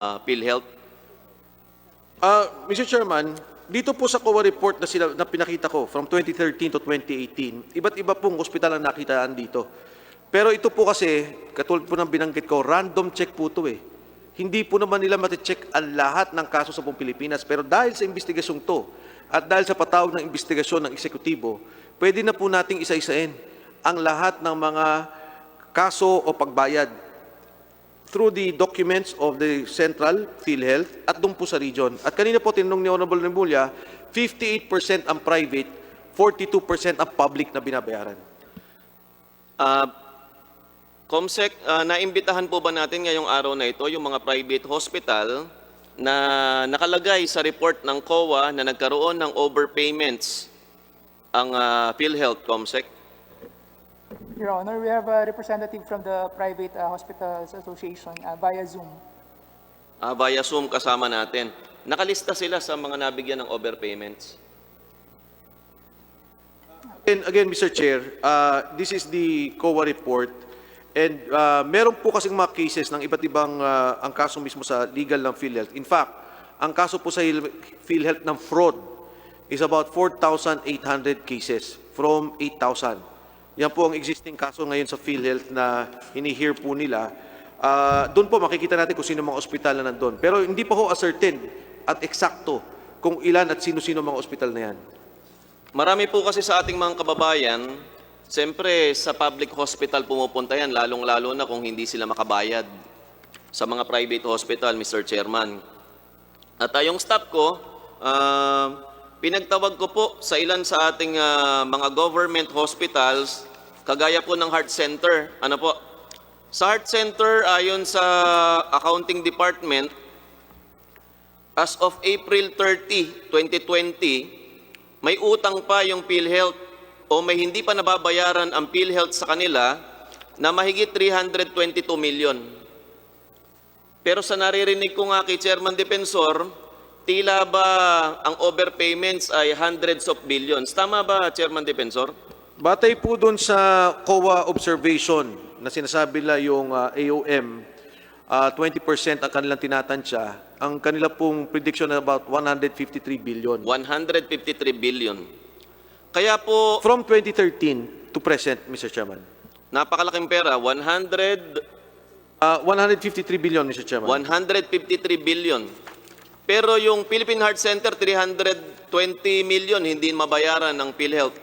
PhilHealth? Mr. Chairman, dito po sa COA report na pinakita ko from 2013 to 2018, iba't iba pong ospital ang nakitaan dito. Pero ito po kasi, katulad po ng binanggit ko, random check po ito eh. Hindi po naman nila mati-check ang lahat ng kaso sa buong Pilipinas. Pero dahil sa investigasyong to, at dahil sa patawag ng investigasyon ng eksekutibo, pwede na po nating isa-isain ang lahat ng mga kaso o pagbayad through the documents of the Central PhilHealth at doon po sa region. At kanina po tinanong ni Honorable Remulla, 58% ang private, 42% ang public na binabayaran. Comsec, naimbitahan po ba natin ngayong araw na ito yung mga private hospital na nakalagay sa report ng COA na nagkaroon ng overpayments ang PhilHealth, Comsec? Your Honor, we have a representative from the Private Hospitals Association via Zoom. Via Zoom kasama natin. Nakalista sila sa mga nabigyan ng overpayments. And again, Mr. Chair, this is the COA report. And meron po kasing mga cases ng iba't ibang ang kaso mismo sa legal ng PhilHealth. In fact, ang kaso po sa PhilHealth ng fraud is about 4,800 cases from 8,000. Yan po ang existing kaso ngayon sa PhilHealth na hini-hear po nila. Doon po makikita natin kung sino mga ospital na nandun. Pero hindi pa ho ascertain at eksakto kung ilan at sino-sino mga ospital na yan. Marami po kasi sa ating mga kababayan, siyempre sa public hospital pumupunta yan, lalong-lalo na kung hindi sila makabayad sa mga private hospital, Mr. Chairman. At yung staff ko, pinagtawag ko po sa ilan sa ating mga government hospitals, kagaya po ng Heart Center. Ano po? Sa Heart Center, ayon sa Accounting Department, as of April 30, 2020, may utang pa yung PhilHealth o may hindi pa nababayaran ang PhilHealth sa kanila na mahigit 322 million. Pero sa naririnig ko nga kay Chairman Defensor, tila ba ang overpayments ay hundreds of billions. Tama ba, Chairman Defensor? Batay po doon sa COA observation na sinasabi nila yung AOM, 20% ang kanilang tinatansya, ang kanila pong prediction na about 153 billion. 153 billion. Kaya po, From 2013 to present, Mr. Chairman. napakalaking pera, 153 billion, Mr. Chairman. 153 billion. Pero yung Philippine Heart Center, 320 million, hindi mabayaran ng PhilHealth.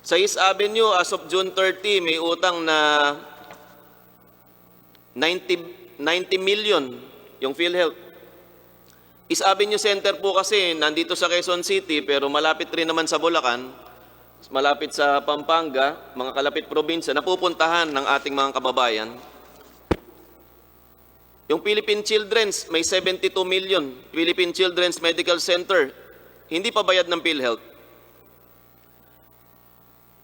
Sa East Avenue, as of June 30, may utang na 90 million yung PhilHealth. East Avenue Center po kasi nandito sa Quezon City pero malapit rin naman sa Bulacan, malapit sa Pampanga, mga kalapit probinsya, napupuntahan ng ating mga kababayan. Yung Philippine Children's, may 72 million. Philippine Children's Medical Center, hindi pa bayad ng PhilHealth.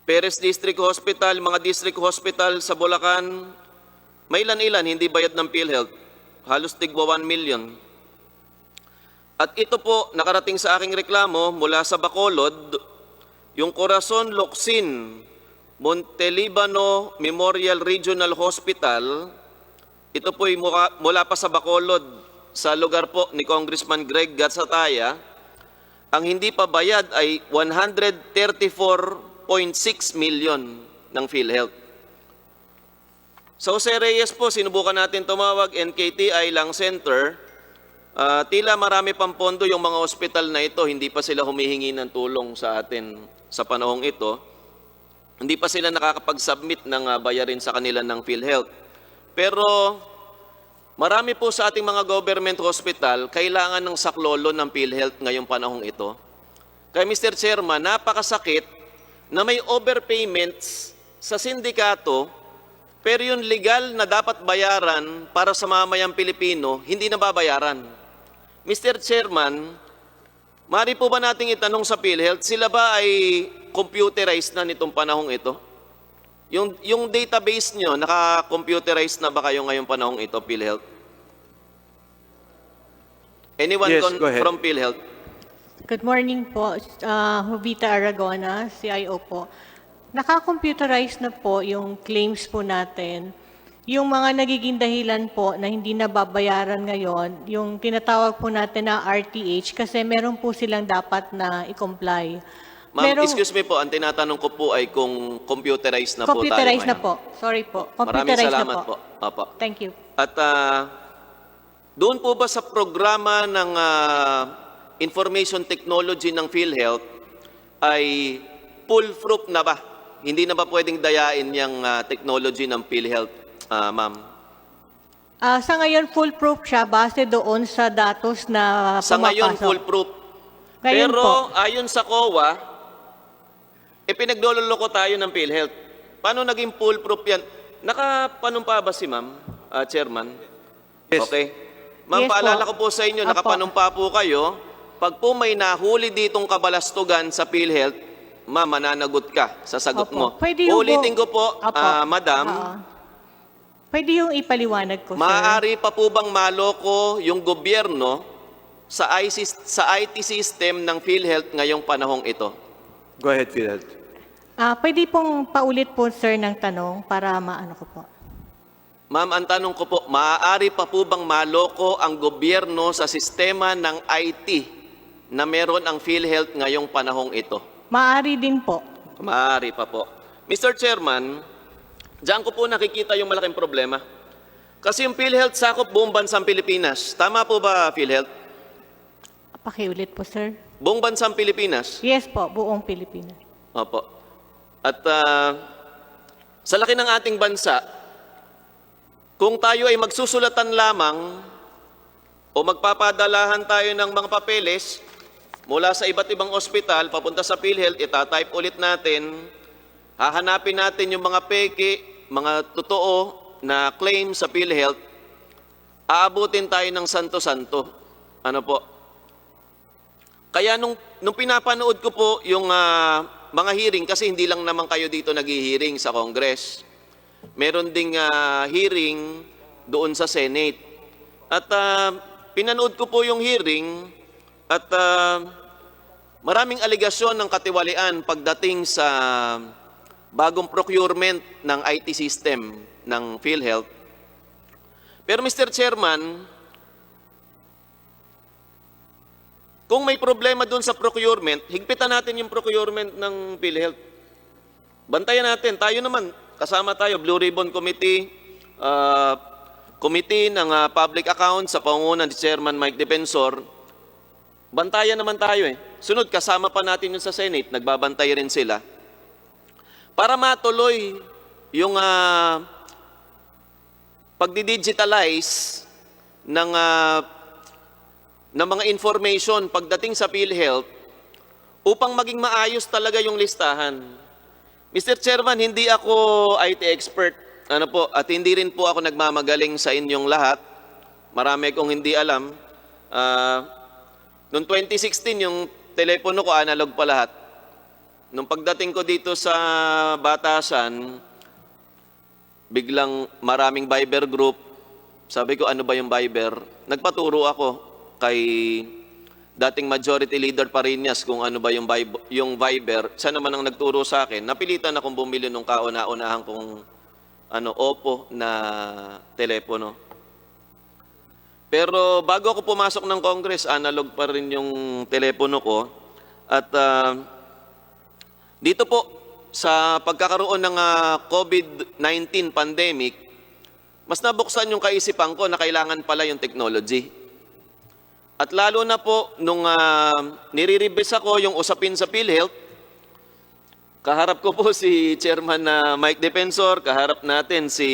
Perez District Hospital, mga district hospital sa Bulacan, may ilan-ilan hindi bayad ng PhilHealth. Halos tigwa 1 million. At ito po, nakarating sa aking reklamo mula sa Bacolod, yung Corazon Locsin Montelibano Memorial Regional Hospital, ito po ay mula pa sa Bacolod, sa lugar po ni Congressman Greg Gatsataya, ang hindi pa bayad ay 134.6 million ng PhilHealth. Sa Jose Reyes po, sinubukan natin tumawag, NKTI Lang Center, tila marami pang pondo yung mga ospital na ito, hindi pa sila humihingi ng tulong sa atin sa panahong ito. Hindi pa sila nakakapag-submit ng bayarin sa kanila ng PhilHealth. Pero marami po sa ating mga government hospital kailangan ng saklolo ng PhilHealth ngayong panahong ito. Kaya Mr. Chairman, napakasakit na may overpayments sa sindikato pero yung legal na dapat bayaran para sa mamayang Pilipino, hindi nababayaran. Mr. Chairman, maaari po ba nating itanong sa PhilHealth, sila ba ay computerized na nitong panahong ito? Yung database nyo, naka-computerized na ba kayo ngayong panahong ito, PhilHealth? Anyone Yes, go ahead. from PhilHealth? Good morning po, Jovita Aragona, CIO po. Naka-computerize na po yung claims po natin Yung mga nagiging dahilan po na hindi nababayaran ngayon, yung tinatawag po natin na RTH kasi meron po silang dapat na i-comply. Ma'am, excuse me po, ang tinatanong ko po ay kung computerized na po tayo Computerized na ngayon. po. Sorry po. Maraming Computerized salamat na po. Opo. Thank you. At doon po ba sa programa ng information technology ng Philhealth ay foolproof na ba? Hindi na ba pwedeng dayain yung technology ng Philhealth, ma'am? Sa ngayon, foolproof siya base doon sa datos na Sa ngayon, pumapasok. foolproof. Ngayon Pero po. ayon sa COA, pinagloloko tayo ng Philhealth. Paano naging foolproof yan? Nakapanumpa ba si ma'am, chairman? Yes. Okay. Ma'am, Yes po. paalala ko po sa inyo, Apo. nakapanumpa po kayo. Pag po may nahuli ditong kabalastugan sa Philhealth, ma'am, mananagot ka sa sagot Opo. mo. Pwede yung Ulitin ko po, Opo. madam, Oo. Pwede yung ipaliwanag ko, sir. maaari pa po bang maloko yung gobyerno sa IT system ng Philhealth ngayong panahong ito? Go ahead, Philhealth. Pwede pong paulit po, sir, ng tanong para maano ko po. Ma'am, ang tanong ko po, maaari pa po bang maloko ang gobyerno sa sistema ng IT na meron ang Philhealth ngayong panahong ito? Maaari din po. Maaari pa po. Mr. Chairman, diyan ko po nakikita yung malaking problema. Kasi yung Philhealth sakop buong bansang Pilipinas. Tama po ba, Philhealth? Pakiulit po, sir. Buong bansang Pilipinas? Yes po, buong Pilipinas. Opo. At sa laki ng ating bansa, kung tayo ay magsusulatan lamang o magpapadalahan tayo ng mga papeles mula sa iba't ibang ospital papunta sa PhilHealth, itatype ulit natin, hahanapin natin yung mga peke, mga totoo na claim sa PhilHealth, aabutin tayo ng santo-santo. Ano po? Kaya nung pinapanood ko po yung mga hearing, kasi hindi lang naman kayo dito nag-hearing sa Congress. Meron ding hearing doon sa Senate. At pinanood ko po yung hearing at maraming aligasyon ng katiwalian pagdating sa bagong procurement ng IT system ng PhilHealth. Pero Mr. Chairman, kung may problema doon sa procurement, higpitan natin yung procurement ng PhilHealth. Bantayan natin. Tayo naman, kasama tayo, Blue Ribbon Committee, Committee ng Public Accounts sa pangunan ni Chairman Mike Defensor. Bantayan naman tayo eh. Sunod, kasama pa natin yun sa Senate, nagbabantay rin sila. Para matuloy yung pagdi-digitalize ng mga information pagdating sa PhilHealth upang maging maayos talaga yung listahan. Mr. Chairman, hindi ako IT expert, at hindi rin po ako nagmamagaling sa inyong lahat. Marami kong hindi alam. Noong 2016, yung telepono ko analog pa lahat. Nung pagdating ko dito sa Batasan, biglang maraming Viber group. Sabi ko, ano ba yung Viber? Nagpaturo ako kay dating majority leader Parinas kung ano ba yung Viber. Siya naman ang nagturo sa akin. Napilitan akong bumili nung kauna-unahan kong Oppo na telepono. Pero bago ako pumasok ng Congress, analog pa rin yung telepono ko. At dito po, sa pagkakaroon ng COVID-19 pandemic, mas nabuksan yung kaisipan ko na kailangan pala yung technology. At lalo na po, nung nire-revise ako yung usapin sa PhilHealth, kaharap ko po si Chairman Mike Defensor, kaharap natin si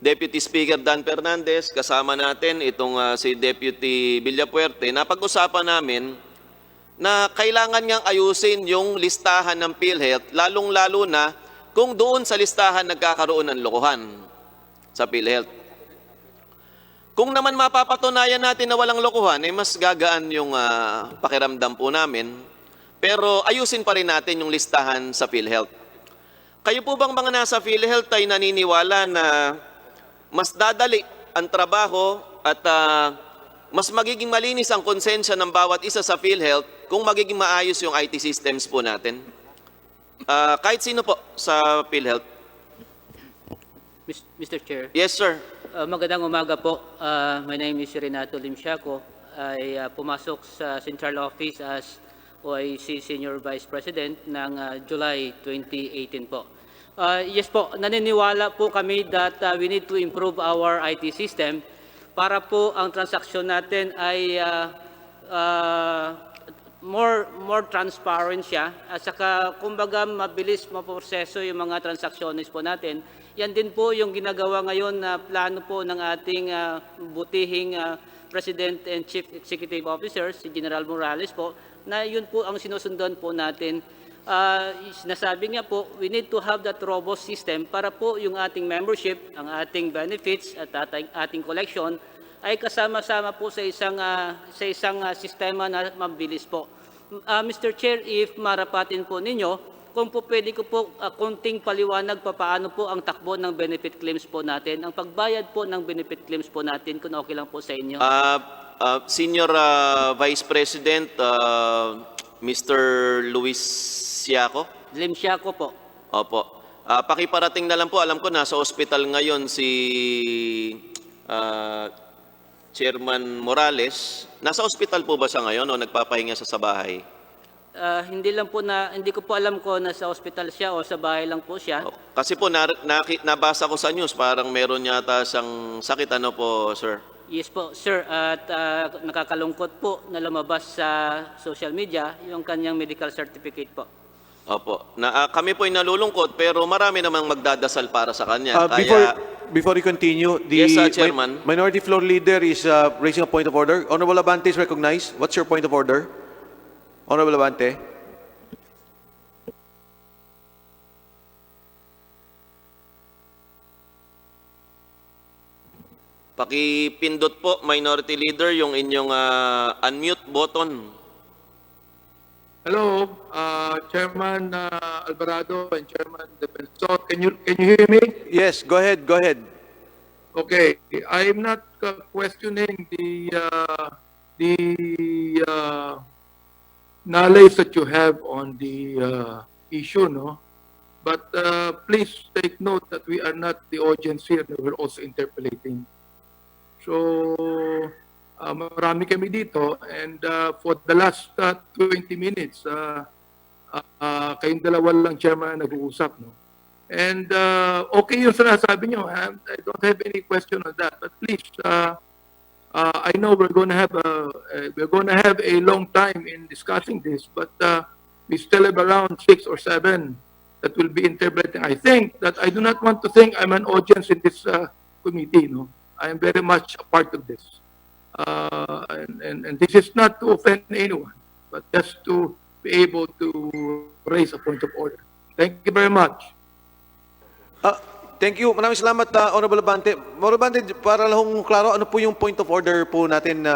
Deputy Speaker Dan Fernandez, kasama natin itong si Deputy Villapuerte. Napag-usapan namin na kailangan niyang ayusin yung listahan ng PhilHealth, lalong-lalo na kung doon sa listahan nagkakaroon ng lokohan sa PhilHealth. Kung naman mapapatunayan natin na walang lokohan, mas gagaan yung pakiramdam po namin. Pero ayusin pa rin natin yung listahan sa PhilHealth. Kayo po bang mga nasa PhilHealth ay naniniwala na mas dadali ang trabaho at mas magiging malinis ang konsensya ng bawat isa sa PhilHealth kung magiging maayos yung IT systems po natin? Kahit sino po sa PhilHealth. Mr. Chair. Yes, sir. Magandang umaga po. My name is Renato Limsiaco. Ay pumasok sa Central Office as OIC Senior Vice President ng July 2018 po. Yes po, naniniwala po kami that we need to improve our IT system para po ang transaksyon natin ay more transparent siya at saka kumbaga mabilis maproseso yung mga transactions po natin. Yan din po yung ginagawa ngayon na plano po ng ating butihing President and Chief Executive Officer, si General Morales po, na yun po ang sinusundan po natin. Sinasabi nga po, we need to have that robust system para po yung ating membership, ang ating benefits at ating collection ay kasama-sama po sa isang sistema na mabilis po. Mr. Chair, if marapatin po ninyo, kung po pwede ko po konting paliwanag paano po ang takbo ng benefit claims po natin, ang pagbayad po ng benefit claims po natin, kung okay lang po sa inyo. Senior Vice President, Mr. Luis Siaco. Limsiaco po. Opo. Pakiparating na lang po, alam ko nasa ospital ngayon si Chairman Morales. Nasa ospital po ba siya ngayon o nagpapahinga sa bahay? Hindi ko po alam kung nasa ospital siya o sa bahay lang po siya. Kasi po nabasa ko sa news parang meron yata siyang sakit, ano po, sir? Yes po, sir. At nakakalungkot po na lumabas sa social media yung kanyang medical certificate po. Opo. Kami po ay nalulungkot pero marami namang magdadasal para sa kanya. Before you continue, the Yes, Chairman. Minority Floor Leader is raising a point of order. Honorable Abante is recognized. What's your point of order? Honorable Abante. Pakipindot po, Minority Leader, yung inyong unmute button. Hello, Chairman Alvarado and Chairman Defensor. Can you hear me? Yes, go ahead, go ahead. Okay, I am not questioning the knowledge that you have on the issue, no? But please take note that we are not the audience here; we're also interpolating. So, marami kami dito, and for the last 20 minutes, kayong dalawa lang, Chairman, nag-uusap, no? And okay yung sinasabi nyo. I don't have any question on that. But please, I know we're going to have a long time in discussing this, but we still have around 6 or 7 that will be interpreting. I think that I do not want to think I'm an audience in this committee. No, I am very much a part of this, and this is not to offend anyone, but just to be able to raise a point of order. Thank you very much. Thank you. Maraming salamat, Honorable Abante. Honorable Abante, para lang klaro, ano po yung point of order po natin,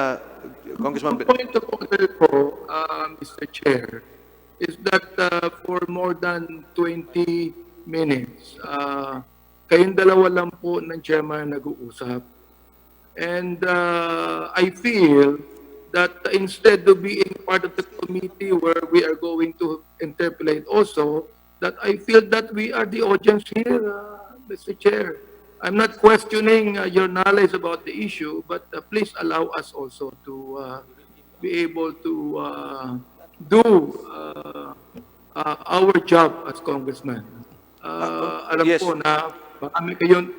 Congressman? Point of order po, Mr. Chair, is that for more than 20 minutes, kayong dalawa lang po ng chairman nag-uusap. And I feel that instead of being part of the committee where we are going to interpolate also, that I feel that we are the audience here, Mr. Chair. I'm not questioning your knowledge about the issue, but please allow us also to be able to do our job as congressmen. Alam Yes. ko na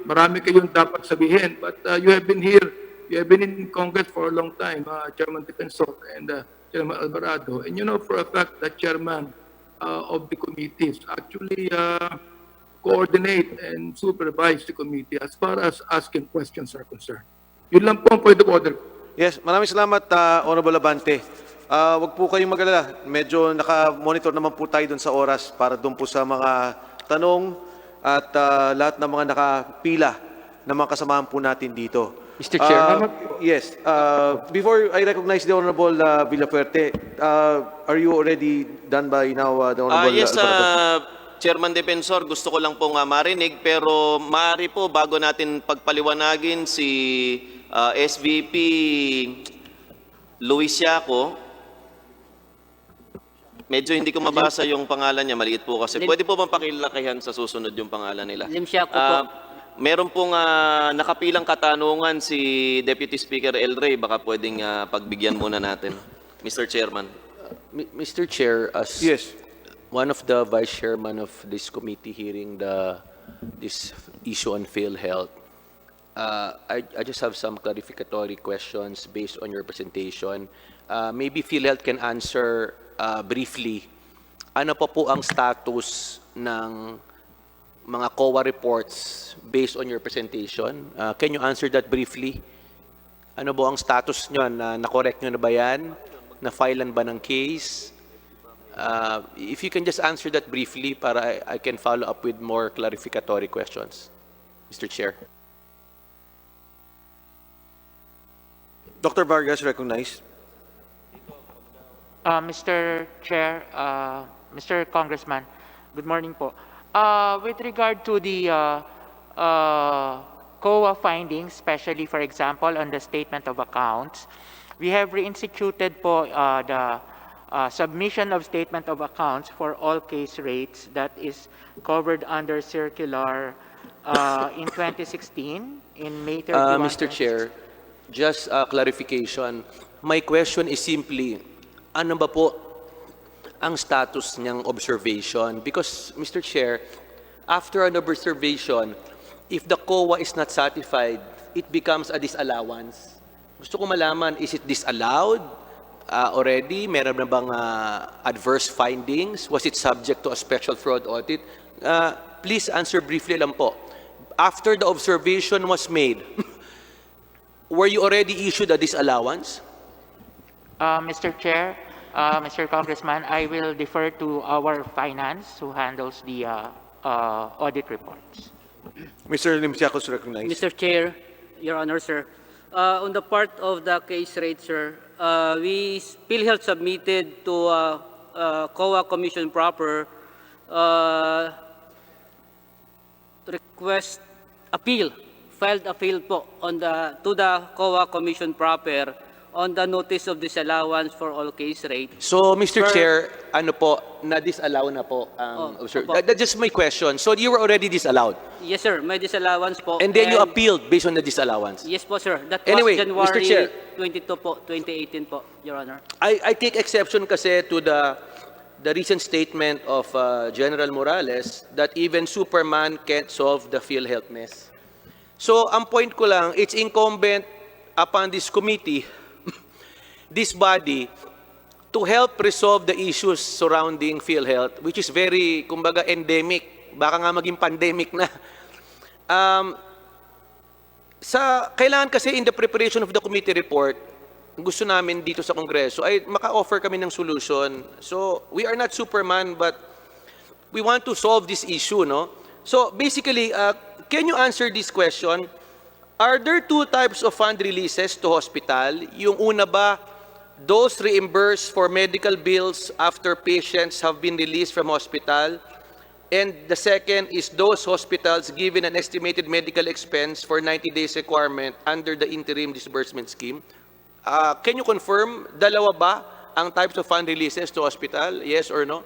marami kayong dapat sabihin, but you have been here, you have been in Congress for a long time, Chairman Defensor and Chairman Alvarado, and you know for a fact that Chairman of the committees actually coordinate and supervise the committee as far as asking questions are concerned. Yun lang po ang point of order. Yes, maraming salamat, Honorable Abante. Wag po kayong mag-alala. Medyo naka-monitor naman po tayo dun sa oras para dun po sa mga tanong at lahat ng mga nakapila na mga kasamahan po natin dito. Mr. Chair. Yes. Before I recognize the Honorable Villafuerte, are you already done by now, the Honorable Yes, Alvarado? Chairman Defensor, gusto ko lang pong marinig, pero maaari po bago natin pagpaliwanagin si SVP Luis Siaco, medyo hindi ko mabasa yung pangalan niya, maliit po kasi. Pwede po bang pakilakihan sa susunod yung pangalan nila? Limsiaco po. meron pong nakapilang katanungan si Deputy Speaker El Rey. Baka pwedeng pagbigyan muna natin, Mr. Chairman. Mr. Chair, as Yes. one of the vice chairman of this committee hearing this issue on PhilHealth, I just have some clarificatory questions based on your presentation. Maybe PhilHealth can answer briefly. Ano po ang status ng mga COA reports based on your presentation? Can you answer that briefly? Ano po ang status nyo? Na-correct nyo na ba yan? Na-filean ba ng case? If you can just answer that briefly para I can follow up with more clarificatory questions, Mr. Chair. Dr. Vargas, recognized. Mr. Chair, Mr. Congressman, good morning po. With regard to the COA findings, especially for example on the statement of accounts, we have reinstituted po the submission of statement of accounts for all case rates that is covered under circular in 2016 in May 31. Mr. Chair, just clarification. My question is simply, ano ba po ang status niyang observation? Because, Mr. Chair, after an observation, if the COA is not satisfied, it becomes a disallowance. Gusto ko malaman, is it disallowed already? Meron na bang adverse findings? Was it subject to a special fraud audit? Please answer briefly lang po. After the observation was made, were you already issued a disallowance? Mr. Chair, Mr. Congressman, I will defer to our finance who handles the audit reports. Mr. Limsiakos, recognized. Mr. Chair, Your Honor, sir, on the part of the case rate, sir, PhilHealth submitted to COA Commission proper request appeal, filed appeal po on to the COA Commission proper on the notice of disallowance for all case rate. So, Mr. Sir- Chair, ano po, na-disallow na po ang opo. That's just my question. So, you were already disallowed? Yes, sir, may disallowance po. And then you appealed based on the disallowance? Yes po, sir. That Anyway, was January Mr. Chair. 22 po, 2018 po, Your Honor. I take exception kasi to the recent statement of General Morales that even Superman can't solve the PhilHealth mess. So, ang point ko lang, it's incumbent upon this committee, this body, to help resolve the issues surrounding PhilHealth, which is very, kumbaga, endemic. Baka nga maging pandemic na. Kailangan kasi in the preparation of the committee report, gusto namin dito sa Kongreso ay maka-offer kami ng solution. So, we are not Superman, but we want to solve this issue, no? So, basically, can you answer this question? Are there two types of fund releases to hospital? Yung una ba, those reimbursed for medical bills after patients have been released from hospital? And the second is those hospitals given an estimated medical expense for 90 days requirement under the interim disbursement scheme. Can you confirm, dalawa ba ang types of fund releases to hospital? Yes or no?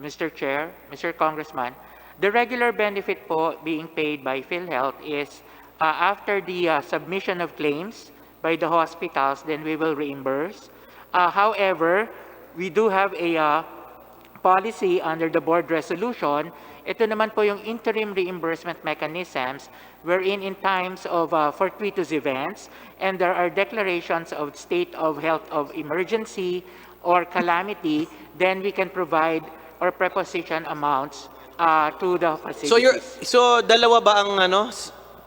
Mr. Chair, Mr. Congressman, the regular benefit po being paid by PhilHealth is after the submission of claims by the hospitals, then we will reimburse. However, we do have a policy under the board resolution. Ito naman po yung interim reimbursement mechanisms wherein in times of fortuitous events and there are declarations of state of health of emergency or calamity, then we can provide or preposition amounts to the facilities. So dalawa ba ang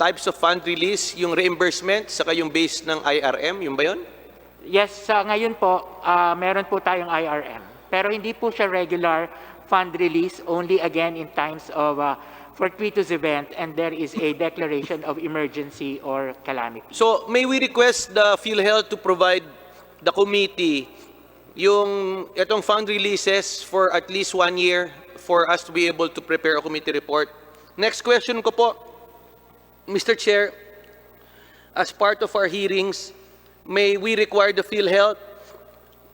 types of fund release, yung reimbursement saka yung base ng IRM, yung ba yun? Yes, sa ngayon po, meron po tayong IRM. Pero hindi po siya regular fund release, only again in times of fortuitous event and there is a declaration of emergency or calamity. So may we request the PhilHealth to provide the committee yung itong fund releases for at least 1 year for us to be able to prepare a committee report? Next question ko po, Mr. Chair, as part of our hearings, may we require the PhilHealth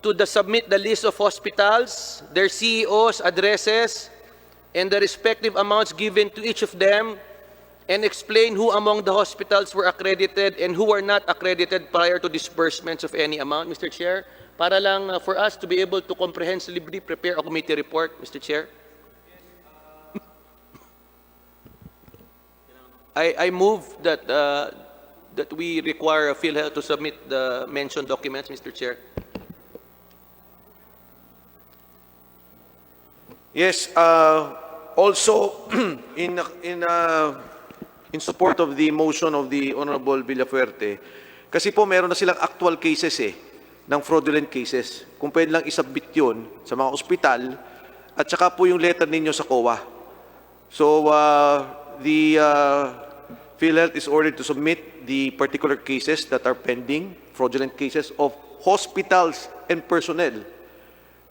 to submit the list of hospitals, their CEOs, addresses, and the respective amounts given to each of them and explain who among the hospitals were accredited and who were not accredited prior to disbursements of any amount, Mr. Chair? Para lang for us to be able to comprehensively prepare a committee report, Mr. Chair. I move that that we require Philhealth to submit the mentioned documents, Mr. Chair. Yes, also in support of the motion of the Honorable Villafuerte, kasi po meron na silang actual cases ng fraudulent cases. Kung pwede lang isubmit yun sa mga ospital at saka po yung letter ninyo sa COA. So the PhilHealth is ordered to submit the particular cases that are pending, fraudulent cases of hospitals and personnel,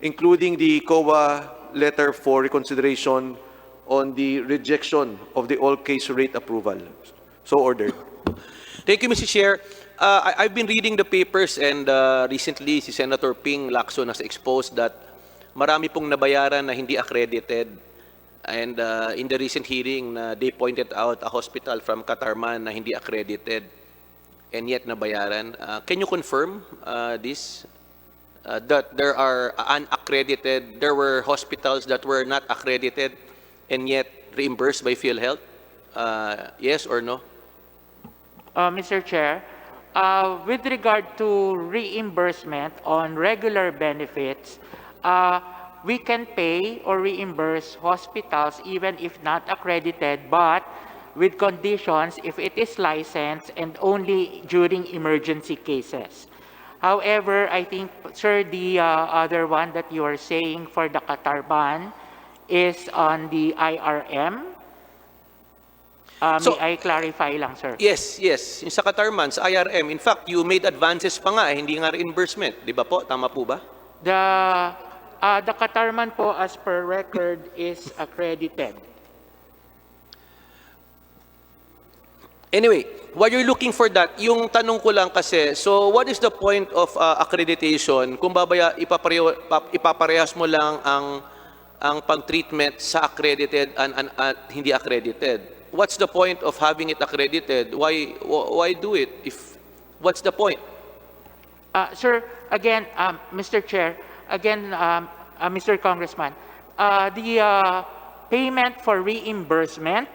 including the COA letter for reconsideration on the rejection of the all-case rate approval. So ordered. Thank you, Mr. Chair. I've been reading the papers and recently si Senator Ping Lacson has exposed that marami pong nabayaran na hindi accredited. And in the recent hearing, they pointed out a hospital from Katarman na hindi accredited and yet nabayaran. Can you confirm this? That there are unaccredited, there were hospitals that were not accredited and yet reimbursed by PhilHealth? Yes or no? Mr. Chair, with regard to reimbursement on regular benefits, we can pay or reimburse hospitals even if not accredited, but with conditions if it is licensed and only during emergency cases. However, I think, sir, the other one that you are saying for the Katarban is on the IRM. So- May I clarify lang, sir? Yes, yes. Yung sa Katarman, sa IRM, in fact, you made advances pa nga, hindi nga reimbursement. Di ba po? Tama po ba? The Katarman po, as per record, is accredited. Anyway, while you're looking for that, yung tanong ko lang kasi, so what is the point of accreditation kung ipaparehas mo lang ang pag-treatment sa accredited at hindi accredited? What's the point of having it accredited? Why do it? What's the point? Sir, again, Mr. Chair, again, Mr. Congressman, the payment for reimbursement,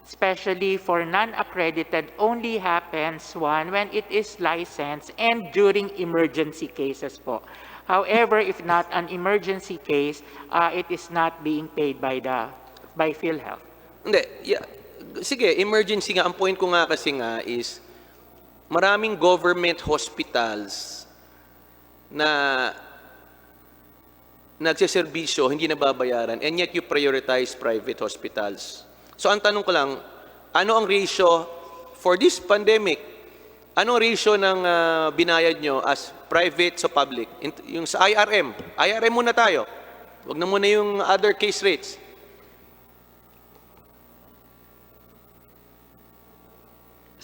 especially for non-accredited, only happens when it is licensed and during emergency cases po. However, if not an emergency case, it is not being paid by PhilHealth. Hindi, yeah. Sige, emergency nga. Ang point ko nga kasi nga is, maraming government hospitals na nagsiservisyo, hindi nababayaran, and yet you prioritize private hospitals. So ang tanong ko lang, ano ang ratio for this pandemic? Ano ang ratio ng binayad nyo as private sa public? Yung sa IRM. IRM muna tayo. Huwag na muna yung other case rates.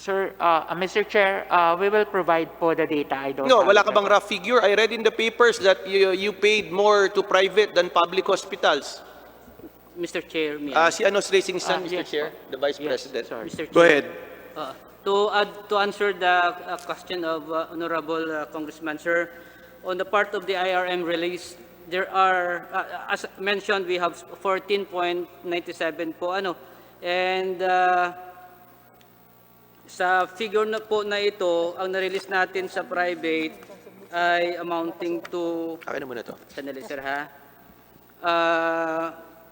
Sir, Mr. Chair, we will provide po the data. I don't No, have wala it ka bang rough figure? I read in the papers that you paid more to private than public hospitals. Mr. Chair, may I- Si Anos Racing Sun, Mr. yes, Chair, the Vice Yes, President. sorry. Mr. Chair. Go ahead. To answer the question of Honorable Congressman, sir, on the part of the IRM release, there are, as mentioned, we have 14.97 po, and sa figure na po na ito, ang na-release natin sa private ay amounting to, Akin na muna to. sandali sir ha,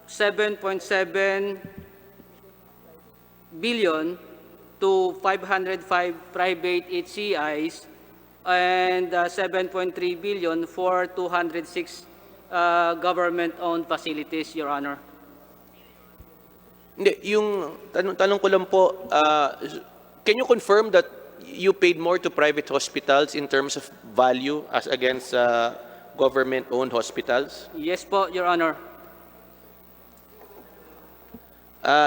7.7 billion to 505 private HCIs and 7.3 billion for 206 government-owned facilities, Your Honor. Hindi, yung tanong ko lang po, can you confirm that you paid more to private hospitals in terms of value as against government-owned hospitals? Yes po, Your Honor.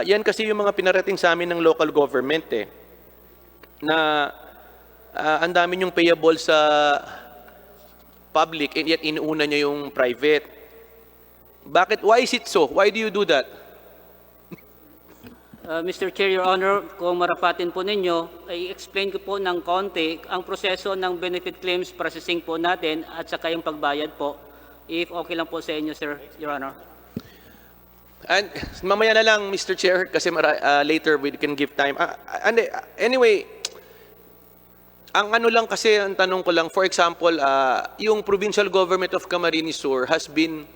Yan kasi yung mga pinarating sa amin ng local government na ang dami yung payable sa public and yet inuuna nyo yung private. Bakit? Why is it so? Why do you do that? Mr. Chair, Your Honor, kung marapatin po ninyo, i-explain ko po ng konti ang proseso ng benefit claims processing po natin at saka yung pagbayad po. If okay lang po sa inyo, Sir, Your Honor. And mamaya na lang, Mr. Chair, kasi later we can give time. Anyway, ang ano lang kasi, ang tanong ko lang, for example, yung provincial government of Camarines Sur has been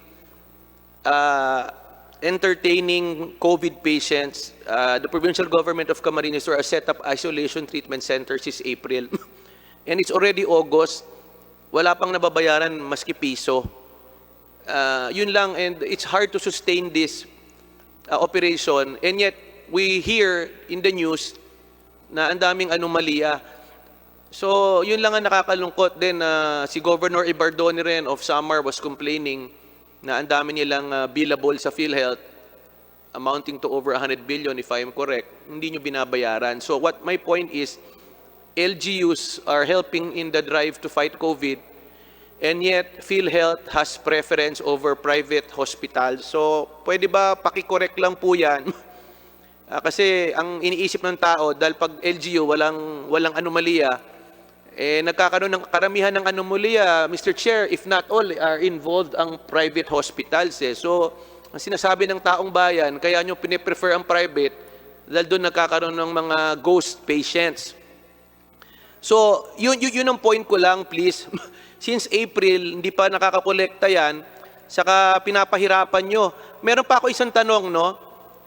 entertaining COVID patients. The provincial government of Camarines Sur has set up isolation treatment centers since April. And it's already August. Wala pang nababayaran maski piso. Yun lang, and it's hard to sustain this operation. And yet, we hear in the news na ang daming anomalya. So, yun lang ang nakakalungkot din. Si Governor Ibardone rin of Samar was complaining na ang dami nilang billable sa Philhealth, amounting to over 100 billion if I am correct, hindi nyo binabayaran. So what my point is, LGUs are helping in the drive to fight COVID, and yet Philhealth has preference over private hospitals. So pwede ba pakicorrect lang po yan? Kasi ang iniisip ng tao, dahil pag LGU walang anomalya, nagkakaroon ng karamihan ng anomalya, Mr. Chair, if not all, are involved ang private hospitals. So, ang sinasabi ng taong bayan, kaya nyo piniprefer ang private dahil doon nagkakaroon ng mga ghost patients. So, yun ang point ko lang, please. Since April, hindi pa nakakakolekta yan, saka pinapahirapan nyo. Meron pa ako isang tanong, no?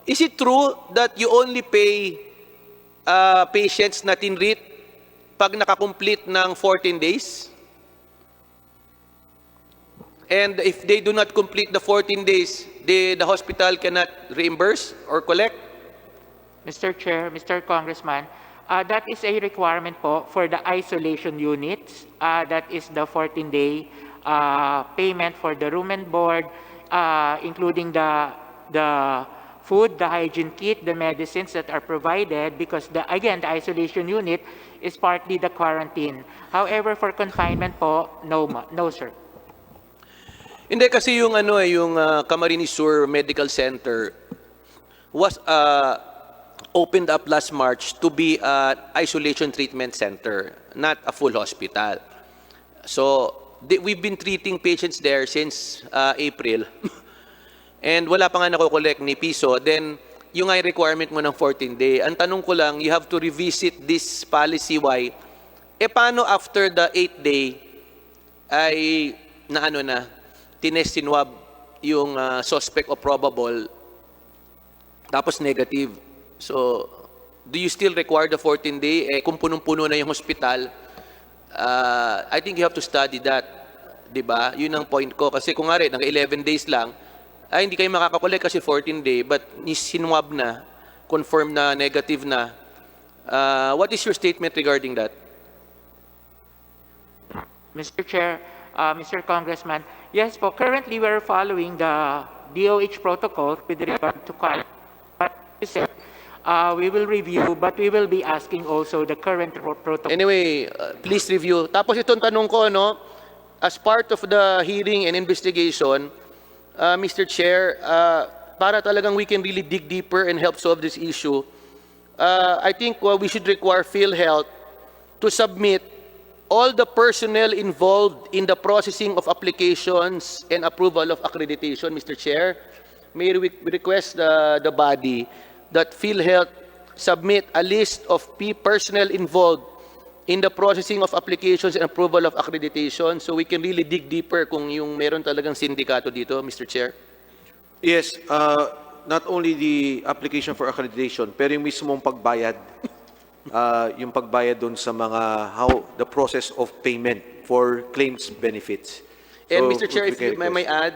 Is it true that you only pay patients na tinreat pag nakakomplete ng 14 days? And if they do not complete the 14 days, the hospital cannot reimburse or collect? Mr. Chair, Mr. Congressman, that is a requirement po for the isolation units. That is the 14-day payment for the room and board, including the food, the hygiene kit, the medicines that are provided, because again, the isolation unit is partly the quarantine. However, for confinement po, no sir. Hindi kasi yung Camarines Sur Medical Center was opened up last March to be an isolation treatment center, not a full hospital. So we've been treating patients there since April. And wala pa nga nakokolect ni piso, then yung nga requirement mo ng 14-day. Ang tanong ko lang, you have to revisit this policy, why? Paano after the 8th day ay tinest-sinwab yung suspect o probable, tapos negative. So, do you still require the 14-day? Kung punong-puno na yung hospital, I think you have to study that. Diba? Yun ang point ko. Kasi kung nga rin, nang 11 days lang, hindi kayo makakakolek kasi 14-day, but sinwab na, confirm na, negative na. What is your statement regarding that? Mr. Chair, Mr. Congressman, yes po, currently we're following the DOH protocol with regard to we will review, but we will be asking also the current protocol. Anyway, please review. Tapos itong tanong ko, as part of the hearing and investigation, Mr. Chair, para talagang we can really dig deeper and help solve this issue, I think we should require Philhealth to submit all the personnel involved in the processing of applications and approval of accreditation, Mr. Chair. May we request the body that Philhealth submit a list of personnel involved in the processing of applications and approval of accreditation, so we can really dig deeper kung yung meron talagang sindikato dito, Mr. Chair. Yes, not only the application for accreditation, pero yung mismong pagbayad, yung pagbayad doon sa the process of payment for claims benefits. And So, Mr. Chair, we if can may request. add,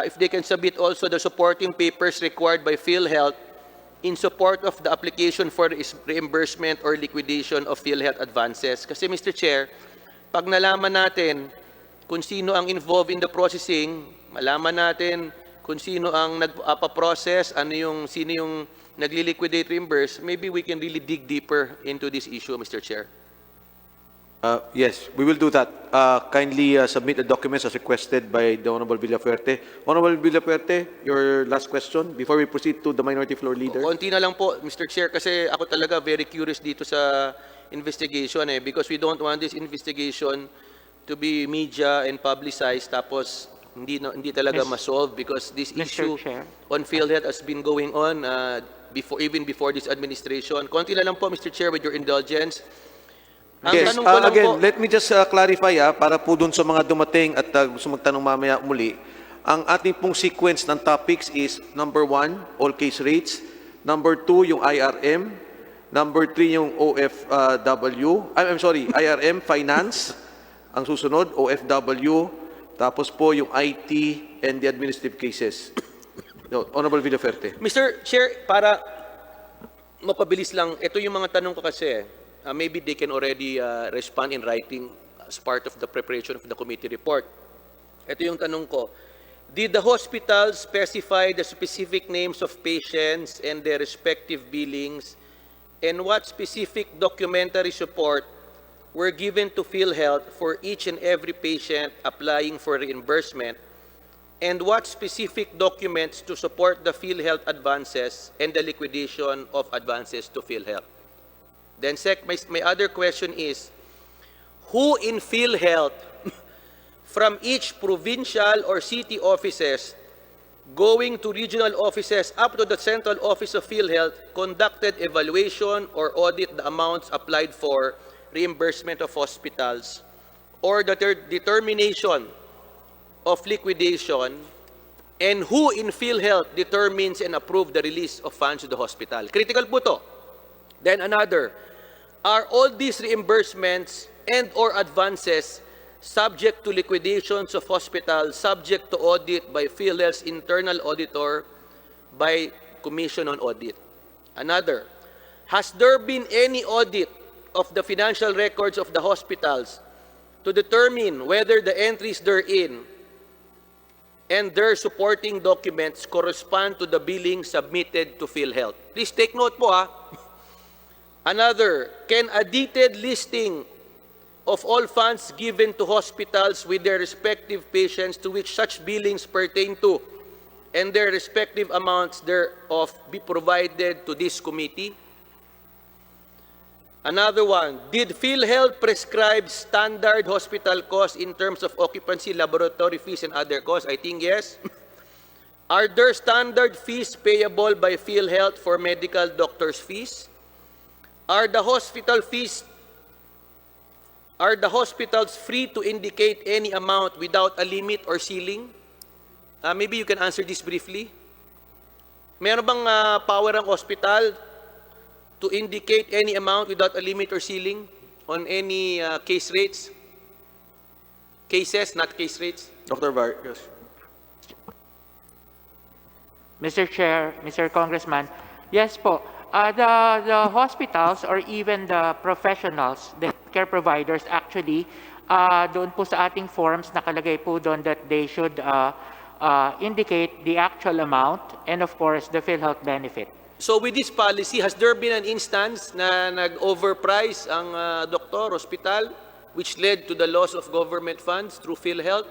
if they can submit also the supporting papers required by Philhealth in support of the application for reimbursement or liquidation of Philhealth advances. Kasi Mr. Chair, pag nalaman natin kung sino ang involved in the processing, malaman natin kung sino ang nagpa-process, sino yung nagli-liquidate reimburse, maybe we can really dig deeper into this issue, Mr. Chair. Yes, we will do that. Kindly submit the documents as requested by the Honorable Villafuerte. Honorable Villafuerte, your last question before we proceed to the minority floor leader. Konti na lang po, Mr. Chair, kasi ako talaga very curious dito sa investigation because we don't want this investigation to be media and publicized tapos hindi talaga ma-solve because this Mr. issue Chair. on PhilHealth has been going on even before this administration. Konti na lang po, Mr. Chair, with your indulgence. Ang Yes, tanong ko lang again, po, let me just clarify para po dun sa mga dumating at gusto magtanong mamaya muli. Ang ating pong sequence ng topics is number 1, all case rates. Number 2, yung IRM. Number 3, yung OFW. I'm sorry, IRM, finance. Ang susunod, OFW. Tapos po yung IT and the administrative cases. No, Honorable Villaferte. Mr. Chair, para mapabilis lang, ito yung mga tanong ko kasi. Maybe they can already respond in writing as part of the preparation of the committee report. Ito yung tanong ko. Did the hospital specify the specific names of patients and their respective billings, and what specific documentary support were given to PhilHealth for each and every patient applying for reimbursement, and what specific documents to support the PhilHealth advances and the liquidation of advances to PhilHealth? Then my other question is, who in PhilHealth from each provincial or city offices going to regional offices up to the central office of PhilHealth conducted evaluation or audit the amounts applied for reimbursement of hospitals or the determination of liquidation, and who in PhilHealth determines and approves the release of funds to the hospital? Critical po to. Then another, are all these reimbursements and or advances subject to liquidations of hospitals, subject to audit by PhilHealth's internal auditor by Commission on Audit? Another, has there been any audit of the financial records of the hospitals to determine whether the entries therein and their supporting documents correspond to the billing submitted to PhilHealth? Please take note po ha. Another, can a detailed listing of all funds given to hospitals with their respective patients to which such billings pertain to and their respective amounts thereof be provided to this committee? Another one, did PhilHealth prescribe standard hospital costs in terms of occupancy, laboratory fees, and other costs? I think yes. Are there standard fees payable by PhilHealth for medical doctors' fees? Are the hospitals free to indicate any amount without a limit or ceiling? Maybe you can answer this briefly. Meron bang power ang hospital to indicate any amount without a limit or ceiling on any case rates? Cases, not case rates. Dr. Vargas. Mr. Chair, Mr. Congressman, yes po. The hospitals or even the professionals, the care providers actually, doon po sa ating forms nakalagay po doon that they should indicate the actual amount and of course the PhilHealth benefit. So with this policy, has there been an instance na nag-overprice ang doktor, hospital, which led to the loss of government funds through PhilHealth?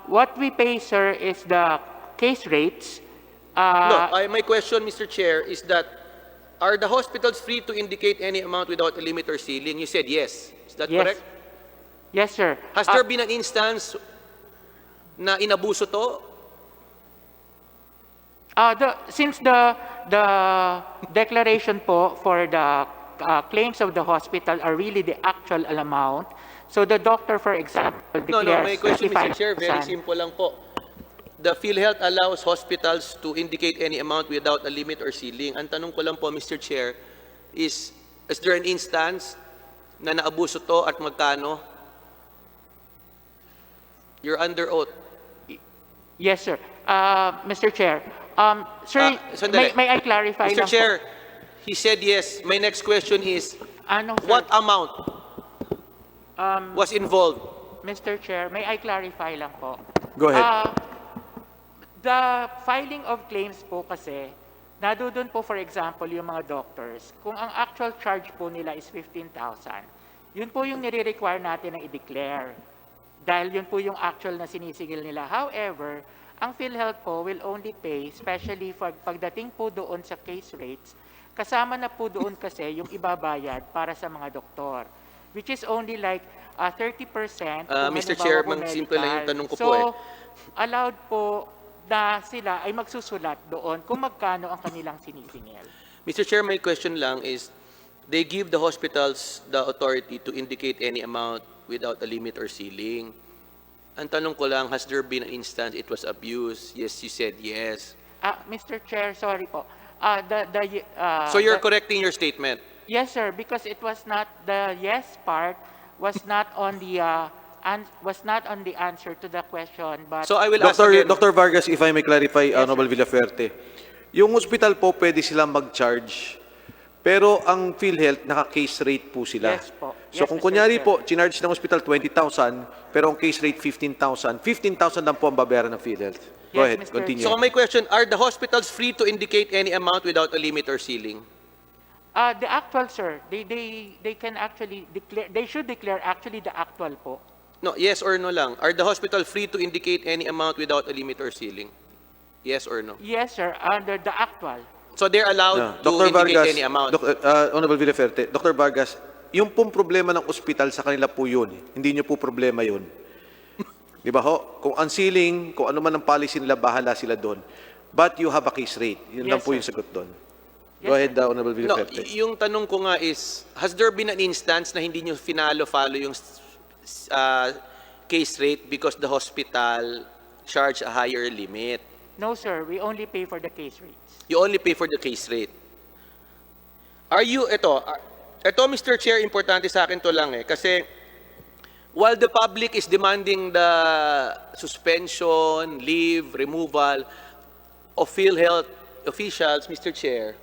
What we pay, sir, is the case rates. My question, Mr. Chair, is that are the hospitals free to indicate any amount without a limit or ceiling? You said yes. Is that Yes. correct? Yes, sir. Has there been an instance na inabuso to? Since the declaration po for the claims of the hospital are really the actual amount, so the doctor, for example, No, declares my question, Mr. Chair, very 55%. simple lang po. The PhilHealth allows hospitals to indicate any amount without a limit or ceiling. Ang tanong ko lang po, Mr. Chair, is there an instance na naabuso to at magkano? You're under oath. Yes, sir. Mr. Chair, sir, Sandali. may I clarify Mr. lang Chair, he said yes. My next question is, po? Ano, sir? what amount was involved? Mr. Chair, may I clarify lang po? Go ahead. The filing of claims po kasi, nadudun po for example yung mga doctors, kung ang actual charge po nila is 15,000, Yun po yung nire-require natin na i-declare. Dahil yun po yung actual na sinisingil nila. However, ang PhilHealth po will only pay, especially pagdating po doon sa case rates, kasama na po doon kasi yung ibabayad para sa mga doktor, which is only like 30%. kung Mr. halimbawa Chair, po simple lang yung medical. tanong ko so, po eh. allowed po na sila ay magsusulat doon kung magkano ang kanilang sinisingil. Mr. Chair, my question lang is, they give the hospitals the authority to indicate any amount without a limit or ceiling. Ang tanong ko lang, has there been an instance it was abused? Yes, you said yes. Mr. Chair, sorry po. So you're correcting your statement? Yes, sir, because it was not the yes part was not on the answer to the question, but So I will ask again. Dr. Vargas, if I may clarify, Honorable Villaferte, yung hospital po pwede silang mag-charge, pero ang PhilHealth, naka-case rate po sila. Yes po. So Yes, kung Mr. kunyari Chair. po, chinarge ng hospital 20,000, pero ang case rate 15,000, 15,000 lang po ang babayaran ng PhilHealth. Go Yes, ahead, Mr. continue. So my question, are the hospitals free to indicate any amount without a limit or ceiling? The actual, sir, they can actually declare, they should declare actually the actual po. No, yes or no lang. Are the hospital free to indicate any amount without a limit or ceiling? Yes or no? Yes, sir, under the actual. So they're allowed to indicate any amount? Honorable Villaferte, Dr. Vargas, yung pong problema ng ospital sa kanila po yun. Hindi nyo po problema yun. Di ba ho? Kung ang ceiling, kung ano man ang policy nila, bahala sila doon. But you have a case rate. Yun Yes, lang po sir. yung sagot doon. Yes, Go ahead, Honorable No, Villaferte. yung tanong ko nga is, has there been an instance na hindi nyo follow yung case rate because the hospital charge a higher limit? No, sir, we only pay for the case rates. You only pay for the case rate. Are you, ito, Mr. Chair, importante sa akin to lang eh, kasi while the public is demanding the suspension, leave, removal of PhilHealth officials, Mr. Chair,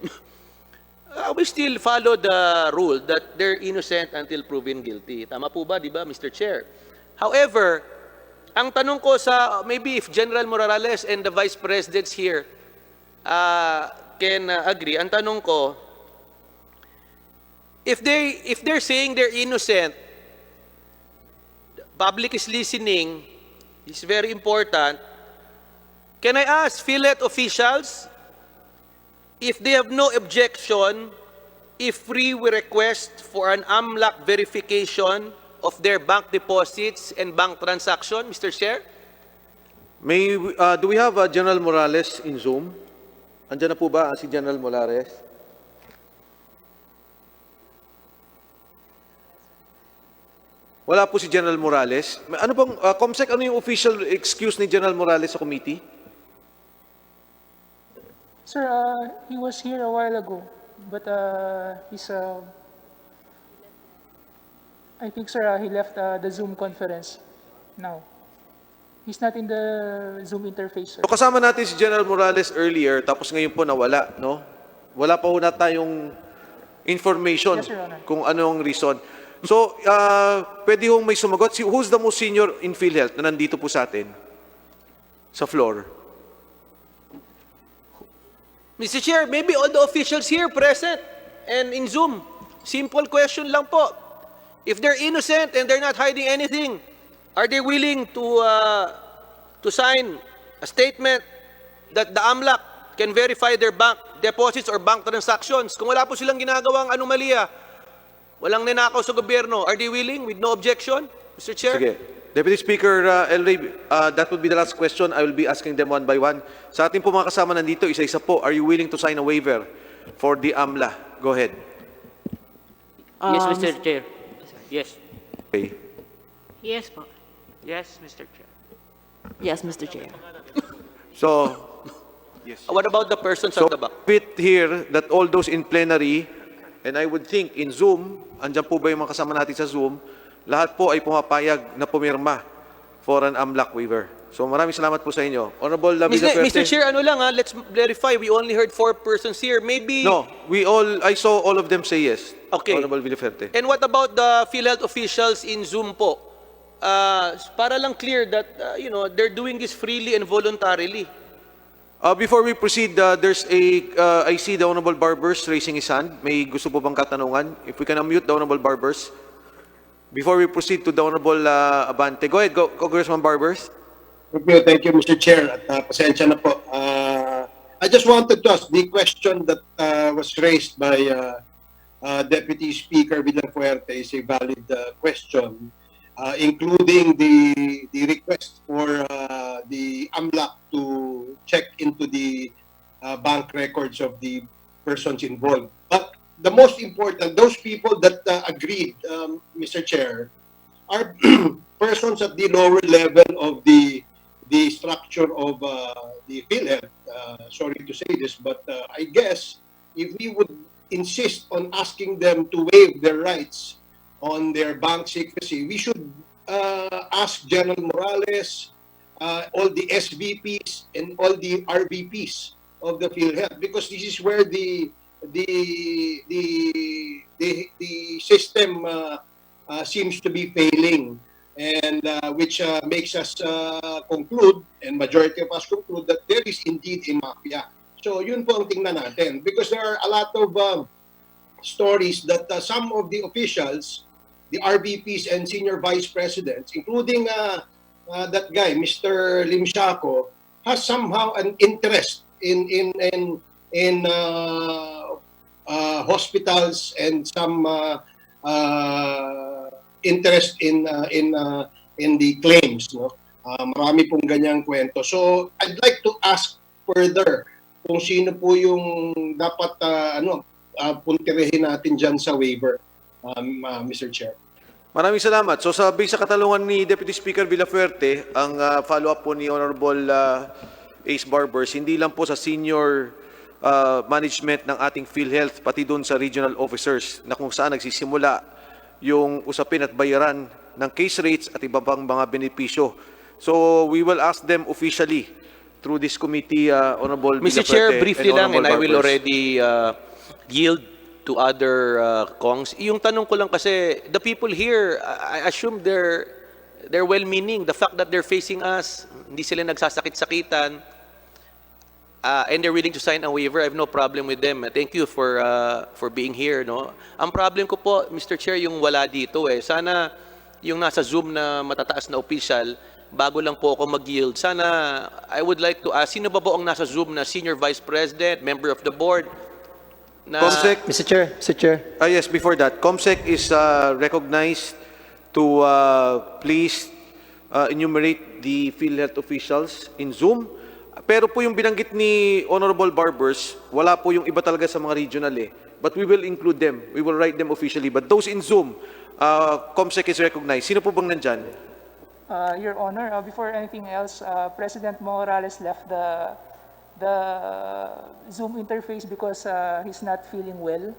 we still follow the rule that they're innocent until proven guilty. Tama po ba, di ba, Mr. Chair? However, ang tanong ko sa, maybe if General Morales and the Vice Presidents here can agree, ang tanong ko, if they're saying they're innocent, public is listening, it's very important. Can I ask PhilHealth officials if they have no objection if we request for an AMLAC verification of their bank deposits and bank transaction, Mr. Chair? Do we have General Morales in Zoom? Andiyan na po ba si General Morales? Wala po si General Morales. Ano bang, Comsec, ano yung official excuse ni General Morales sa committee? Sir, he was here a while ago, but he's, I think, sir, he left the Zoom conference now. He's not in the Zoom interface, sir. So kasama natin si General Morales earlier, tapos ngayon po nawala, no? Wala pa ho na tayong information Yes, Your Honor. kung anong reason. So, pwede hong may sumagot. Who's the most senior in PhilHealth na nandito po sa atin? Sa floor. Mr. Chair, maybe all the officials here present and in Zoom. Simple question lang po. If they're innocent and they're not hiding anything, are they willing to sign a statement that the AMLAC can verify their bank deposits or bank transactions? Kung wala po silang ginagawang anomalya, walang ninakaw sa gobyerno, are they willing with no objection, Mr. Chair? Sige. Deputy Speaker El Rey, that would be the last question. I will be asking them one by one. Sa ating po mga kasama nandito, isa-isa po, are you willing to sign a waiver for the AMLA? Go ahead. Yes, Mr. Chair. Yes. Okay. Yes po. Yes, Mr. Chair. Yes, Mr. Chair. So, What about the persons so at the back? bit here that all those in plenary, and I would think in Zoom, andyan po ba yung mga kasama natin sa Zoom, lahat po ay pumapayag na pumirma for an AMLAC waiver. So maraming salamat po sa inyo. Honorable Mr. Chair, ano lang let's verify. We only heard 4 persons here. Maybe... No, I saw all of them say yes. Okay. Honorable Villaferte. And what about the PhilHealth officials in Zoom po? Para lang clear that, they're doing this freely and voluntarily. Before we proceed, I see the Honorable Barbers raising his hand. May gusto po bang katanungan? If we can unmute the Honorable Barbers. before we proceed to the Honorable Abante. Go ahead, Congressman Barbers. Thank you, Mr. Chair. At pasensya na po. I just wanted to ask the question that was raised by Deputy Speaker Villafuerte is a valid question, including the request for the AMLAC to check into the bank records of the persons involved. But the most important, those people that agreed, Mr. Chair, are persons at the lower level of the structure of the Philhealth. Sorry to say this, but I guess if we would insist on asking them to waive their rights on their bank secrecy, we should ask General Morales, all the SVPs, and all the RVPs of the Philhealth, because this is where the system seems to be failing, and which makes us conclude, and majority of us conclude, that there is indeed a mafia. So yun po ang tingnan natin, because there are a lot of stories that some of the officials, the RVPs and senior vice presidents, including that guy, Mr. Limshaco, has somehow an interest in hospitals and some interest in the claims, no? Marami pong ganyang kwento. So I'd like to ask further kung sino po yung dapat puntirehin natin dyan sa waiver, Mr. Chair. Maraming salamat. So sa katanungan ni Deputy Speaker Villafuerte, ang follow-up po ni Honorable Ace Barbers, hindi lang po sa senior management ng ating PhilHealth, pati doon sa regional officers na kung saan nagsisimula yung usapin at bayaran ng case rates at iba pang mga benepisyo. So we will ask them officially through this committee, Honorable Mr. Villafuerte Chair, briefly and lang, and I Honorable will Barbers. already yield to other Kongs. Yung tanong ko lang kasi, the people here, I assume they're well-meaning. The fact that they're facing us, hindi sila nagsasakit-sakitan, and they're willing to sign a waiver, I have no problem with them. Thank you for being here. No? Ang problem ko po, Mr. Chair, yung wala dito. Sana yung nasa Zoom na matataas na official, bago lang po ako mag-yield. Sana, I would like to ask, sino ba po ang nasa Zoom na Senior Vice President, Member of the Board? Na, Comsec, Mr. Chair. yes, before that, Comsec is recognized to please enumerate the PhilHealth officials in Zoom. Pero po yung binanggit ni Honorable Barbers, wala po yung iba talaga sa mga regional But we will include them. We will write them officially. But those in Zoom, Comsec is recognized. Sino po bang nandyan? Your Honor, before anything else, President Morales left the Zoom interface because he's not feeling well.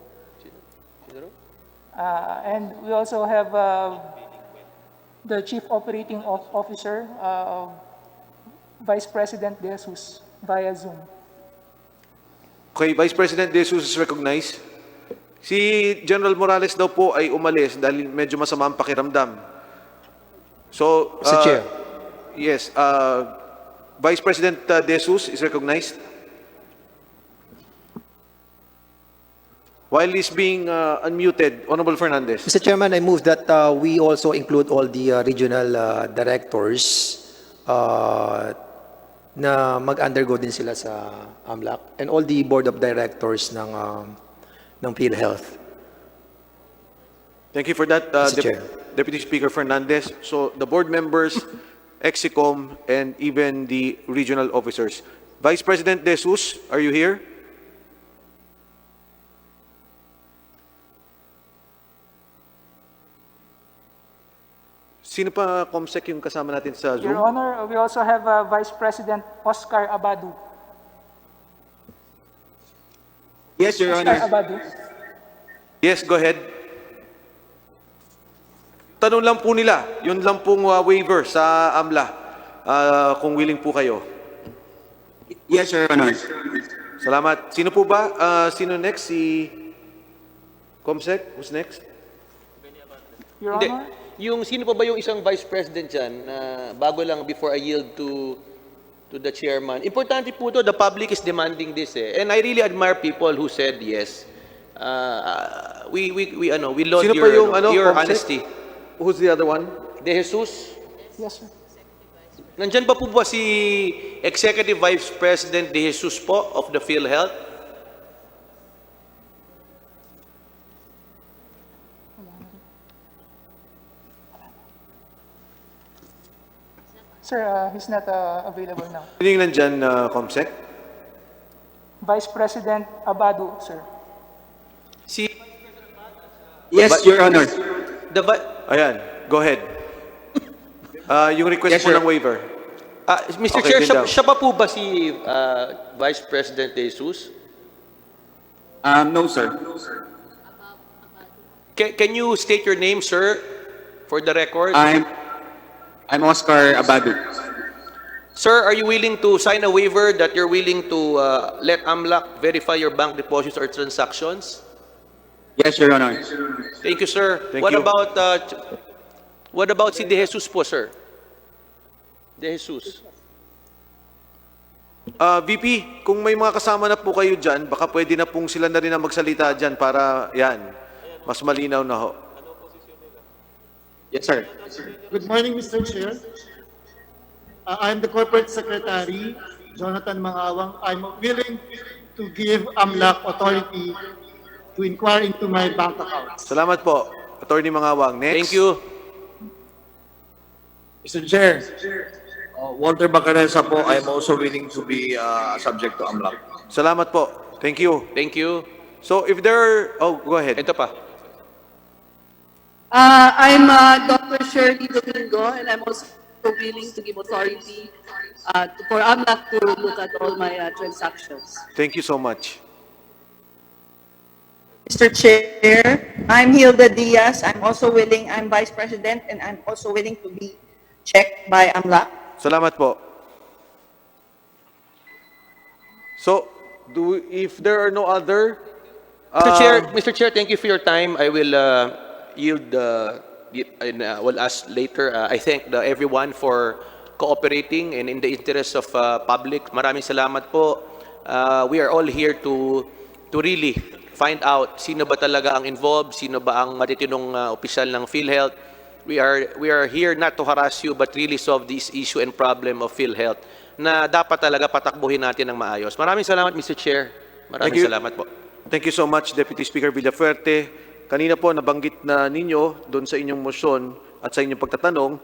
And we also have the Chief Operating Officer, Vice President De Jesus, via Zoom. Okay, Vice President De Jesus is recognized. Si General Morales daw po ay umalis dahil medyo masama ang pakiramdam. So, Mr. Chair. Yes, Vice President De Jesus is recognized. While he's being unmuted, Honorable Fernandez. Mr. Chairman, I move that we also include all the regional directors na mag-undergo din sila sa AMLAC and all the board of directors ng PhilHealth. Thank you for that, Mr. Chair. Deputy Speaker Fernandez. So the board members, Exicom, and even the regional officers. Vice President De Jesus, are you here? Sino pa, Comsec, yung kasama natin sa Zoom? Your Honor, we also have Vice President Oscar Abadu. Yes, Your Oscar Abadu. Yes, go ahead. Tanong lang po nila, yun lang pong waiver sa AMLA, kung willing po kayo. Yes, Your Honor. Salamat. Sino po ba? Sino next? Si Comsec? Who's next? Your hindi. Honor. Yung sino pa ba yung isang Vice President dyan na bago lang before I yield to the chairman? Importante po to, the public is demanding this And I really admire people who said yes. We laud Sino pa yung, your Comsec? honesty. Who's the other one? De Jesus? Yes, sir. Nandyan ba po ba si Executive Vice President De Jesus po of the PhilHealth? Sir, he's not available now. Sino yung nandyan, Comsec? Vice President Abadu, sir. Si Yes, Your Honor. the Ayan, go ahead. Yung request Yes, mo sir. ng waiver. Mr. Okay, Chair, din daw. siya ba po ba si Vice President De Jesus? No, sir. Can you state your name, sir, for the record? I'm Oscar Abadu. Sir, are you willing to sign a waiver that you're willing to let AMLAC verify your bank deposits or transactions? Yes, Your Honor. Thank you, sir. Thank what you. about si De Jesus po, sir? De Jesus. VP, kung may mga kasama na po kayo dyan, baka pwede na pong sila na rin ang magsalita dyan para, yan, mas malinaw na ho. Yes, sir. Good morning, Mr. Chair. I'm the Corporate Secretary, Jonathan Mangawang. I'm willing to give AMLAC authority to inquire into my bank accounts. Salamat po, Attorney Mangawang. Next. Thank you. Mr. Chair, Walter Bacanesa po, I'm also willing to be subject to AMLAC. Salamat po. Thank you. Thank you. So if there are, oh, go ahead. Ito pa. I'm Dr. Shirley Domingo, and I'm also willing to give authority for AMLAC to look at all my transactions. Thank you so much. Mr. Chair, I'm Hilda Diaz. I'm also willing, I'm Vice President, and I'm also willing to be checked by AMLAC. Salamat po. So, if there are no other... Mr. Chair, thank you for your time. I will yield and will ask later. I thank everyone for cooperating and in the interest of public. Maraming salamat po. We are all here to really find out sino ba talaga ang involved, sino ba ang matitinong opisyal ng PhilHealth. We are here not to harass you but really solve this issue and problem of PhilHealth na dapat talaga patakbuhin natin ng maayos. Maraming salamat, Mr. Chair. Maraming salamat po. Thank you so much, Deputy Speaker Villafuerte. Kanina po, nabanggit na ninyo doon sa inyong motion at sa inyong pagtatanong,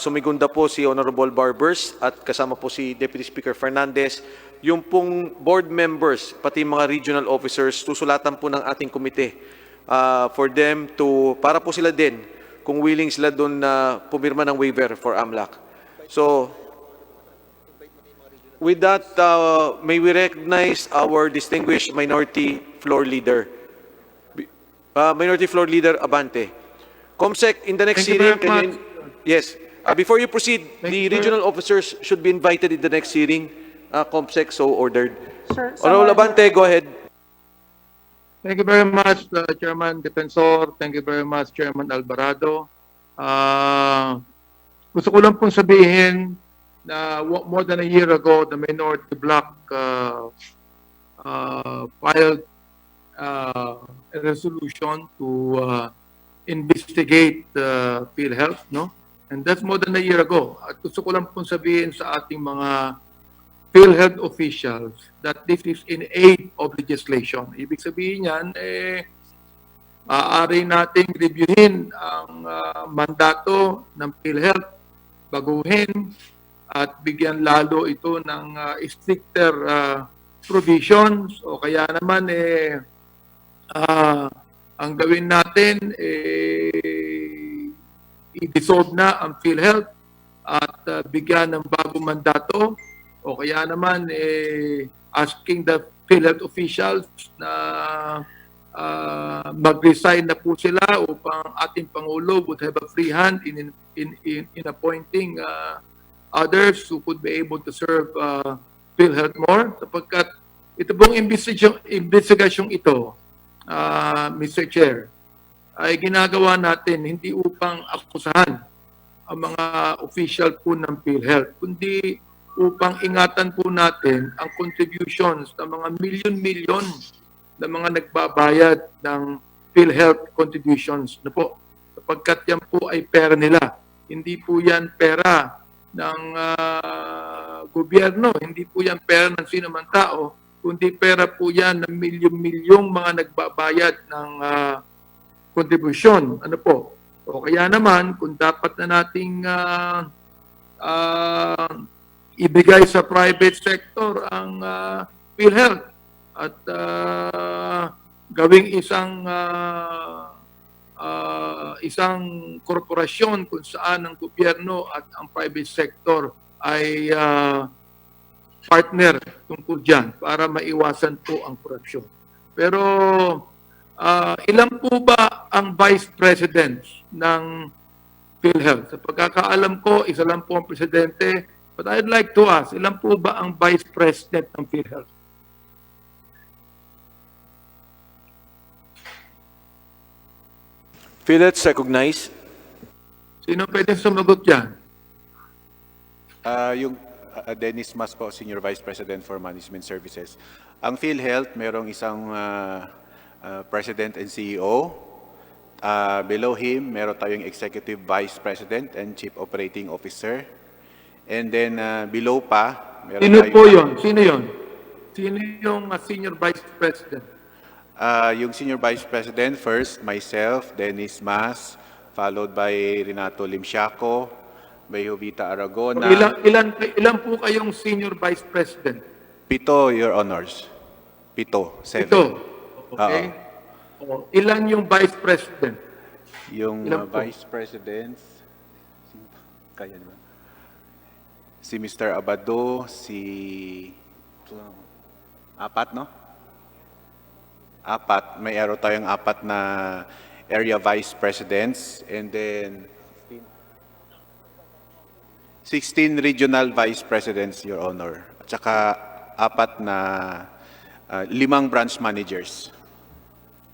sumigunda po si Honorable Barbers at kasama po si Deputy Speaker Fernandez. Yung pong board members, pati mga regional officers, susulatan po ng ating komite for them to, para po sila din, kung willing sila doon na pumirma ng waiver for AMLAC. So, with that, may we recognize our distinguished Minority Floor Leader. Minority Floor Leader Abante. Comsec, in the next hearing, yes. Before you proceed, the regional officers should be invited in the next hearing. Comsec, so ordered. Sir, Honorable Abante, go ahead. Thank you very much, Chairman Defensor. Thank you very much, Chairman Alvarado. Gusto ko lang pong sabihin na more than a year ago, the Minority Bloc filed a resolution to investigate PhilHealth, no? And that's more than a year ago. At gusto ko lang pong sabihin sa ating mga PhilHealth officials that this is in aid of legislation. Ibig sabihin yan, maaari nating reviewin ang mandato ng PhilHealth, baguhin, at bigyan lalo ito ng stricter provisions o kaya naman ang gawin natin i-dissolve na ang PhilHealth at bigyan ng bagong mandato o kaya naman asking the PhilHealth officials na mag-resign na po sila upang ating Pangulo would have a free hand in appointing others who could be able to serve PhilHealth more sapagkat ito pong investigasyong ito, Mr. Chair, ay ginagawa natin hindi upang akusahan ang mga official po ng PhilHealth, kundi upang ingatan po natin ang contributions ng mga milyon-milyon na mga nagbabayad ng PhilHealth contributions na po. sapagkat yan po ay pera nila. Hindi po yan pera ng gobyerno, hindi po yan pera ng sino man tao, kundi pera po yan ng milyong-milyong mga nagbabayad ng kontribusyon. Ano po? O kaya naman, kung dapat na nating ibigay sa private sector ang PhilHealth at gawing isang korporasyon kung saan ang gobyerno at ang private sector ay partner tungkol dyan para maiwasan po ang korupsyon. Pero ilan po ba ang vice president ng PhilHealth? Sa pagkakaalam ko, isa lang po ang presidente. But I'd like to ask, ilan po ba ang vice president ng PhilHealth? PhilHealth recognized. Sino pwede sumagot dyan? Yung Dennis Mas po, Senior Vice President for Management Services. Ang PhilHealth, merong isang President and CEO. Below him, meron tayong Executive Vice President and Chief Operating Officer. And then below pa, meron Sino tayong... po yun? Sino yun? Sino yung Senior Vice President? Yung Senior Vice President, first, myself, Dennis Mas, followed by Renato Limsiaco, by Jovita Aragona. Ilan po kayong Senior Vice President? 7, Your Honors. 7. Ito. Okay. Ilan yung Vice President? Yung Ilan po? Vice President, kaya naman. Si Mr. Abado, apat, no? 4. May araw tayong 4 na area vice presidents, and then 16 regional vice presidents, Your Honor. At saka 4 na 5 branch managers.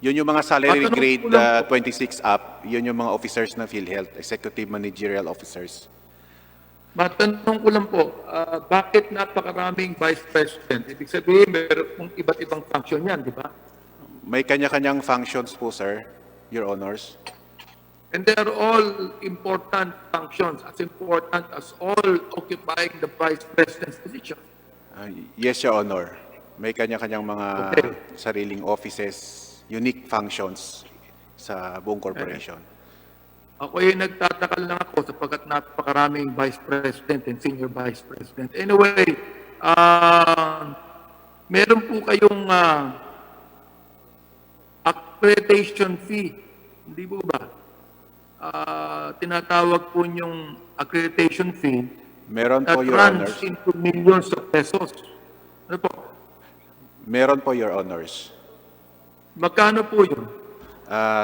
Yun yung mga salary grade 26 up, yun yung mga officers ng PhilHealth, executive managerial officers. Matanong ko lang po, bakit napakaraming vice president? Ibig sabihin, meron pong iba't ibang function yan, di ba? May kanya-kanyang functions po, sir, Your Honors. And they are all important functions, as important as all occupying the vice president's position. Yes, Your Honor. May kanya-kanyang mga sariling offices, unique functions sa buong corporation. Ako ay nagtataka lang ako sapagkat napakaraming vice president and senior vice president. Anyway, meron po kayong accreditation fee. Hindi po ba? Tinatawag po yung accreditation fee. Meron po, Your That Honors. runs into millions of pesos. Ano po? Meron po, Your Honors. Magkano po yun?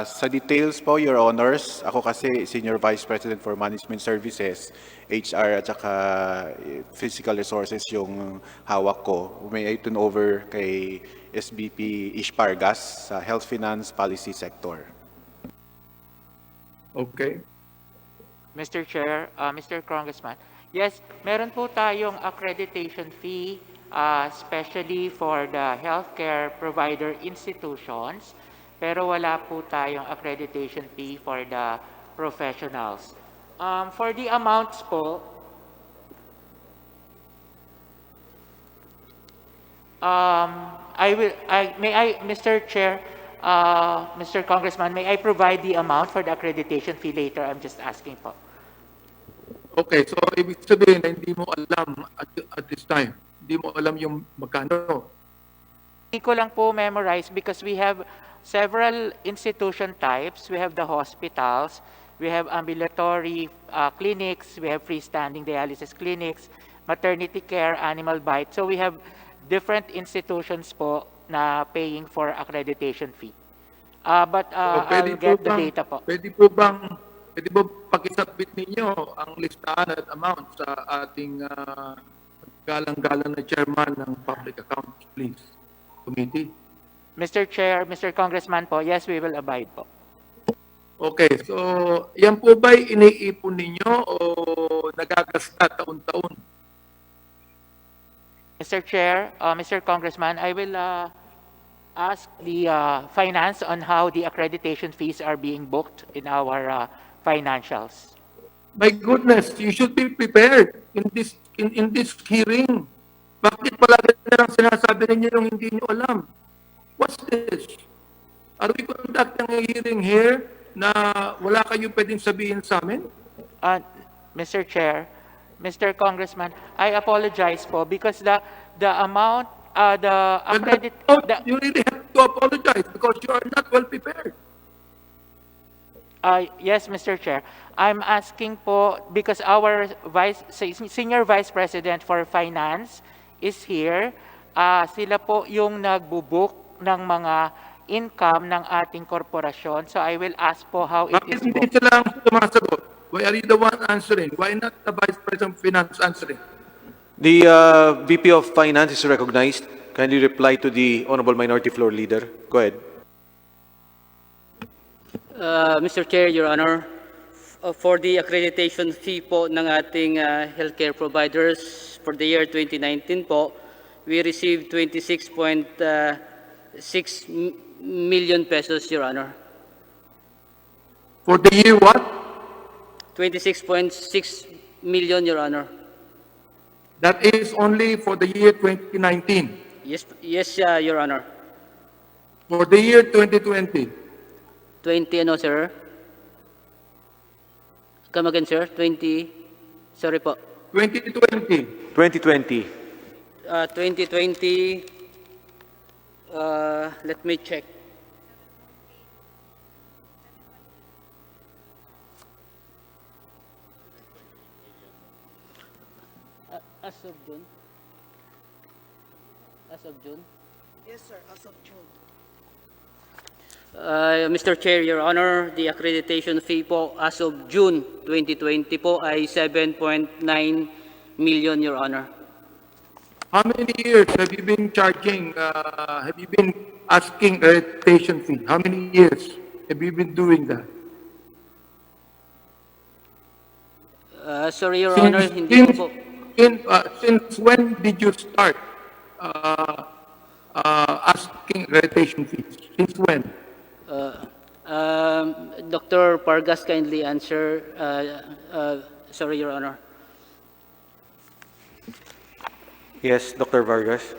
Sa details po, Your Honors, ako kasi Senior Vice President for Management Services, HR at saka Physical Resources yung hawak ko. May I turn over kay SVP Ishpargas sa Health Finance Policy Sector. Okay. Mr. Chair, Mr. Congressman, yes, meron po tayong accreditation fee, especially for the healthcare provider institutions, pero wala po tayong accreditation fee for the professionals. For the amounts po, Mr. Chair, Mr. Congressman, may I provide the amount for the accreditation fee later? I'm just asking po. Okay, so ibig sabihin na hindi mo alam at this time. Hindi mo alam yung magkano. Hindi ko lang po memorize because we have several institution types. We have the hospitals, we have ambulatory clinics, we have freestanding dialysis clinics, maternity care, animal bite. So we have different institutions po na paying for accreditation fee. But I'll get the data po. Pwede po pakisubmit ninyo ang listahan at amount sa ating galang-galang na chairman ng Public Accounts, please, committee? Mr. Chair, Mr. Congressman po, yes, we will abide po. Okay, so yan po ba'y iniipon ninyo o nagagasta taon-taon? Mr. Chair, Mr. Congressman, I will ask the finance on how the accreditation fees are being booked in our financials. My goodness, you should be prepared in this hearing. Bakit palagi na lang sinasabi ninyo yung hindi nyo alam? What's this? Are we conducting a hearing here na wala kayo pwedeng sabihin sa amin? Mr. Chair, Mr. Congressman, I apologize po because the amount, the accredit, You really have to apologize because you are not well prepared. yes, Mr. Chair. I'm asking po because our Senior Vice President for Finance is here. Sila po yung nagbubook ng mga income ng ating korporasyon. So I will ask po how it is Bakit hindi booked. sila ang sumasagot? Why are you the one answering? Why not the Vice President of Finance answering? The VP of Finance is recognized. Kindly reply to the Honorable Minority Floor Leader. Go ahead. Mr. Chair, Your Honor, for the accreditation fee po ng ating healthcare providers for the year 2019 po, we received 26.6 million pesos, Your Honor. For the year what? 26.6 million, Your Honor. That is only for the year 2019. Yes, Your Honor. For the year 2020. 20 ano, sir? Come again, sir? 20, sorry po. 2020. 2020. 2020, let me check. As of June? As of June? Yes, sir, as of June. Mr. Chair, Your Honor, the accreditation fee po as of June 2020 po ay 7.9 million, Your Honor. How many years have you been charging, have you been asking accreditation fee? How many years have you been doing that? Sorry, Your Honor, hindi po. Since when did you start asking accreditation fees? Since when? Dr. Pargas, kindly answer. Sorry, Your Honor. Yes, Dr. Vargas.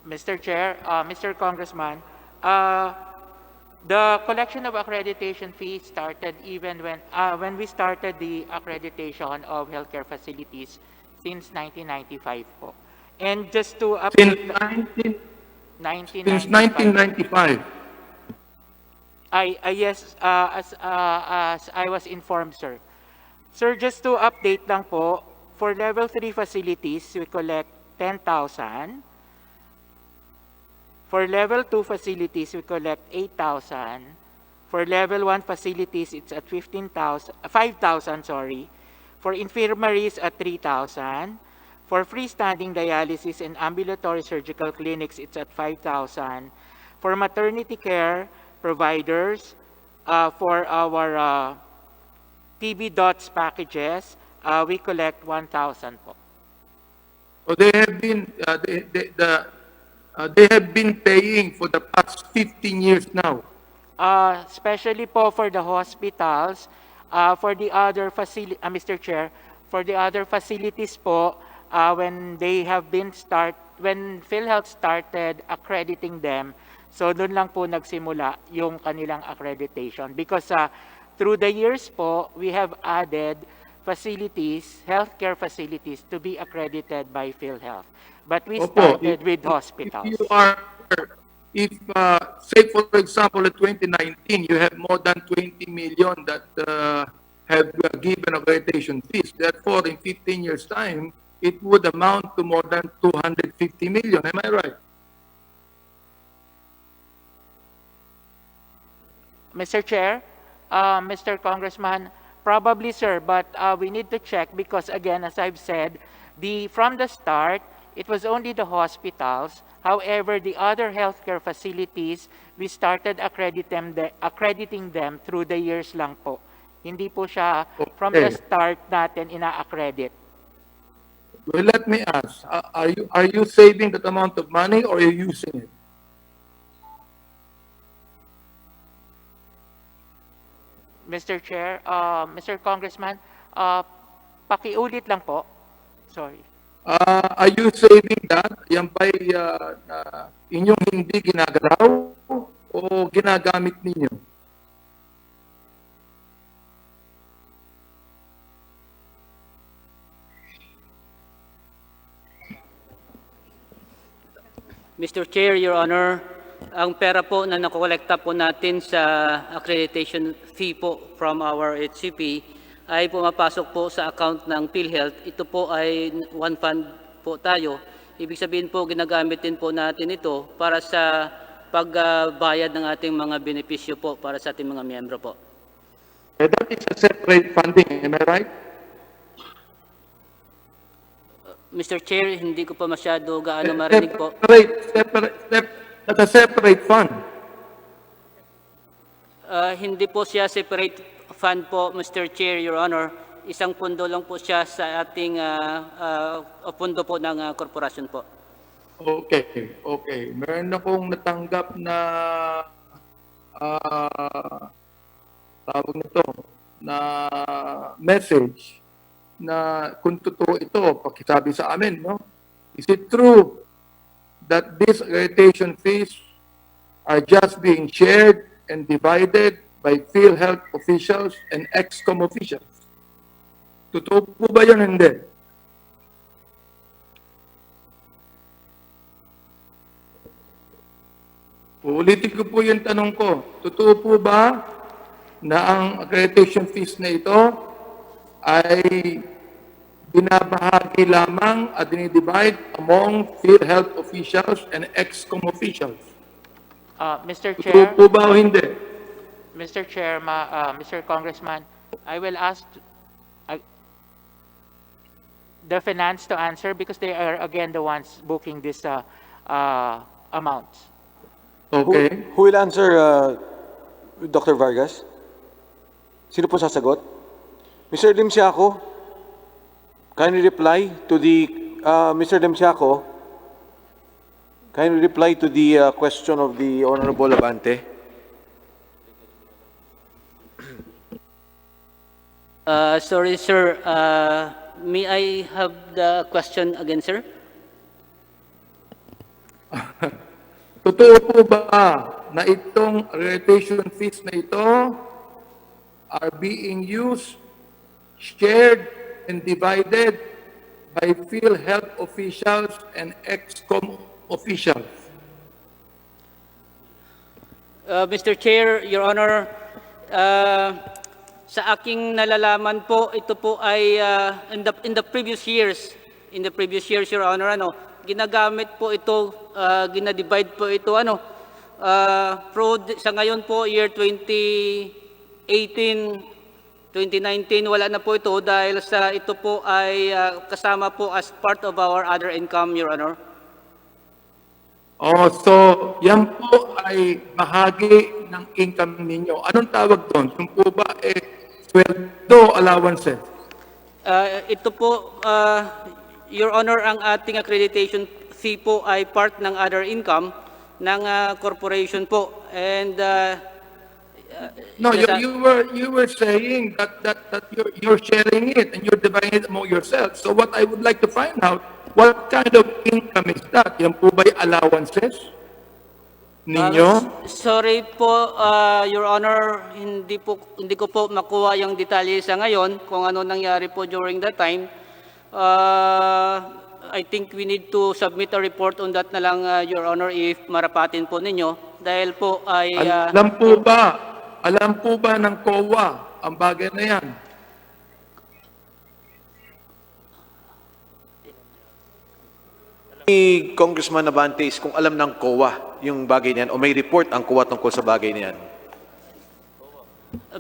Mr. Chair, Mr. Congressman, the collection of accreditation fees started even when we started the accreditation of healthcare facilities since 1995 po. And just to update... Since 1995. Yes, as I was informed, sir. Sir, just to update lang po, for level 3 facilities, we collect 10,000. For level 2 facilities, we collect 8,000. For level 1 facilities, it's at 5,000, sorry. For infirmaries at 3,000. For freestanding dialysis and ambulatory surgical clinics, it's at 5,000. For maternity care providers, for our TB DOTS packages, we collect 1,000 po. So they have been paying for the past 15 years now. Especially po for the hospitals, for the other Mr. Chair, for the other facilities po, when PhilHealth started accrediting them, so doon lang po nagsimula yung kanilang accreditation. Because through the years po, we have added facilities, healthcare facilities to be accredited by PhilHealth. But we started with hospitals. If say for example, in 2019, you have more than 20 million that have given accreditation fees. Therefore, in 15 years' time, it would amount to more than 250 million. Am I right? Mr. Chair, Mr. Congressman, probably, sir, but we need to check because, again, as I've said, from the start, it was only the hospitals. However, the other healthcare facilities, we started accrediting them through the years lang po. Hindi po siya from the Okay. start natin ina-accredit. Well, let me ask, are you saving that amount of money or are you using it? Mr. Chair, Mr. Congressman, pakiulit lang po. Sorry. Are you saving that? Yan ba'y inyong hindi ginagalaw o ginagamit ninyo? Mr. Chair, Your Honor, ang pera po na nakolekta po natin sa accreditation fee po from our HCP ay pumapasok po sa account ng PhilHealth. Ito po ay one fund po tayo. Ibig sabihin po, ginagamit din po natin ito para sa pagbayad ng ating mga benepisyo po para sa ating mga miyembro po. That is a separate funding, am I right? Mr. Chair, hindi ko pa masyado gaano marinig po. That's a separate fund. Hindi po siya separate fund po, Mr. Chair, Your Honor. Isang pundo lang po siya sa ating pundo po ng korporasyon po. Okay, okay. Meron akong natanggap na tawag nito, na message na kung totoo ito, pakisabi sa amin, no? Is it true that these accreditation fees are just being shared and divided by PhilHealth officials and ExCom officials? Totoo po ba yun? Hindi. Uulitin ko po yung tanong ko. Totoo po ba na ang accreditation fees na ito ay binabahagi lamang at dinidivide among PhilHealth officials and ExCom officials? Mr. Totoo Chair, po ba o hindi? Mr. Chair, Mr. Congressman, I will ask the finance to answer because they are again the ones booking this amounts. Okay. Who will answer, Dr. Vargas? Sino po sasagot? Mr. Demsiaco, can you reply to the, Mr. Demsiaco, can you reply to the question of the Honorable Abante? Sorry, sir. May I have the question again, sir? Totoo po ba na itong accreditation fees na ito are being used, shared, and divided by PhilHealth officials and ExCom officials? Mr. Chair, Your Honor, sa aking nalalaman po, ito po ay in the previous years, Your Honor, ginagamit po ito, ginadivide po ito, sa ngayon po, year 2018, 2019, wala na po ito dahil sa ito po ay kasama po as part of our other income, Your Honor. Oh, so yan po ay bahagi ng income ninyo. Anong tawag doon? Yung po ba sweldo allowances? Ito po, Your Honor, ang ating accreditation fee po ay part ng other income ng corporation po. And No, you were saying that you're sharing it and you're dividing it among yourselves. So what I would like to find out, what kind of income is that? Yan po ba'y allowances ninyo? Sorry po, Your Honor, hindi ko po makuha yung detalye sa ngayon kung ano nangyari po during that time. I think we need to submit a report on that na lang, Your Honor, if marapatin po ninyo. Dahil po ay... Alam po ba ng COA ang bagay na yan? Ni Congressman Abante is kung alam ng COA yung bagay niyan o may report ang COA tungkol sa bagay niyan.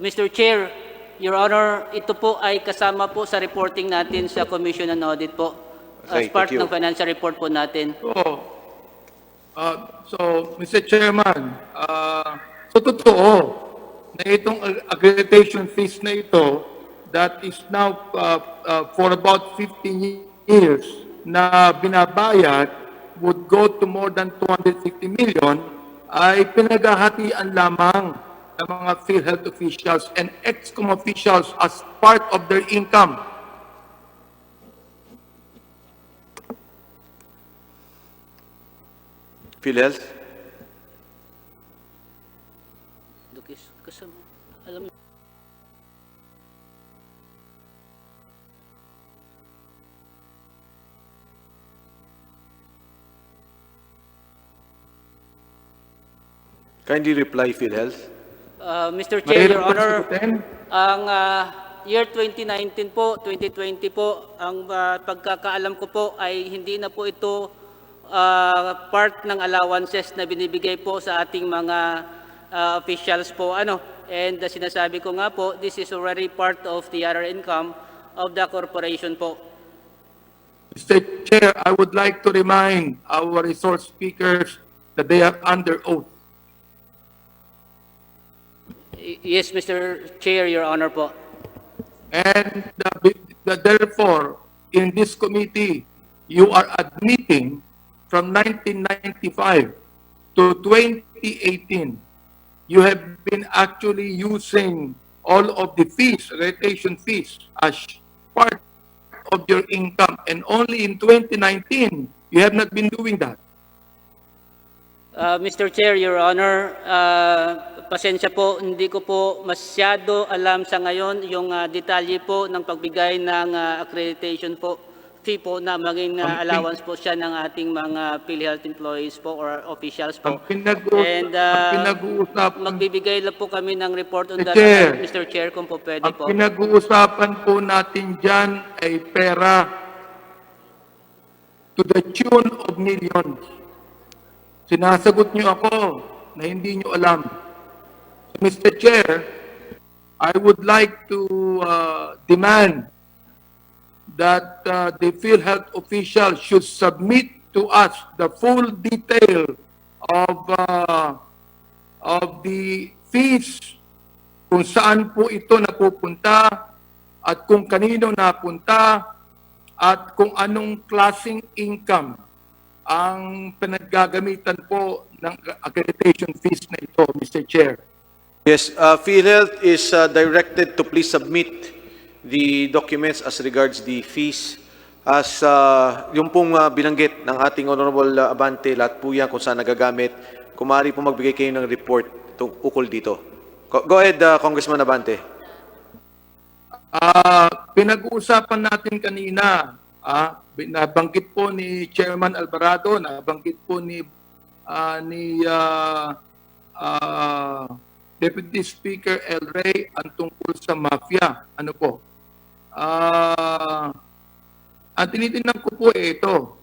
Mr. Chair, Your Honor, ito po ay kasama po sa reporting natin sa Commission on Audit po. As Okay, part thank you. ng financial report po natin. So, Mr. Chairman, so totoo na na itong accreditation fees na ito that is now for about 15 years na binabayad would go to more than 250 million ay pinaghahatian lamang ng mga PhilHealth officials and ex-com officials as part of their income. PhilHealth? Kasama, alam mo, Kindly reply, PhilHealth. Mr. Chair, Your Mahirap Honor, sagutin. ang year 2019 po, 2020 po, ang pagkakaalam ko po ay hindi na po ito part ng allowances na binibigay po sa ating mga officials po. And sinasabi ko nga po, this is already part of the other income of the corporation po. Mr. Chair, I would like to remind our resource speakers that they are under oath. Yes, Mr. Chair, Your Honor po. And therefore, in this committee, you are admitting from 1995 to 2018, you have been actually using all of the fees, rotation fees, as part of your income. And only in 2019, you have not been doing that. Mr. Chair, Your Honor, pasensya po, hindi ko po masyado alam sa ngayon yung detalye po ng pagbigay ng accreditation po, fee po na maging allowance po siya ng ating mga PhilHealth employees po or officials po. And magbibigay lang po kami ng report on that, Mr. Chair, kung po pwede po. Ang pinag-uusapan po natin dyan ay pera to the tune of millions. Sinasagot niyo ako na hindi niyo alam. Mr. Chair, I would like to demand that the PhilHealth official should submit to us the full detail of the fees, kung saan po ito napupunta at kung kanino napunta at kung anong klaseng income ang pinaggagamitan po ng accreditation fees na ito, Mr. Chair. Yes, PhilHealth is directed to please submit the documents as regards the fees as yung pong binanggit ng ating Honorable Abante, lahat po yan kung saan nagagamit. Kung maaari po magbigay kayo ng report ukol dito. Go ahead, Congressman Abante. Pinag-uusapan natin kanina, nabanggit po ni Chairman Alvarado, nabanggit po ni Deputy Speaker El Rey ang tungkol sa mafia. Ano po? Ang tinitingnan ko po ito.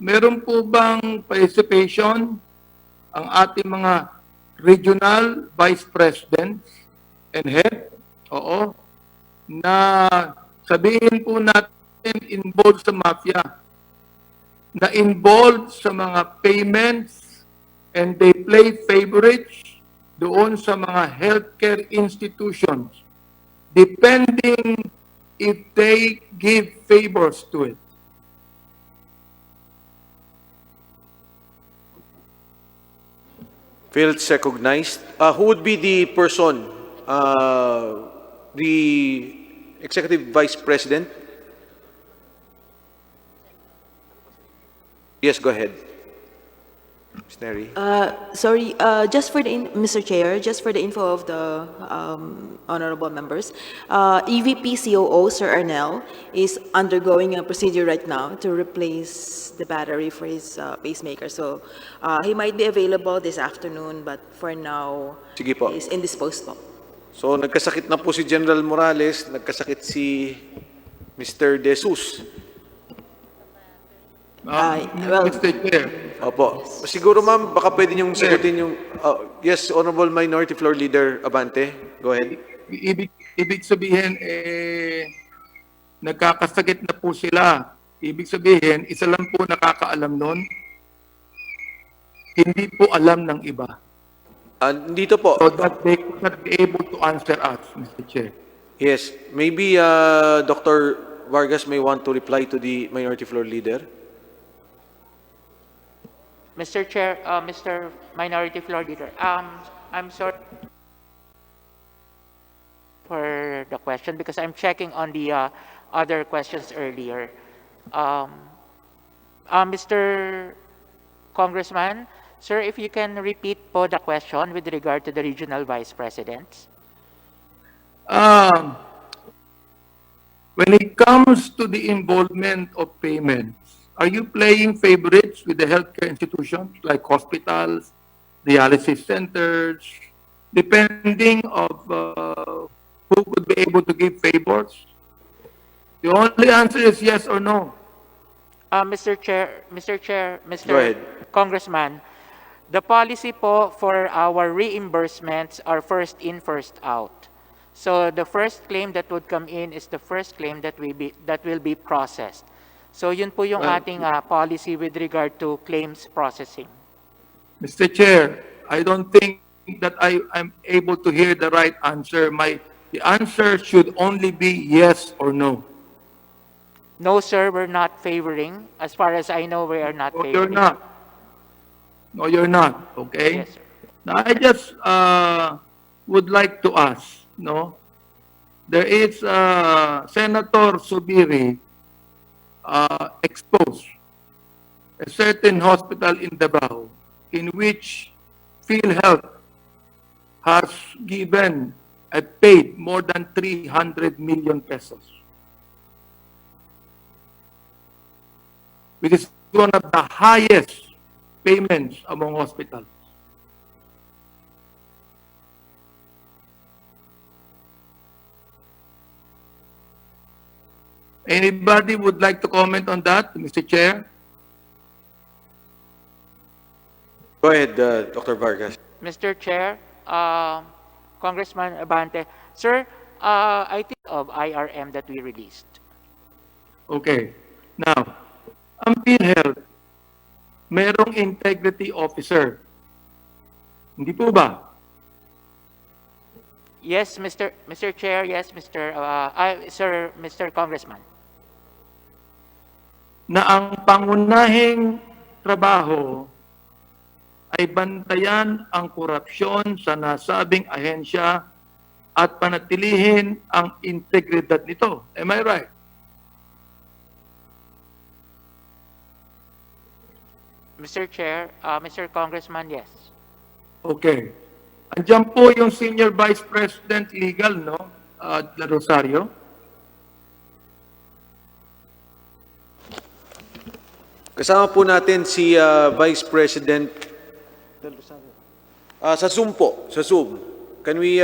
Meron po bang participation ang ating mga regional vice presidents and head? Oo. Na sabihin po natin involved sa mafia, na involved sa mga payments and they play favorites doon sa mga healthcare institutions depending if they give favors to it. PhilHealth recognized. Who would be the person, the Executive Vice President? Yes, go ahead. Ms. Neri. Sorry, just for the Mr. Chair, just for the info of the honorable members, EVP COO Sir Arnel is undergoing a procedure right now to replace the battery for his pacemaker. So he might be available this afternoon, but for now, Sige po. he is indisposed po. So nagkasakit na po si General Morales, nagkasakit si Mr. De Jesus. Well, Mr. Chair, Opo. Siguro ma'am, baka pwede niyong sagutin yung... yes, Honorable Minority Floor Leader Abante. Go ahead. ibig sabihin, nagkakasakit na po sila. Ibig sabihin, isa lang po nakakaalam nun. Hindi po alam ng iba. Dito po. so that they could not be able to answer us, Mr. Chair. Yes, maybe Dr. Vargas may want to reply to the Minority Floor Leader. Mr. Chair, Mr. Minority Floor Leader, I'm sorry for the question because I'm checking on the other questions earlier. Mr. Congressman, sir, if you can repeat po the question with regard to the regional vice presidents. When it comes to the involvement of payments, are you playing favorites with the healthcare institutions like hospitals, dialysis centers, depending of who would be able to give favors? The only answer is yes or no. Mr. Chair, Go ahead. Congressman, the policy po for our reimbursements are first in, first out. So the first claim that would come in is the first claim that will be processed. So yun po yung Well, ating policy with regard to claims processing. Mr. Chair, I don't think that I'm able to hear the right answer. The answer should only be yes or no. No, sir, we're not favoring. As far as I know, we are not No, favoring. you're not. No, you're not. Okay? Yes, sir. Now, I just would like to ask, no? There is Senator Subiri exposed a certain hospital in Davao in which PhilHealth has given and paid more than 300 million pesos. Which is one of the highest payments among hospitals. Anybody would like to comment on that, Mr. Chair? Go ahead, Dr. Vargas. Mr. Chair, Congressman Abante, sir, I think of IRM that we released. Okay. Now, ang PhilHealth, merong integrity officer. Hindi po ba? Yes, Mr. Chair, yes, Mr. Congressman. Na ang pangunahing trabaho ay bantayan ang korupsyon sa nasabing ahensya at panatilihin ang integridad nito. Am I right? Mr. Chair, Mr. Congressman, yes. Okay. Andiyan po yung Senior Vice President Legal, no? La Rosario. Kasama po natin si Vice President sa Zoom po, sa Zoom. Can we,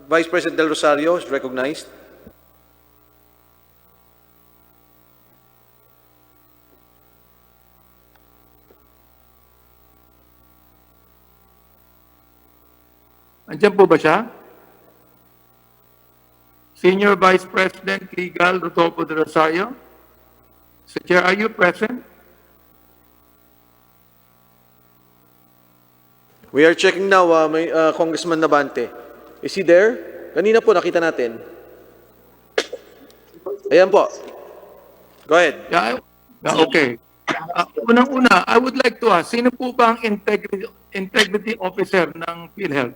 Vice President Del Rosario is recognized? Andiyan po ba siya? Senior Vice President Legal Rodolfo de Rosario. Mr. Chair, are you present? We are checking now, Congressman Nabante. Is he there? Kanina po, nakita natin. Ayan po. Go ahead. Yeah, okay. Unang-una, I would like to ask, sino po ba ang integrity officer ng PhilHealth?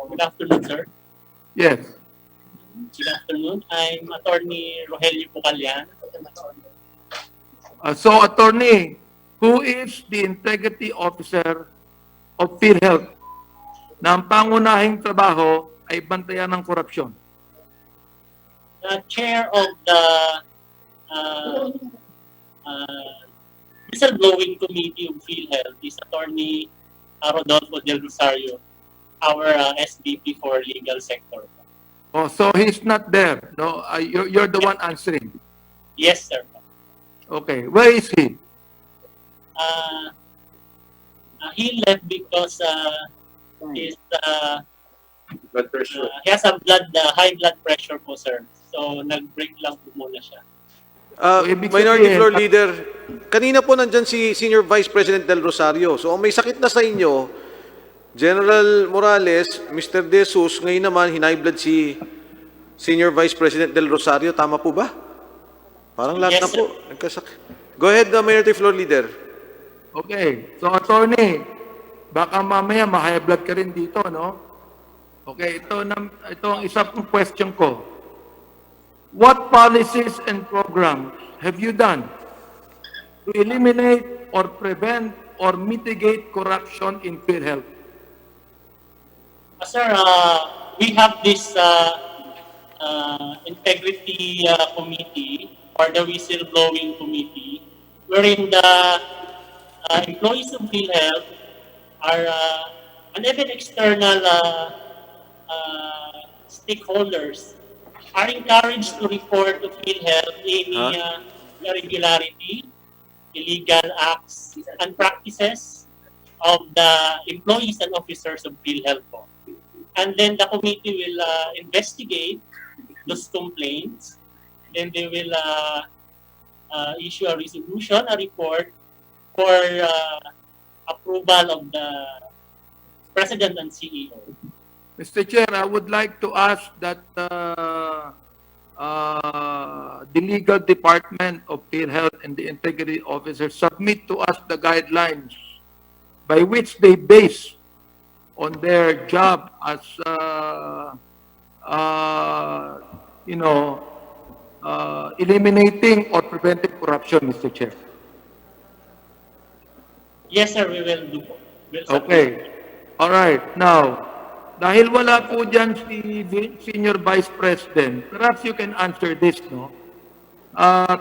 Good afternoon, sir. Yes. Good afternoon. I'm Attorney Rogelio Pucalyan. So, attorney, who is the integrity officer of PhilHealth na ang pangunahing trabaho ay bantayan ng korupsyon? The chair of the whistleblowing committee of PhilHealth is Attorney Rodolfo Del Rosario, our SVP for legal sector. Oh, so he's not there. No, you're the one answering. Yes, sir. Okay, where is he? He left because he has a high blood pressure po, sir. So nag-break lang po muna siya. Minority Floor Leader, kanina po nandyan si Senior Vice President Del Rosario. So, may sakit na sa inyo, General Morales, Mr. De Jesus, ngayon naman, hinighblood si Senior Vice President Del Rosario. Tama po ba? Parang lahat Yes, na po. Nagkasakit. Go ahead, Minority Floor Leader. Okay. So, attorney, baka mamaya ma-high blood ka rin dito, no? Okay, ito ang isa pong question ko. What policies and programs have you done to eliminate or prevent or mitigate corruption in Philhealth? Sir, we have this integrity committee or the whistleblowing committee wherein the employees of PhilHealth are and even external stakeholders are encouraged to report to PhilHealth any irregularity, illegal acts, and practices of the employees and officers of PhilHealth. And then the committee will investigate those complaints. Then they will issue a resolution, a report for approval of the President and CEO. Mr. Chair, I would like to ask that the legal department of PhilHealth and the integrity officers submit to us the guidelines by which they base on their job as, eliminating or preventing corruption, Mr. Chair. Yes, sir, we will do. Okay. All right. Now, dahil wala po dyan si Senior Vice President, perhaps you can answer this, no?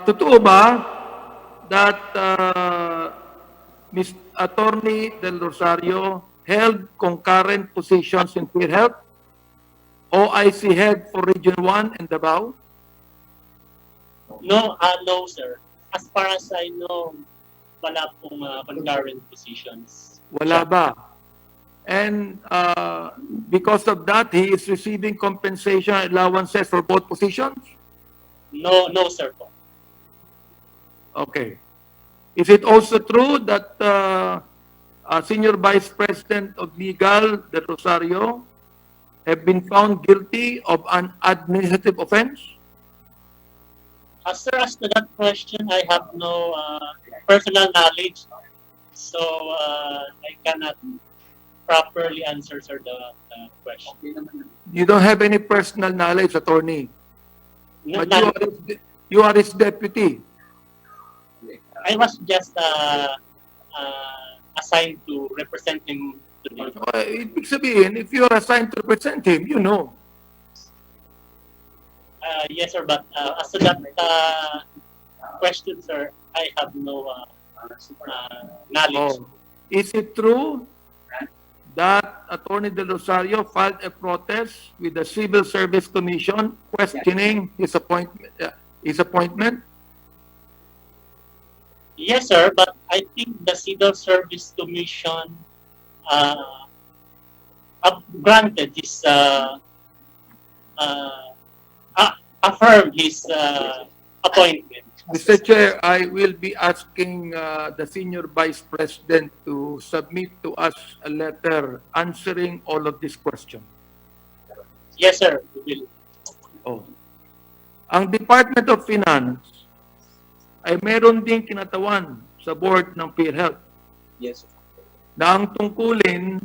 Totoo ba that Ms. Attorney Del Rosario held concurrent positions in PhilHealth, OIC head for Region 1 and Davao? No, no, sir. As far as I know, wala pong concurrent positions. Wala ba? And because of that, he is receiving compensation allowances for both positions? No, no, sir. Okay. Is it also true that Senior Vice President of Legal, De Rosario, have been found guilty of an administrative offense? Sir, as to that question, I have no personal knowledge. So I cannot properly answer, sir, the question. You don't have any personal knowledge, attorney. No, But you are his deputy. I was just assigned to represent him today. Ibig sabihin, if you are assigned to represent him, you know. Yes, sir, but as to that question, sir, I have no knowledge. Oh. Is it true that Attorney De Rosario filed a protest with the Civil Service Commission questioning his appointment? Yes, sir, but I think the Civil Service Commission granted his affirmed his appointment. Mr. Chair, I will be asking the Senior Vice President to submit to us a letter answering all of these questions. Yes, sir, we will. Oh. Ang Department of Finance ay meron ding kinatawan sa board ng PhilHealth. Yes. Na ang tungkulin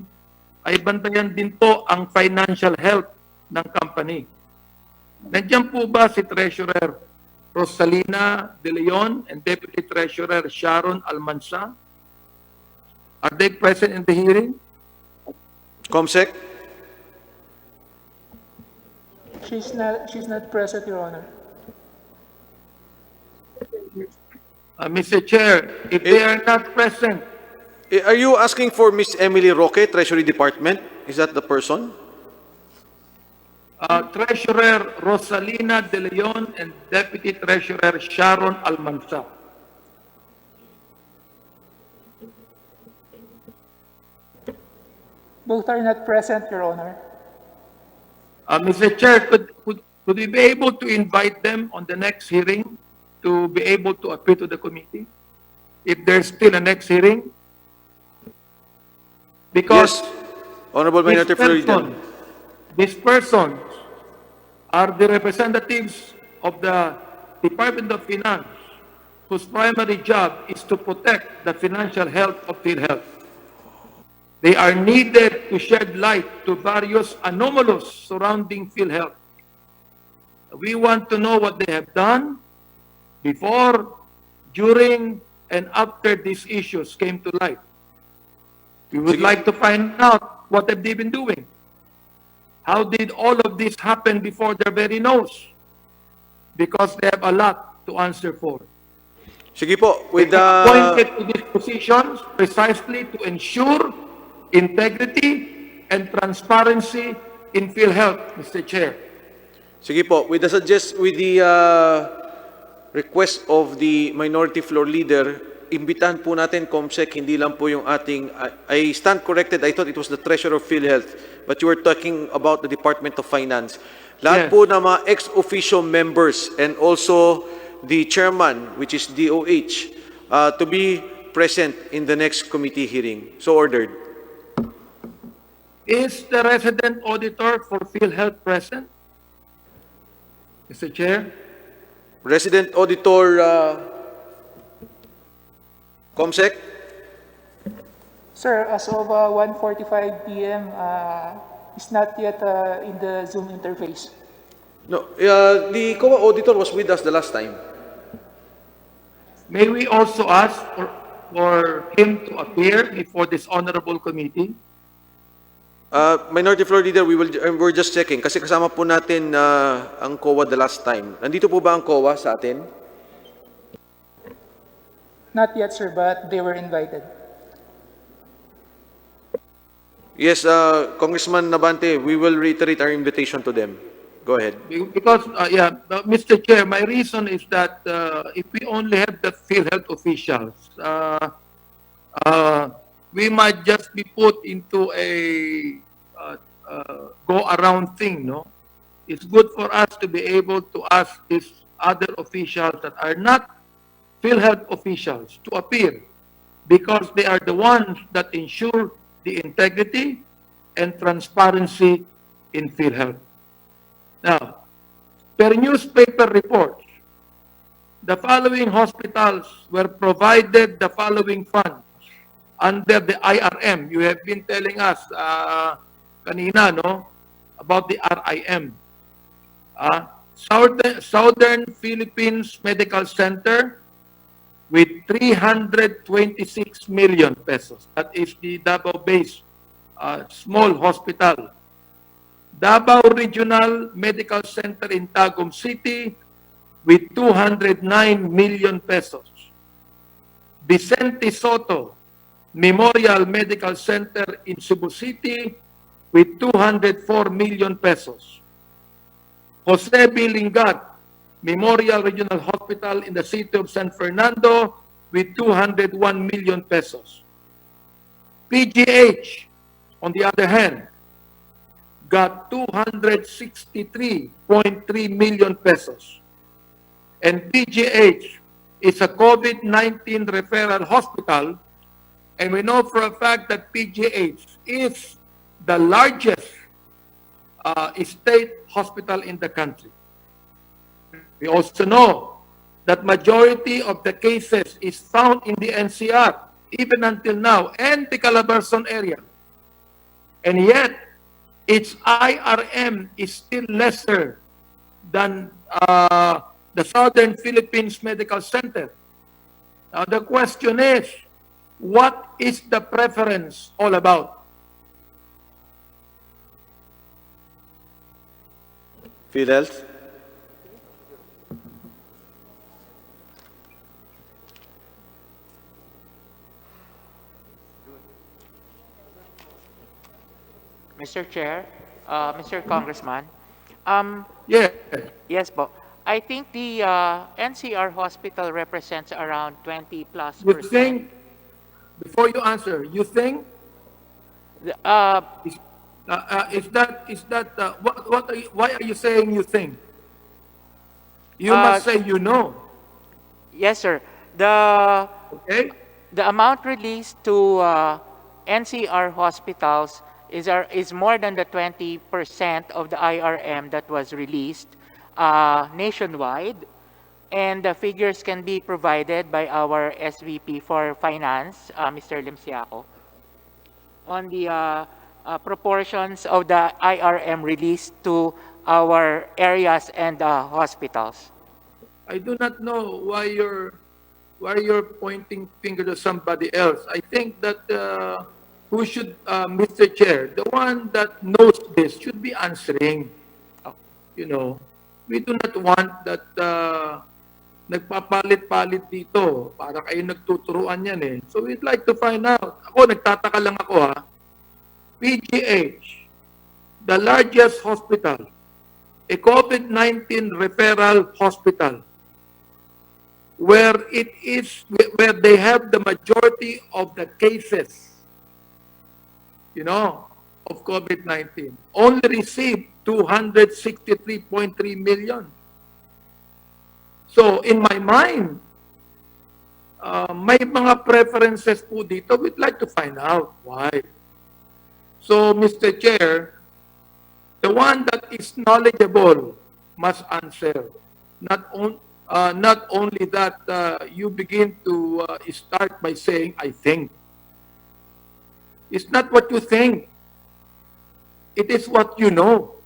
ay bantayan din po ang financial health ng company. Nandiyan po ba si Treasurer Rosalina De Leon and Deputy Treasurer Sharon Almansa? Are they present in the hearing? Comsec? She's not present, Your Honor. Mr. Chair, if they are not present, Are you asking for Miss Emily Roque, Treasury Department? Is that the person? Treasurer Rosalina De Leon and Deputy Treasurer Sharon Almansa. Both are not present, Your Honor. Mr. Chair, could we be able to invite them on the next hearing to be able to appear to the committee? if there's still a next hearing? Because Yes, Honorable Minority Florida. these persons are the representatives of the Department of Finance, whose primary job is to protect the financial health of PhilHealth. They are needed to shed light to various anomalies surrounding PhilHealth. We want to know what they have done before, during, and after these issues came to light. We would like to find out what have they been doing. How did all of this happen before their very nose? Because they have a lot to answer for. Sige po, with They were appointed to these positions precisely to ensure integrity and transparency in PhilHealth, Mr. Chair. Sige po, with the request of the Minority Floor Leader, imbitahan po natin, Comsec, hindi lang po yung ating, I stand corrected, I thought it was the Treasurer of PhilHealth, but you were talking about the Department of Finance. Lahat Yes. po ng mga ex-officio members and also the chairman, which is DOH, to be present in the next committee hearing. So ordered. Is the resident auditor for PhilHealth present? Mr. Chair? Resident Auditor Comsec? Sir, as of 1:45 p.m., is not yet in the Zoom interface. No, the COA auditor was with us the last time. May we also ask for him to appear before this honorable committee? Minority Floor Leader, we're just checking kasi kasama po natin ang COA the last time. Nandito po ba ang COA sa atin? Not yet, sir, but they were invited. Yes, Congressman Nabante, we will reiterate our invitation to them. Go ahead. Because, Mr. Chair, my reason is that if we only have the PhilHealth officials, we might just be put into a go-around thing, no? It's good for us to be able to ask these other officials that are not PhilHealth officials to appear because they are the ones that ensure the integrity and transparency in PhilHealth. Now, per newspaper reports, the following hospitals were provided the following funds under the IRM. You have been telling us kanina, no, about the RIM. Southern Philippines Medical Center with 326 million pesos. That is the Davao-based small hospital. Davao Regional Medical Center in Tagum City with 209 million pesos. Vicente Soto Memorial Medical Center in Cebu City with 204 million pesos. Jose B. Lingad Memorial Regional Hospital in the city of San Fernando with 201 million pesos. PGH, on the other hand, got 263.3 million pesos. And PGH is a COVID-19 referral hospital, and we know for a fact that PGH is the largest state hospital in the country. We also know that majority of the cases is found in the NCR, even until now, and the Calabarzon area. And yet, its IRM is still lesser than the Southern Philippines Medical Center. Now, the question is, what is the preference all about? PhilHealth? Mr. Chair, Mr. Congressman, Yeah. yes po. I think the NCR hospital represents around 20 plus You percent. think, before you answer, you think, why are you saying you think? You must say you know. Yes, sir. The Okay? The amount released to NCR hospitals is more than the 20% of the IRM that was released nationwide. And the figures can be provided by our SVP for Finance, Mr. Limsiaco, on the proportions of the IRM released to our areas and hospitals. I do not know why you're pointing finger to somebody else. I think that who should, Mr. Chair, the one that knows this should be answering. You know, we do not want that nagpapalit-palit dito para kayo nagtuturuan yan eh. So we'd like to find out. Ako, nagtataka lang ako ha. PGH, the largest hospital, a COVID-19 referral hospital, where they have the majority of the cases, you know, of COVID-19, only received 263.3 million. So in my mind, may mga preferences po dito. We'd like to find out why. So Mr. Chair, the one that is knowledgeable must answer. Not only that, you begin to start by saying, I think. It's not what you think. It is what you know.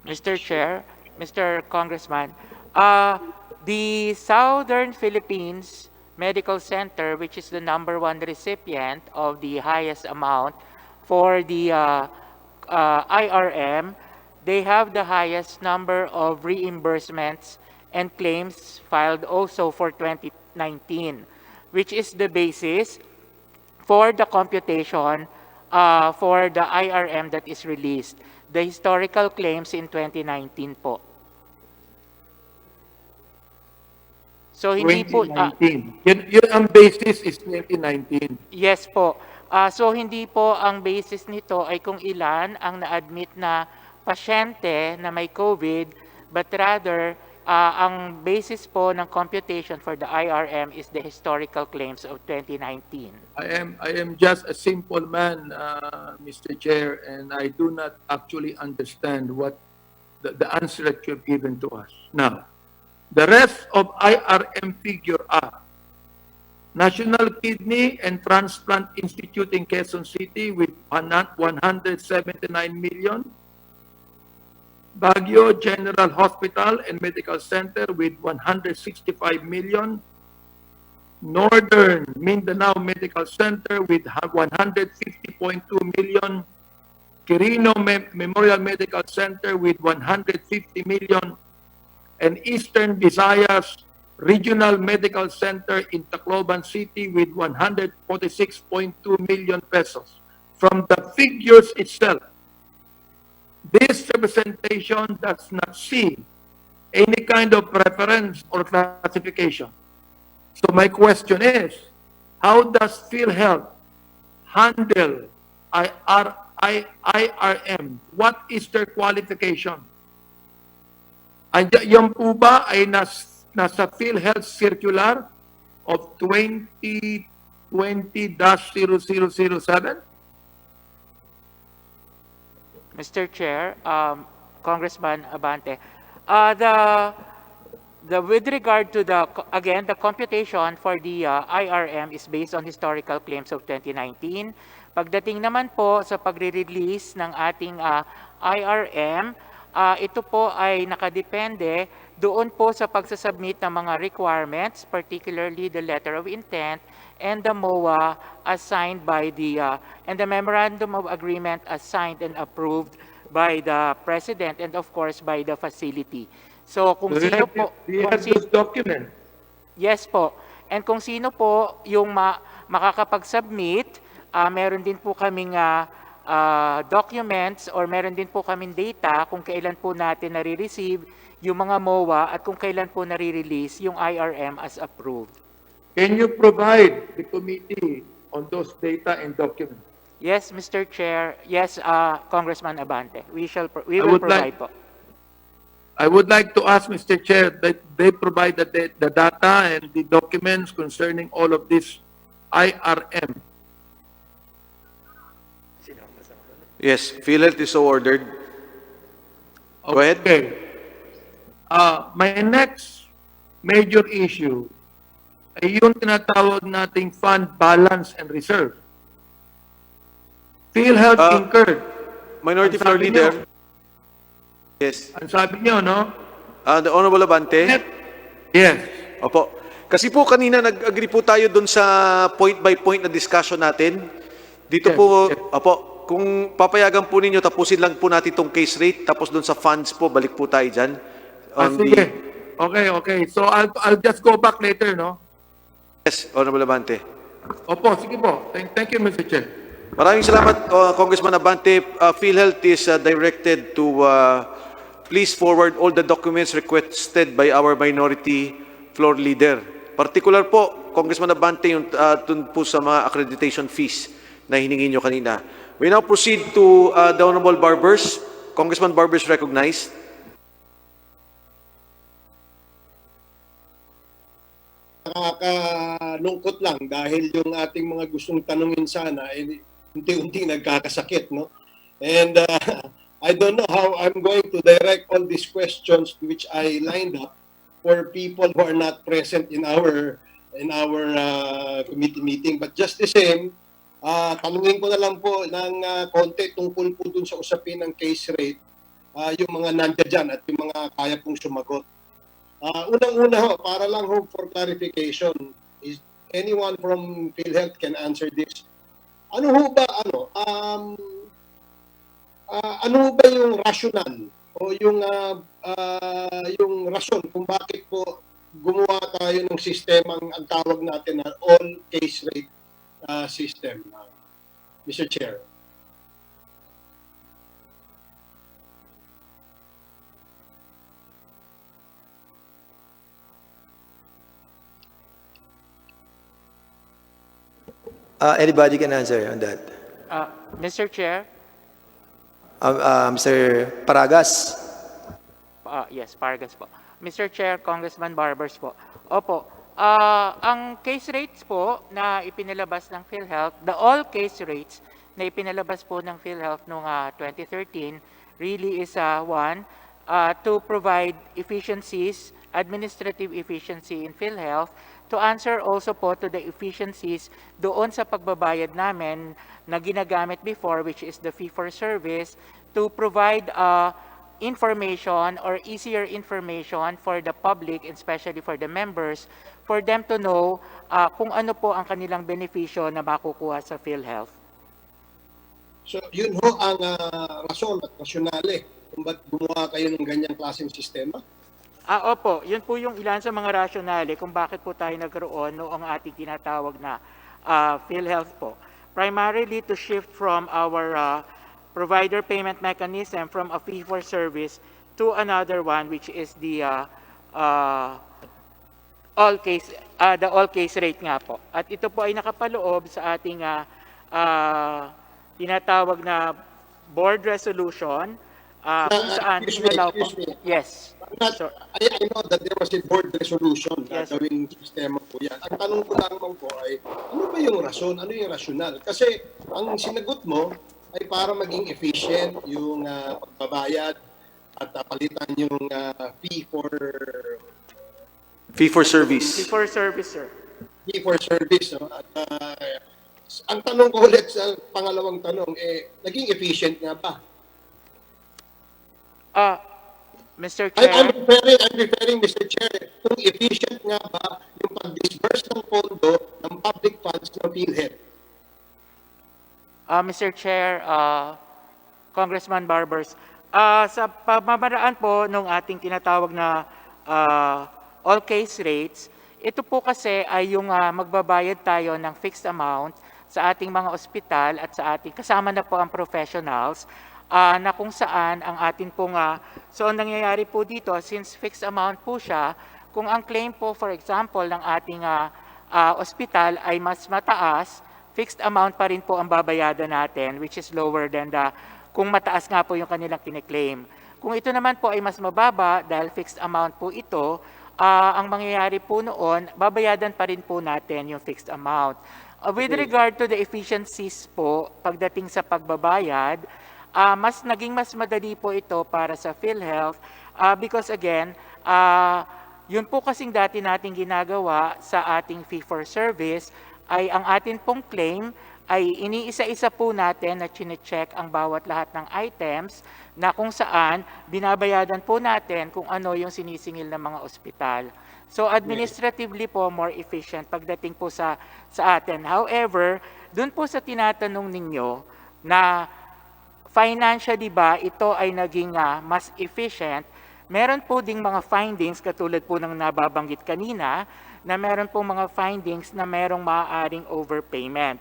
Mr. Chair, Mr. Congressman, the Southern Philippines Medical Center, which is the #1 recipient of the highest amount for the IRM, they have the highest number of reimbursements and claims filed also for 2019, which is the basis for the computation for the IRM that is released. The historical claims in 2019 po. So hindi po 2019. Yun ang basis is 2019. yes po. So hindi po ang basis nito ay kung ilan ang na-admit na pasyente na may COVID, but rather ang basis po ng computation for the IRM is the historical claims of 2019. I am just a simple man, Mr. Chair, and I do not actually understand what the answer that you've given to us. Now, the rest of IRM figure are National Kidney and Transplant Institute in Quezon City with 179 million, Baguio General Hospital and Medical Center with 165 million, Northern Mindanao Medical Center with 150.2 million, Quirino Memorial Medical Center with 150 million, and Eastern Visayas Regional Medical Center in Tacloban City with 146.2 million pesos. From the figures itself, this representation does not see any kind of preference or classification. So my question is, how does Philhealth handle IRM? What is their qualification? Yan po ba ay nasa Philhealth Circular of 2020-0007? Mr. Chair, Congressman Abante, with regard to the computation for the IRM is based on historical claims of 2019. Pagdating naman po sa pagre-release ng ating IRM, ito po ay nakadepende doon po sa pagsasubmit ng mga requirements, particularly the letter of intent and the MOA assigned by and the memorandum of agreement assigned and approved by the President and of course by the facility. So kung sino po... Do you have those documents? Yes po. And kung sino po yung makakapag-submit, meron din po kaming documents or meron din po kaming data kung kailan po natin nare-receive yung mga MOA at kung kailan po nare-release yung IRM as approved. Can you provide the committee on those data and documents? Yes, Mr. Chair. Yes, Congressman Abante. We will provide po. I would like to ask, Mr. Chair, that they provide the data and the documents concerning all of this IRM. Yes, PhilHealth is so ordered. Go ahead. Okay. My next major issue ay yung tinatawag nating fund balance and reserve. PhilHealth incurred. Minority Ang Floor sabi Leader. nyo- Yes. Ang sabi nyo, no? The Honorable Abante. Yes. Opo. Kasi po kanina nag-agree po tayo dun sa point by point na discussion natin. Dito po, opo, kung papayagan po ninyo, tapusin lang po natin itong case rate, tapos dun sa funds po, balik po tayo dyan. Sige. Okay. So I'll just go back later, no? Yes, Honorable Abante. Opo, sige po. Thank you, Mr. Chair. Maraming salamat, Congressman Abante. PhilHealth is directed to please forward all the documents requested by our minority floor leader. Particular po, Congressman Abante, yung dun po sa mga accreditation fees na hiningi nyo kanina. We now proceed to the Honorable Barbers. Congressman Barbers recognized. Nakakalungkot lang dahil yung ating mga gustong tanungin sana ay unti-unti nagkakasakit, no? And I don't know how I'm going to direct all these questions which I lined up for people who are not present in our committee meeting. But just the same, tanungin ko na lang po ng konti tungkol po dun sa usapin ng case rate, yung mga nandiyan dyan at yung mga kaya pong sumagot. Unang-una ho, para lang ho for clarification, is anyone from PhilHealth can answer this. Ano ho ba yung rationale o yung rason kung bakit po gumawa tayo ng sistemang ang tawag natin na all case rate system, Mr. Chair? Anybody can answer on that. Mr. Chair? Mr. Paragas. Yes, Paragas po. Mr. Chair, Congressman Barbers po. Opo, ang case rates po na ipinalabas ng PhilHealth, the all case rates na ipinalabas po ng PhilHealth noong 2013 really is one, to provide efficiencies, administrative efficiency in PhilHealth, to answer also po to the efficiencies doon sa pagbabayad namin na ginagamit before, which is the fee for service, to provide information or easier information for the public, and especially for the members, for them to know kung ano po ang kanilang benepisyo na makukuha sa PhilHealth. So, yun ho ang rason at rasyonale kung ba't gumawa kayo ng ganyang klaseng sistema? Opo, yun po yung ilan sa mga rasyonale kung bakit po tayo nagkaroon noong ating tinatawag na PhilHealth po. Primarily to shift from our provider payment mechanism from a fee for service to another one, which is the all case rate nga po. At ito po ay nakapaloob sa ating tinatawag na board resolution kung saan inalaw po. Yes. I know that there was a board resolution na gawing sistema po yan. Ang tanong ko lamang po ay, ano ba yung rason? Ano yung rasyonal? Kasi ang sinagot mo ay para maging efficient yung pagbabayad at palitan yung fee for service. Fee for service, sir. Fee for service. No? At ang tanong ko ulit sa pangalawang tanong, naging efficient nga ba? Mr. Chair. I'm referring, Mr. Chair, kung efficient nga ba yung pag-disburse ng pondo ng public funds ng PhilHealth? Mr. Chair, Congressman Barbers, sa pamamaraan po ng ating tinatawag na all case rates, ito po kasi ay yung magbabayad tayo ng fixed amount sa ating mga ospital at sa ating kasama na po ang professionals, na kung saan ang atin pong, so ang nangyayari po dito, since fixed amount po siya, kung ang claim po, for example, ng ating ospital ay mas mataas, fixed amount pa rin po ang babayadan natin, which is lower than kung mataas nga po yung kanilang kiniklaim. Kung ito naman po ay mas mababa, dahil fixed amount po ito, ang mangyayari po noon, babayadan pa rin po natin yung fixed amount. With regard to the efficiencies po, pagdating sa pagbabayad, naging mas madali po ito para sa PhilHealth because again, yun po kasing dati nating ginagawa sa ating fee-for-service ay ang atin pong claim ay iniisa-isa po natin na chine-check ang bawat lahat ng items na kung saan binabayadan po natin kung ano yung sinisingil ng mga ospital. So administratively po, more efficient pagdating po sa atin. However, dun po sa tinatanong ninyo na financially ba ito ay naging mas efficient, meron po ding mga findings katulad po ng nababanggit kanina na meron po mga findings na merong maaaring overpayment.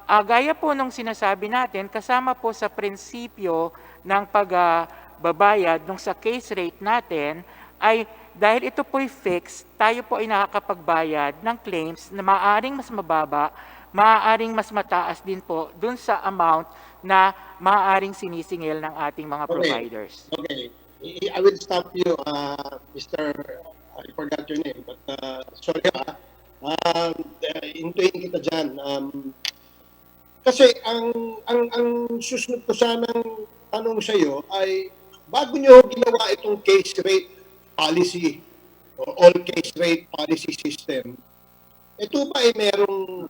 Gaya po nung sinasabi natin, kasama po sa prinsipyo ng pagbabayad nung sa case rate natin ay dahil ito po'y fixed, tayo po ay nakakapagbayad ng claims na maaaring mas mababa, maaaring mas mataas din po dun sa amount na maaaring sinisingil ng ating mga providers. Okay. I will stop you, Mr. I forgot your name, but sorry intuin kita dyan. Kasi ang susunod ko sanang tanong sa iyo ay bago nyo ginawa itong case rate policy o all case rate policy system, ito ba ay meron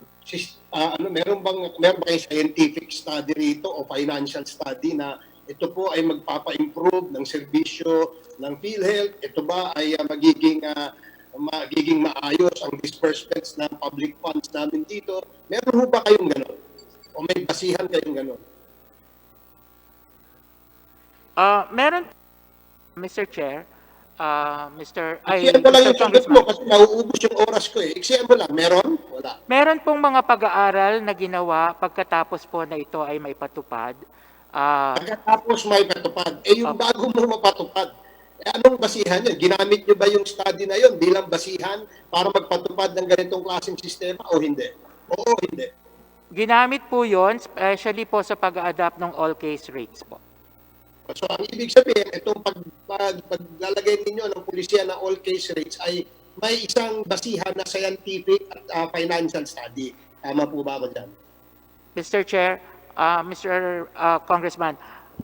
bang scientific study rito o financial study na ito po ay magpapa-improve ng serbisyo ng PhilHealth? Ito ba ay magiging maayos ang disbursements ng public funds namin dito? Meron ho ba kayong gano'n? O may basihan kayong gano'n? Meron, Mr. Chair, Iksiyan mo lang yung sagot mo kasi nauubos yung oras ko eh. Iksiyan mo lang. Meron? Wala. Meron pong mga pag-aaral na ginawa pagkatapos po na ito ay may patupad. Pagkatapos may patupad. Yung bago mo mapatupad, anong basihan yun? Ginamit nyo ba yung study na yun bilang basihan para magpatupad ng ganitong klaseng sistema o hindi? Oo, hindi. Ginamit po yun, especially po sa pag-adapt ng all case rates po. So, ang ibig sabihin, itong paglalagay ninyo ng pulisya na all case rates ay may isang basihan na scientific at financial study. Tama po ba ako dyan? Mr. Chair, Mr. Congressman,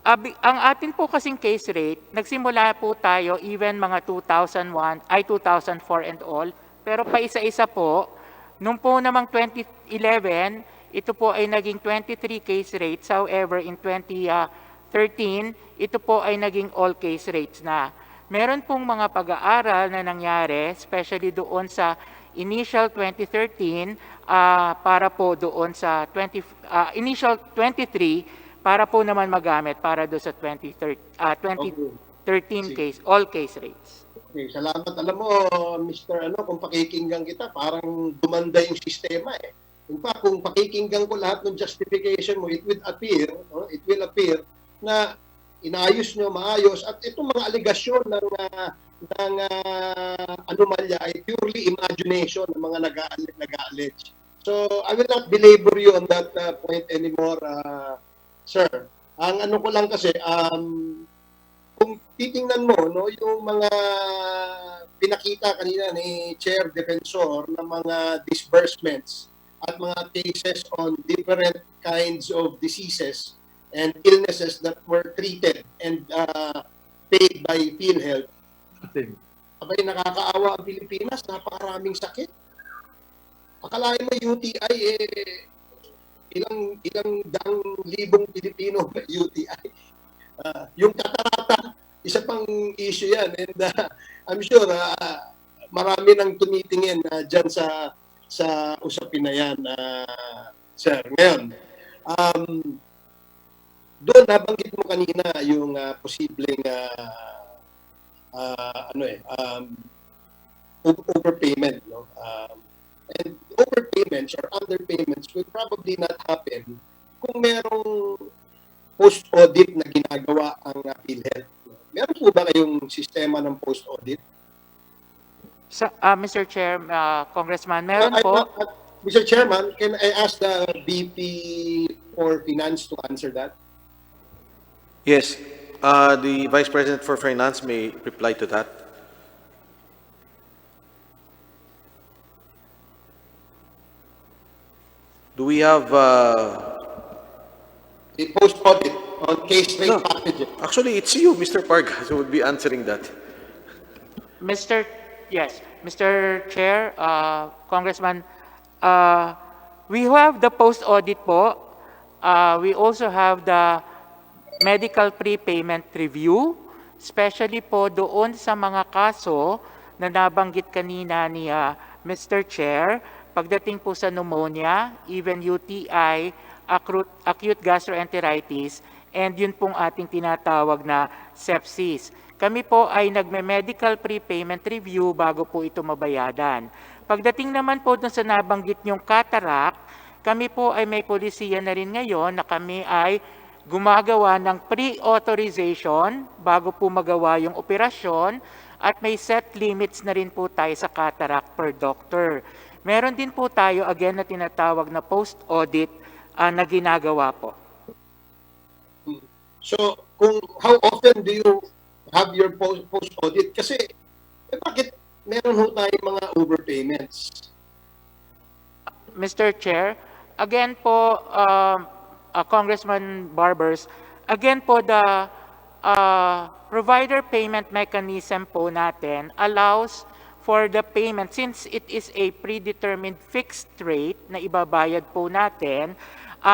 ang atin po kasing case rate, nagsimula po tayo even mga 2004 and all, pero pa isa-isa po, nung po namang 2011, ito po ay naging 23 case rates. However, in 2013, ito po ay naging all case rates na. Meron pong mga pag-aaral na nangyari, especially doon sa initial 2013 para po doon sa initial 23 para po naman magamit para doon sa 2013 case, all case rates. Okay, salamat. Alam mo, Mr. Kung pakikinggan kita, parang dumanda yung sistema eh. In fact, kung pakikinggan ko lahat ng justification mo, it will appear na inayos nyo, maayos, at itong mga aligasyon ng anomalya ay purely imagination ng mga nag-allege. So, I will not belabor you on that point anymore, sir. Ang ano ko lang kasi, kung titingnan mo, no, yung mga pinakita kanina ni Chair Defensor ng mga disbursements at mga cases on different kinds of diseases and illnesses that were treated and paid by PhilHealth. Abay, nakakaawa ang Pilipinas, napakaraming sakit. Akalain mo UTI, ilang daang libong Pilipino may UTI. Yung katarata, isa pang issue yan. And I'm sure marami nang tumitingin dyan sa usapin na yan, sir. Ngayon, doon nabanggit mo kanina yung posibleng overpayment, no? And overpayments or underpayments will probably not happen kung merong post-audit na ginagawa ang PhilHealth. Meron po ba kayong sistema ng post-audit? Mr. Chair, Congressman, meron po. Mr. Chairman, can I ask the VP for Finance to answer that? Yes. The Vice President for Finance may reply to that. Do we have... The post-audit on case rate No. packages. Actually, it's you, Mr. Pargas, who would be answering that. Mr. Yes, Mr. Chair, Congressman, we have the post-audit po. We also have the medical prepayment review, especially po doon sa mga kaso na nabanggit kanina ni Mr. Chair, pagdating po sa pneumonia, even UTI, acute gastroenteritis, and yun pong ating tinatawag na sepsis. Kami po ay nagme-medical prepayment review bago po ito mabayadan. Pagdating naman po dun sa nabanggit niyong cataract, kami po ay may polisiya na rin ngayon na kami ay gumagawa ng pre-authorization bago po magawa yung operasyon at may set limits na rin po tayo sa cataract per doctor. Meron din po tayo again na tinatawag na post-audit na ginagawa po. So, how often do you have your post-audit? Kasi, bakit meron ho tayong mga overpayments? Mr. Chair, again po, Congressman Barbers, again po the provider payment mechanism po natin allows for the payment, since it is a predetermined fixed rate na ibabayad po natin,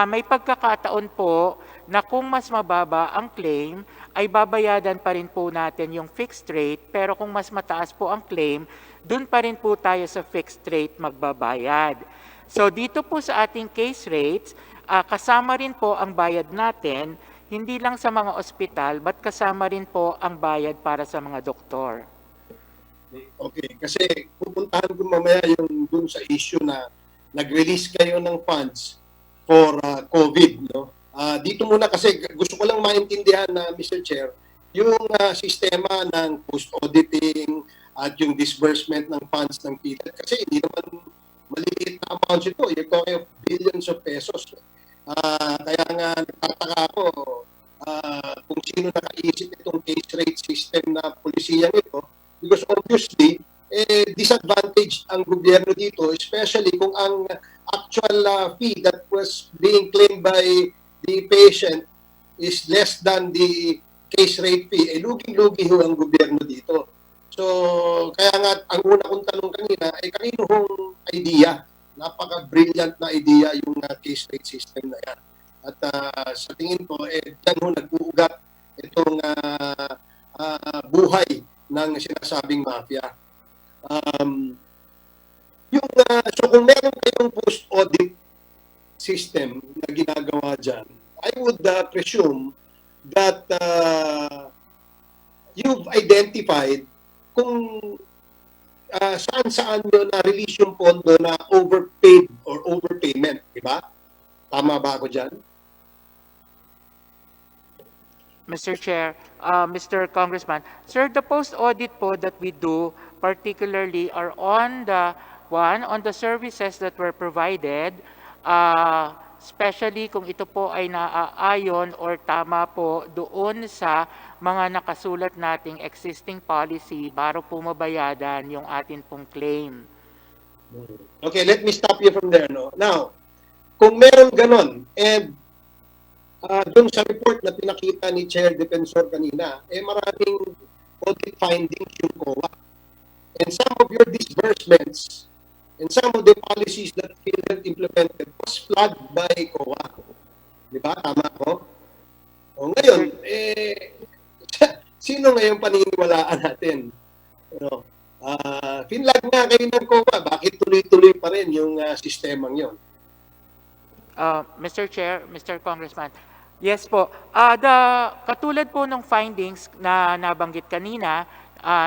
may pagkakataon po na kung mas mababa ang claim, ay babayadan pa rin po natin yung fixed rate, pero kung mas mataas po ang claim, dun pa rin po tayo sa fixed rate magbabayad. So dito po sa ating case rates, kasama rin po ang bayad natin, hindi lang sa mga ospital, but kasama rin po ang bayad para sa mga doktor. Okay, kasi pupuntahan ko mamaya yung dun sa issue na nag-release kayo ng funds for COVID, no? Dito muna kasi gusto ko lang maintindihan na Mr. Chair, yung sistema ng post-auditing at yung disbursement ng funds ng PhilHealth kasi hindi naman maliit na amounts ito. You're talking of billions of pesos. Kaya nga nagtataka ako kung sino nakaisip itong case rate system na pulisiyang ito. Because obviously, disadvantage ang gobyerno dito, especially kung ang actual fee that was being claimed by the patient is less than the case rate fee. Luging-lugi ho ang gobyerno dito. So, kaya nga, ang una kong tanong kanina, kanino hong idea? Napaka-brilliant na idea yung case rate system na yan. At sa tingin ko, dyan ho nag-uugat itong buhay ng sinasabing mafia. So kung meron kayong post-audit system na ginagawa dyan, I would presume that you've identified kung saan-saan nyo na-release yung pondo na overpaid or overpayment, di ba? Tama ba ako dyan? Mr. Chair, Mr. Congressman, sir, the post-audit po that we do particularly are on the services that were provided, especially kung ito po ay naaayon or tama po doon sa mga nakasulat nating existing policy para po mabayadan yung atin pong claim. Okay, let me stop you from there. No? Now, kung meron ganon, and doon sa report na pinakita ni Chair Defensor kanina, maraming audit findings yung COA. And some of your disbursements and some of the policies that PhilHealth implemented was flagged by COA. Di ba? Tama ko? O ngayon, sino ngayon paniniwalaan natin? Finlag nga kayo ng COA, bakit tuloy-tuloy pa rin yung sistemang yon? Mr. Chair, Mr. Congressman, yes po. Katulad po ng findings na nabanggit kanina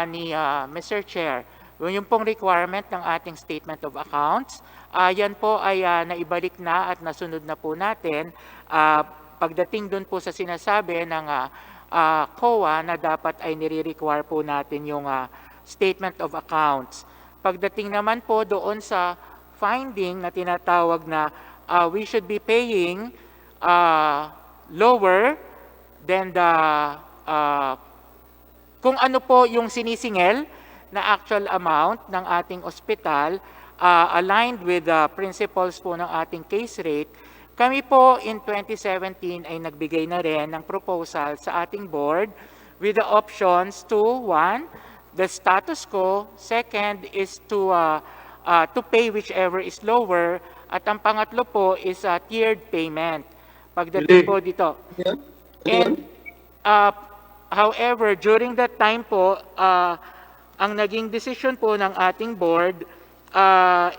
ni Mr. Chair, yung pong requirement ng ating Statement of Accounts, yan po ay naibalik na at nasunod na po natin pagdating dun po sa sinasabi ng COA na dapat ay nire-require po natin yung Statement of Accounts. Pagdating naman po doon sa finding na tinatawag na we should be paying lower than the kung ano po yung sinisingil na actual amount ng ating ospital, aligned with the principles po ng ating case rate, kami po in 2017 ay nagbigay na rin ng proposal sa ating board with the options to, one, the status quo, second is to pay whichever is lower, at ang pangatlo po is tiered payment. Pagdating po dito. And however, during that time po, ang naging decision po ng ating board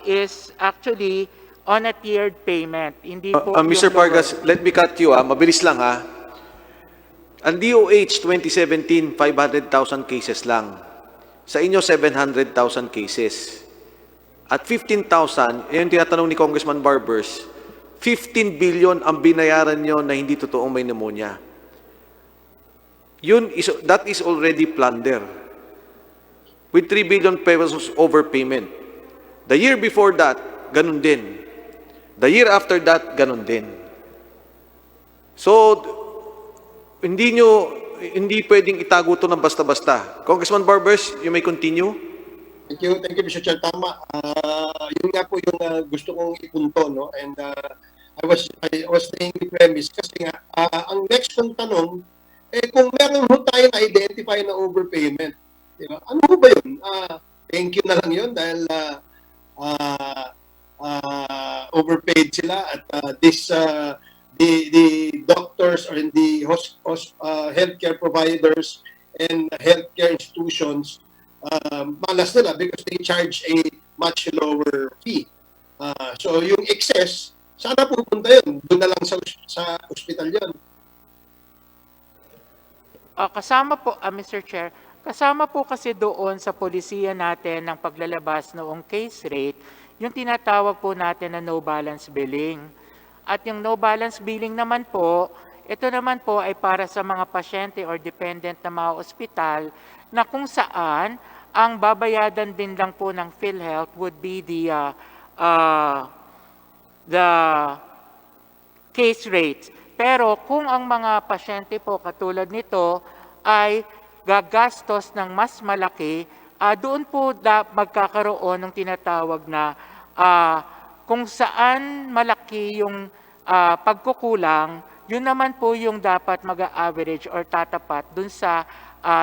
is actually on a tiered payment. Hindi po Mr. yung lower. Vargas, let me cut you. Mabilis lang ha. Ang DOH 2017, 500,000 cases lang. Sa inyo, 700,000 cases. At 15,000, yung tinatanong ni Congressman Barbers, 15 billion ang binayaran nyo na hindi totoong may pneumonia. That is already plunder. With 3 billion pesos overpayment. The year before that, ganun din. The year after that, ganun din. So, hindi pwedeng itago to ng basta-basta. Congressman Barbers, you may continue. Thank you, Mr. Chair. Tama. Yun nga po yung gusto kong ipunto, no? And I was saying the premise kasi nga, ang next kong tanong, kung meron ho tayo na-identify na overpayment, di ba? Ano ho ba yun? Thank you na lang yun dahil overpaid sila at the doctors or the healthcare providers and healthcare institutions malas nila because they charge a much lower fee. So yung excess, sana pupunta yun. Doon na lang sa ospital yun. Kasama po, Mr. Chair, kasama po kasi doon sa polisiya natin ng paglalabas noong case rate, yung tinatawag po natin na no balance billing. At yung no balance billing naman po, ito naman po ay para sa mga pasyente or dependent na mga ospital na kung saan ang babayadan din lang po ng Philhealth would be the case rates. Pero kung ang mga pasyente po katulad nito ay gagastos ng mas malaki, doon po magkakaroon ng tinatawag na kung saan malaki yung pagkukulang, yun naman po yung dapat mag-average or tatapat dun sa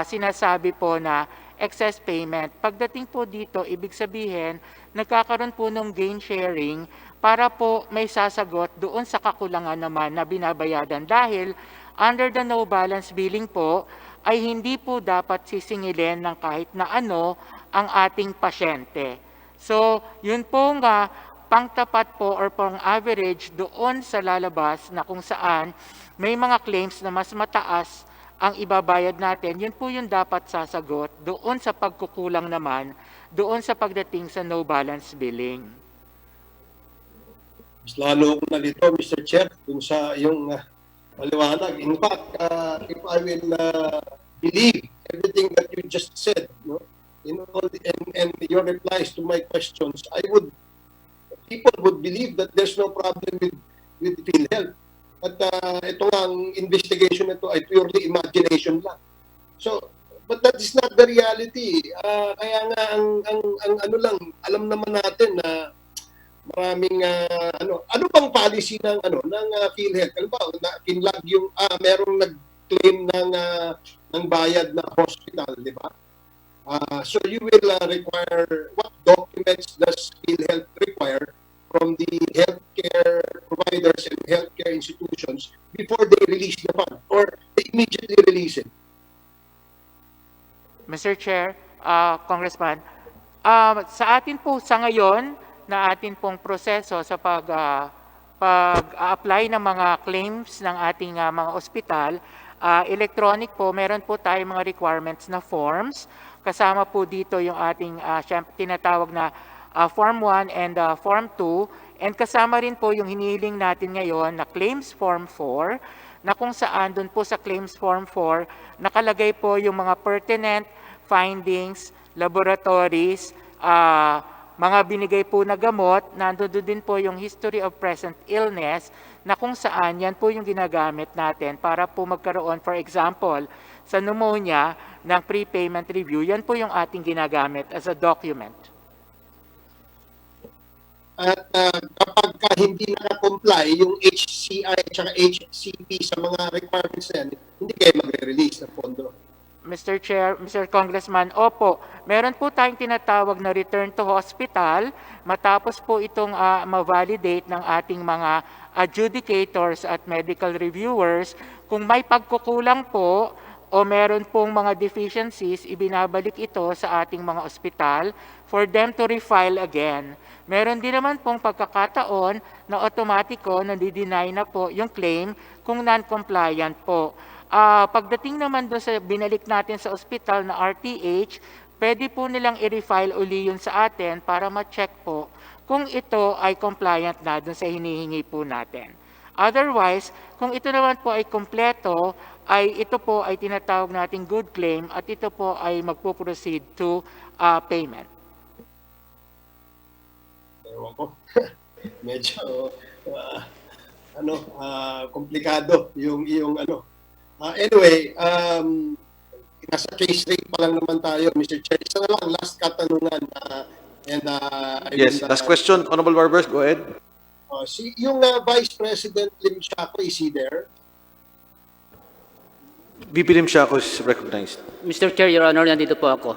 sinasabi po na excess payment. Pagdating po dito, ibig sabihin, nagkakaroon po ng gain sharing para po may sasagot doon sa kakulangan naman na binabayadan. Dahil under the no balance billing po, ay hindi po dapat sisingilin ng kahit na ano ang ating pasyente. So, yun po nga, pangtapat po or pang average doon sa lalabas na kung saan may mga claims na mas mataas ang ibabayad natin, yun po yung dapat sasagot doon sa pagkukulang naman, doon sa pagdating sa no balance billing. Mas lalo ko na dito, Mr. Chair, dun sa yung maliwanag. In fact, if I will believe everything that you just said, no, in all and your replies to my questions, people would believe that there's no problem with PhilHealth. At ito nga, ang investigation nito ay purely imagination lang. So, but that is not the reality. Kaya nga, ang ano lang, alam naman natin na maraming ano bang policy ng PhilHealth? Ano ba, kinlag yung merong nag-claim ng bayad na hospital, di ba? So you will require, what documents does PhilHealth require from the healthcare providers and healthcare institutions before they release the fund or they immediately release it? Mr. Chair, Congressman, sa atin po sa ngayon na atin pong proseso sa pag-apply ng mga claims ng ating mga ospital, electronic po, meron po tayong mga requirements na forms. Kasama po dito yung ating tinatawag na Form 1 and Form 2. And kasama rin po yung hinihiling natin ngayon na Claims Form 4, na kung saan dun po sa Claims Form 4, nakalagay po yung mga pertinent findings, laboratories, mga binigay po na gamot, nandun din po yung history of present illness, na kung saan yan po yung ginagamit natin para po magkaroon, for example, sa pneumonia ng prepayment review. Yan po yung ating ginagamit as a document. At kapag hindi naka-comply yung HCI at HCP sa mga requirements na yan, hindi kayo magre-release ng pondo. Mr. Chair, Mr. Congressman, opo, meron po tayong tinatawag na return to hospital matapos po itong ma-validate ng ating mga adjudicators at medical reviewers. Kung may pagkukulang po o meron pong mga deficiencies, ibinabalik ito sa ating mga ospital for them to refile again. Meron din naman pong pagkakataon na automatiko na di-deny na po yung claim kung non-compliant po. Pagdating naman doon sa binalik natin sa ospital na RTH, pwede po nilang i-refile uli yun sa atin para ma-check po kung ito ay compliant na doon sa hinihingi po natin. Otherwise, kung ito naman po ay kompleto, ay ito po ay tinatawag nating good claim at ito po ay magpo-proceed to payment. Ewan ko. Medyo komplikado yung ano. Anyway, nasa case rate pa lang naman tayo, Mr. Chair. Isa na lang, last katanungan. Yes, last question, Honorable Barbers, go ahead. Yung Vice President Lim Siaco, is he there? VP Lim Siaco is recognized. Mr. Chair, Your Honor, nandito po ako.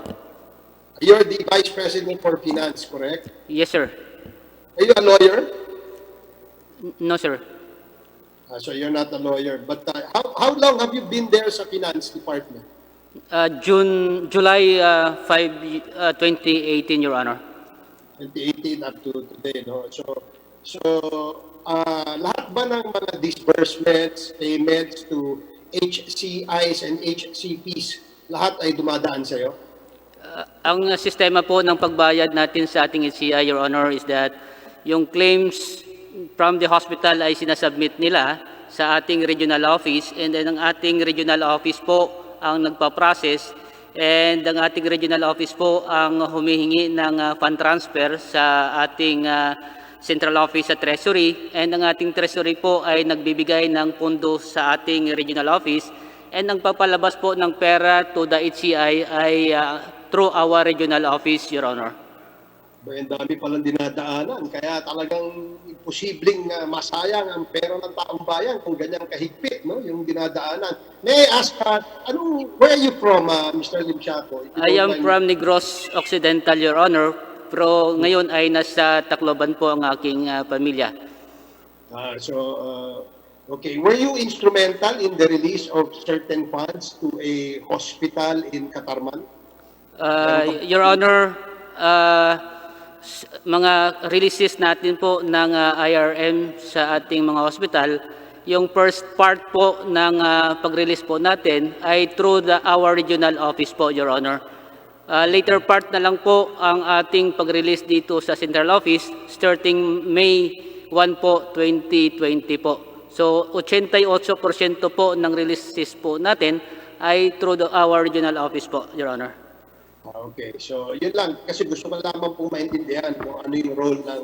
You're the Vice President for Finance, correct? Yes, sir. Are you a lawyer? No, sir. So you're not a lawyer. But how long have you been there sa Finance Department? July 5, 2018, Your Honor. 2018 up to today, no? So lahat ba ng mga disbursements, payments to HCIs and HCPs, lahat ay dumadaan sa'yo? Ang sistema po ng pagbayad natin sa ating HCI, Your Honor, is that yung claims from the hospital ay sinasubmit nila sa ating regional office, and then ang ating regional office po ang nagpa-process, and ang ating regional office po ang humihingi ng fund transfer sa ating central office sa Treasury, and ang ating Treasury po ay nagbibigay ng pondo sa ating regional office, and ang papalabas po ng pera to the HCI ay through our regional office, Your Honor. Ang dami palang dinadaanan, kaya talagang imposibleng masayang ang pera ng taong bayan kung ganyang kahigpit, no? Yung dinadaanan. May I ask, where are you from, Mr. Lim Siaco? I am from Negros Occidental, Your Honor, pero ngayon ay nasa Tacloban po ang aking pamilya. Okay. Were you instrumental in the release of certain funds to a hospital in Katarman? Your Honor, mga releases natin po ng IRM sa ating mga hospital, yung first part po ng pag-release po natin ay through our regional office po, Your Honor. Later part na lang po ang ating pag-release dito sa central office starting May 1 po, 2020 po. So 88% po ng releases po natin ay through our regional office po, Your Honor. Okay, so yun lang. Kasi gusto ko lamang pong maintindihan kung ano yung role ng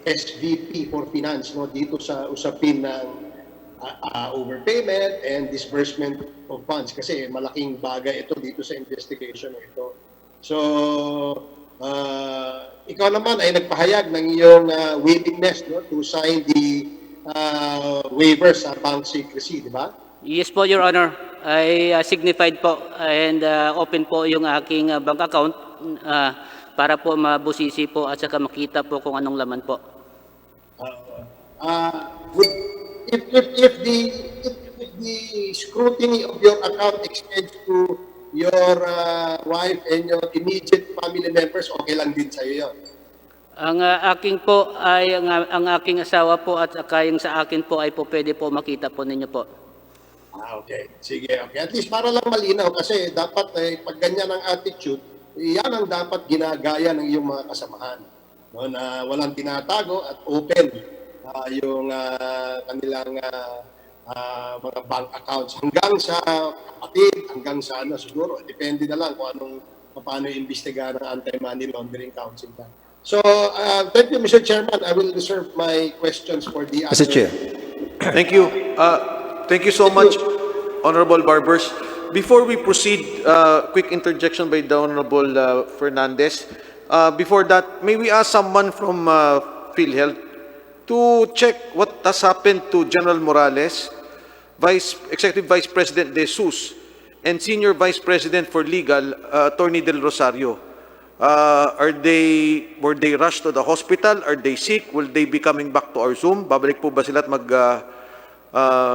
SVP for Finance, no, dito sa usapin ng overpayment and disbursement of funds. Kasi malaking bagay ito dito sa investigation ito. So, ikaw naman ay nagpahayag ng iyong willingness, no, to sign the waivers sa bank secrecy, di ba? Yes po, Your Honor. I signified po and open po yung aking bank account para po mabusisi po at saka makita po kung anong laman po. If the scrutiny of your account extends to your wife and your immediate family members, okay lang din sa'yo yun? Ang aking po ay ang aking asawa po at saka yung sa akin po ay po pwede po makita po ninyo po. Okay. Sige, okay. At least para lang malinaw kasi dapat pag ganyan ang attitude, yan ang dapat ginagaya ng iyong mga kasamahan. No, na walang tinatago at open yung kanilang mga bank accounts hanggang sa kapatid, hanggang sa siguro. Depende na lang kung paano imbestigahan ng Anti-Money Laundering Council. So, thank you, Mr. Chairman. I will reserve my questions for the Mr. Chair. Thank you. Thank you so much, Honorable Barbers. before we proceed, quick interjection by the Honorable Fernandez. Before that, may we ask someone from PhilHealth to check what has happened to General Morales, Executive Vice President De Jesus, and Senior Vice President for Legal, Attorney Del Rosario. Were they rushed to the hospital? Are they sick? Will they be coming back to our Zoom? Babalik po ba sila at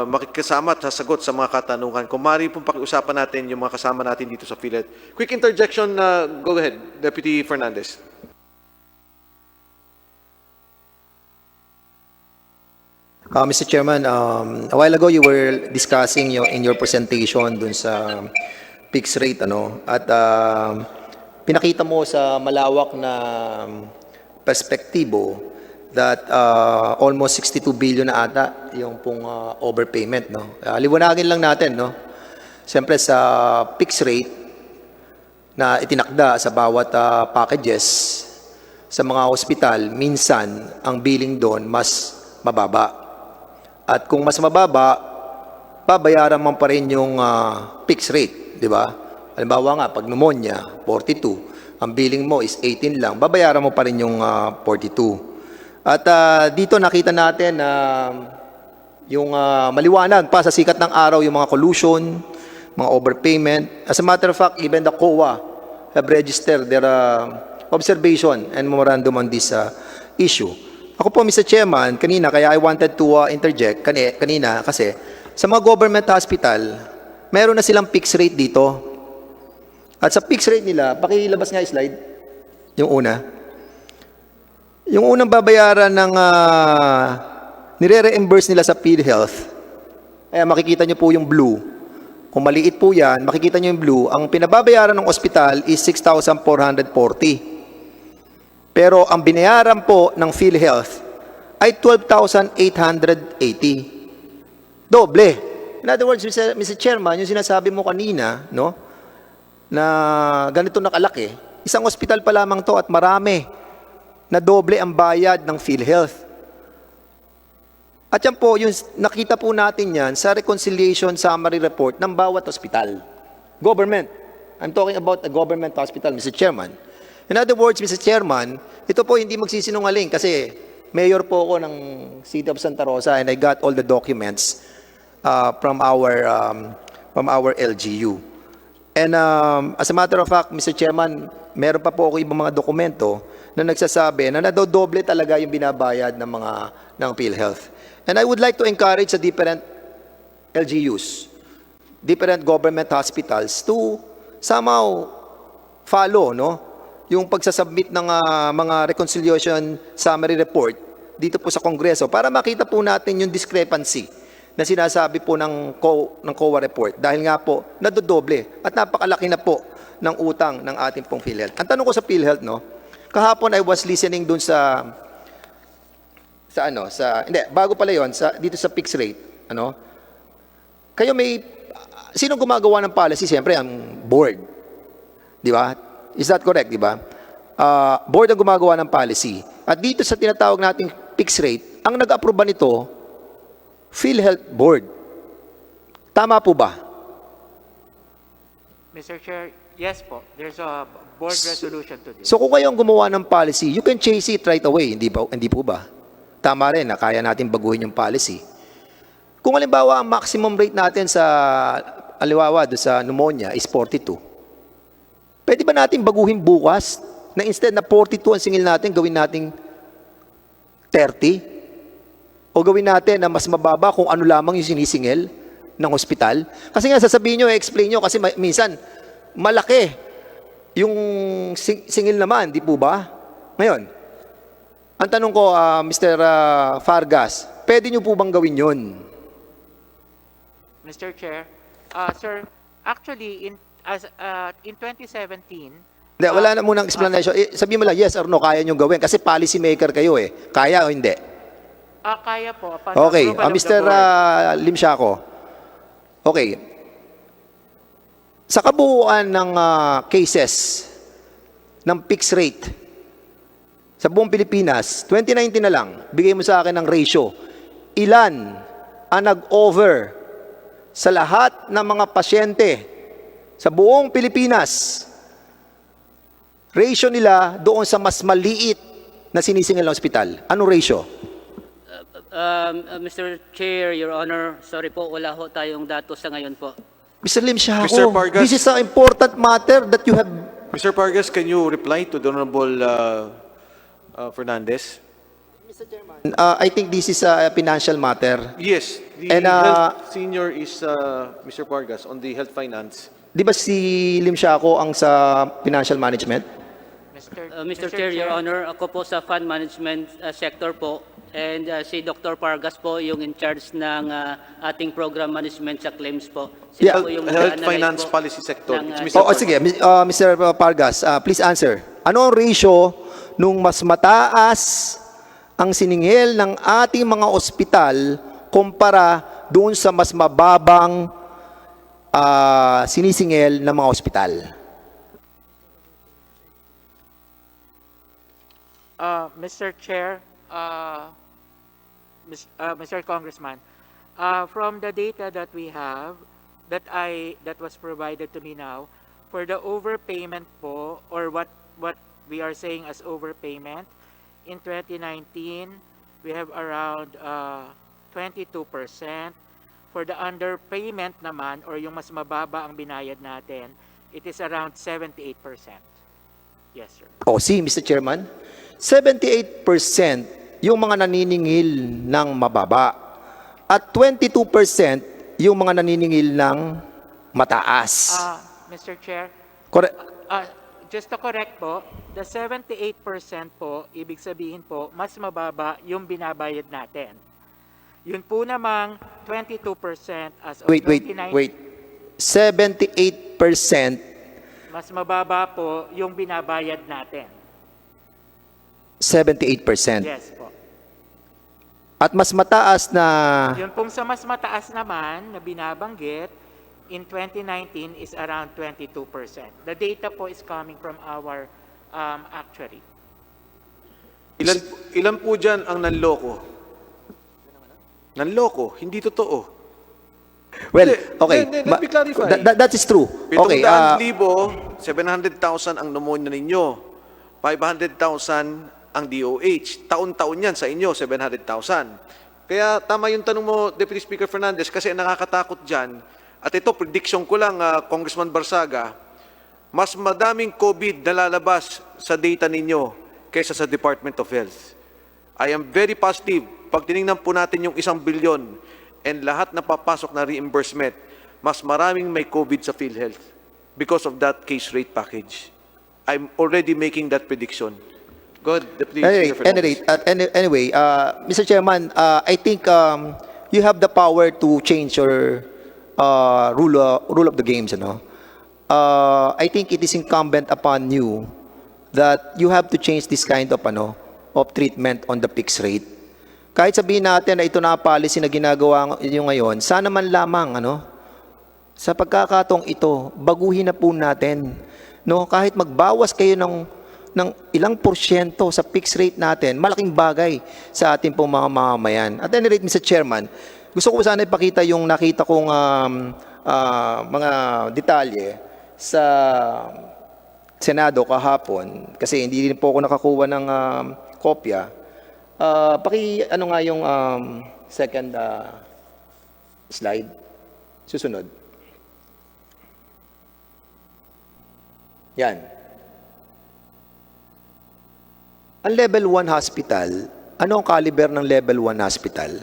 makikasama at sasagot sa mga katanungan? Kung maaari pong pakiusapan natin yung mga kasama natin dito sa PhilHealth. Quick interjection, go ahead, Deputy Fernandez. Mr. Chairman, a while ago you were discussing in your presentation dun sa fixed rate, at pinakita mo sa malawak na perspektibo that almost 62 billion na ata yung pong overpayment. Liwanagin lang natin, siyempre sa fixed rate na itinakda sa bawat packages sa mga hospital, minsan ang billing doon mas mababa. At kung mas mababa, babayaran mo pa rin yung fixed rate, di ba? Halimbawa nga, pag pneumonia, 42, ang billing mo is 18 lang, babayaran mo pa rin yung 42. At dito nakita natin na yung maliwanag pa sa sikat ng araw yung mga collusion, mga overpayment. As a matter of fact, even the COA have registered their observation and memorandum on this issue. Ako po, Mr. Chairman, kanina, kaya I wanted to interject kanina kasi sa mga government hospital, meron na silang fixed rate dito. At sa fixed rate nila, pakilabas nga slide, yung una. Yung unang babayaran ng nire-reimburse nila sa PhilHealth, makikita nyo po yung blue. Kung maliit po yan, makikita nyo yung blue. Ang pinababayaran ng ospital is 6,440. Pero ang binayaran po ng PhilHealth ay 12,880. Doble. In other words, Mr. Chairman, yung sinasabi mo kanina, na ganito nakalaki, isang ospital pa lamang to at marami na doble ang bayad ng PhilHealth. At yan po, yung nakita po natin yan sa reconciliation summary report ng bawat ospital. Government. I'm talking about a government hospital, Mr. Chairman. In other words, Mr. Chairman, ito po hindi magsisinungaling kasi mayor po ako ng City of Santa Rosa and I got all the documents from our LGU. And as a matter of fact, Mr. Chairman, meron pa po ako ibang mga dokumento na nagsasabi na nadodoble talaga yung binabayad ng PhilHealth. And I would like to encourage the different LGUs, different government hospitals to somehow follow, yung pagsasubmit ng mga reconciliation summary report dito po sa Kongreso para makita po natin yung discrepancy na sinasabi po ng COA report dahil nga po nadodoble at napakalaki na po ng utang ng ating pong PhilHealth. Ang tanong ko sa PhilHealth, kahapon I was listening dun bago pala yon dito sa fixed rate, kayo sino gumagawa ng policy? Siyempre ang board. Di ba? Is that correct, di ba? Board ang gumagawa ng policy. At dito sa tinatawag nating fixed rate, ang nag-approve nito, PhilHealth Board. Tama po ba? Mr. Chair, yes po. There's a board resolution to this. So kung kayo ang gumawa ng policy, you can change it right away, hindi po ba? Tama rin na kaya natin baguhin yung policy. Kung halimbawa ang maximum rate natin sa sa pneumonia is 42. Pwede ba natin baguhin bukas na instead na 42 ang singil natin, gawin natin 30? O gawin natin na mas mababa kung ano lamang yung sinisingil ng ospital? Kasi nga sasabihin nyo, explain nyo, kasi minsan malaki yung singil naman, di po ba? Ngayon, ang tanong ko, Mr. Fargas, pwede nyo po bang gawin yun? Mr. Chair, sir, actually, in 2017, Hindi, wala na munang explanation. Sabihin mo lang, yes or no, kaya nyo gawin. Kasi policy maker kayo eh. Kaya o hindi? kaya po. Upon Okay, approval of the Mr. board. Limsiaco. Okay. Sa kabuuan ng cases ng fixed rate sa buong Pilipinas, 2019 na lang, bigay mo sa akin ng ratio. Ilan ang nag-over sa lahat ng mga pasyente sa buong Pilipinas, ratio nila doon sa mas maliit na sinisingil na ospital. Anong ratio? Mr. Chair, Your Honor, sorry po, wala ho tayong datos sa ngayon po. Mr. Lim Siako, Mr. Pargas. this is an important matter that you have... Mr. Pargas, can you reply to the Honorable Fernandez? I think this is a financial matter. Yes, the And, health senior is Mr. Pargas on the health finance. Di ba si Lim Siako ang sa financial management? Mr. Chair, Your Honor, ako po sa fund management sector po, and si Dr. Pargas po yung in charge ng ating program management sa claims po. Sila Yeah, po yung Health nag-analyze finance po policy sector. ng, It's Mr. Sige, Mr. Pargas, please answer. Ano ang ratio nung mas mataas ang siningil ng ating mga ospital kumpara doon sa mas mababang sinisingil ng mga ospital? Mr. Chair, Mr. Congressman, from the data that we have, that was provided to me now, for the overpayment po, or what we are saying as overpayment, in 2019, we have around 22%. For the underpayment naman, or yung mas mababa ang binayad natin, it is around 78%. Yes, sir. See, Mr. Chairman, 78% yung mga naniningil ng mababa at 22% yung mga naniningil ng mataas. Mr. Chair, Correct. just to correct po, the 78% po, ibig sabihin po, mas mababa yung binabayad natin. Yun po namang 22% as of Wait. 78%. Mas mababa po yung binabayad natin. 78%. Yes po. At mas mataas na... Yun pong sa mas mataas naman na binabanggit, in 2019 is around 22%. The data po is coming from our actuary. Ilan po dyan ang nanloko? Nanloko, hindi totoo. Well, okay. Let me clarify. That is true. Okay. 700,000 ang pneumonia ninyo. 500,000 ang DOH. Taon-taon yan sa inyo, 700,000. Kaya tama yung tanong mo, Deputy Speaker Fernandez, kasi nakakatakot dyan. At ito, prediction ko lang, Congressman Barsaga, mas madaming COVID na lalabas sa data ninyo kaysa sa Department of Health. I am very positive. Pag tinignan po natin yung 1 bilyon and lahat na papasok na reimbursement, mas maraming may COVID sa Philhealth because of that case rate package. I'm already making that prediction. Good, Deputy Speaker Fernandez. Anyway, Mr. Chairman, I think you have the power to change your rule of the games. I think it is incumbent upon you that you have to change this kind of treatment on the fixed rate. Kahit sabihin natin na ito na policy na ginagawa nyo ngayon, sana man lamang sa pagkakataong ito, baguhin na po natin. Kahit magbawas kayo ng ilang porsyento sa fixed rate natin, malaking bagay sa ating pong mga mamamayan. At any rate, Mr. Chairman, gusto ko sana ipakita yung nakita kong mga detalye sa Senado kahapon, kasi hindi rin po ako nakakuha ng kopya. Nga yung second slide. Susunod. Yan. Ang level 1 hospital, ano ang caliber ng level 1 hospital?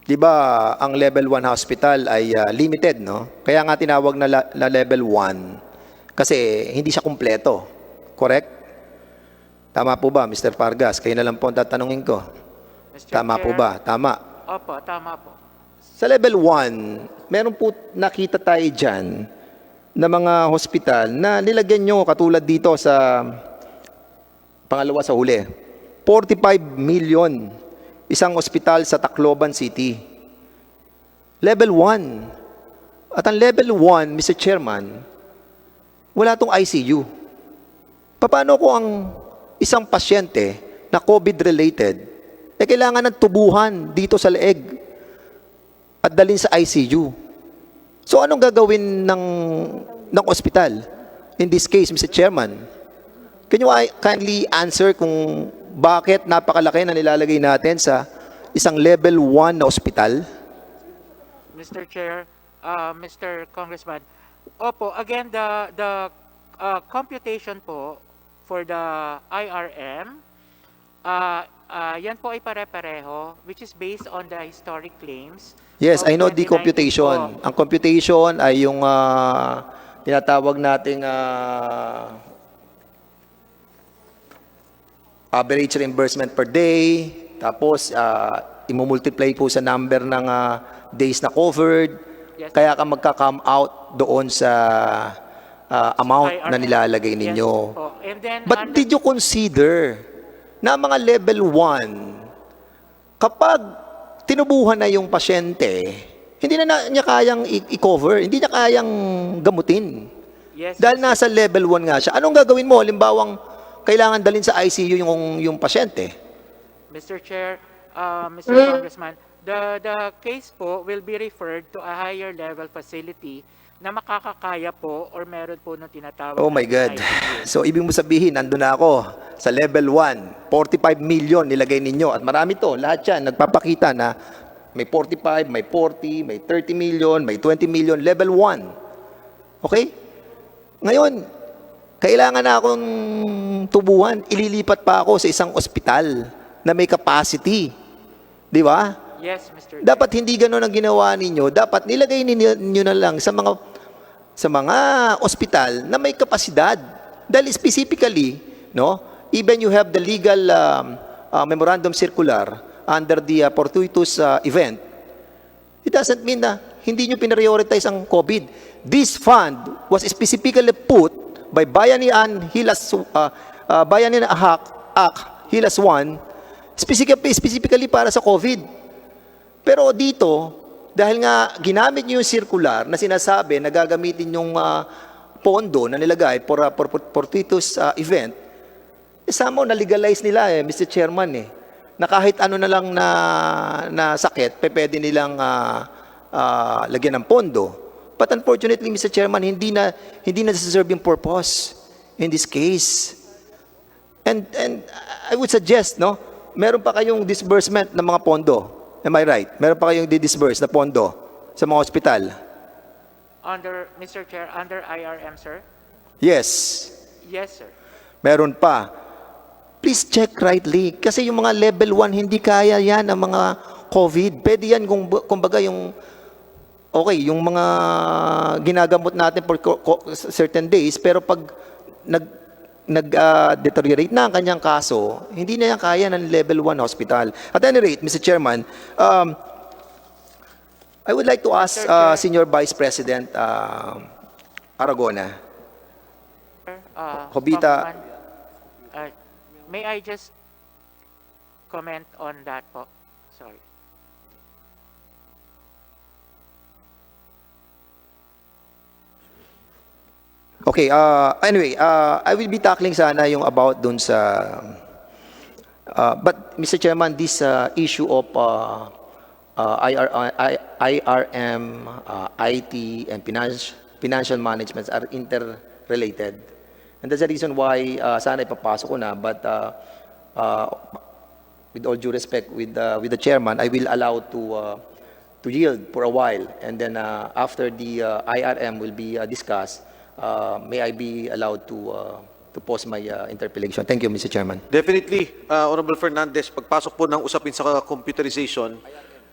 Di ba ang level 1 hospital ay limited, no? Kaya nga tinawag na level 1 kasi hindi siya kumpleto. Correct? Tama po ba, Mr. Pargas? Kayo na lang po ang tatanungin ko. Tama po ba? Tama. Opo, tama po. Sa level 1, meron po nakita tayo dyan na mga hospital na nilagyan nyo katulad dito sa pangalawa sa huli. 45 million isang ospital sa Tacloban City. Level 1. At ang level 1, Mr. Chairman, wala tong ICU. Paano ko ang isang pasyente na COVID-related, kailangan ng tubuhan dito sa leeg at dalhin sa ICU? So anong gagawin ng ospital? In this case, Mr. Chairman, can you kindly answer kung bakit napakalaki na nilalagay natin sa isang level 1 na ospital? Mr. Chair, Mr. Congressman, opo, again, the computation po for the IRM, yan po ay pare-pareho, which is based on the historic claims. Yes, of I know the 2019 computation. po. Ang computation ay yung tinatawag nating average reimbursement per day, tapos imumultiply po sa number ng days na covered, Yes. kaya ka magka-come out doon sa amount na IRM. nilalagay Yes ninyo. po. And then, But did you consider na mga level 1, kapag tinubuhan na yung pasyente, hindi na niya kayang i-cover, hindi niya kayang gamutin. Yes, Dahil nasa level 1 nga siya. Anong gagawin mo? Halimbawang kailangan dalhin sa ICU yung pasyente. Mr. Chair, Mr. Congressman, the case po will be referred to a higher level facility na makakakaya po or meron po ng tinatawag Oh my na God. ICU. So, ibig mo sabihin, nandun na ako sa level 1, 45 million nilagay ninyo. At marami to, lahat yan, nagpapakita na may 45, may 40, may 30 million, may 20 million, level 1. Okay? Ngayon, kailangan na akong tubuhan, ililipat pa ako sa isang ospital na may capacity. Di ba? Yes, Mr. Chair. Dapat hindi gano'n ang ginawa ninyo. Dapat nilagay ninyo na lang sa mga ospital na may kapasidad. Dahil specifically, no, even you have the legal memorandum circular under the fortuitous event, it doesn't mean na hindi nyo pinarioritize ang COVID. This fund was specifically put by Bayanihan Hilas Bayanihan Act Hilas 1 specifically para sa COVID. Pero dito, dahil nga ginamit niyo yung circular na sinasabi na gagamitin yung pondo na nilagay for fortuitous event, somehow na-legalize nila Mr. Chairman na kahit ano na lang na sakit, pwede nilang lagyan ng pondo. But unfortunately, Mr. Chairman, hindi na serve yung purpose in this case. And I would suggest, no, meron pa kayong disbursement ng mga pondo. Am I right? Meron pa kayong di-disburse na pondo sa mga ospital? Mr. Chair, under IRM, sir? Yes. Yes, sir. Meron pa. Please check rightly. Kasi yung mga level 1, hindi kaya yan ang mga COVID. Pwede yan kumbaga yung yung mga ginagamot natin for certain days, pero pag nag-deteriorate na ang kanyang kaso, hindi na yan kaya ng level 1 hospital. At any rate, Mr. Chairman, I would like to ask Senior Vice President Aragona. Jovita. Congressman, may I just comment on that po? Sorry. Okay, anyway, I will be tackling sana yung about dun sa but Mr. Chairman, this issue of IRM, IT, and financial management are interrelated. And that's the reason why sana ipapasok ko na, but with all due respect with the chairman, I will allow to yield for a while, and then after the IRM will be discussed, may I be allowed to pose my interpellation. Thank you, Mr. Chairman. Definitely, Honorable Fernandez, pagpasok po ng usapin sa computerization,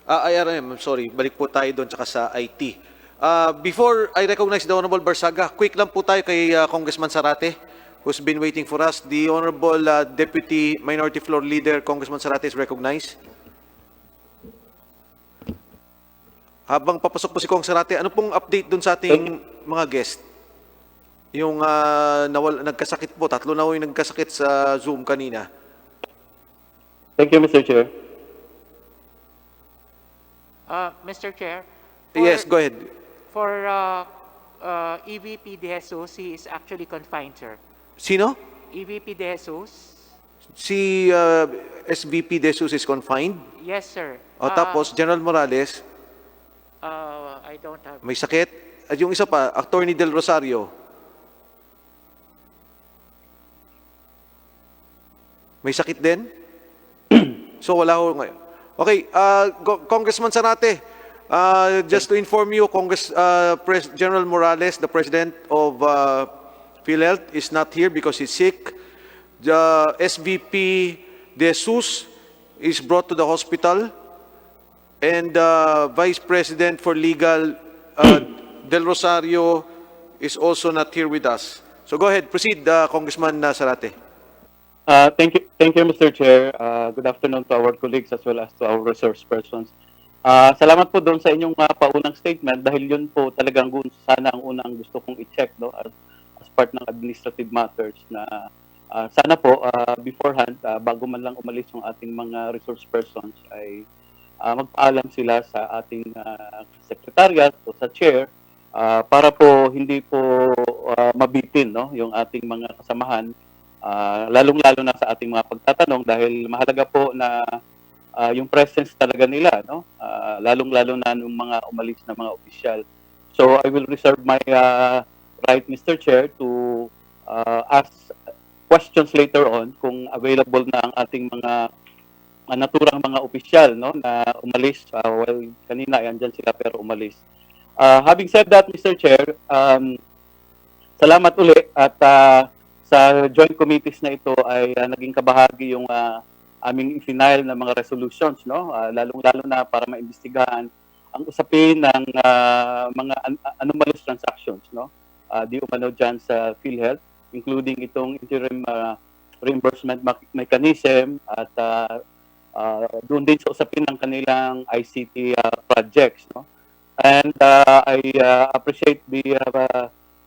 IRM, I'm sorry, balik po tayo doon tsaka sa IT. Before I recognize the Honorable Barsaga, quick lang po tayo kay Congressman Zarate, who's been waiting for us. The Honorable Deputy Minority Floor Leader, Congressman Zarate, is recognized. Habang papasok po si Kong Zarate, ano pong update doon sa ating mga guest? Yung nagkasakit po, tatlo na yung nagkasakit sa Zoom kanina. Thank you, Mr. Chair. Mr. Chair? Yes, go ahead. For EVP De Jesus, he is actually confined, sir. Sino? EVP De Jesus? Si SVP De Jesus is confined. Yes, sir. O tapos, General Morales? I don't have. May sakit? At yung isa pa, Attorney Del Rosario. May sakit din? So wala ho ngayon. Okay, Congressman Sarate, just to inform you, General Morales, the President of PhilHealth, is not here because he's sick. The SVP De Jesus is brought to the hospital, and Vice President for Legal, Del Rosario, is also not here with us. So go ahead, proceed, Congressman Sarate. Thank you, Mr. Chair. Good afternoon to our colleagues as well as to our resource persons. Salamat po doon sa inyong paunang statement dahil yun po talagang sana ang unang gusto kong i-check, no, as part ng administrative matters na sana po beforehand, bago man lang umalis yung ating mga resource persons ay magpaalam sila sa ating secretariat o sa chair para po hindi po mabitin, no, yung ating mga kasamahan. Lalong-lalo na sa ating mga pagtatanong dahil mahalaga po na yung presence talaga nila, no? Lalong-lalo na yung mga umalis na mga opisyal. So I will reserve my right, Mr. Chair, to ask questions later on kung available na ang ating mga naturang mga opisyal, no, na umalis. Well, kanina andyan sila pero umalis. Having said that, Mr. Chair, salamat uli at sa joint committees na ito ay naging kabahagi yung aming i-final na mga resolutions, no? Lalong-lalo na para maimbestigahan ang usapin ng mga anomalous transactions, no? Di umano dyan sa PhilHealth, including itong interim reimbursement mechanism at doon din sa usapin ng kanilang ICT projects, no? And I appreciate the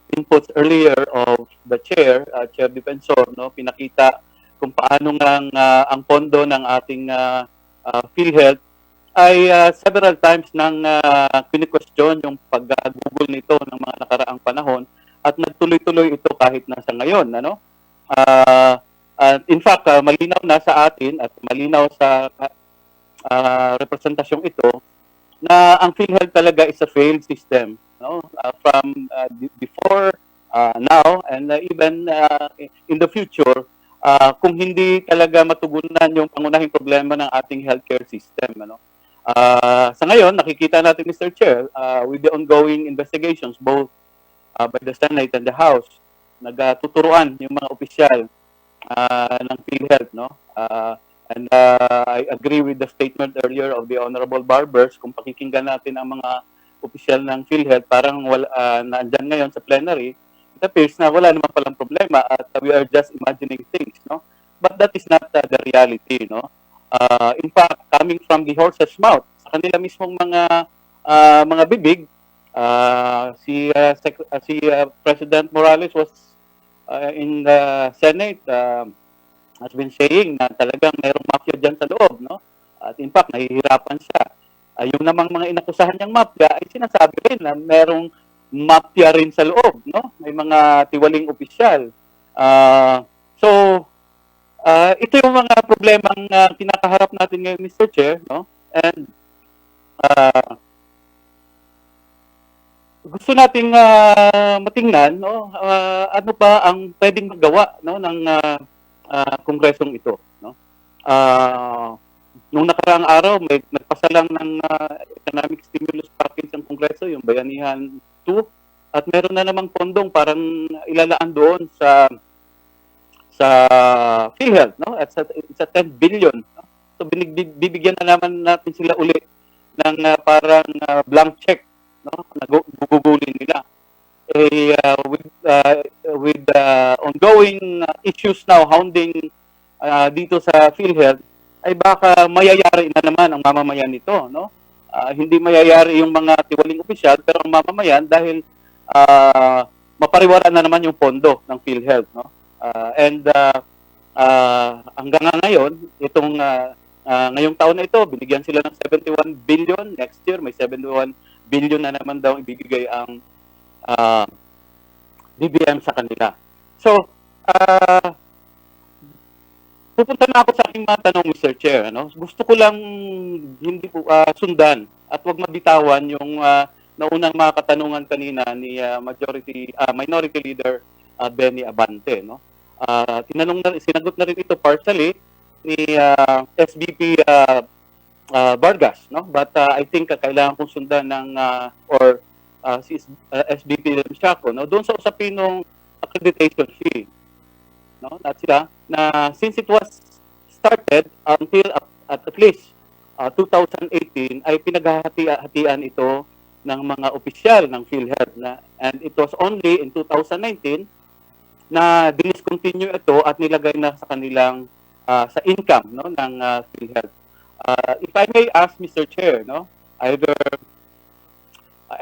inputs earlier of the chair, Chair Defensor, no, pinakita kung paano ang pondo ng ating PhilHealth ay several times nang kini-question yung pag-google nito ng mga nakaraang panahon at nagtuloy-tuloy ito kahit nasa ngayon, ano? In fact, malinaw na sa atin at malinaw sa representasyong ito na ang PhilHealth talaga is a failed system, no? From before, now, and even in the future, kung hindi talaga matugunan yung pangunahing problema ng ating healthcare system, ano? Sa ngayon, nakikita natin, Mr. Chair, with the ongoing investigations both by the Senate and the House, nagtuturuan yung mga opisyal ng PhilHealth, no? And I agree with the statement earlier of the Honorable Barbers. Kung pakikinggan natin ang mga opisyal ng PhilHealth, parang naandyan ngayon sa plenary, it appears na wala naman palang problema at we are just imagining things, no? But that is not the reality, no? In fact, coming from the horse's mouth, sa kanila mismong mga bibig, si President Morales was in the Senate, has been saying na talagang mayroong mafia dyan sa loob, no? At in fact, nahihirapan siya. Yung namang mga inakusahan niyang mafia ay sinasabi rin na mayroong mafia rin sa loob, no? May mga tiwaling opisyal. Ito yung mga problemang kinakaharap natin ngayon, Mr. Chair, no? And gusto nating matingnan, no? Ano ba ang pwedeng magawa, no, ng kongresong ito, no? Nung nakaraang araw, may nagpasa lang ng economic stimulus package ang Kongreso, yung Bayanihan 2, at meron na namang pondong parang ilalaan doon sa PhilHealth, no? It's a 10 billion. No? So bibigyan na naman natin sila uli ng parang blank check, no? Nagugugulin nila. With ongoing issues now hounding dito sa PhilHealth, ay baka mayayari na naman ang mamamayan nito, no? Hindi mayayari yung mga tiwaling opisyal, pero ang mamamayan dahil mapariwara na naman yung pondo ng PhilHealth, no? Hanggang ngayon, itong ngayong taon na ito, binigyan sila ng 71 billion. Next year, may 71 billion na naman daw ibibigay ang BBM sa kanila. So, pupunta na ako sa aking mga tanong, Mr. Chair. Ano? Gusto ko lang hindi po sundan at wag mabitawan yung naunang mga katanungan kanina ni Minority Leader Benny Abante, no? Sinagot na rin ito partially ni SBP Vargas, no? But I think kailangan kong sundan ng si SBP Lemsiaco, no? Doon sa usapin ng accreditation fee, no? Na since it was started until at least 2018 ay pinaghahati-hatian ito ng mga opisyal ng PhilHealth and it was only in 2019 na discontinue ito at nilagay na sa kanilang sa income, no, ng PhilHealth. If I may ask Mr. Chair, no, either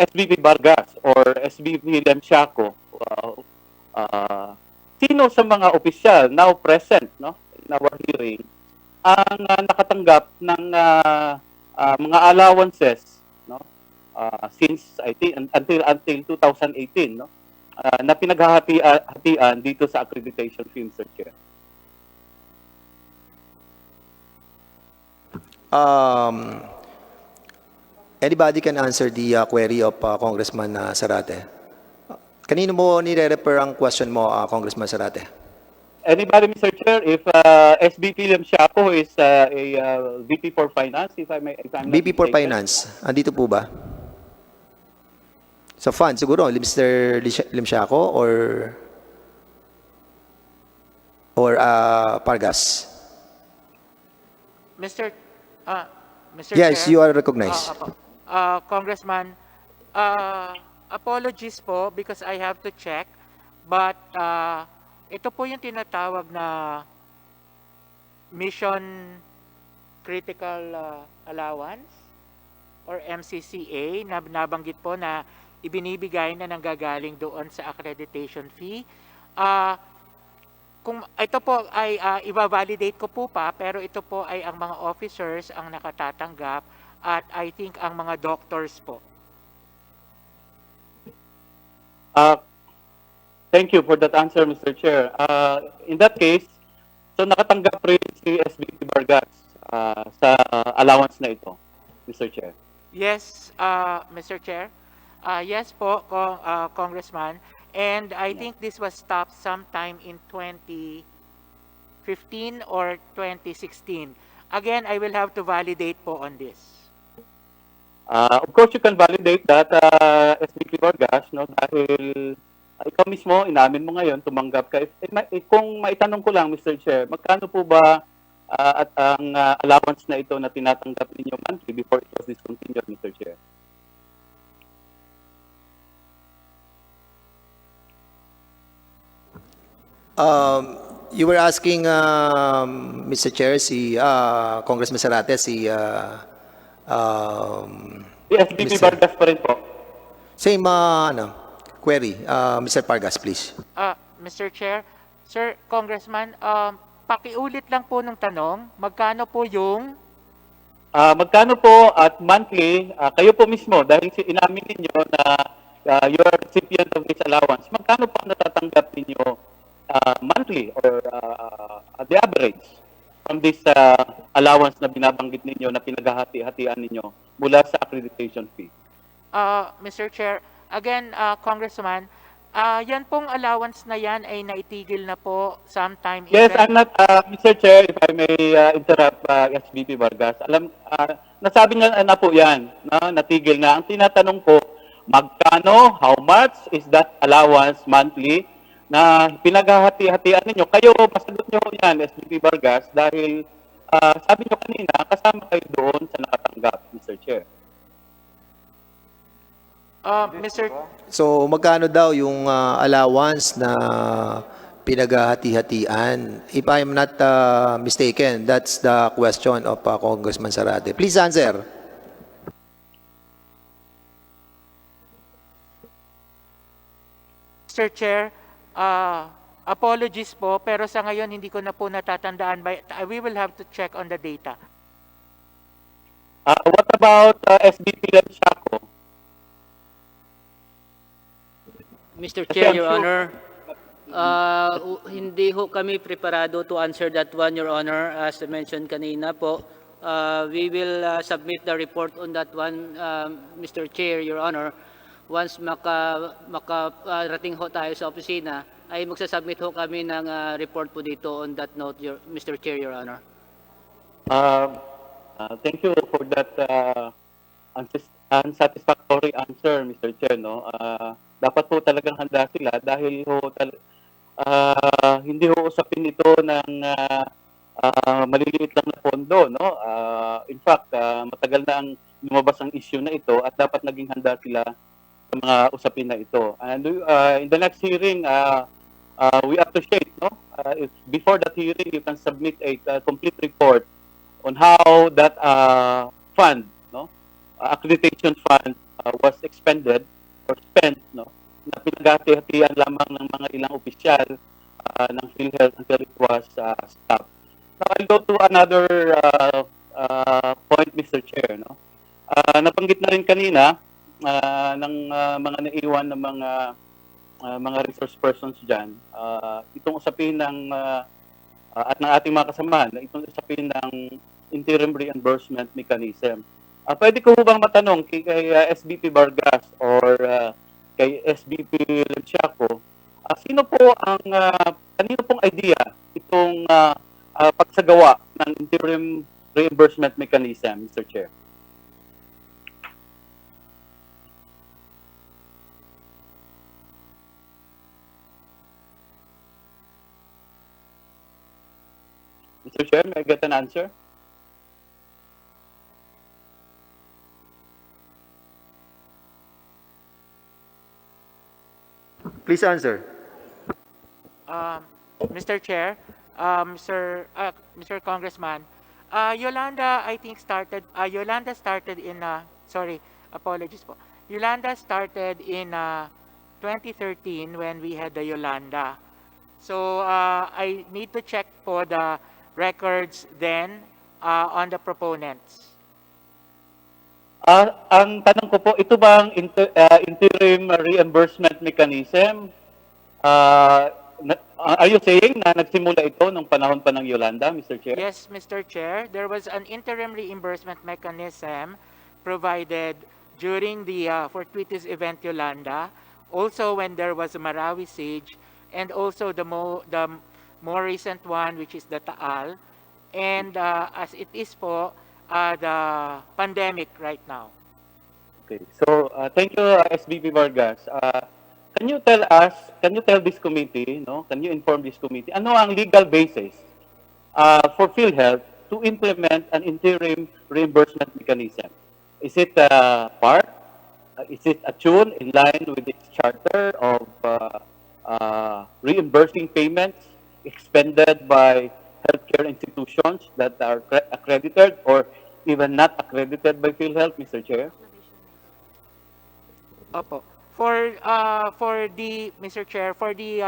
SBP Vargas or SBP Lemsiaco, sino sa mga opisyal now present, no, in our hearing ang nakatanggap ng mga allowances, no, since I think until 2018, no, na pinaghahati-hatian dito sa accreditation fee, Mr. Chair? Anybody can answer the query of Congressman Zarate. Kanino mo nire-refer ang question mo, Congressman Zarate? Anybody, Mr. Chair, if SBP Lemsiaco is a VP for Finance, if I'm not VP for mistaken. Finance, andito po ba? Sa fund, siguro, Mr. Lemsiaco or Pargas? Mr. Yes, Chair, you are recognized. Congressman, apologies po because I have to check, but ito po yung tinatawag na Mission Critical Allowance or MCCA na nabanggit po na ibinibigay na nanggagaling doon sa accreditation fee. Kung ito po ay i-validate ko po pa, pero ito po ay ang mga officers ang nakatatanggap at I think ang mga doctors po. Thank you for that answer, Mr. Chair. In that case, so nakatanggap rin si SBP Vargas sa allowance na ito, Mr. Chair. Yes, Mr. Chair. Yes po, Congressman. And I think this was stopped sometime in 2015 or 2016. Again, I will have to validate po on this. Of course, you can validate that, SBP Vargas, no, dahil ikaw mismo, inamin mo ngayon, tumanggap ka. Kung maitanong ko lang, Mr. Chair, magkano po ba at ang allowance na ito na tinatanggap ninyo monthly before it was discontinued, Mr. Chair? You were asking, Mr. Chair, si Congressman Zarate, si SBP Vargas pa rin po. Same query. Mr. Pargas, please. Mr. Chair, Sir Congressman, pakiulit lang po ng tanong, magkano po yung Magkano po at monthly, kayo po mismo, dahil inamin ninyo na you are recipient of this allowance, magkano po natatanggap ninyo monthly or the average from this allowance na binabanggit ninyo na pinaghahati-hatian ninyo mula sa accreditation fee? Mr. Chair, again, Congressman, yan pong allowance na yan ay naitigil na po sometime in... Yes, I'm not, Mr. Chair, if I may interrupt SBP Vargas. Nasabi niya na po yan, natigil na. Ang tinatanong ko, magkano, how much is that allowance monthly na pinaghahati-hatian ninyo? Kayo, masagot nyo yan, SBP Vargas, dahil sabi nyo kanina, kasama kayo doon sa nakatanggap, Mr. Chair. So, magkano daw yung allowance na pinaghahati-hatian? If I'm not mistaken, that's the question of Congressman Zarate. Please answer. Mr. Chair, apologies po, pero sa ngayon hindi ko na po natatandaan. We will have to check on the data. What about SBP Lemsiaco? Mr. Chair, Your Honor, hindi ho kami preparado to answer that one, Your Honor. As mentioned kanina po, We will submit the report on that one, Mr. Chair, Your Honor. Once makarating ho tayo sa opisina, ay magsasubmit ho kami ng report po dito on that note, Mr. Chair, Your Honor. Thank you for that unsatisfactory answer, Mr. Chair. No? Dapat po talagang handa sila dahil hindi ho usapin ito ng maliliit lang na pondo. No? In fact, matagal na ang lumabas ang issue na ito at dapat naging handa sila sa mga usapin na ito. And in the next hearing, we appreciate, no? If before that hearing, you can submit a complete report on how that fund, no, accreditation fund was expended or spent, no, na pinagati-hatian lamang ng mga ilang opisyal ng PhilHealth until it was stopped. Now, I'll go to another point, Mr. Chair. No? Nabanggit na rin kanina ng mga naiwan ng mga resource persons dyan, itong usapin ng at ng ating mga kasamahan, itong usapin ng interim reimbursement mechanism. Pwede ko bang matanong kay SBP Vargas or kay SBP Lemsiaco, kanino pong idea itong pagsagawa ng interim reimbursement mechanism, Mr. Chair? Mr. Chair, may I get an answer? Please answer. Mr. Chair, Mr. Congressman, Yolanda, I think Yolanda started in, sorry, apologies po. Yolanda started in 2013 when we had the Yolanda. So I need to check for the records then on the proponents. Ang tanong ko po, ito bang interim reimbursement mechanism? Are you saying na nagsimula ito nung panahon pa ng Yolanda, Mr. Chair? Yes, Mr. Chair. There was an interim reimbursement mechanism provided during the fortuitous event Yolanda, also when there was a Marawi siege, and also the more recent one, which is the Taal, and as it is po, the pandemic right now. Okay, so thank you, SBP Vargas. Can you tell this committee, no? Can you inform this committee, ano ang legal basis for PhilHealth to implement an interim reimbursement mechanism? Is it is it attuned in line with its charter of reimbursing payments expended by healthcare institutions that are accredited or even not accredited by PhilHealth, Mr. Chair? Opo. For the, Mr. Chair, for the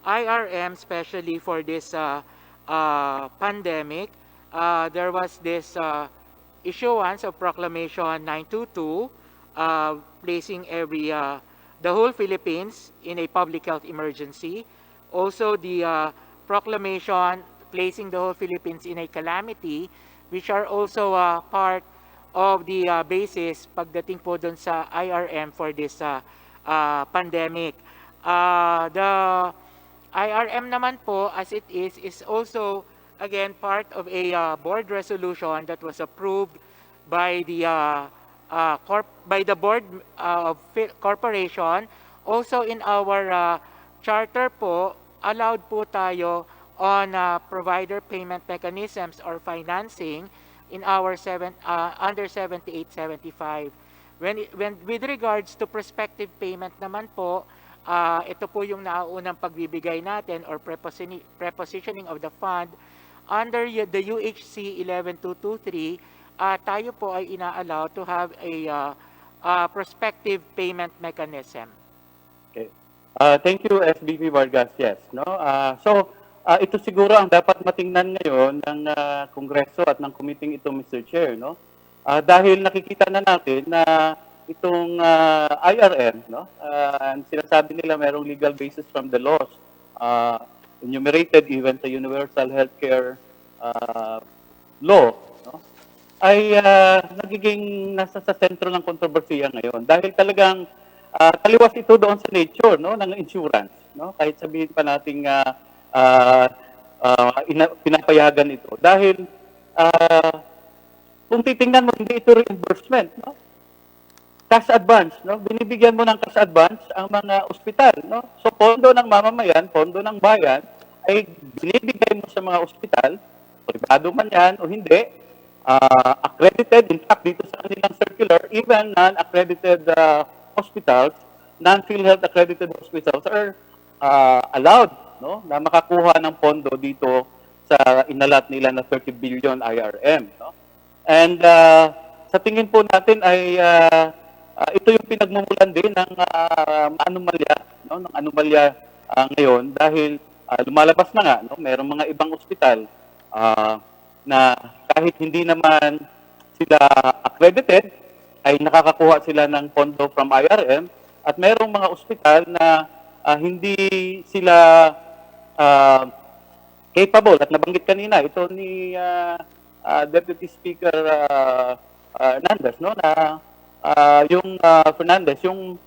IRM, especially for this pandemic, there was this issuance of Proclamation 922, placing the whole Philippines in a public health emergency. Also, the proclamation placing the whole Philippines in a calamity, which are also part of the basis pagdating po dun sa IRM for this pandemic. The IRM naman po, as it is also again part of a board resolution that was approved by the board of corporation. Also in our charter po, allowed po tayo on provider payment mechanisms or financing in our under 7875. When with regards to prospective payment naman po, ito po yung naunang pagbibigay natin or prepositioning of the fund under the UHC 11223. Tayo po ay ina-allow to have a prospective payment mechanism. Okay. Thank you, SBP Vargas. Yes, no. Ito siguro ang dapat matingnan ngayon ng Kongreso at ng committee ito, Mr. Chair, no? Dahil nakikita na natin na itong IRM, no? Sinasabi nila mayroong legal basis from the laws enumerated even sa Universal Healthcare Law, no? ay nagiging nasa sa sentro ng kontrobersiya ngayon dahil talagang taliwas ito doon sa nature, no, ng insurance, no, kahit sabihin pa nating pinapayagan ito dahil kung titingnan mo hindi ito reimbursement, no, cash advance, no, binibigyan mo ng cash advance ang mga ospital, no, so pondo ng mamamayan, pondo ng bayan ay binibigay mo sa mga ospital, pribado man yan o hindi, accredited. In fact, dito sa kanilang circular, even non-accredited hospitals, non-PhilHealth accredited hospitals are allowed, no, na makakuha ng pondo dito sa inalat nila na 30 billion IRM. No? And sa tingin po natin ay ito yung pinagmumulan din ng anomalya, no, ng anomalya ngayon dahil lumalabas na nga, no, mayroong mga ibang ospital na kahit hindi naman sila accredited, ay nakakakuha sila ng pondo from IRM at mayroong mga ospital na hindi sila capable. At nabanggit kanina, ito ni Deputy Speaker Hernandez, no, na yung Fernandez, yung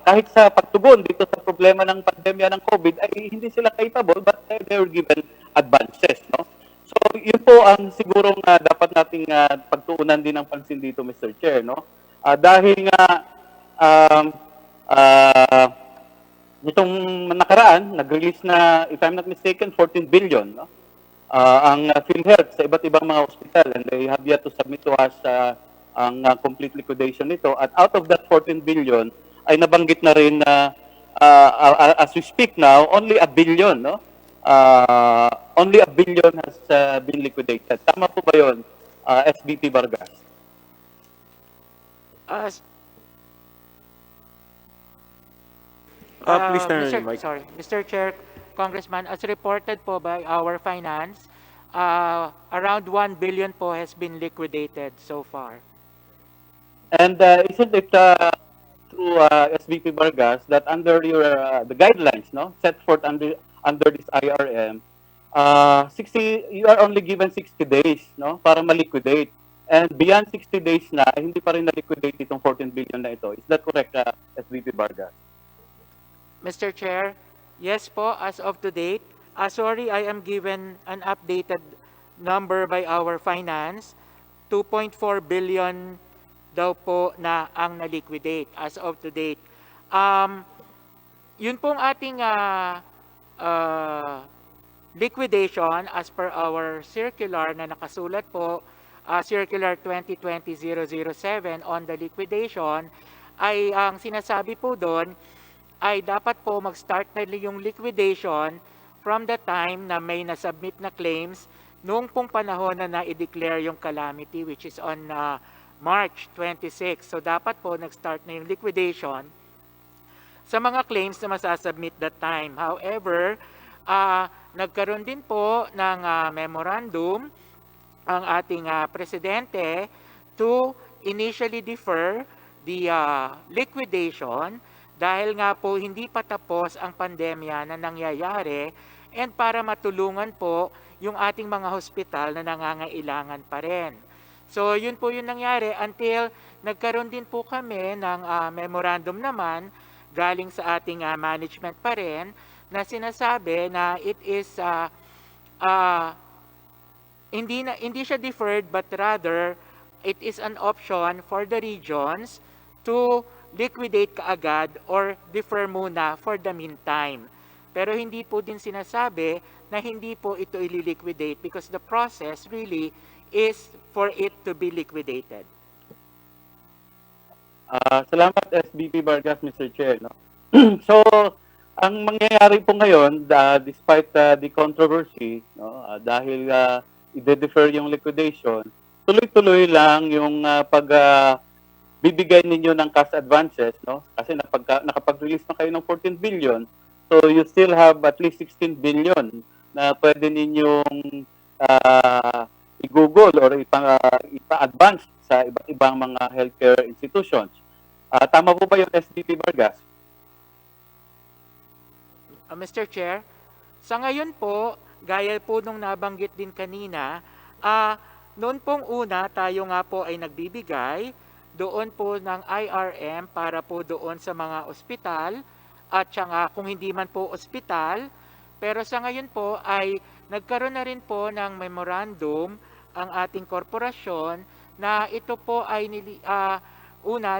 kahit sa pagtugon dito sa problema ng pandemya ng COVID ay hindi sila capable but they were given advances, no? So yun po ang sigurong dapat nating pagtuunan din ng pansin dito, Mr. Chair, no? Dahil nga nitong nakaraan nag-release na, if I'm not mistaken, 14 billion, no? Ang PhilHealth sa iba't ibang mga hospital and they have yet to submit to us ang complete liquidation nito. At out of that 14 billion, ay nabanggit na rin na as we speak now, only 1 billion, no? Only 1 billion has been liquidated. Tama po ba yun, SBP Vargas? Please turn on your mic. Mr. Chair, Congressman, as reported po by our finance, around 1 billion po has been liquidated so far. And isn't it through SVP Vargas that under your the guidelines, no, set forth under this IRM, 60 you are only given 60 days, no, para ma-liquidate. And beyond 60 days na hindi pa rin na-liquidate itong 14 billion na ito. Is that correct, SVP Vargas? Mr. Chair, yes po, as of to date. Sorry, I am given an updated number by our finance. 2.4 billion daw po na ang na-liquidate as of to date. Yun pong ating liquidation as per our circular na nakasulat po, Circular 2020-007 on the liquidation, ay ang sinasabi po doon ay dapat po mag-start na yung liquidation from the time na may nasubmit na claims noong pong panahon na na-declare yung calamity, which is on March 26. So dapat po nag-start na yung liquidation sa mga claims na masasubmit that time. However, nagkaroon din po ng memorandum ang ating presidente to initially defer the liquidation dahil nga po hindi pa tapos ang pandemya na nangyayari and para matulungan po yung ating mga hospital na nangangailangan pa rin. So yun po yung nangyari until nagkaroon din po kami ng memorandum naman galing sa ating management pa rin na sinasabi na it is hindi siya deferred but rather it is an option for the regions to liquidate kaagad or defer muna for the meantime. Pero hindi po din sinasabi na hindi po ito i-liquidate because the process really is for it to be liquidated. Salamat SBP Vargas, Mr. Chair. No? So, ang mangyayari po ngayon, despite the controversy, no, dahil i-defer yung liquidation, tuloy-tuloy lang yung bibigay ninyo ng cash advances, no? Kasi nakapag-release na kayo ng 14 billion, so you still have at least 16 billion na pwede ninyong i-google or ipa-advance sa iba't ibang mga healthcare institutions. Tama po ba yung SBP Vargas? Mr. Chair, sa ngayon po, gaya po nung nabanggit din kanina, Noon pong una, tayo nga po ay nagbibigay doon po ng IRM para po doon sa mga ospital at saka kung hindi man po ospital. Pero sa ngayon po ay nagkaroon na rin po ng memorandum ang ating korporasyon na ito po ay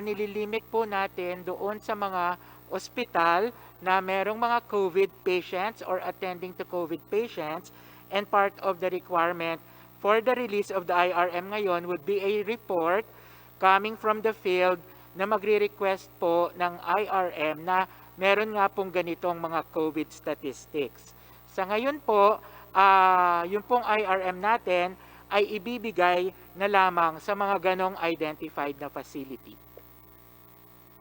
nililimit po natin doon sa mga ospital na merong mga COVID patients or attending to COVID patients, and part of the requirement for the release of the IRM ngayon would be a report coming from the field na magre-request po ng IRM na meron nga pong ganitong mga COVID statistics. Sa ngayon po, yung pong IRM natin ay ibibigay na lamang sa mga ganong identified na facility.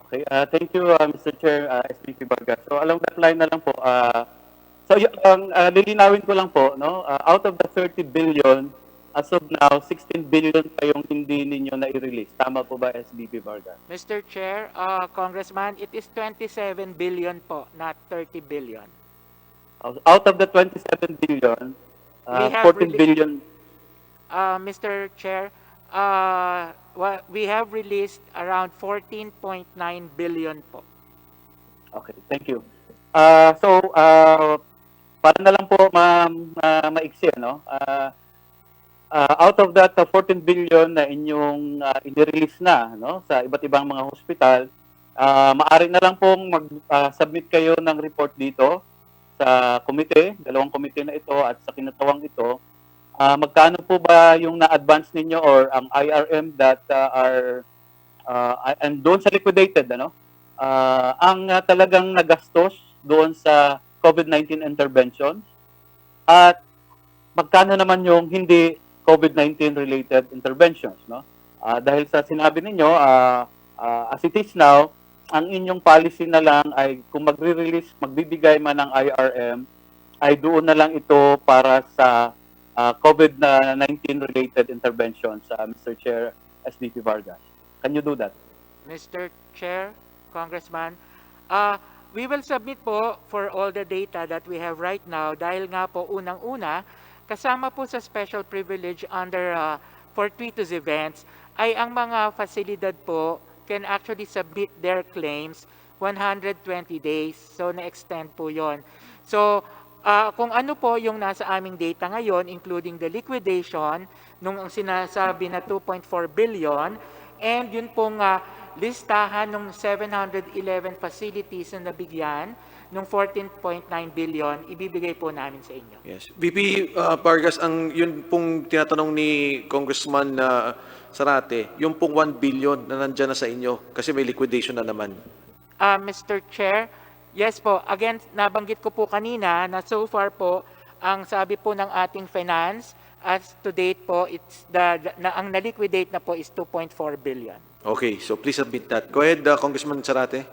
Okay, thank you, Mr. Chair, SPP Vargas. So along that line na lang po, lilinawin ko lang po, no? Out of the 30 billion, as of now, 16 billion pa yung hindi ninyo na i-release. Tama po ba, SBP Vargas? Mr. Chair, Congressman, it is 27 billion po, not 30 billion. Out of the 27 billion, 14 billion. Mr. Chair, we have released around 14.9 billion po. Okay, thank you. Para na lang po maiksi, no? Out of that 14 billion na inyong i-release na, no, sa iba't ibang mga hospital, maaari na lang pong mag-submit kayo ng report dito sa komite, dalawang komite na ito at sa kinatawang ito. Magkano po ba yung na-advance ninyo or ang IRM that and doon sa liquidated, ano? Ang talagang nagastos doon sa COVID-19 interventions at magkano naman yung hindi COVID-19 related interventions, no? Dahil sa sinabi ninyo, as it is now, ang inyong policy na lang ay kung magre-release, magbibigay man ng IRM, ay doon na lang ito para sa COVID-19 related interventions, Mr. Chair, SDP Vargas. Can you do that? Mr. Chair, Congressman, we will submit po for all the data that we have right now dahil nga po unang-una, kasama po sa special privilege under fortuitous events ay ang mga fasilidad po can actually submit their claims 120 days. So, na-extend po yon. So, kung ano po yung nasa aming data ngayon, including the liquidation, nung sinasabi na 2.4 billion, and yun pong listahan ng 711 facilities na nabigyan, nung 14.9 billion, ibibigay po namin sa inyo. Yes. VP Vargas, ang yun pong tinatanong ni Congressman Zarate, yung pong 1 billion na nandyan na sa inyo, kasi may liquidation na naman. Mr. Chair, yes po, again, nabanggit ko po kanina na so far po, ang sabi po ng ating finance, as to date po, ang na-liquidate na po is 2.4 billion. Okay, so please submit that. Go ahead, Congressman Zarate.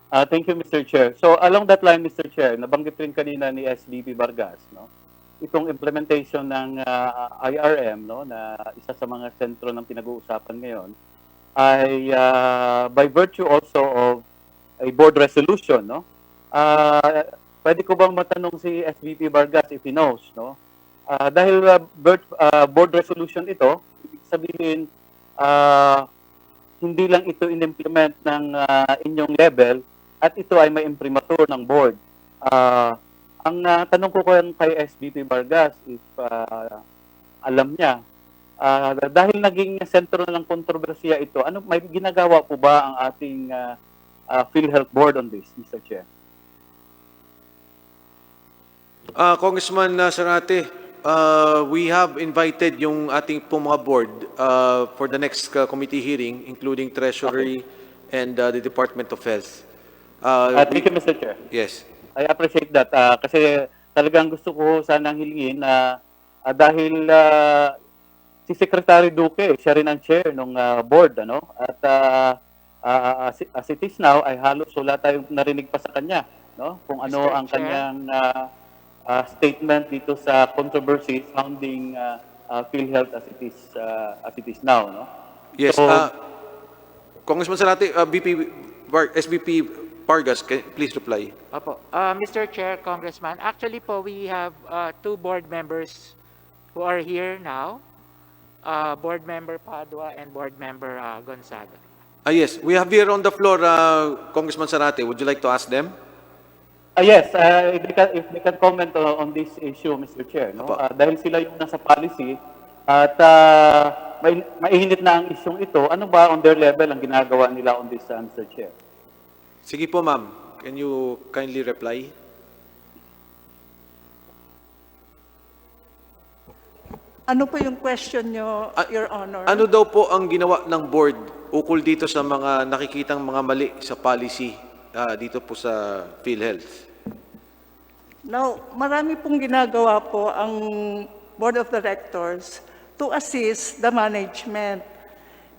Thank you, Mr. Chair. So along that line, Mr. Chair, nabanggit rin kanina ni SDP Vargas, no? Itong implementation ng IRM, no, na isa sa mga sentro ng pinag-uusapan ngayon, ay by virtue also of a board resolution, no? Pwede ko bang matanong si SVP Vargas if he knows, no? Dahil board resolution ito, ibig sabihin, hindi lang ito in-implement ng inyong level, at ito ay may imprimatur ng board. Ang tanong ko kay SVP Vargas, if alam niya, dahil naging sentro ng kontrobersiya ito, may ginagawa po ba ang ating Philhealth Board on this, Mr. Chair? Congressman Zarate, we have invited yung ating pong mga board for the next committee hearing, including Treasury and the Department of Health. Thank you, Mr. Chair. Yes. I appreciate that. Kasi talagang gusto ko sanang hilingin na dahil si Secretary Duque, siya rin ang chair ng board, ano? At as it is now, ay halos wala tayong narinig pa sa kanya, no? Kung ano Mr. ang Chair. kanyang statement dito sa controversy surrounding PhilHealth as it is now, no? Yes. So, Congressman Zarate, SVP Vargas, please reply. Opo. Mr. Chair, Congressman, actually po, we have two board members who are here now. Board Member Padua and Board Member Gonzaga. Yes, we have here on the floor, Congressman Zarate. Would you like to ask them? Yes, if they can comment on this issue, Mr. Chair. No? Dahil sila yung nasa policy at mainit na ang isyong ito, ano ba on their level ang ginagawa nila on this, Mr. Chair? Sige po, ma'am. Can you kindly reply? Ano po yung question nyo, Your Honor? Ano daw po ang ginawa ng board ukol dito sa mga nakikitang mga mali sa policy dito po sa PhilHealth? Now, marami pong ginagawa po ang Board of Directors to assist the management.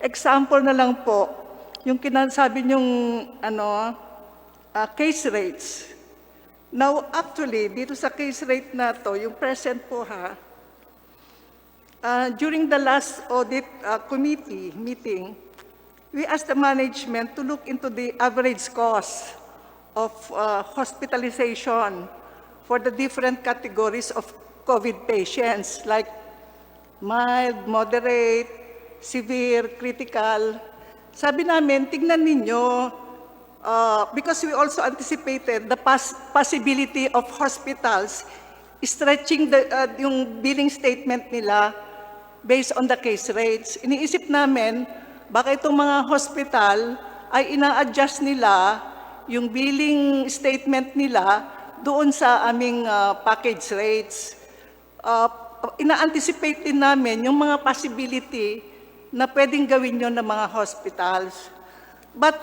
Example na lang po, yung kinasabi nyong case rates. Now, actually, dito sa case rate na to, yung present po during the last audit committee meeting, we asked the management to look into the average cost of hospitalization for the different categories of COVID patients like mild, moderate, severe, critical. Sabi namin, tignan ninyo, because we also anticipated the possibility of hospitals stretching yung billing statement nila based on the case rates. Iniisip namin, baka itong mga hospital ay ina-adjust nila yung billing statement nila doon sa aming package rates. Ina-anticipate din namin yung mga possibility na pwedeng gawin yun ng mga hospitals. But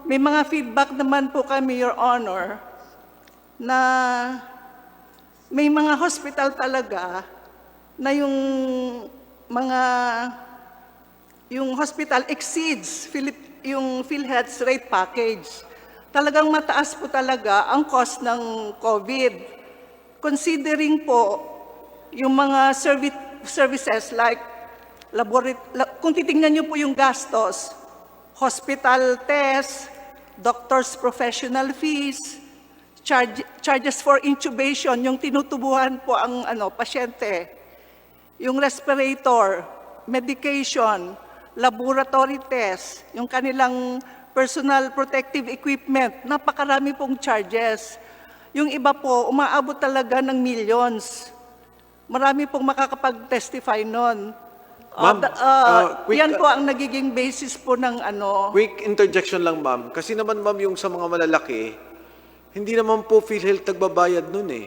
may mga feedback naman po kami, Your Honor, na may mga hospital talaga na yung hospital exceeds yung PhilHealth's rate package. Talagang mataas po talaga ang cost ng COVID. Considering po yung mga services like kung titingnan niyo po yung gastos, hospital tests, doctor's professional fees, charges for intubation, yung tinutubuhan po ang pasyente, yung respirator, medication, laboratory test, yung kanilang personal protective equipment, napakarami pong charges. Yung iba po, umaabot talaga ng millions. Marami pong makakapag-testify nun. Ma'am, yan po ang nagiging basis po ng Quick interjection lang, ma'am. Kasi naman, ma'am, yung sa mga malalaki, hindi naman po PhilHealth nagbabayad nun eh.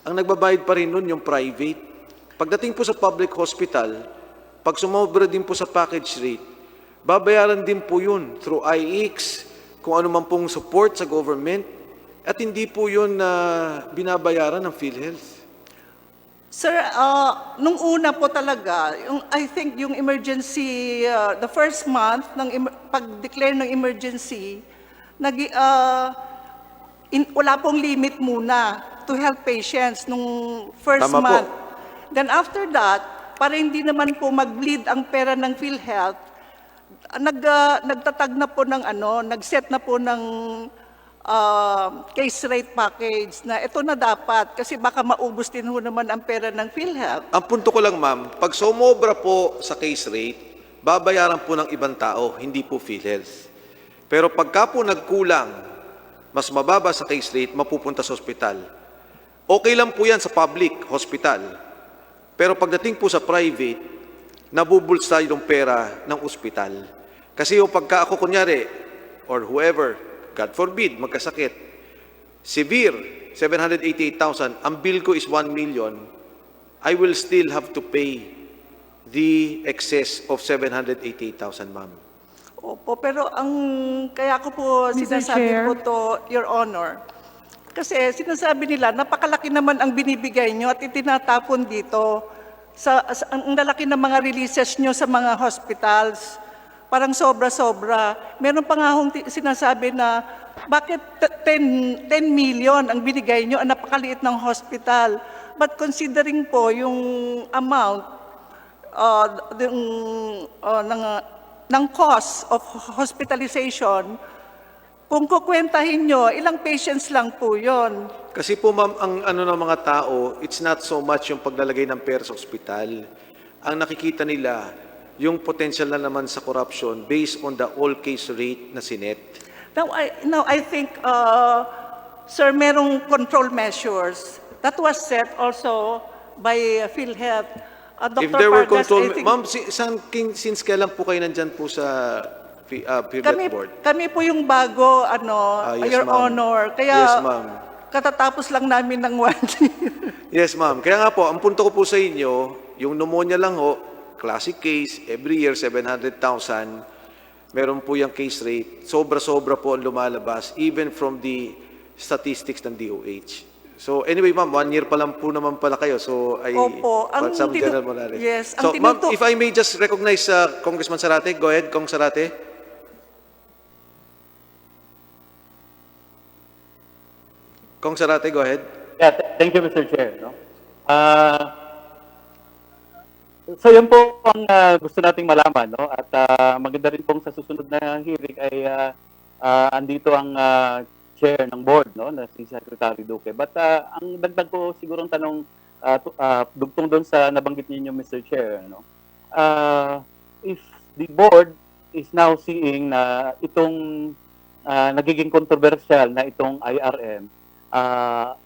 Ang nagbabayad pa rin nun yung private. Pagdating po sa public hospital, pag sumobra din po sa package rate, babayaran din po yun through IX, kung ano man pong support sa government, at hindi po yun binabayaran ng PhilHealth. Sir, nung una po talaga, I think yung emergency, the first month, pag-declare ng emergency, wala pong limit muna to help patients nung first Tama month. po. Then after that, para hindi naman po mag-bleed ang pera ng PhilHealth, nagtatag na po ng nag-set na po ng case rate package na ito na dapat kasi baka maubos din ho naman ang pera ng PhilHealth. Ang punto ko lang, ma'am, pag sumobra po sa case rate, babayaran po ng ibang tao, hindi po PhilHealth. Pero pagka po nagkulang, mas mababa sa case rate, mapupunta sa ospital. Okay lang po yan sa public hospital. Pero pagdating po sa private, nabubulsa yung pera ng ospital. Kasi yung pagka ako kunyari, or whoever, God forbid, magkasakit, severe, 788,000, ang bill ko is 1 million, I will still have to pay the excess of 788,000, ma'am. Opo, pero kaya ko po sinasabi po to, Your Honor, kasi sinasabi nila, napakalaki naman ang binibigay nyo at itinatapon dito ang lalaki ng mga releases nyo sa mga hospitals. Parang sobra-sobra. Meron pa nga akong sinasabi na bakit 10 million ang binigay nyo, ang napakaliit ng hospital. But considering po yung amount ng cost of hospitalization, kung kukwentahin nyo, ilang patients lang po yon. Kasi po, ma'am, ang ng mga tao, it's not so much yung paglalagay ng pera sa ospital. ang nakikita nila yung potential na naman sa corruption based on the all case rate na sinet. Now I think, sir, merong control measures. That was set also by PhilHealth. Dr. If there were Vargas, control, I think, ma'am, since kailan po kayo nandyan po sa PhilHealth Board? kami po yung bago, Yes, Your ma'am. Honor. Kaya Yes, ma'am. katatapos lang namin ng 1 year. Yes, ma'am. Kaya nga po, ang punto ko po sa inyo, yung pneumonia lang ho, classic case, every year 700,000, meron po yung case rate. Sobra-sobra po ang lumalabas, even from the statistics ng DOH. So anyway, ma'am, 1 year pa lang po naman pala kayo. So I Opo. want some General Morales. Yes, So ang ma'am, tinutu- if I may just recognize Congressman Sarate. Go ahead, Kong Sarate. Kong Sarate, go ahead. Yeah, thank you, Mr. Chair. No? So yun po ang gusto nating malaman, no? At maganda rin pong sa susunod na hearing ay andito ang chair ng board, no, na si Secretary Duque. But ang dagdag ko sigurong tanong dugtong doon sa nabanggit niyo, Mr. Chair, no? If the board is now seeing na itong nagiging controversial na itong IRM,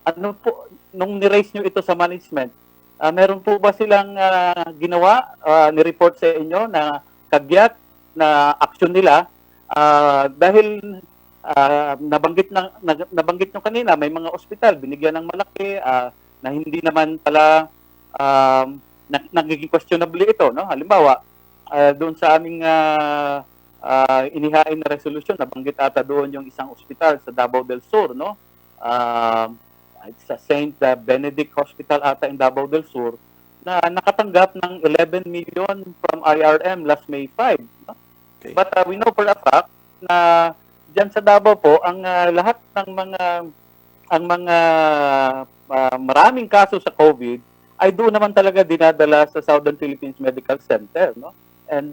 ano po nung ni-raise niyo ito sa management, meron po ba silang ginawa, ni-report sa inyo na kagyat na action nila dahil nabanggit nyo kanina, may mga ospital binigyan ng malaki na hindi naman pala nagiging questionable ito, no? Halimbawa, doon sa aming inihain na resolution, nabanggit ata doon yung isang ospital sa Davao del Sur, no? Sa St. Benedict Hospital ata in Davao del Sur na nakatanggap ng 11 million from IRM last May 5. No? Okay. But we know for a fact na diyan sa Davao po ang lahat ng mga maraming kaso sa COVID ay doon naman talaga dinadala sa Southern Philippines Medical Center, no? And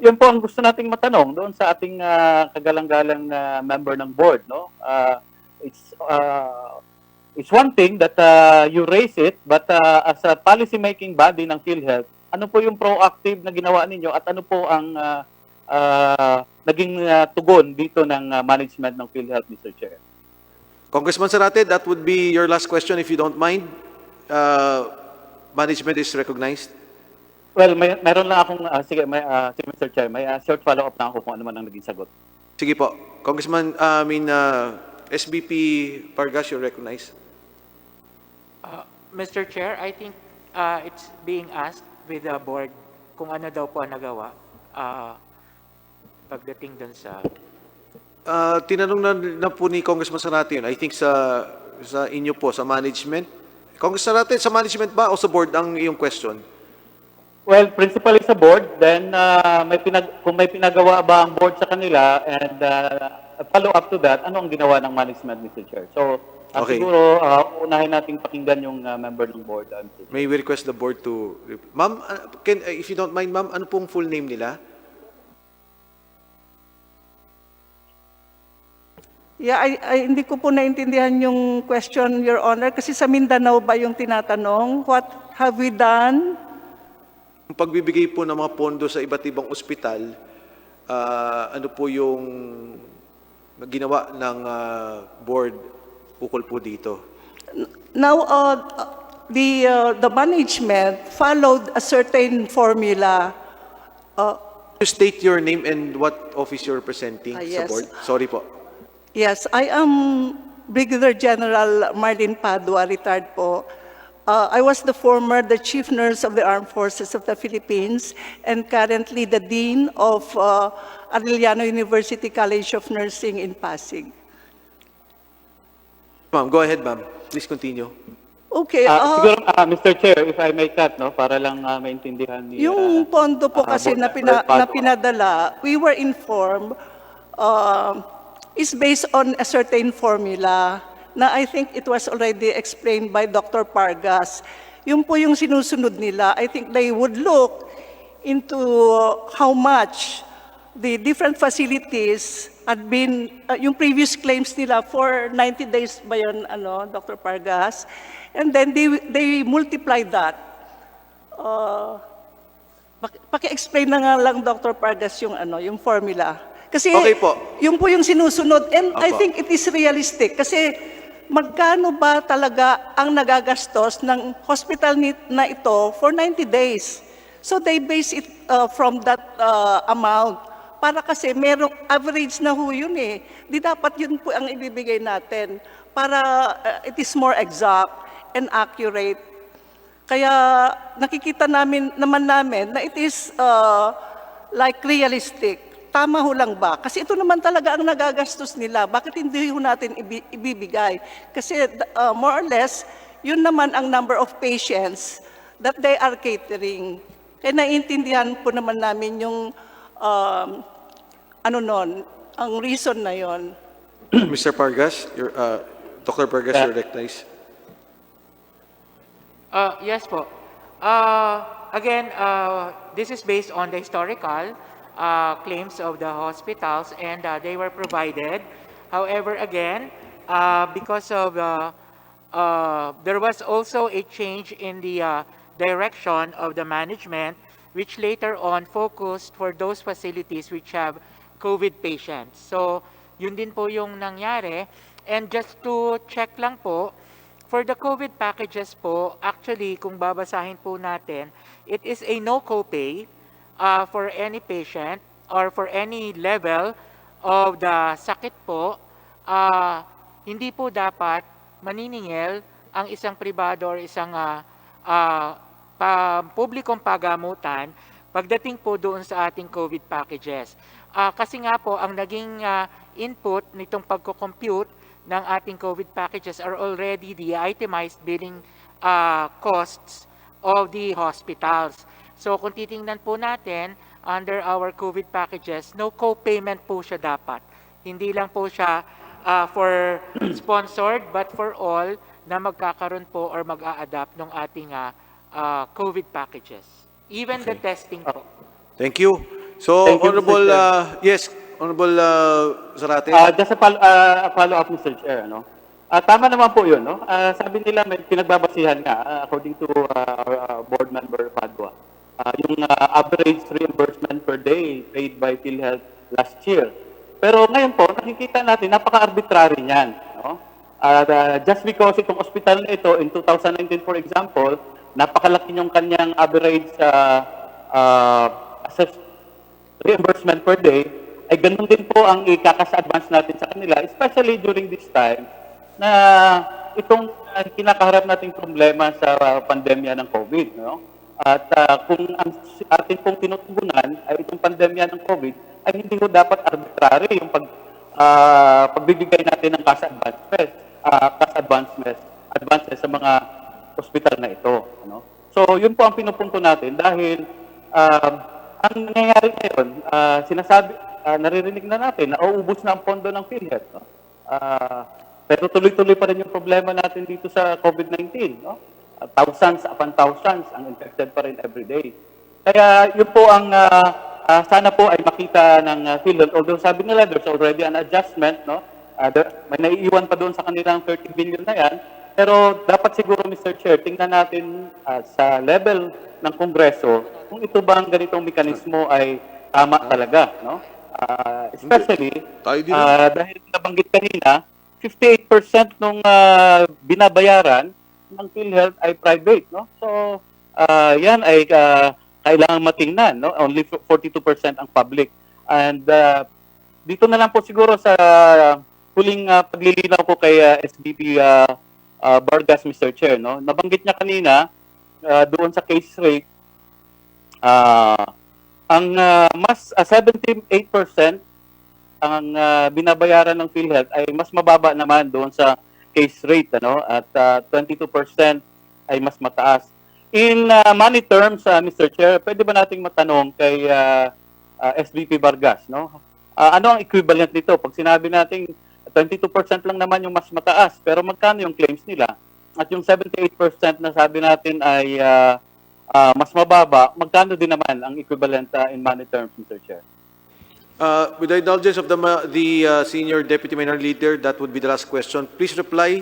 yun po ang gusto nating matanong doon sa ating kagalang-galang na member ng board, no? It's one thing that you raise it, but as a policy-making body ng PhilHealth, ano po yung proactive na ginawa ninyo at ano po ang naging tugon dito ng management ng PhilHealth, Mr. Chair? Congressman Sarate, that would be your last question if you don't mind. Management is recognized. Well, meron lang akong, sige, Mr. Chair, may short follow-up na ako kung ano man ang naging sagot. Sige po. Congressman, SBP Vargas, you're recognized. Mr. Chair, I think it's being asked with the board kung ano daw po ang nagawa pagdating dun sa... Tinanong na po ni Congressman Sarate yun. I think sa inyo po, sa management. Congressman Sarate, sa management ba o sa board ang iyong question? Well, principally sa board, then kung may pinagawa ba ang board sa kanila and follow up to that, ano ang ginawa ng management, Mr. Chair? So, Okay. siguro unahin nating pakinggan yung member ng board. May we request the board to... Ma'am, if you don't mind, ma'am, ano pong full name nila? Yeah, hindi ko po naintindihan yung question, Your Honor, kasi sa Mindanao ba yung tinatanong? What have we done? Ang pagbibigay po ng mga pondo sa iba't ibang ospital, ano po yung ginawa ng board ukol po dito? Now, the management followed a certain formula. You state your name and what office you're representing sa Yes. board? Sorry po. Yes, I am Brigadier General Marlene Padua, retired po. I was the Chief Nurse of the Armed Forces of the Philippines and currently the Dean of Arellano University College of Nursing in Pasig. Ma'am, go ahead, ma'am. Please continue. Okay. Siguro, Mr. Chair, if I may cut, no, para lang maintindihan ni... Yung pondo po kasi na pinadala, we were informed, is based on a certain formula na I think it was already explained by Dr. Pargas. Yung po yung sinusunod nila, I think they would look into how much the different facilities had been, yung previous claims nila for 90 days ba yun, Dr. Pargas? And then they multiply that paki-explain na nga lang, Dr. Pargas, yung formula. Kasi Okay po. yun po yung sinusunod. And I Opo. think it is realistic. Kasi magkano ba talaga ang nagagastos ng hospital na ito for 90 days? So they base it from that amount. Para kasi merong average na ho yun eh. Di dapat yun po ang ibibigay natin para it is more exact and accurate. Kaya nakikita naman namin na it is like realistic. Tama ho lang ba? Kasi ito naman talaga ang nagagastos nila. Bakit hindi ho natin ibibigay? Kasi more or less, yun naman ang number of patients that they are catering. Kaya naiintindihan po naman namin yung ang reason na yon. Mr. Pargas, Dr. Pargas, you're recognized. Yes po. Again, this is based on the historical claims of the hospitals, and they were provided. However, again, because of there was also a change in the direction of the management, which later on focused for those facilities which have COVID patients. So, yun din po yung nangyari. And just to check lang po, for the COVID packages po, actually, kung babasahin po natin, it is a no copay for any patient or for any level of the sakit po. Hindi po dapat maniningil ang isang pribado or isang publikong pagamutan pagdating po doon sa ating COVID packages. Kasi nga po, ang naging input nitong pagko-compute ng ating COVID packages are already the itemized billing costs of the hospitals. So kung titingnan po natin, under our COVID packages, no co-payment po siya dapat. Hindi lang po siya for sponsored, but for all na magkakaroon po or mag-a-adapt ng ating COVID packages. Even the testing po. Thank you. So, Thank you, Mr. Honorable, Chair. yes, Honorable Zarate. Just a follow-up, Mr. Chair. Tama naman po yun. Sabi nila may pinagbabasihan nga, according to board member Padua, yung average reimbursement per day paid by Philhealth last year. Pero ngayon po, nakikita natin, napaka-arbitrary niyan. Just because itong hospital na ito, in 2019 for example, napakalaki yung kanyang average assessed reimbursement per day, ay ganun din po ang ikakas-advance natin sa kanila, especially during this time na itong kinakaharap nating problema sa pandemya ng COVID. At kung ang atin pong tinutugunan ay itong pandemya ng COVID, ay hindi ko dapat arbitrary yung pagbibigay natin ng cash advances sa mga hospital na ito. So, yun po ang pinupunto natin dahil ang nangyayari ngayon, naririnig na natin na uubos na ang pondo ng PhilHealth. Pero tuloy-tuloy pa rin yung problema natin dito sa COVID-19. Thousands upon thousands ang infected pa rin every day. Kaya yun po ang sana po ay makita ng PhilHealth. Although sabi nila there's already an adjustment, may naiiwan pa doon sa kanilang 30 billion na yan. Pero dapat siguro, Mr. Chair, tingnan natin sa level ng Kongreso kung ito bang ganitong mekanismo ay tama talaga. Especially dahil nabanggit kanina, 58% ng binabayaran ng PhilHealth ay private. So, yan ay kailangan matingnan. Only 42% ang public. And dito na lang po siguro sa huling paglilinaw ko kay SVP Vargas, Mr. Chair. Nabanggit niya kanina doon sa case rate, ang mas 78% ang binabayaran ng PhilHealth ay mas mababa naman doon sa case rate, at 22% ay mas mataas. In money terms, Mr. Chair, pwede ba nating matanong kay SVP Vargas, ano ang equivalent nito? Pag sinabi nating 22% lang naman yung mas mataas, pero magkano yung claims nila? At yung 78% na sabi natin ay mas mababa, magkano din naman ang equivalent in money terms, Mr. Chair? With the indulgence of the Senior Deputy Minority Leader, that would be the last question. Please reply,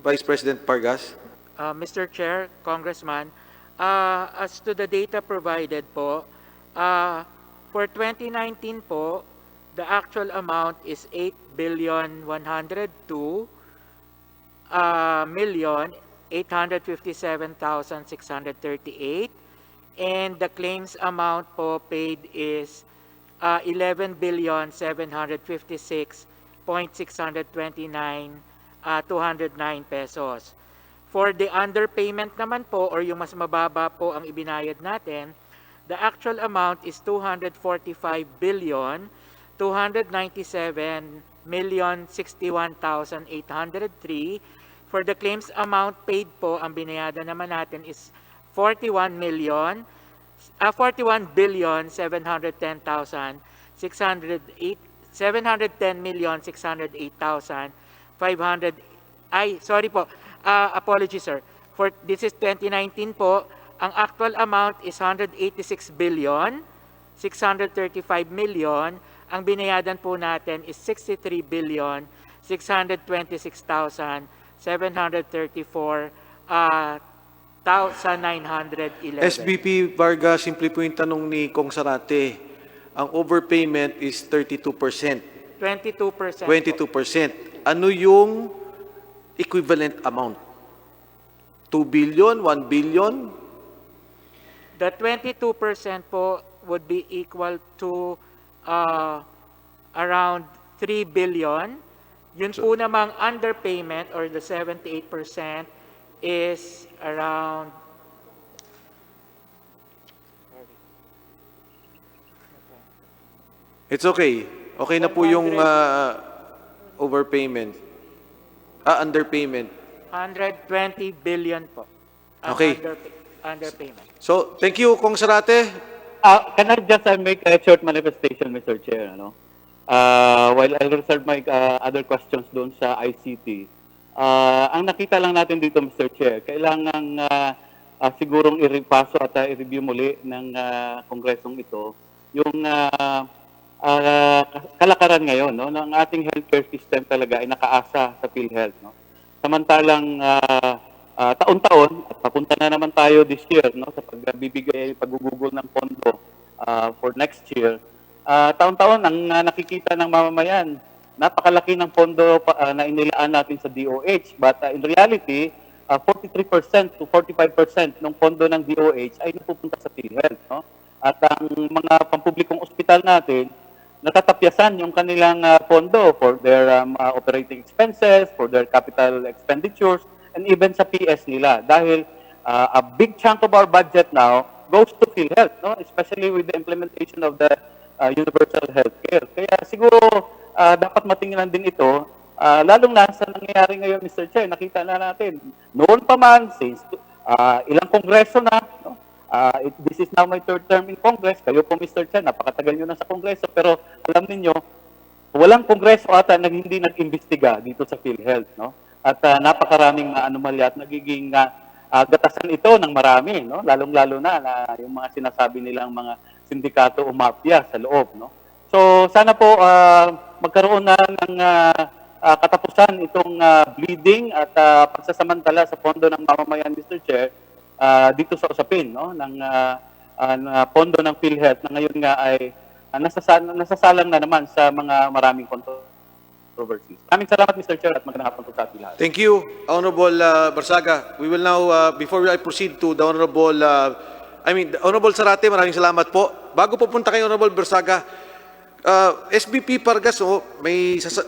Vice President Pargas. Mr. Chair, Congressman, as to the data provided po, for 2019 po, the actual amount is 8,102,857,638, and the claims amount po paid is 11,756,629,209 pesos. For the underpayment naman po, or yung mas mababa po ang ibinayad natin, the actual amount is 245,297,061,803. For the claims amount paid po, ang binayadan naman natin is 41,608,710,608,500. Sorry po. Apology, sir. For this is 2019 po, ang actual amount is 186 billion, 635 million. Ang binayadan po natin is 63 billion, 626,734,911. SBP Vargas, simple po yung tanong ni Kong Sarate. Ang overpayment is 32%. 22%. 22%. Ano yung equivalent amount? 2 billion, 1 billion? The 22% po would be equal to around 3 billion. Yun po namang underpayment or the 78% is around It's okay. Okay na po yung overpayment. Underpayment. 120 billion po. Okay. Underpayment. So, thank you, Kong Sarate. Can I just make a short manifestation, Mr. Chair? While I reserve my other questions doon sa ICT, ang nakita lang natin dito, Mr. Chair, kailangan sigurong i-repaso at i-review muli ng kongresong ito yung kalakaran ngayon, no, ng ating healthcare system talaga ay nakaasa sa PhilHealth, no. Samantalang taon-taon at papunta na naman tayo this year, no, sa paggugugol ng pondo for next year. Taon-taon ang nakikita ng mamamayan, napakalaki ng pondo na inilaan natin sa DOH, but in reality 43% to 45% ng pondo ng DOH ay napupunta sa PhilHealth, no? At ang mga pampublikong ospital natin natatapyasan yung kanilang pondo for their operating expenses, for their capital expenditures, and even sa PS nila. Dahil a big chunk of our budget now goes to PhilHealth, no? Especially with the implementation of the universal healthcare. Kaya siguro dapat matingnan din ito, lalong na sa nangyayari ngayon, Mr. Chair. Nakita na natin, noon pa man, since ilang kongreso na, no? This is now my third term in Congress. Kayo po, Mr. Chair, napakatagal nyo na sa Kongreso. Pero alam niyo, walang Kongreso ata na hindi nag-imbestiga dito sa PhilHealth, no? At napakaraming anomalya at nagiging gatasan ito ng marami, no? Lalong-lalo na yung mga sinasabi nilang mga sindikato o mafia sa loob, no? So sana po magkaroon na ng katapusan itong bleeding at pagsasamantala sa pondo ng mamamayan, Mr. Chair, dito sa usapin, no, ng pondo ng PhilHealth na ngayon nga ay nasasalang na naman sa mga maraming controversies. Maraming salamat, Mr. Chair, at magandang hapon po sa ating lahat. Thank you, Honorable Barsaga. We will now, before I proceed to the Honorable, Honorable Sarate, maraming salamat po. Bago po punta kay Honorable Barsaga, SBP Vargas,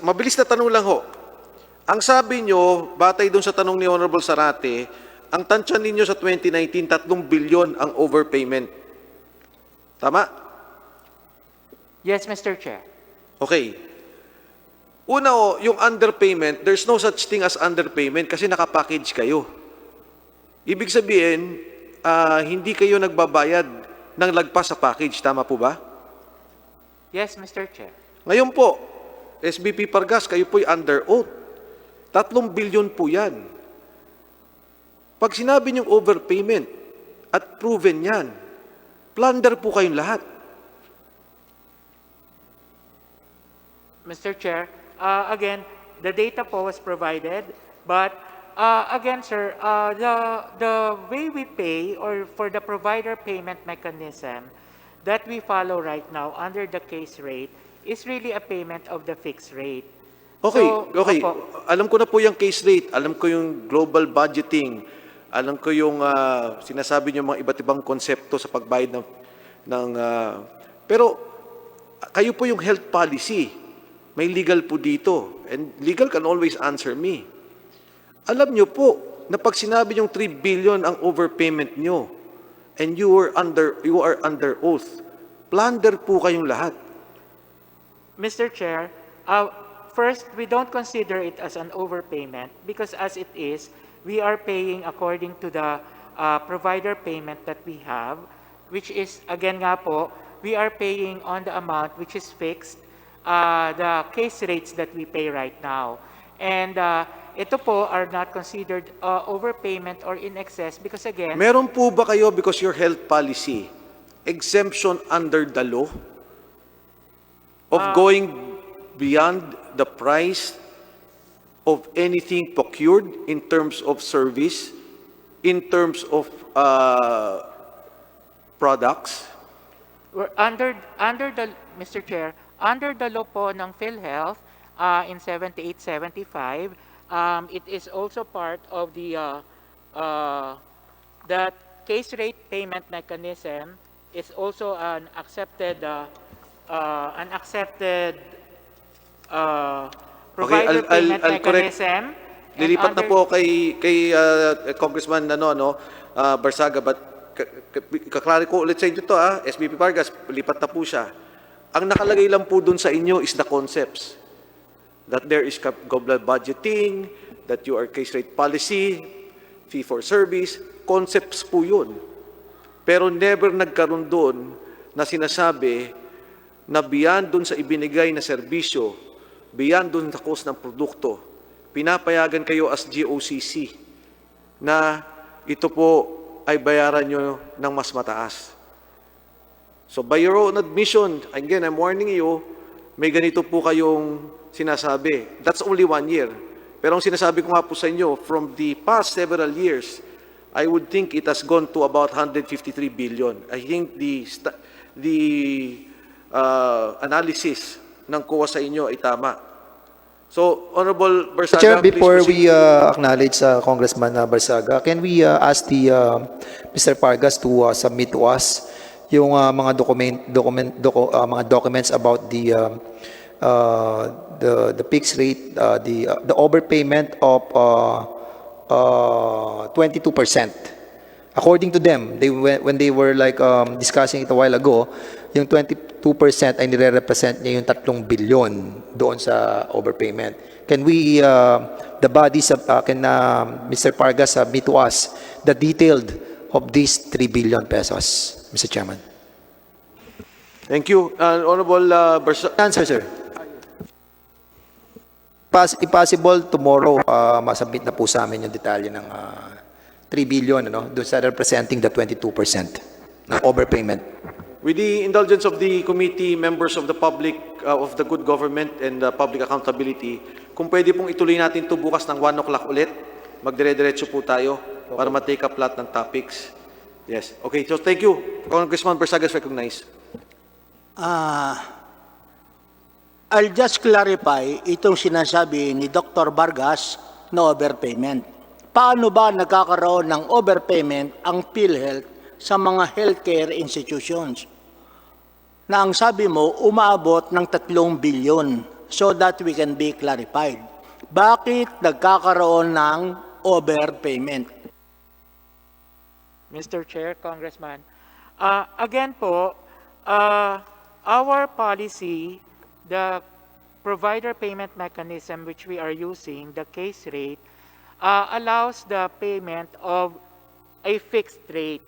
mabilis na tanong lang ho. Ang sabi nyo, batay doon sa tanong ni Honorable Sarate, ang tansya ninyo sa 2019, 3 billion ang overpayment. Tama? Yes, Mr. Chair. Okay. Una yung underpayment, there's no such thing as underpayment kasi nakapackage kayo. Ibig sabihin, hindi kayo nagbabayad ng lagpas sa package. Tama po ba? Yes, Mr. Chair. Ngayon po, SBP Vargas, kayo po'y under oath. 3 billion po yan. Pag sinabi niyong overpayment at proven yan, plunder po kayong lahat. Mr. Chair, again, the data po was provided, but Again, sir, the way we pay or for the provider payment mechanism that we follow right now under the case rate is really a payment of the fixed rate. Okay, So, okay. opo. Alam ko na po yung case rate, alam ko yung global budgeting, alam ko yung sinasabi niyo mga iba't ibang konsepto sa pagbayad pero kayo po yung health policy. May legal po dito. And legal can always answer me. Alam niyo po na pag sinabi yung 3 billion ang overpayment niyo and you are under oath, plunder po kayong lahat. Mr. Chair, first, we don't consider it as an overpayment because as it is, we are paying according to the provider payment that we have, which is, again nga po, we are paying on the amount which is fixed, the case rates that we pay right now. And ito po are not considered overpayment or in excess because again... Meron po ba kayo, because your health policy, exemption under the law of going beyond the price of anything procured in terms of service, in terms of products? We're under the, Mr. Chair, under the law po ng Philhealth in 7875, it is also part of the that case rate payment mechanism is also an accepted provider payment mechanism. Lilipat na po kay Congressman Barsaga, but kaklari ko ulit sa inyo to, SBP Vargas, lipat na po siya. Ang nakalagay lang po dun sa inyo is the concepts. That there is global budgeting, that you are case rate policy, fee for service, concepts po yun. Pero never nagkaroon doon na sinasabi na beyond dun sa ibinigay na serbisyo, beyond dun sa cost ng produkto, pinapayagan kayo as GOCC na ito po ay bayaran nyo ng mas mataas. So by your own admission, again, I'm warning you, may ganito po kayong sinasabi. That's only 1 year. Pero ang sinasabi ko nga po sa inyo, from the past several years, I would think it has gone to about 153 billion. I think the analysis ng COA sa inyo ay tama. So, Honorable Barsaga, Chair, before please we acknowledge Congressman Barsaga, can we ask the Mr. Pargas to submit to us yung mga mga documents about the fixed rate, the overpayment of 22%. According to them, when they were discussing it a while ago, yung 22% ay nire-represent niya yung 3 billion doon sa overpayment. Can we, the bodies, can Mr. Pargas submit to us the detailed of these 3 billion pesos, Mr. Chairman? Thank you. Honorable Barsaga. Answer, sir. If possible, tomorrow, masubmit na po sa amin yung detalye ng 3 billion, doon sa representing the 22% ng overpayment. With the indulgence of the committee, members of the public, of the good government and public accountability, kung pwede pong ituloy natin ito bukas ng 1 o'clock ulit, magdire-diretso po tayo para ma-take up lahat ng topics. Yes. Okay, so thank you. Congressman Barsaga is recognized. I'll just clarify itong sinasabi ni Dr. Vargas na overpayment. Paano ba nagkakaroon ng overpayment ang PhilHealth sa mga healthcare institutions? Na ang sabi mo, umaabot ng 3 billion so that we can be clarified. Bakit nagkakaroon ng overpayment? Mr. Chair, Congressman, again po, our policy, the provider payment mechanism which we are using, the case rate, allows the payment of a fixed rate.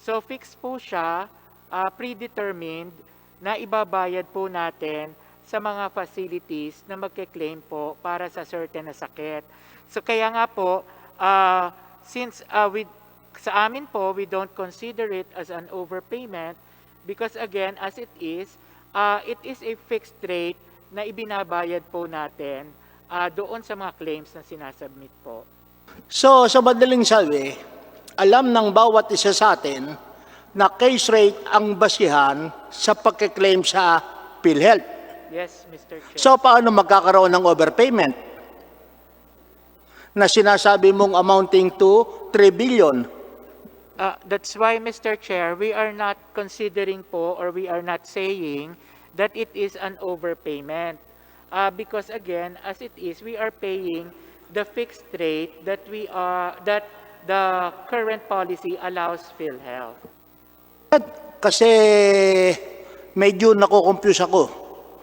So fixed po siya, predetermined na ibabayad po natin sa mga facilities na magke-claim po para sa certain na sakit. So kaya nga po, since sa amin po, we don't consider it as an overpayment because again, as it is a fixed rate na ibinabayad po natin doon sa mga claims na sinasubmit po. So, sa madaling sabi, alam ng bawat isa sa atin na case rate ang basihan sa pagkiklaim sa PhilHealth. Yes, Mr. Chair. So, paano magkakaroon ng overpayment? Na sinasabi mong amounting to 3 billion. That's why, Mr. Chair, we are not considering po or we are not saying that it is an overpayment. Because again, as it is, we are paying the fixed rate that that the current policy allows PhilHealth. Kasi medyo nako-confuse ako.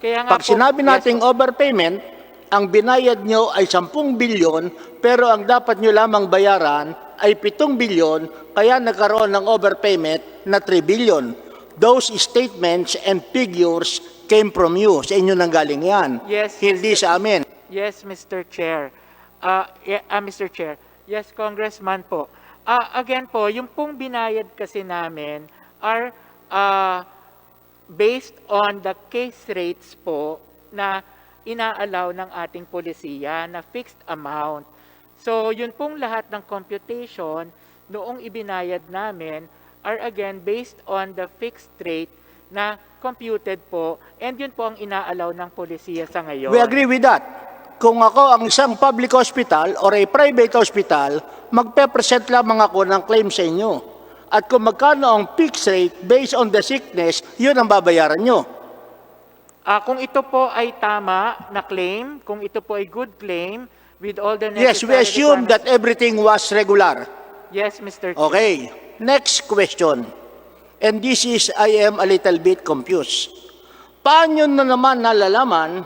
Kaya nga Pag sinabi nating overpayment, ang binayad nyo ay 10 bilyon, pero ang dapat nyo lamang bayaran ay 7 bilyon, kaya nagkaroon ng overpayment na 3 billion. Those statements and figures came from you. Sa inyo nang galing yan. Yes, Hindi sa amin. Yes, Mr. Chair. Mr. Chair. Yes, Congressman po. Again po, yung pong binayad kasi namin are based on the case rates po na inaalaw ng ating polisiya na fixed amount. So, yun pong lahat ng computation noong ibinayad namin are again based on the fixed rate na computed po, and yun po ang inaalaw ng polisiya sa ngayon. We agree with that. Kung ako ang isang public hospital or a private hospital, magpe-present lamang ako ng claim sa inyo. At kung magkano ang fixed rate based on the sickness, yun ang babayaran nyo. Kung ito po ay tama na claim, kung ito po ay good claim, with all the necessary Yes, we assume that everything was regular. Yes, Mr. Chair. Okay, next question. And this is, I am a little bit confused. Paano na naman nalalaman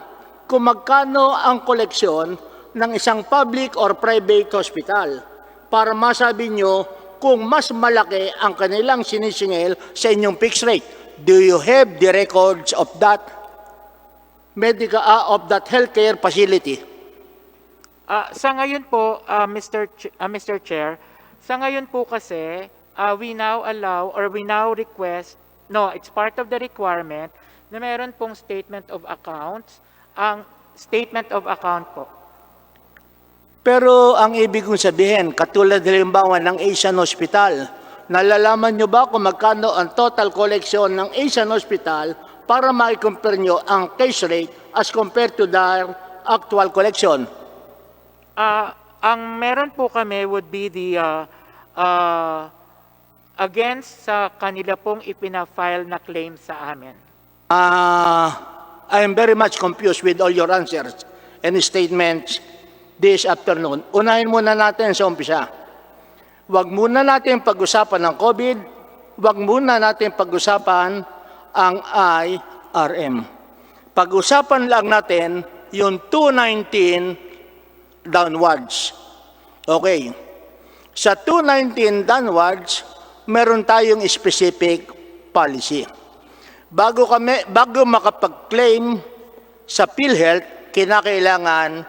kung magkano ang koleksyon ng isang public or private hospital para masabi nyo kung mas malaki ang kanilang sinisingil sa inyong fixed rate? Do you have the records of that of that healthcare facility? Sa ngayon po, Mr. Chair, sa ngayon po kasi, we now allow or we now request, no, it's part of the requirement na meron pong statement of accounts, ang statement of account po. Pero ang ibig kong sabihin, katulad halimbawa ng Asian Hospital, nalalaman nyo ba kung magkano ang total collection ng Asian Hospital para ma-compare nyo ang case rate as compared to their actual collection? Ang meron po kami would be the against sa kanila pong ipina-file na claim sa amin. I am very much confused with all your answers and statements this afternoon. Unahin muna natin sa umpisa. Huwag muna natin pag-usapan ng COVID, huwag muna natin pag-usapan ang IRM. Pag-usapan lang natin yung 219 downwards. Okay. Sa 219 downwards, meron tayong specific policy. Bago makapag-claim sa PhilHealth, kinakailangan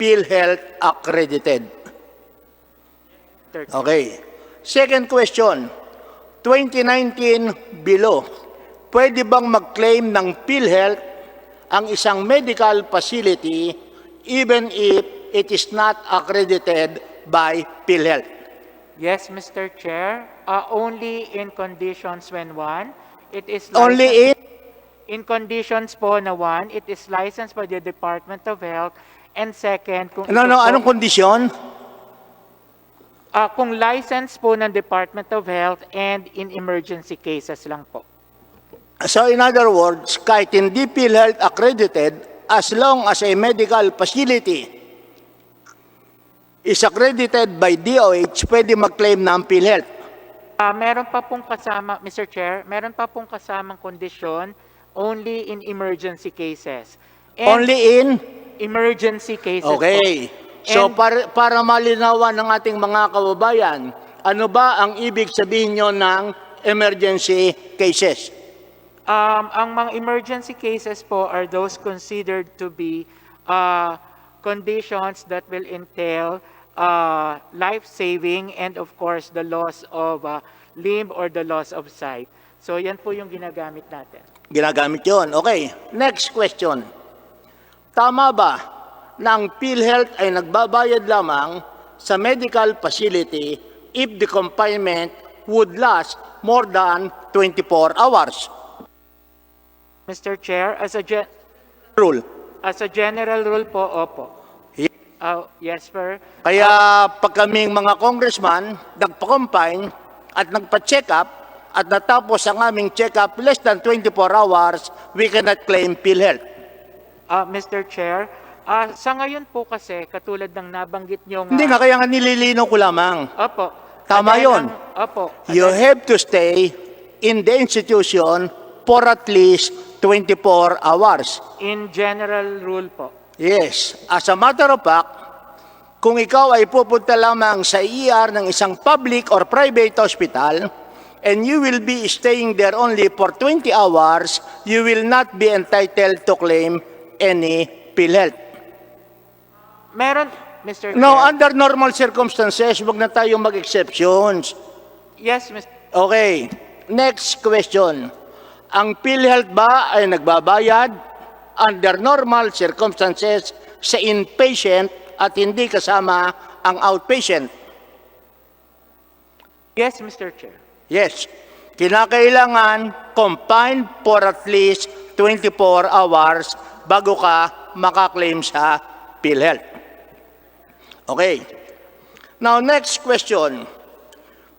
PhilHealth accredited. Okay. Second question, 2019 below, pwede bang mag-claim ng PhilHealth ang isang medical facility even if it is not accredited by PhilHealth? Yes, Mr. Chair. Only in conditions when one, it is Only in conditions po na one, it is licensed by the Department of Health, and second, kung anong kondisyon? Kung license po ng Department of Health and in emergency cases lang po. So in other words, kahit hindi PhilHealth accredited, as long as a medical facility is accredited by DOH, pwede mag-claim ng PhilHealth. Meron pa pong kasama, Mr. Chair, meron pa pong kasamang kondisyon only in emergency cases. And Only in? Emergency cases Okay. po. So And- para malinawan ng ating mga kababayan, ano ba ang ibig sabihin nyo ng emergency cases? Ang mga emergency cases po are those considered to be conditions that will entail life-saving and of course the loss of limb or the loss of sight. So yan po yung ginagamit natin. Ginagamit yon. Okay. Next question. Tama ba na ang PhilHealth ay nagbabayad lamang sa medical facility if the confinement would last more than 24 hours. Mr. Chair, Rule. as a general rule po, opo. Yes, sir. Kaya pag kaming mga congressman, nagpa-confine at nagpa-check up at natapos ang aming check up less than 24 hours, we cannot claim PhilHealth. Mr. Chair, sa ngayon po kasi, katulad ng nabanggit nyo Hindi nga, kaya nga nililinaw ko lamang. Opo. Tama Dahil yun. Opo. You have to stay in the institution for at least 24 hours. In general rule po. Yes. As a matter of fact, kung ikaw ay pupunta lamang sa ER ng isang public or private hospital, and you will be staying there only for 20 hours, you will not be entitled to claim any PhilHealth. Meron, Mr. No, Chair. under normal circumstances, wag na tayong mag-exceptions. Yes, Mr. Okay. Next question. Ang PhilHealth ba ay nagbabayad under normal circumstances sa inpatient at hindi kasama ang outpatient? Yes, Mr. Chair. Yes. Kinakailangan confined for at least 24 hours bago ka makaklaim sa PhilHealth. Okay. Now, next question.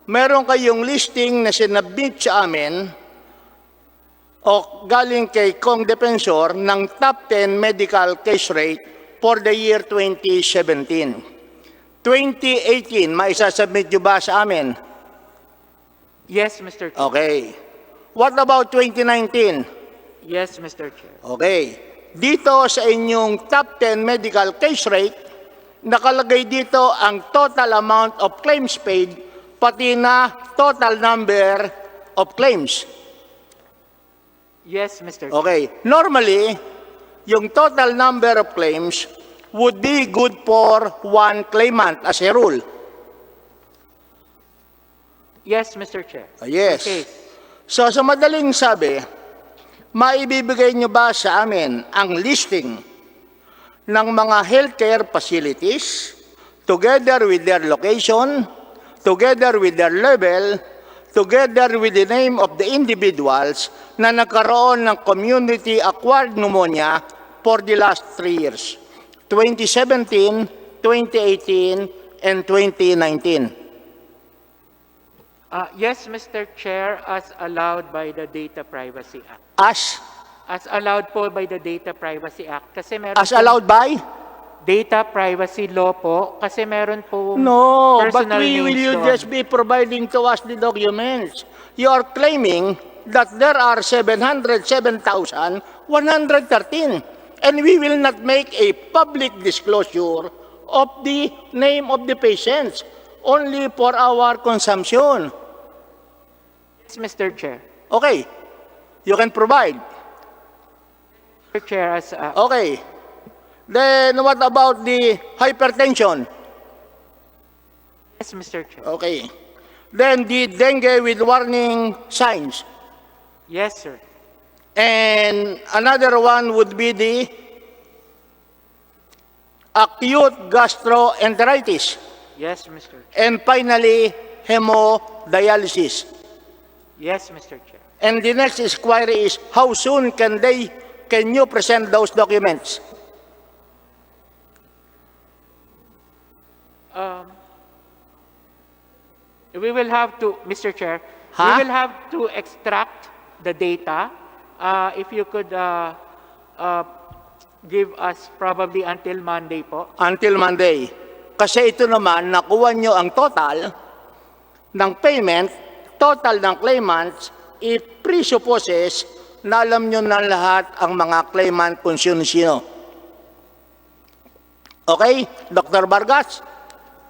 Meron kayong listing na sinabit sa amin o galing kay Kong Defensor ng top 10 medical case rate for the year 2017. 2018, maisasubmit nyo ba sa amin? Yes, Mr. Chair. Okay. What about 2019? Yes, Mr. Chair. Okay. Dito sa inyong top 10 medical case rate, nakalagay dito ang total amount of claims paid, pati na total number of claims. Yes, Mr. Chair. Okay. Normally, yung total number of claims would be good for one claimant as a rule. Yes, Mr. Chair. Yes. Okay. So sa madaling sabi, maibibigay nyo ba sa amin ang listing ng mga healthcare facilities together with their location, together with their level, together with the name of the individuals na nagkaroon ng community-acquired pneumonia for the last 3 years, 2017, 2018, and 2019. Yes, Mr. Chair, as allowed by the Data Privacy Act. As allowed po by the Data Privacy Act. Kasi meron As allowed by? Data Privacy Law po. Kasi meron po No, but personal will names you doon. just be providing to us the documents? You are claiming that there are 707,113, and we will not make a public disclosure of the name of the patients, only for our consumption. Yes, Mr. Chair. Okay, you can provide. Mr. Chair, as Okay, then what about the hypertension? yes, Mr. Chair. Okay, then the dengue with warning signs. Yes, sir. And another one would be the acute gastroenteritis. Yes, Mr. Chair. And finally, hemodialysis. Yes, Mr. Chair. And the next inquiry is, how soon can you present those documents? We will have to, Mr. Chair, Huh? we will have to extract the data. If you could give us probably until Monday po. Until Monday. Kasi ito naman, nakuha nyo ang total ng payment, total ng claimants, it presupposes na alam nyo na lahat ang mga claimant kung sino-sino. Okay, Dr. Vargas?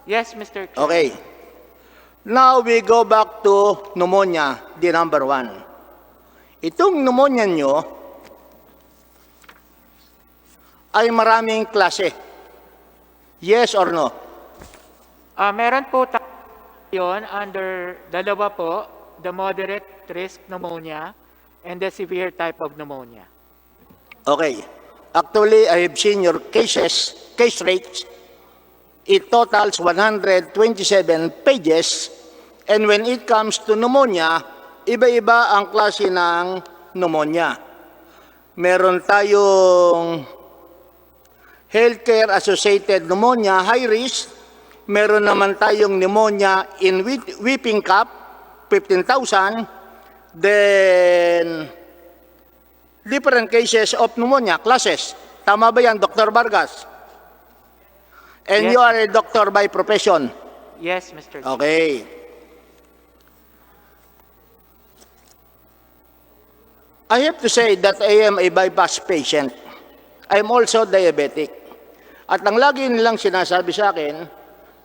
Yes, Mr. Chair. Okay. Now we go back to pneumonia, the number 1. Itong pneumonia nyo ay maraming klase. Yes or no? Meron po yun under dalawa po, the moderate risk pneumonia and the severe type of pneumonia. Okay. Actually, I have seen your case rates it totals 127 pages. And when it comes to pneumonia, iba-iba ang klase ng pneumonia. Meron tayong healthcare-associated pneumonia, high risk. Meron naman tayong pneumonia in whooping cough, 15,000. Then, different cases of pneumonia, classes. Tama ba yan, Dr. Vargas? And Yes. you are a doctor by profession. Yes, Mr. Chair. Okay. I have to say that I am a bypass patient. I am also diabetic. At ang lagi nilang sinasabi sa akin,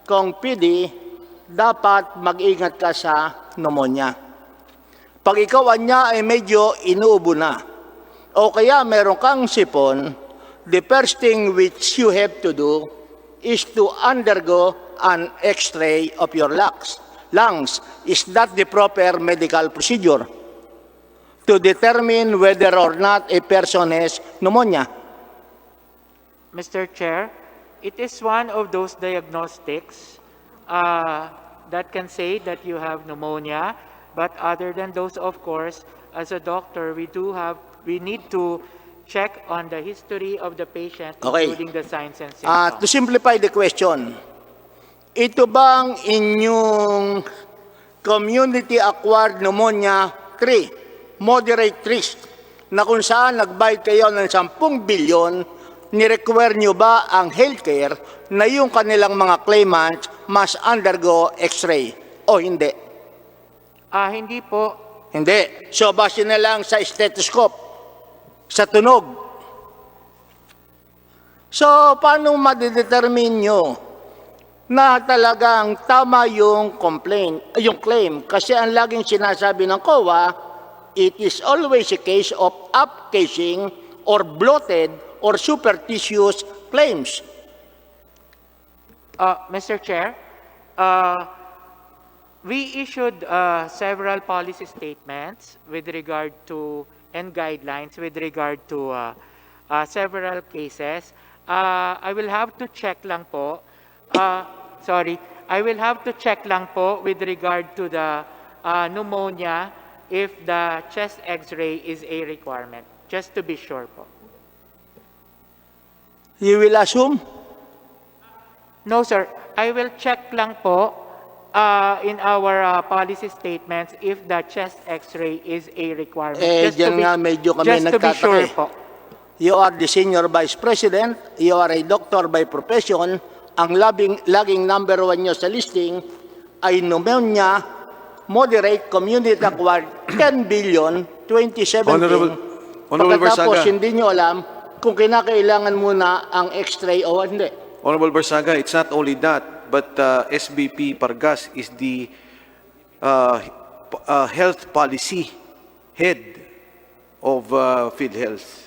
kung PD, dapat mag-ingat ka sa pneumonia. Pag ikaw anya ay medyo inuubo na, o kaya meron kang sipon, the first thing which you have to do is to undergo an X-ray of your lungs. Is that the proper medical procedure to determine whether or not a person has pneumonia? Mr. Chair, it is one of those diagnostics that can say that you have pneumonia, but other than those, of course, as a doctor, we need to check on the history of the patient, Okay. including the signs and symptoms. To simplify the question, ito bang inyong community-acquired pneumonia 3, moderate risk, na kung saan nagbayad kayo ng 10 bilyon, ni-require nyo ba ang healthcare na yung kanilang mga claimants must undergo X-ray o hindi? Hindi po. Hindi. So, base na lang sa stethoscope, sa tunog. So, paano madidetermine nyo na talagang tama yung yung claim? Kasi ang laging sinasabi ng COA, it is always a case of upcasing or bloated or superstitious claims. Mr. Chair, we issued several policy statements with regard to and guidelines with regard to several cases. I will have to check lang po. I will have to check lang po with regard to the pneumonia if the chest X-ray is a requirement, just to be sure po. You will assume? No, sir. I will check lang po in our policy statements if the chest X-ray is a requirement. Diyan nga medyo kami just to be nagtataka sure eh. po. You are the senior vice president, you are a doctor by profession, ang laging number 1 nyo sa listing ay pneumonia, moderate, community-acquired, 10 billion, 2017. Honorable Pagkatapos, Barsaga. hindi nyo alam kung kinakailangan muna ang X-ray o hindi. Honorable Barsaga, it's not only that, but SBP Pargas is the health policy head of Philhealth.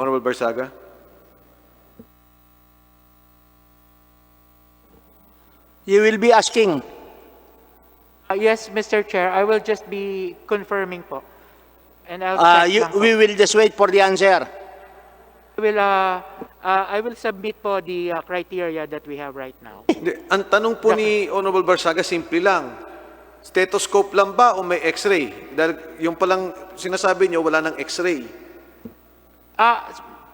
Honorable Barsaga. You will be asking, Yes, Mr. Chair. I will just be confirming po. And I'll check lang po. we will just wait for the answer. I will submit po the criteria that we have right now. Ang tanong po ni Honorable Barsaga, simple lang. Stethoscope lang ba o may X-ray? Dahil yung palang sinasabi nyo, wala ng X-ray.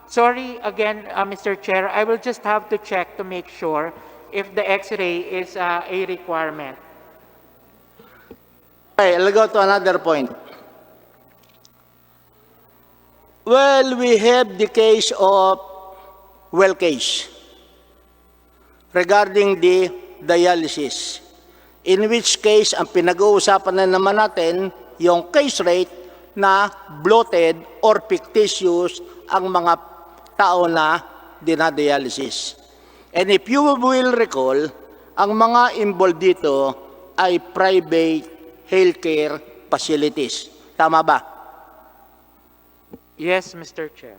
Sorry again, Mr. Chair. I will just have to check to make sure if the X-ray is a requirement. Okay, I'll go to another point. Well, we have the case of case regarding the dialysis, in which case ang pinag-uusapan na naman natin yung case rate na bloated or fictitious ang mga tao na dinadialysis. And if you will recall, ang mga involved dito ay private healthcare facilities. Tama ba? Yes, Mr. Chair.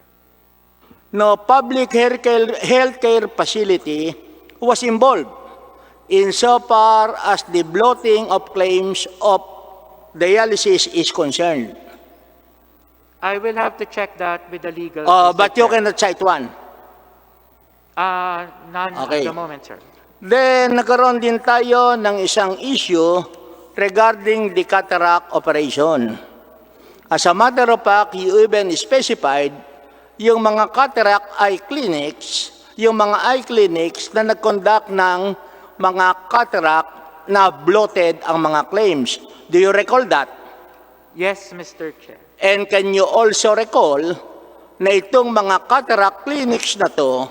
No public healthcare facility was involved. insofar as the bloating of claims of dialysis is concerned. I will have to check that with the legal. But you cannot cite one. None Okay. at the moment, sir. Then, nagkaroon din tayo ng isang issue regarding the cataract operation. As a matter of fact, you even specified yung mga cataract eye clinics, yung mga eye clinics na nag-conduct ng mga cataract na bloated ang mga claims. Do you recall that? Yes, Mr. Chair. And can you also recall na itong mga cataract clinics na to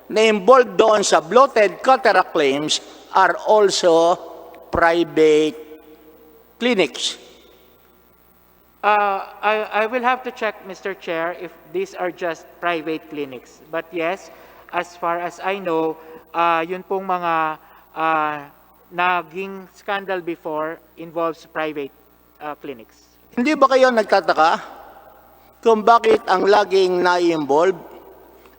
na involved doon sa bloated cataract claims are also private clinics? I will have to check, Mr. Chair, if these are just private clinics. But yes, as far as I know, yun pong mga naging scandal before involves private clinics. Hindi ba kayo nagtataka kung bakit ang laging na-involve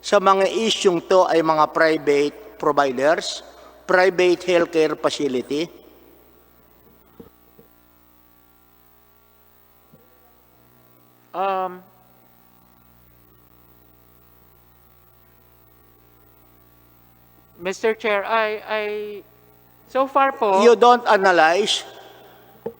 sa mga isyung to ay mga private providers, private healthcare facility? Mr. Chair, so far po, You don't analyze?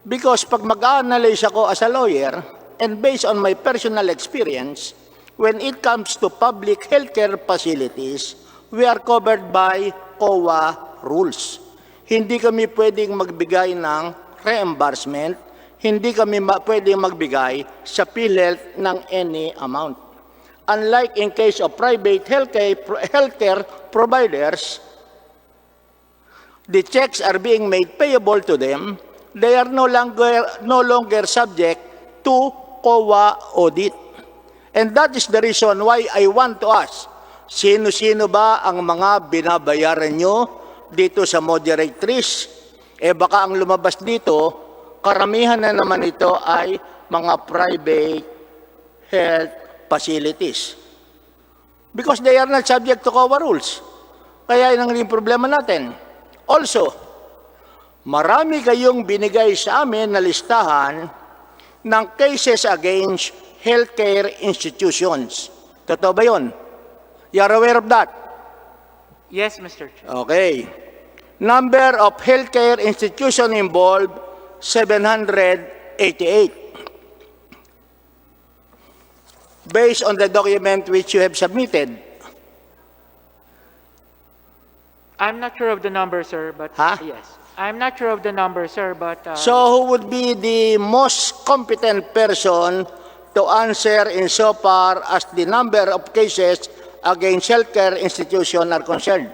Because pag mag-analyze ako as a lawyer, and based on my personal experience, when it comes to public healthcare facilities, we are covered by COA rules. Hindi kami pwedeng magbigay ng reimbursement, hindi kami pwedeng magbigay sa PhilHealth ng any amount. Unlike in case of private healthcare providers, the checks are being made payable to them. They are no longer subject to COA audit. And that is the reason why I want to ask, sino-sino ba ang mga binabayaran nyo dito sa moderatrix? Baka ang lumabas dito, karamihan na naman ito ay mga private health facilities. Because they are not subject to COA rules. Kaya yun ang problema natin. Also, marami kayong binigay sa amin na listahan ng cases against healthcare institutions. Totoo ba yun? You are aware of that? yes, Mr. Chair. Okay. Number of healthcare institutions involved, 788. Based on the document which you have submitted. I'm not sure of the number, sir, but yes. I'm not sure of the number, sir, but... So who would be the most competent person to answer insofar as the number of cases against healthcare institutions are concerned?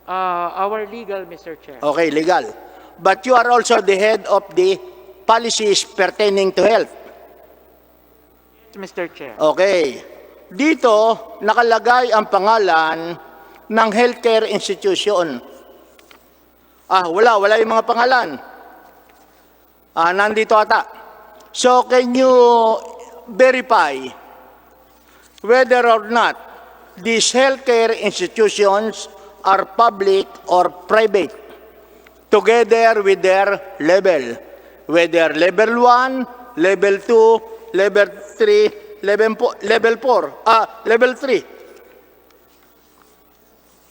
Our legal, Mr. Chair. Okay, legal. But you are also the head of the policies pertaining to health. Mr. Chair. Okay. Dito, nakalagay ang pangalan ng healthcare institution. Wala yung mga pangalan. Nandito ata. So, can you verify whether or not these healthcare institutions are public or private, together with their level, whether level 1, level 2, level 3, level 4, level 3.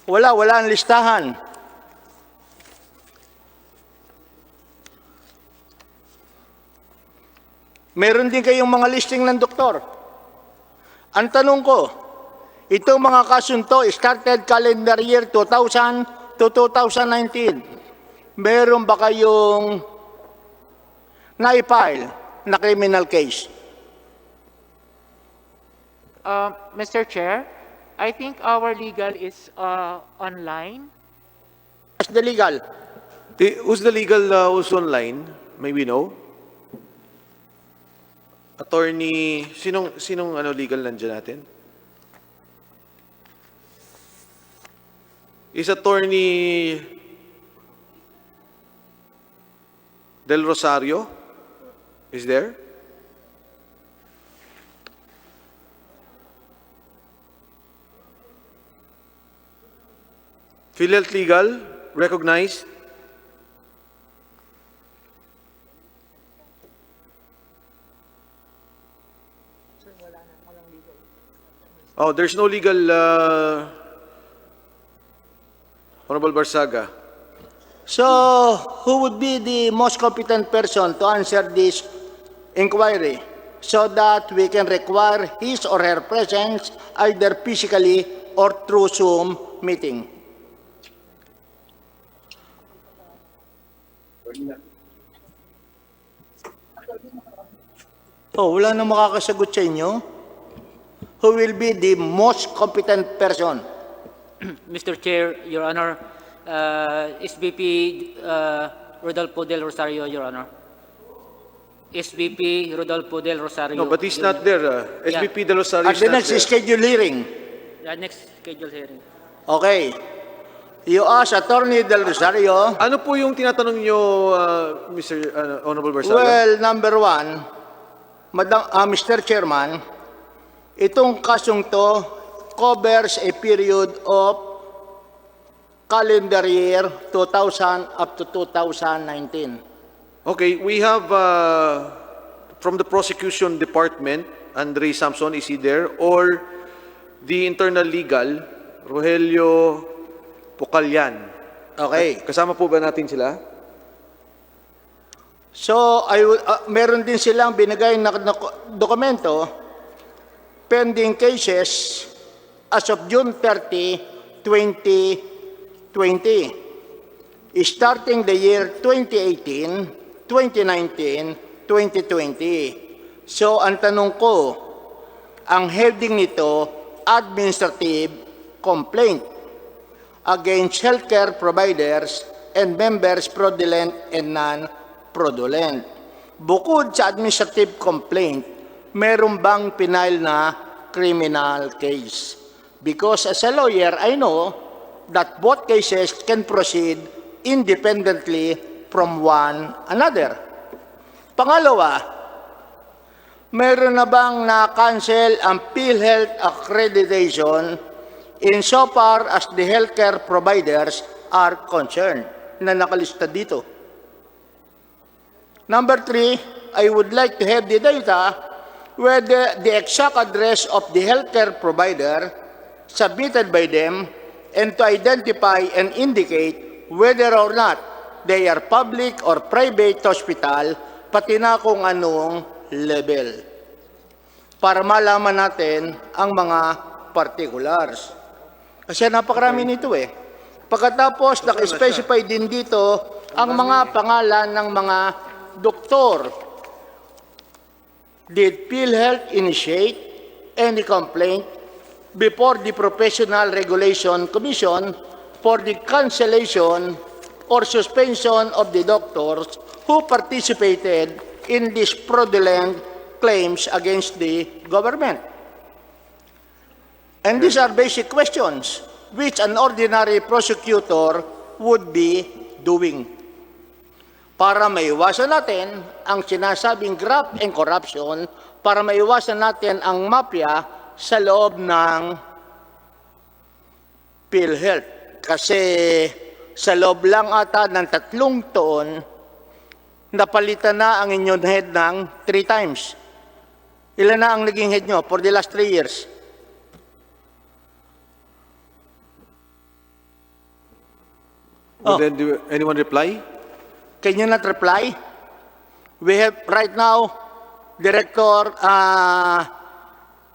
Wala ang listahan. Meron din kayong mga listing ng doktor. Ang tanong ko, itong mga kasunto started calendar year 2000 to 2019. Meron ba kayong na-file na criminal case? Mr. Chair, I think our legal is online. What's the legal? Who's the legal who's online? May we know? Attorney, sinong legal nandiyan natin? Is Attorney Del Rosario is there? Philhealth Legal, recognized. Oh, there's no legal, Honorable Barsaga. So, who would be the most competent person to answer this inquiry so that we can require his or her presence either physically or through Zoom meeting? Oh, wala na makakasagot sa inyo. Who will be the most competent person? Mr. Chair, Your Honor, SVP Rodolfo Del Rosario, Your Honor. SVP Rodolfo Del Rosario. No, but he's not there. SVP De Los Rosario At is the not next there. scheduled hearing. The next scheduled hearing. Okay. You ask Attorney Del Rosario. Ano po yung tinatanong nyo, Honorable Barsaga? Well, number one, Mr. Chairman, itong kasong to covers a period of calendar year 2000 up to 2019. Okay, we have from the prosecution department, Andre Samson, is he there? Or the internal legal, Rogelio Pocalyan. Okay. Kasama po ba natin sila? So, meron din silang binigay na dokumento pending cases as of June 30, 2020. Starting the year 2018, 2019, 2020. So, ang tanong ko, ang heading nito, administrative complaint against healthcare providers and members fraudulent and non-fraudulent. Bukod sa administrative complaint, meron bang pinile na criminal case? Because as a lawyer, I know that both cases can proceed independently from one another. Pangalawa, meron na bang na-cancel ang Philhealth accreditation insofar as the healthcare providers are concerned na nakalista dito? Number 3, I would like to have the data whether the exact address of the healthcare provider submitted by them and to identify and indicate whether or not they are public or private hospital, pati na kung anong level. Para malaman natin ang mga particulars. Kasi napakarami nito eh. Pagkatapos, naka-specify din dito ang mga pangalan ng mga doktor. Did PhilHealth initiate any complaint before the Professional Regulation Commission for the cancellation or suspension of the doctors who participated in these fraudulent claims against the government? And these are basic questions which an ordinary prosecutor would be doing. Para maiwasan natin ang sinasabing graft and corruption, para maiwasan natin ang mafia sa loob ng PhilHealth. Kasi sa loob lang ata ng 3 taon, napalitan na ang inyong head ng 3 times. Ilan na ang naging head nyo for the last 3 years? Then do anyone reply? Can you not reply? We have right now Director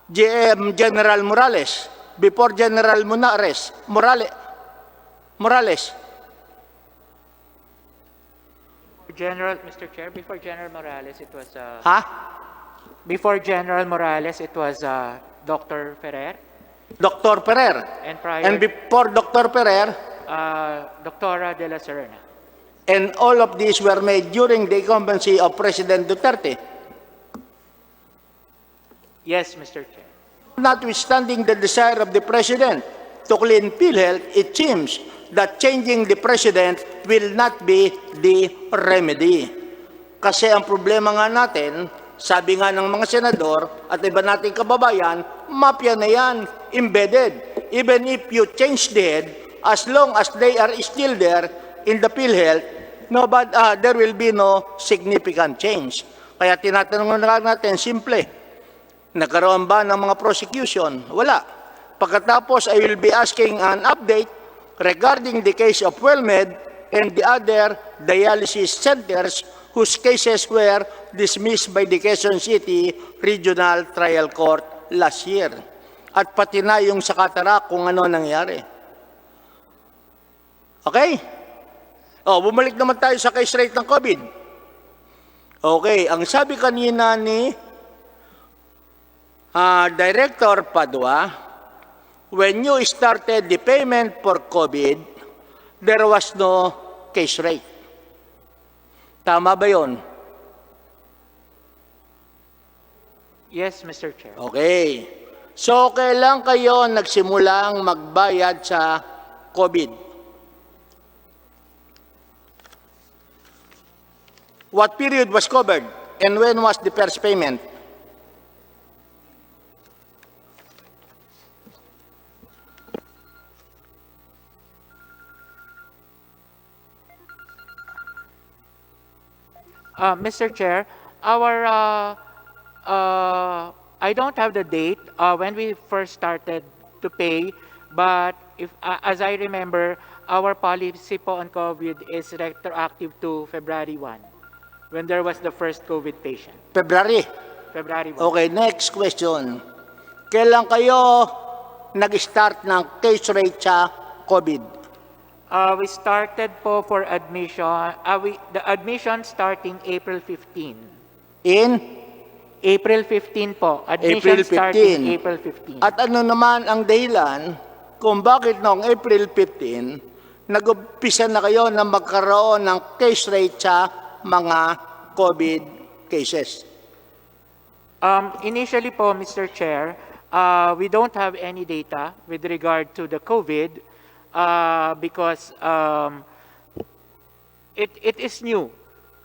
GM General Morales. Before General Morales. General, Mr. Chair, before General Morales, it was... Before General Morales, it was Dr. Ferrer. Dr. Ferrer. And prior... And before Dr. Ferrer. Doctora de la Serna. And all of these were made during the incumbency of President Duterte. Yes, Mr. Chair. Notwithstanding the desire of the President to clean PhilHealth, it seems that changing the President will not be the remedy. Kasi ang problema nga natin, sabi nga ng mga senador at iba nating kababayan, mafia na yan, embedded. Even if you change the head, as long as they are still there in the PhilHealth, there will be no significant change. Kaya tinatanong na natin, simple, Nagkaroon ba ng mga prosecution? Wala. Pagkatapos, I will be asking an update regarding the case of WellMed and the other dialysis centers whose cases were dismissed by the Quezon City Regional Trial Court last year. At pati na yung sa Cataract kung ano nangyari. Okay? Bumalik naman tayo sa case rate ng COVID. Okay, ang sabi kanina ni Director Padua, when you started the payment for COVID, there was no case rate. Tama ba yun? Yes, Mr. Chair. Okay. So, kailan kayo nagsimulang magbayad sa COVID? What period was covered? And when was the first payment? Mr. Chair, I don't have the date when we first started to pay, but as I remember, our policy po on COVID is retroactive to February 1, when there was the first COVID patient. February. February 1. Okay, next question. Kailan kayo nag-start ng case rate sa COVID? We started po for admission, the admission starting April 15. In? April 15 po. Admission April 15. starting April 15. At ano naman ang dahilan kung bakit noong April 15, nag-umpisa na kayo na magkaroon ng case rate sa mga COVID cases? Initially po, Mr. Chair, we don't have any data with regard to the COVID because it is new.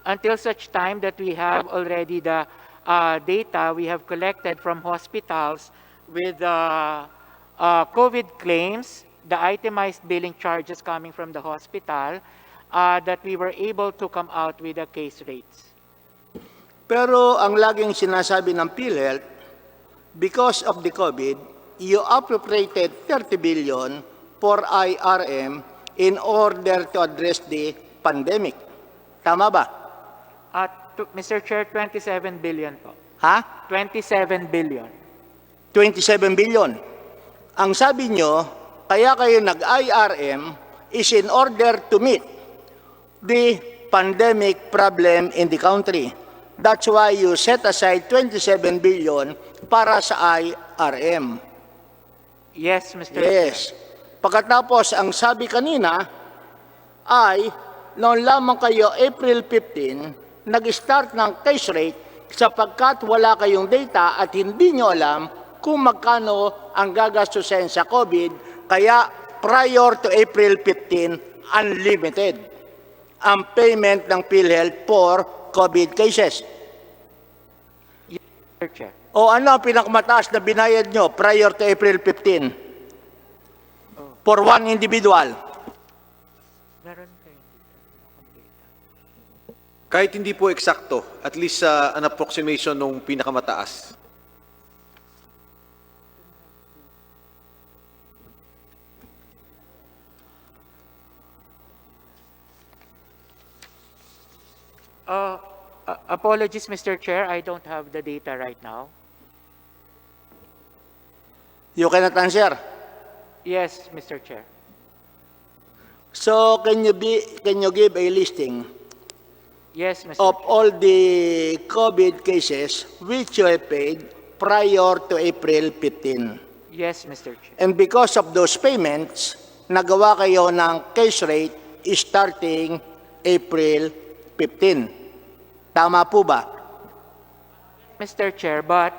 Until such time that we have already the data we have collected from hospitals with COVID claims, the itemized billing charges coming from the hospital, that we were able to come out with the case rates. Pero ang laging sinasabi ng PhilHealth, because of the COVID, you appropriated 30 billion for IRM in order to address the pandemic. Tama ba? Mr. Chair, 27 billion po. Ha? 27 billion. 27 billion. Ang sabi nyo, kaya kayo nag-IRM is in order to meet the pandemic problem in the country. That's why you set aside 27 billion para sa IRM. Yes, Mr. Yes. Pagkatapos, ang sabi kanina ay noon lamang kayo April 15 nag-start ng case rate sapagkat wala kayong data at hindi nyo alam kung magkano ang gagastusin sa COVID, kaya prior to April 15, unlimited ang payment ng PhilHealth for COVID cases. Yes, Mr. Chair. O ano ang pinakamataas na binayad nyo prior to April 15 for one individual? Meron kayo Kahit hindi po eksakto, at least an approximation nung pinakamataas. Apologies, Mr. Chair, I don't have the data right now. You cannot answer. Yes, Mr. Chair. So can you give a listing Yes, Mr. of Chair. all the COVID cases which you have paid prior to April 15? Yes, Mr. Chair. And because of those payments, nagawa kayo ng case rate starting April 15. Tama po ba? Mr. Chair, but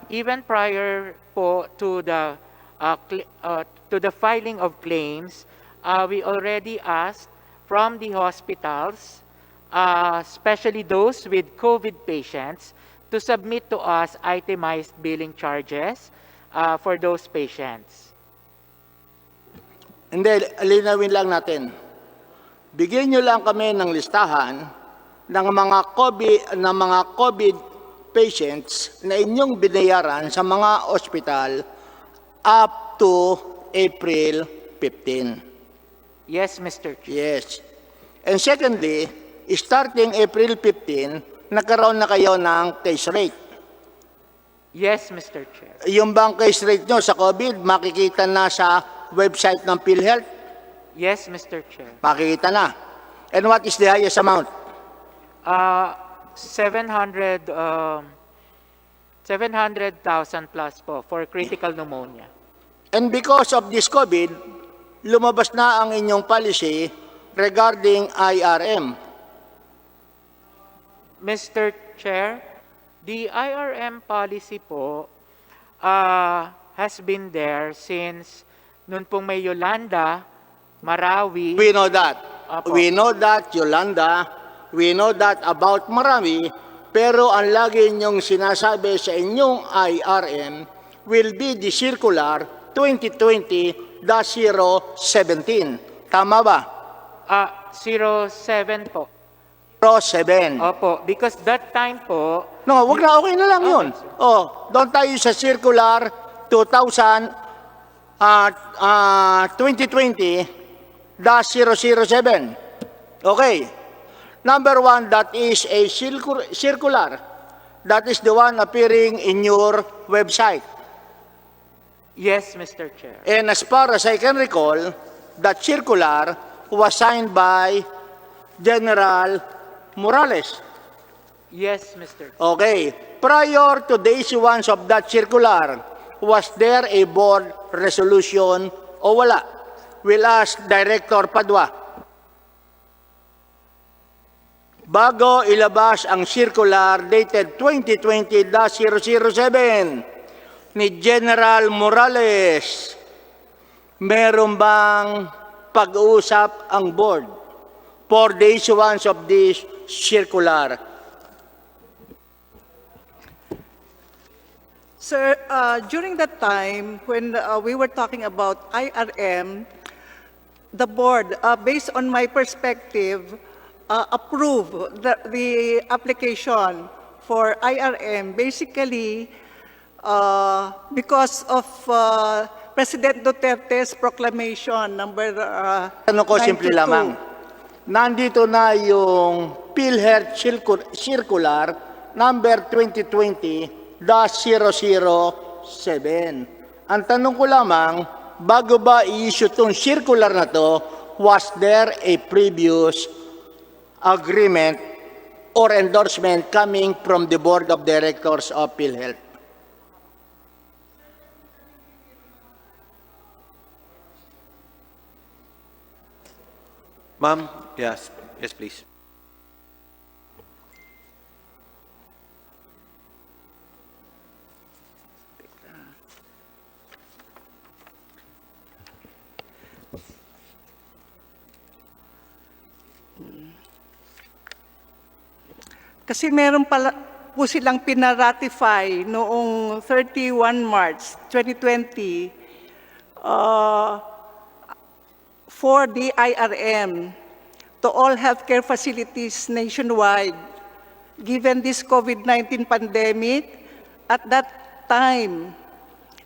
even prior po to the filing of claims, we already asked from the hospitals, especially those with COVID patients, to submit to us itemized billing charges for those patients. Hindi, linawin lang natin. Bigyan nyo lang kami ng listahan ng mga COVID patients na inyong binayaran sa mga ospital up to April 15. Yes, Mr. Chair. Yes. And secondly, starting April 15, nagkaroon na kayo ng case rate. Yes, Mr. Chair. Yung bang case rate nyo sa COVID, makikita na sa website ng Philhealth? Yes, Mr. Chair. Makikita na. And what is the highest amount? 700,000 plus po for critical pneumonia. And because of this COVID, lumabas na ang inyong policy regarding IRM. Mr. Chair, the IRM policy po has been there since noon pong may Yolanda, Marawi. We know that. Apo. We know that, Yolanda. We know that about Marawi. Pero ang lagi niyong sinasabi sa inyong IRM will be the circular 2020-017. Tama ba? 07 po. 07. Opo, because that time po... No, wag na, okay na lang yun. Oh, doon tayo sa circular 2020-007. Okay. Number one, that is a circular. That is the one appearing in your website. Yes, Mr. Chair. And as far as I can recall, that circular was signed by General Morales. Yes, Mr. Chair. Okay. Prior to the issuance of that circular, was there a board resolution o wala? We'll ask Director Padua. Bago ilabas ang circular dated 2020-007 ni General Morales, meron bang pag-uusap ang board for the issuance of this circular? Sir, during that time, when we were talking about IRM, the board, based on my perspective, approved the application for IRM, basically because of President Duterte's proclamation number Ano ko, 92. simple lamang. Nandito na yung Philhealth Circular number 2020-007. Ang tanong ko lamang, bago ba i-issue itong circular na to, was there a previous agreement or endorsement coming from the Board of Directors of Philhealth? Ma'am, yes, please. Kasi meron pala po silang pinaratify noong 31 March 2020 for the IRM to all healthcare facilities nationwide. Given this COVID-19 pandemic, at that time,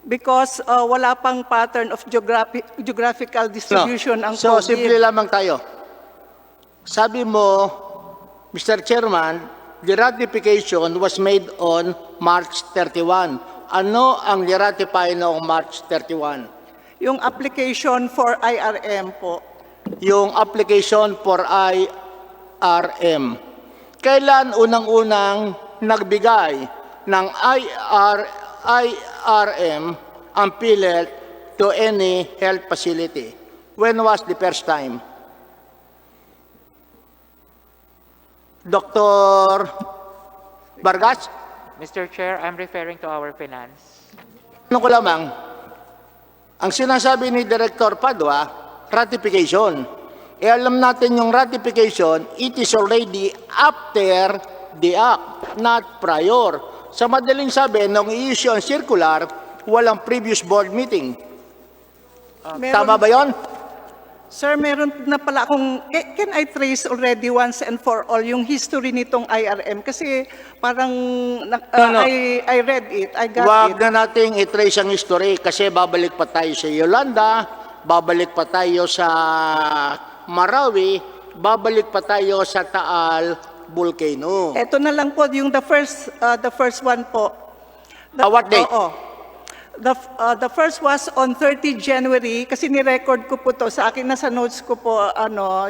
because wala pang pattern of geographical distribution ang So, COVID. simple lamang tayo. Sabi mo, Mr. Chairman, the ratification was made on March 31. Ano ang niratify noong March 31? Yung application for IRM po. Yung application for IRM. Kailan unang-unang nagbigay ng IRM ang PhilHealth to any health facility? When was the first time? Dr. Vargas? Mr. Chair, I'm referring to our finance. Ano ko lamang, ang sinasabi ni Director Padua, ratification. E alam natin yung ratification, it is already after the act, not prior. Sa madaling sabi, nung i-issue ang circular, walang previous board meeting. Tama ba yon? Sir, meron na pala akong, can I trace already once and for all yung history nitong IRM? Kasi parang, No. I read it, I got Huwag it. na nating i-trace ang history kasi babalik pa tayo sa Yolanda, babalik pa tayo sa Marawi, babalik pa tayo sa Taal Volcano. Ito na lang po, yung the first one po. What date? Oo. The first was on 30 January, kasi ni-record ko po to, sa akin nasa notes ko po,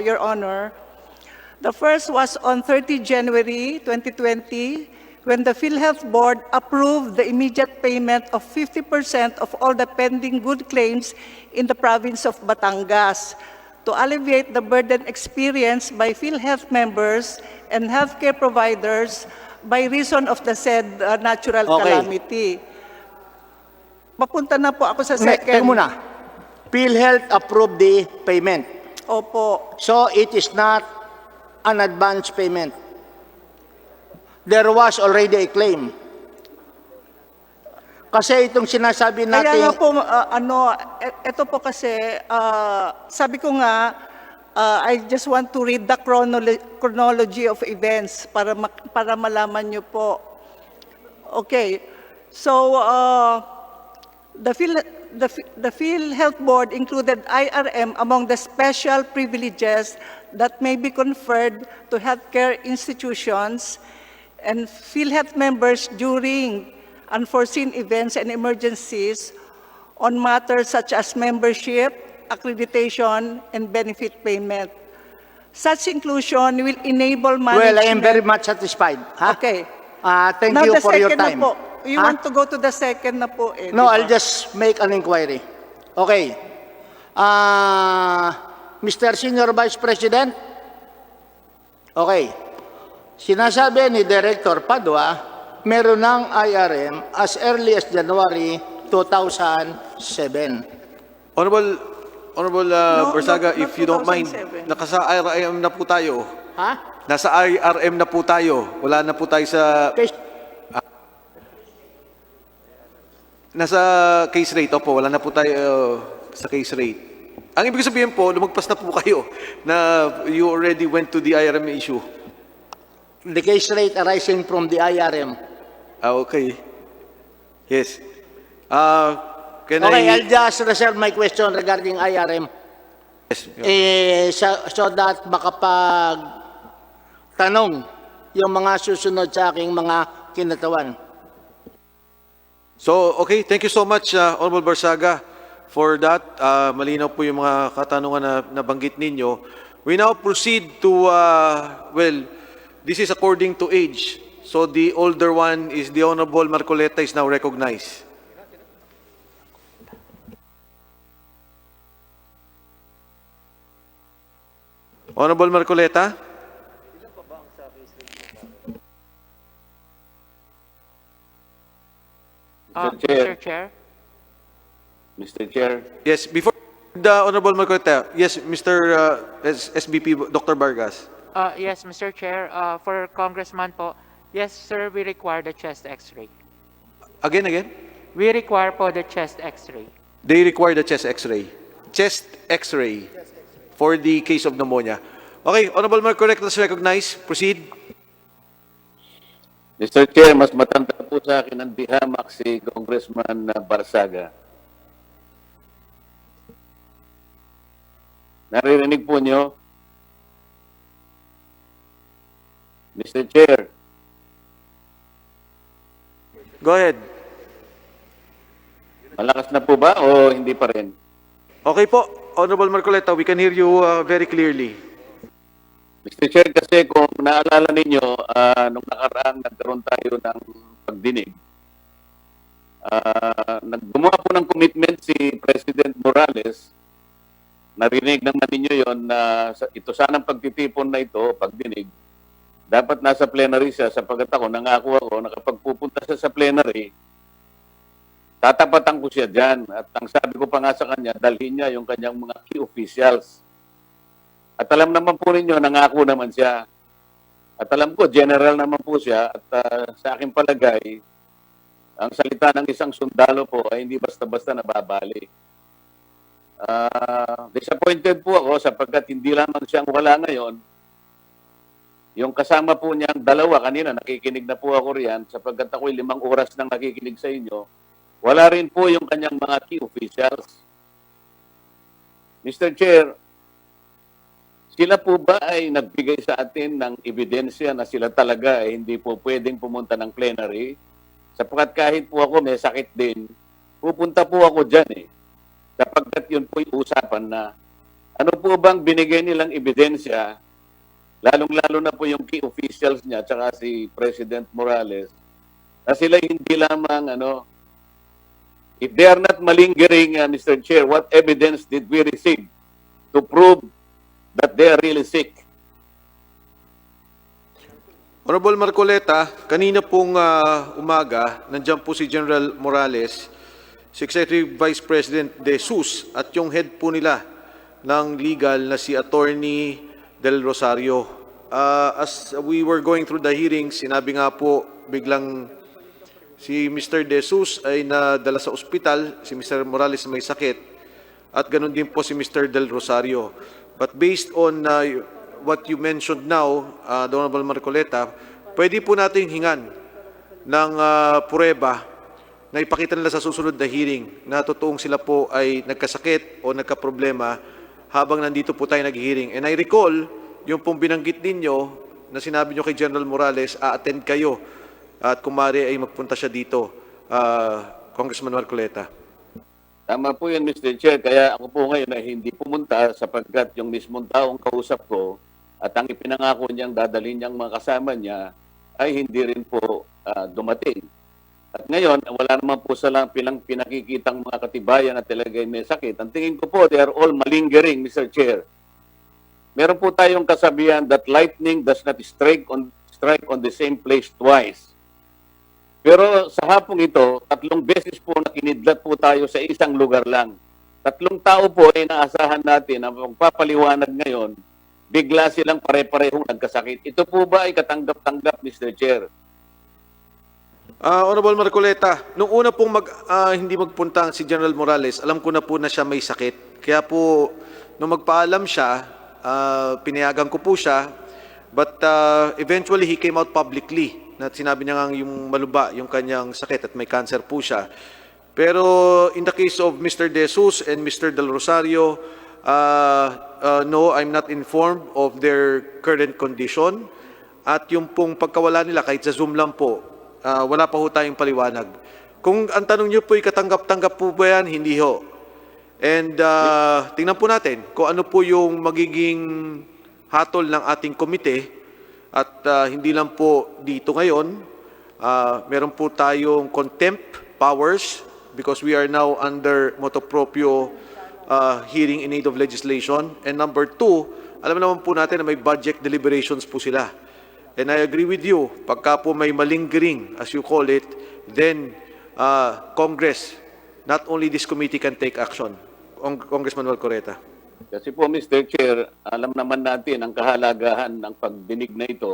Your Honor. The first was on 30 January 2020, when the Philhealth Board approved the immediate payment of 50% of all the pending good claims in the province of Batangas to alleviate the burden experienced by Philhealth members and healthcare providers by reason of the said natural calamity. Papunta na po ako sa second. Teka muna. PhilHealth approved the payment. Opo. So it is not an advance payment. There was already a claim. Kasi itong sinasabi natin... Kaya nga po, ito po kasi, sabi ko nga, I just want to read the chronology of events para malaman nyo po. Okay. So, the PhilHealth Board included IRM among the special privileges that may be conferred to healthcare institutions and PhilHealth members during unforeseen events and emergencies on matters such as membership, accreditation, and benefit payment. Such inclusion will enable management... Well, I am very much satisfied. Huh? Okay. Thank Now, you the for your second time. Na po. You want to go to the second na po eh. No, di ba? I'll just make an inquiry. Okay. Mr. Senior Vice President? Okay. Sinasabi ni Director Padua, meron ng IRM as early as January 2007. Honorable Barsaga, if you don't mind, 2007. nakasa IRM na po tayo. Ha? Nasa IRM na po tayo. Wala na po tayo sa... Nasa case rate, opo, wala na po tayo sa case rate. Ang ibig sabihin po, lumagpas na po kayo na you already went to the IRM issue. The case rate arising from the IRM. Okay. Yes. Okay, I'll just reserve my question regarding IRM. Yes. So that makapag tanong yung mga susunod sa aking mga kinatawan. So, okay, thank you so much, Honorable Barsaga, for that. Malinaw po yung mga katanungan na nabanggit ninyo. We now proceed to, well, this is according to age. So, the older one is the Honorable Marcoleta is now recognized. Honorable Marcoleta? Mr. Chair. Mr. Chair. Yes, before the Honorable Marcoleta, yes, Mr. SBP, Dr. Vargas. Yes, Mr. Chair. For Congressman po, yes, sir, we require the chest X-ray. Again? We require po the chest X-ray. They require the chest X-ray. Chest X-ray for the case of pneumonia. Okay, Honorable Marcoleta, let's recognize. Proceed. Mr. Chair, mas matanda po sa akin ang dihamak si Congressman Barsaga. Naririnig po niyo? Mr. Chair. Go ahead. Malakas na po ba o hindi pa rin? Okay po, Honorable Marcoleta, we can hear you very clearly. Mr. Chair, kasi kung naalala ninyo, nung nakaraang nagkaroon tayo ng pagdinig, gumawa po ng commitment si President Morales, narinig naman ninyo yon na ito sanang pagtitipon na ito, pagdinig, dapat nasa plenary siya sapagkat ako, nangako ako na kapag pupunta siya sa plenary, tatapatan ko siya dyan. At ang sabi ko pa nga sa kanya, dalhin niya yung kanyang mga key officials. At alam naman po ninyo, nangako naman siya. At alam ko, general naman po siya. At sa aking palagay, ang salita ng isang sundalo po ay hindi basta-basta nababali. Disappointed po ako sapagkat hindi lamang siyang wala ngayon, yung kasama po niyang dalawa kanina, nakikinig na po ako riyan sapagkat ako'y 5 oras nang nakikinig sa inyo. Wala rin po yung kanyang mga key officials. Mr. Chair, sila po ba ay nagbigay sa atin ng ebidensya na sila talaga ay hindi po pwedeng pumunta ng plenary? Sapagkat kahit po ako may sakit din, pupunta po ako dyan eh. Sapagkat yun po yung usapan na ano po bang binigay nilang ebidensya, lalong-lalo na po yung key officials niya, tsaka si President Morales, na sila hindi lamang, if they are not malingering, Mr. Chair, what evidence did we receive to prove that they are really sick? Honorable Marcoleta, kanina pong umaga, nandiyan po si General Morales, si Executive Vice President De Jesus at yung head po nila ng legal na si Attorney Del Rosario. As we were going through the hearings, sinabi nga po biglang si Mr. De Jesus ay nadala sa ospital, si Mr. Morales may sakit, at ganun din po si Mr. Del Rosario. But based on what you mentioned now, Honorable Marcoleta, pwede po nating hingan ng pruweba na ipakita nila sa susunod na hearing na totoong sila po ay nagkasakit o nagkaproblema habang nandito po tayo nag-hearing. And I recall, yung pong binanggit ninyo na sinabi nyo kay General Morales, a-attend kayo at kung maaari ay magpunta siya dito, Congressman Marcoleta. Tama po yan, Mr. Chair. Kaya ako po ngayon ay hindi pumunta sapagkat yung mismong taong kausap ko at ang ipinangako niyang dadalhin niyang mga kasama niya ay hindi rin po dumating. At ngayon, wala naman po silang pinakikitang mga katibayan na talagang may sakit. Ang tingin ko po, they are all malingering, Mr. Chair. Meron po tayong kasabihan that lightning does not strike on the same place twice. Pero sa hapong ito, 3 beses po nakinidlat po tayo sa isang lugar lang. 3 tao po ay naasahan natin na magpapaliwanag ngayon, bigla silang pare-parehong nagkasakit. Ito po ba ay katanggap-tanggap, Mr. Chair? Honorable Marcoleta, nung una pong hindi magpunta si General Morales, alam ko na po na siya may sakit. Kaya po, nung magpaalam siya, pinayagan ko po siya, but eventually he came out publicly na sinabi niya nga yung maluba, yung kanyang sakit at may cancer po siya. Pero in the case of Mr. De Jesus and Mr. Del Rosario, no, I'm not informed of their current condition. At yung pong pagkawala nila, kahit sa Zoom lang po, wala pa ho tayong paliwanag. Kung ang tanong niyo po ay katanggap-tanggap po ba yan, hindi ho. And tingnan po natin kung ano po yung magiging hatol ng ating komite at hindi lang po dito ngayon. Meron po tayong contempt powers because we are now under motu proprio hearing in aid of legislation. And number 2, alam naman po natin na may budget deliberations po sila. And I agree with you, pagka po may malingering, as you call it, then Congress, not only this committee can take action. Congressman Marcoleta. Kasi po, Mr. Chair, alam naman natin ang kahalagahan ng pagdinig na ito.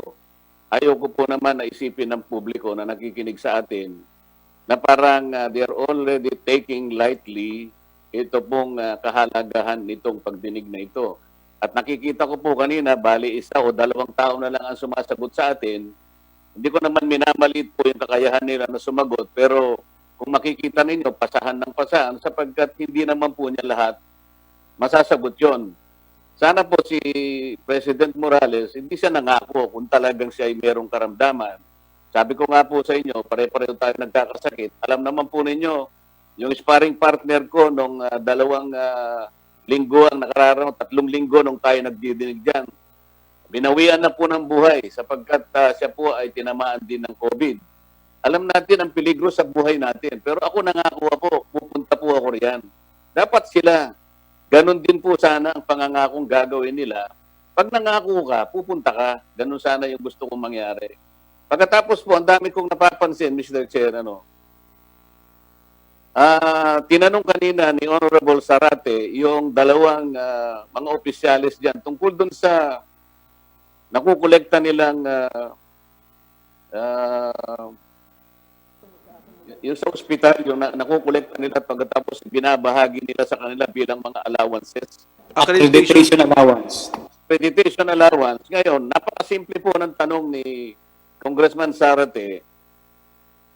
Ayoko po naman na isipin ng publiko na nakikinig sa atin na parang they are already taking lightly ito pong kahalagahan nitong pagdinig na ito. At nakikita ko po kanina, bali 1 o 2 tao na lang ang sumasagot sa atin. Hindi ko naman minamaliit po yung kakayahan nila na sumagot, pero kung makikita ninyo, pasahan ng pasahan, sapagkat hindi naman po niya lahat masasagot yon. Sana po si President Morales, hindi siya nangako kung talagang siya ay merong karamdaman. Sabi ko nga po sa inyo, pare-pareho tayo nagkakasakit. Alam naman po ninyo, yung sparring partner ko nung 2 linggo ang nakararang, 3 linggo nung tayo nagdidinig dyan. Binawian na po ng buhay sapagkat siya po ay tinamaan din ng COVID. Alam natin ang peligro sa buhay natin. Pero ako nangako ako, pupunta po ako riyan. Dapat sila, ganun din po sana ang pangangakong gagawin nila. Pag nangako ka, pupunta ka. Ganun sana yung gusto kong mangyari. Pagkatapos po, ang dami kong napapansin, Mr. Chair, tinanong kanina ni Honorable Sarate yung 2 mga opisyalis dyan tungkol dun sa nakukolekta nilang yung sa ospital, yung nakukolekta nila pagkatapos binabahagi nila sa kanila bilang mga allowances. Accreditation. allowance. Accreditation allowance. Ngayon, napakasimple po ng tanong ni Congressman Zarate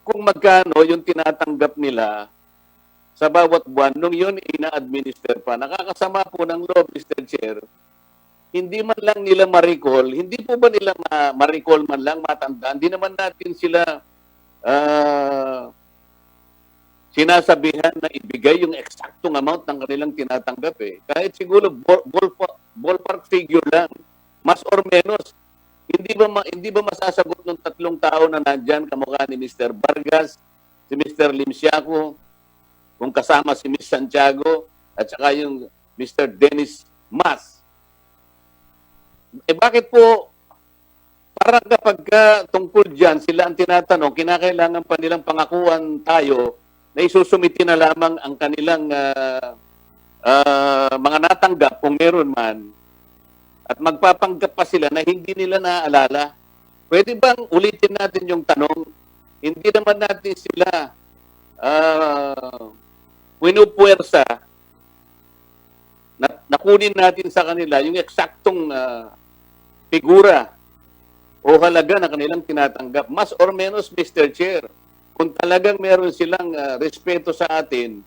kung magkano yung tinatanggap nila sa bawat buwan nung yun ina-administer pa. Nakakasama po ng loob, Mr. Chair, hindi man lang nila ma-recall, hindi po ba nila ma-recall man lang, matandaan? Hindi naman natin sila sinasabihan na ibigay yung eksaktong amount ng kanilang tinatanggap eh. Kahit siguro ballpark figure lang, mas or menos. Hindi ba masasagot ng tatlong tao na nandyan kamukha ni Mr. Vargas, si Mr. Limsiaco, kung kasama si Ms. Santiago, at saka yung Mr. Dennis Mas. Eh bakit po parang kapag tungkol dyan, sila ang tinatanong, kinakailangan pa nilang pangakuan tayo na isusumiti na lamang ang kanilang mga natanggap kung meron man at magpapanggap pa sila na hindi nila naaalala. Pwede bang ulitin natin yung tanong? Hindi naman natin sila pinupuwersa na nakunin natin sa kanila yung eksaktong figura o halaga na kanilang tinatanggap. Mas or menos, Mr. Chair, kung talagang meron silang respeto sa atin,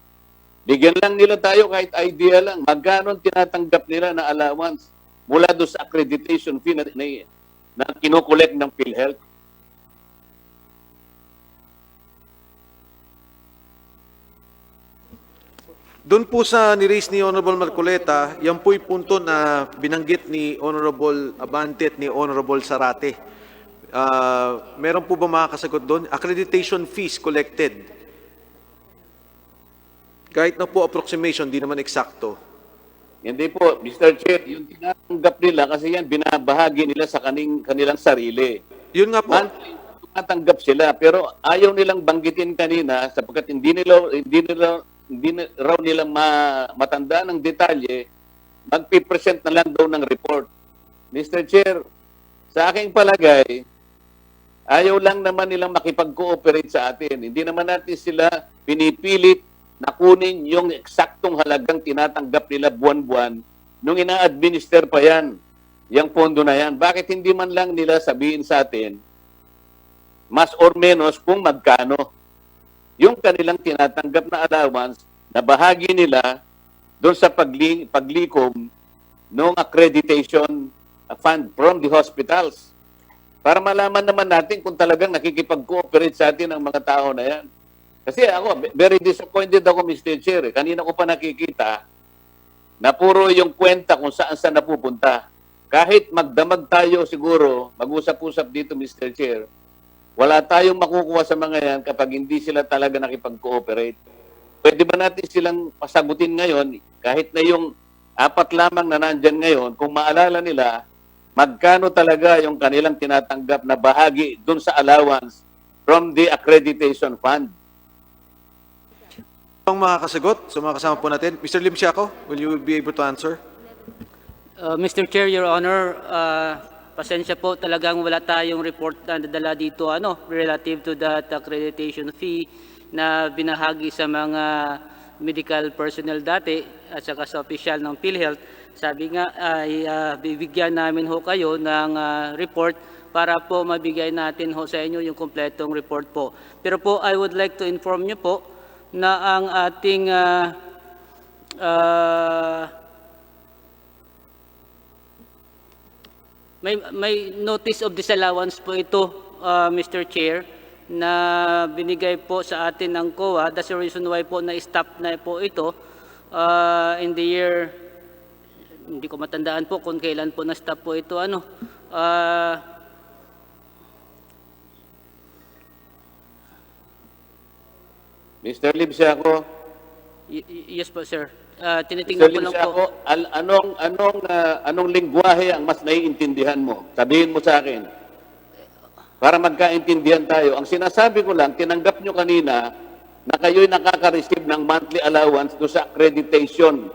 bigyan lang nila tayo kahit idea lang. Magkano tinatanggap nila na allowance mula doon sa accreditation fee na kinokolekt ng Philhealth? Doon po sa ni-raise ni Honorable Marcoleta, yan po'y punto na binanggit ni Honorable Abante at ni Honorable Zarate. Meron po ba makakasagot doon? Accreditation fees collected. Kahit na po approximation, di naman eksakto. Hindi po, Mr. Chair, yung tinatanggap nila kasi yan binabahagi nila sa kanilang sarili. Yun nga po. Tumatanggap sila pero ayaw nilang banggitin kanina sapagkat hindi raw nila matandaan ng detalye, magpipresent na lang daw ng report. Mr. Chair, sa aking palagay, ayaw lang naman nilang makipag-cooperate sa atin. Hindi naman natin sila pinipilit na kunin yung eksaktong halagang tinatanggap nila buwan-buwan nung ina-administer pa yan, yung pondo na yan. Bakit hindi man lang nila sabihin sa atin, mas or menos kung magkano yung kanilang tinatanggap na allowance na bahagi nila doon sa paglikom ng accreditation fund from the hospitals. Para malaman naman natin kung talagang nakikipag-cooperate sa atin ang mga tao na yan. Kasi ako, very disappointed ako, Mr. Chair. Kanina ko pa nakikita na puro yung kwenta kung saan napupunta. Kahit magdamag tayo siguro, mag-usap-usap dito, Mr. Chair, wala tayong makukuha sa mga yan kapag hindi sila talaga nakipag-cooperate. Pwede ba natin silang pasagutin ngayon, kahit na yung 4 lamang na nandyan ngayon, kung maalala nila, magkano talaga yung kanilang tinatanggap na bahagi dun sa allowance from the accreditation fund? Ang makakasagot sa mga kasama po natin, Mr. Limsiaco, will you be able to answer? Mr. Chair, Your Honor, pasensya po, talagang wala tayong report na nadala dito relative to that accreditation fee na binahagi sa mga medical personnel dati at saka sa opisyal ng Philhealth. Sabi nga ay bibigyan namin ho kayo ng report para po mabigay natin ho sa inyo yung kompletong report po. Pero po I would like to inform you po na ang ating may notice of disallowance po ito, Mr. Chair, na binigay po sa atin ng COA. That's the reason why po na-stop na po ito in the year, hindi ko matandaan po kung kailan po na-stop po ito. Mr. Limsiaco? Yes po, sir. Tinitingnan ko lang po. Anong lingwahe ang mas naiintindihan mo? Sabihin mo sa akin. Para magkaintindihan tayo. Ang sinasabi ko lang, tinanggap nyo kanina na kayo'y nakaka-receive ng monthly allowance do sa accreditation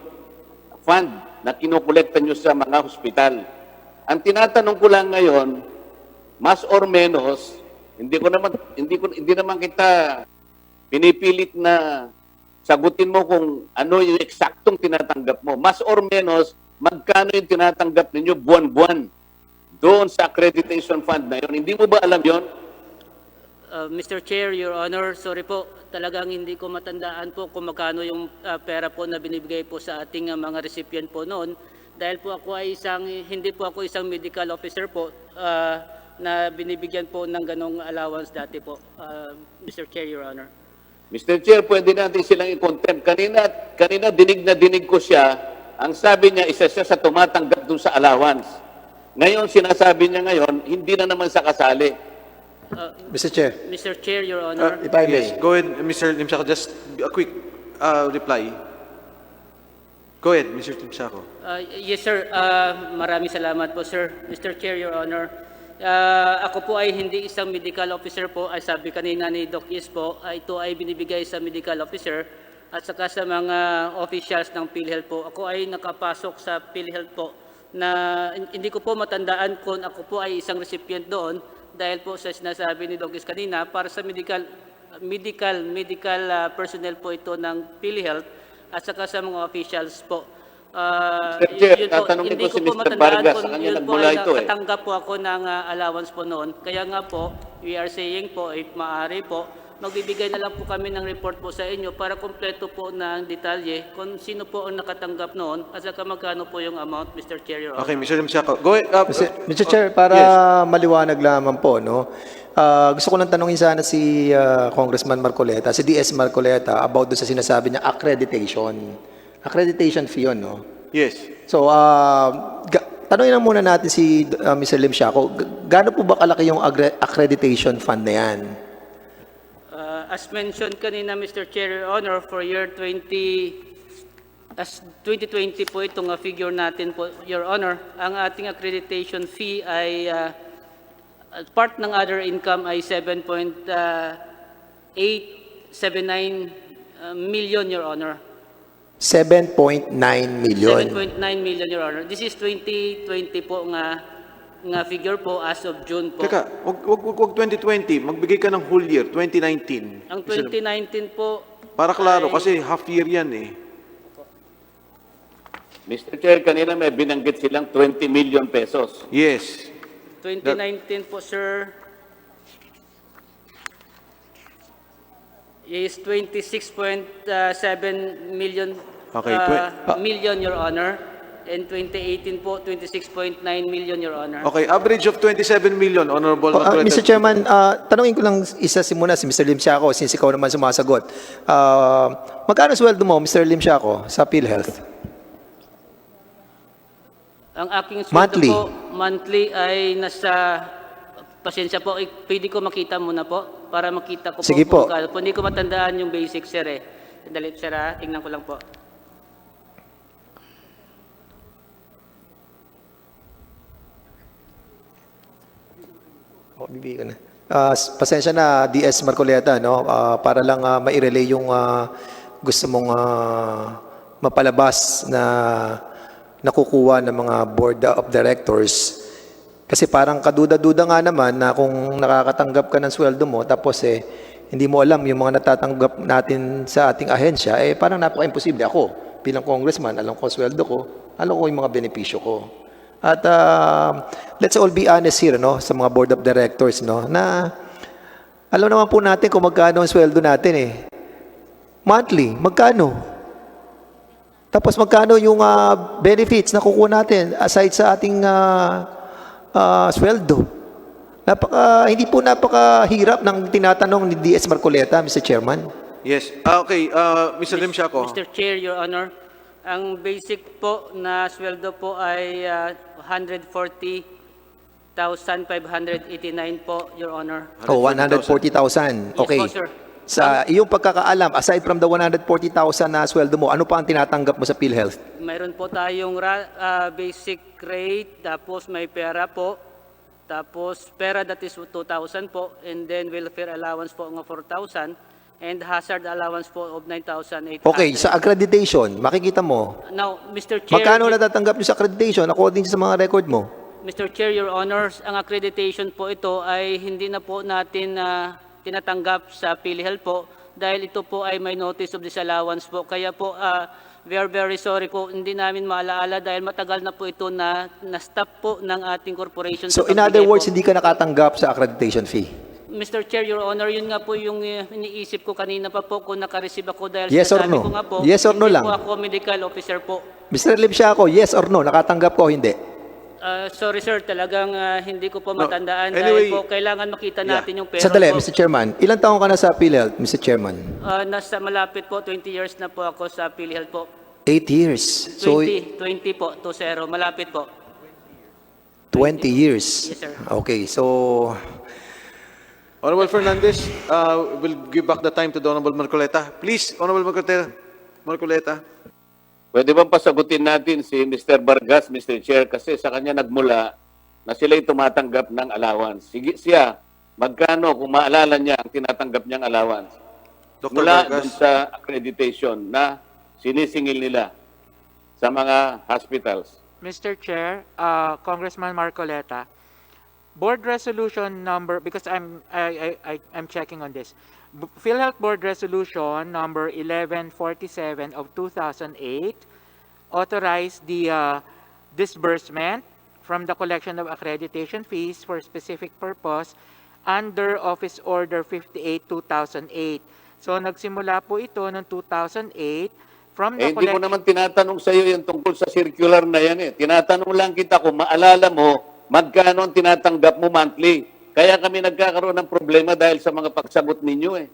fund na kinukolekta nyo sa mga hospital. Ang tinatanong ko lang ngayon, mas or menos, hindi naman kita pinipilit na sagutin mo kung ano yung eksaktong tinatanggap mo. Mas or menos, magkano yung tinatanggap ninyo buwan-buwan doon sa accreditation fund na yun. Hindi mo ba alam yon? Mr. Chair, Your Honor, sorry po, talagang hindi ko matandaan po kung magkano yung pera po na binibigay po sa ating mga recipient po noon. Dahil po ako ay hindi po ako isang medical officer po na binibigyan po ng ganong allowance dati po, Mr. Chair, Your Honor. Mr. Chair, pwede natin silang i-contempt. Kanina dinig ko siya, ang sabi niya, isa siya sa tumatanggap doon sa allowance. Ngayon, sinasabi niya ngayon, hindi na naman sa kasali. Mr. Chair. Mr. Chair, Your Honor. If I may. Yes, go ahead, Mr. Limsiaco. Just a quick reply. Go ahead, Mr. Limsiaco. Yes, sir. Maraming salamat po, sir. Mr. Chair, Your Honor. Ako po ay hindi isang medical officer po. Ay sabi kanina ni Doc Is po, ito ay binibigay sa medical officer at saka sa mga officials ng Philhealth po. Ako ay nakapasok sa Philhealth po na hindi ko po matandaan kung ako po ay isang recipient doon dahil po sa sinasabi ni Doc Is kanina para sa medical personnel po ito ng Philhealth at saka sa mga officials po. Mr. Chair, tatanungin Hindi ko si po Mr. matandaan Vargas, kung sa kanya yun po nagmula ay ito eh. nakatanggap po ako ng allowance po noon. Kaya nga po, we are saying po, if maaari po, magbibigay na lang po kami ng report po sa inyo para kompleto po ng detalye kung sino po ang nakatanggap noon at saka magkano po yung amount, Mr. Chair, Your Honor. Okay, Mr. Limsiaco. Go ahead. Mr. Chair, para maliwanag lamang po, no? Gusto ko lang tanongin sana si Congressman Marcoleta, si DS Marcoleta, about doon sa sinasabi niya accreditation. Accreditation fee yun, no? Yes. So, tanongin lang muna natin si Mr. Limsiaco, gaano po ba kalaki yung accreditation fund na yan? As mentioned kanina, Mr. Chair, Your Honor, for year 2020 po itong figure natin po, Your Honor, ang ating accreditation fee ay part ng other income ay 7.879 million, Your Honor. 7.9 million. 7.9 million, Your Honor. This is 2020 po nga figure po as of June po. Teka, wag 2020. Magbigay ka ng whole year, 2019. Ang 2019 po, Para klaro, kasi half year yan eh. Mr. Chair, kanina may binanggit silang 20 million pesos. Yes. 2019 po, sir, is 26.7 million, Okay, million, Your Honor. And 2018 po, 26.9 million, Your Honor. Okay, average of 27 million, Honorable Marcoleta. Mr. Chairman, tanungin ko lang isa muna si Mr. Limsiaco since ikaw naman sumasagot. Magkano sweldo mo, Mr. Limsiaco, sa PhilHealth? Ang aking sweldo Monthly. po, monthly ay nasa, pasensya po, pwede ko makita muna po, para makita ko Sige po. po. Hindi ko matandaan yung basic, sir eh. Dali, sir, tingnan ko lang po. Bibigyan ko na. Pasensya na, DS Marcoleta, no? Para lang ma-relay yung gusto mong mapalabas na nakukuha ng mga board of directors. Kasi parang kaduda-duda nga naman na kung nakakatanggap ka ng sweldo mo, tapos hindi mo alam yung mga natatanggap natin sa ating ahensya, parang napaka-imposible. Ako, bilang congressman, alam ko sweldo ko, alam ko yung mga benepisyo ko. At let's all be honest here, no, sa mga board of directors, no, na alam naman po natin kung magkano ang sweldo natin monthly, magkano? Tapos magkano yung benefits na kukuha natin aside sa ating sweldo? Hindi po napakahirap ng tinatanong ni DS Marcoleta, Mr. Chairman. Yes. Okay, Mr. Limsiaco. Mr. Chair, Your Honor, ang basic po na sweldo po ay 140,589 po, Your Honor. 140,000. Okay. Yes po, sir. Sa iyong pagkakaalam, aside from the 140,000 na sweldo mo, ano pa ang tinatanggap mo sa PhilHealth? Mayroon po tayong basic rate, tapos may pera po, tapos pera that is 2,000 po, and then welfare allowance po ng 4,000, and hazard allowance po of 9,800. Okay, sa accreditation, makikita mo, Now, Mr. Chair, magkano natatanggap nyo sa accreditation according sa mga record mo? Mr. Chair, Your Honors, ang accreditation po ito ay hindi na po natin tinatanggap sa PhilHealth po dahil ito po ay may notice of disallowance po. Kaya po, we are very sorry po, hindi namin maalaala dahil matagal na po ito na-stop po ng ating corporation. So sa in other pagbigay words, po. hindi ka nakatanggap sa accreditation fee? Mr. Chair, Your Honor, yun nga po yung iniisip ko kanina pa po kung nakareceive ako dahil Yes or sinasabi no? ko nga po, Yes or no hindi lang? po ako medical officer po. Mr. Lim siya ako, yes or no? Nakatanggap ko o hindi? Sorry sir, talagang hindi ko po matandaan Anyway, dahil po kailangan makita natin yung pera Sandali, po. Mr. Chairman. Ilang taon ka na sa PhilHealth, Mr. Chairman? Nasa malapit po, 20 years na po ako sa Philhealth po. 8 years. So, 20 po, 20, malapit po. 20 years. Yes, sir. Okay, so... Honorable Fernandez, we'll give back the time to the Honorable Marcoleta. Please, Honorable Marcoleta. Pwede bang pasagutin natin si Mr. Vargas, Mr. Chair, kasi sa kanya nagmula na sila'y tumatanggap ng allowance. Sige siya, magkano kung maalala niya ang tinatanggap niyang allowance? Dr. Mula Vargas. dun sa accreditation na sinisingil nila sa mga hospitals. Mr. Chair, Congressman Marcoleta, board resolution number, because I'm checking on this. PhilHealth Board Resolution number 1147 of 2008 authorized the disbursement from the collection of accreditation fees for specific purpose under Office Order 58-2008. So nagsimula po ito noong 2008 from the Hindi ko collection... naman tinatanong sa iyo yung tungkol sa circular na yan eh. Tinatanong lang kita kung maalala mo magkano ang tinatanggap mo monthly. Kaya kami nagkakaroon ng problema dahil sa mga pagsagot ninyo eh.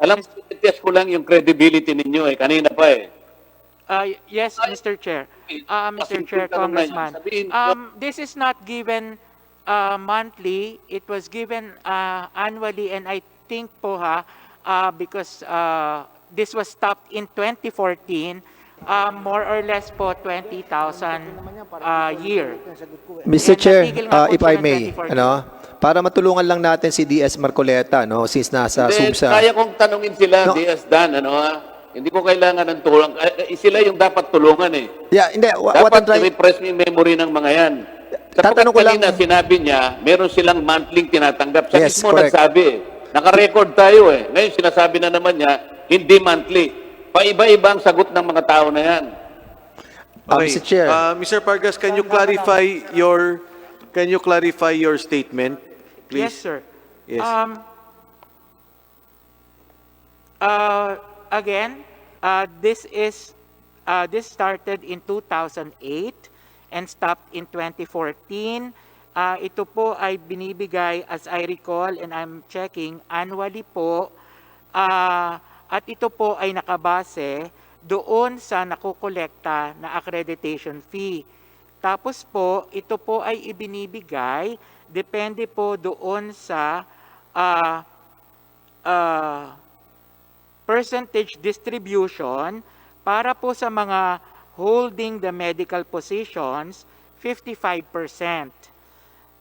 Alam mo, test ko lang yung credibility ninyo eh. Kanina pa eh. Yes, Mr. Chair. Mr. Chair, Congressman. This is not given monthly. It was given annually, and I think po because this was stopped in 2014, more or less po 20,000 a year. Mr. And Chair, natigil nga po if siya I ng may, 2014. para matulungan lang natin si DS Marcoleta, no, since nasa Hindi, SUMSA. kaya kong tanungin sila, No. DS Dan, hindi ko kailangan ng tulong. Sila yung dapat tulungan eh. Yeah, hindi, what I'm Dapat trying... refresh yung memory ng mga yan. Sapagkat Tatanong ko lang- kanina sinabi niya, meron silang monthly tinatanggap. Siya Yes, mismo correct. nagsabi eh. Naka-record tayo eh. Ngayon sinasabi na naman niya, hindi monthly. Paiba-iba ang sagot ng mga tao na yan. Okay. Mr. Chair. Mr. Vargas, can you clarify your statement, please? Yes, sir. Yes. Again, this started in 2008 and stopped in 2014. Ito po ay binibigay, as I recall, and I'm checking, annually po. At ito po ay nakabase doon sa nakukolekta na accreditation fee. Tapos po, ito po ay ibinibigay, depende po doon sa percentage distribution para po sa mga holding the medical positions, 55%.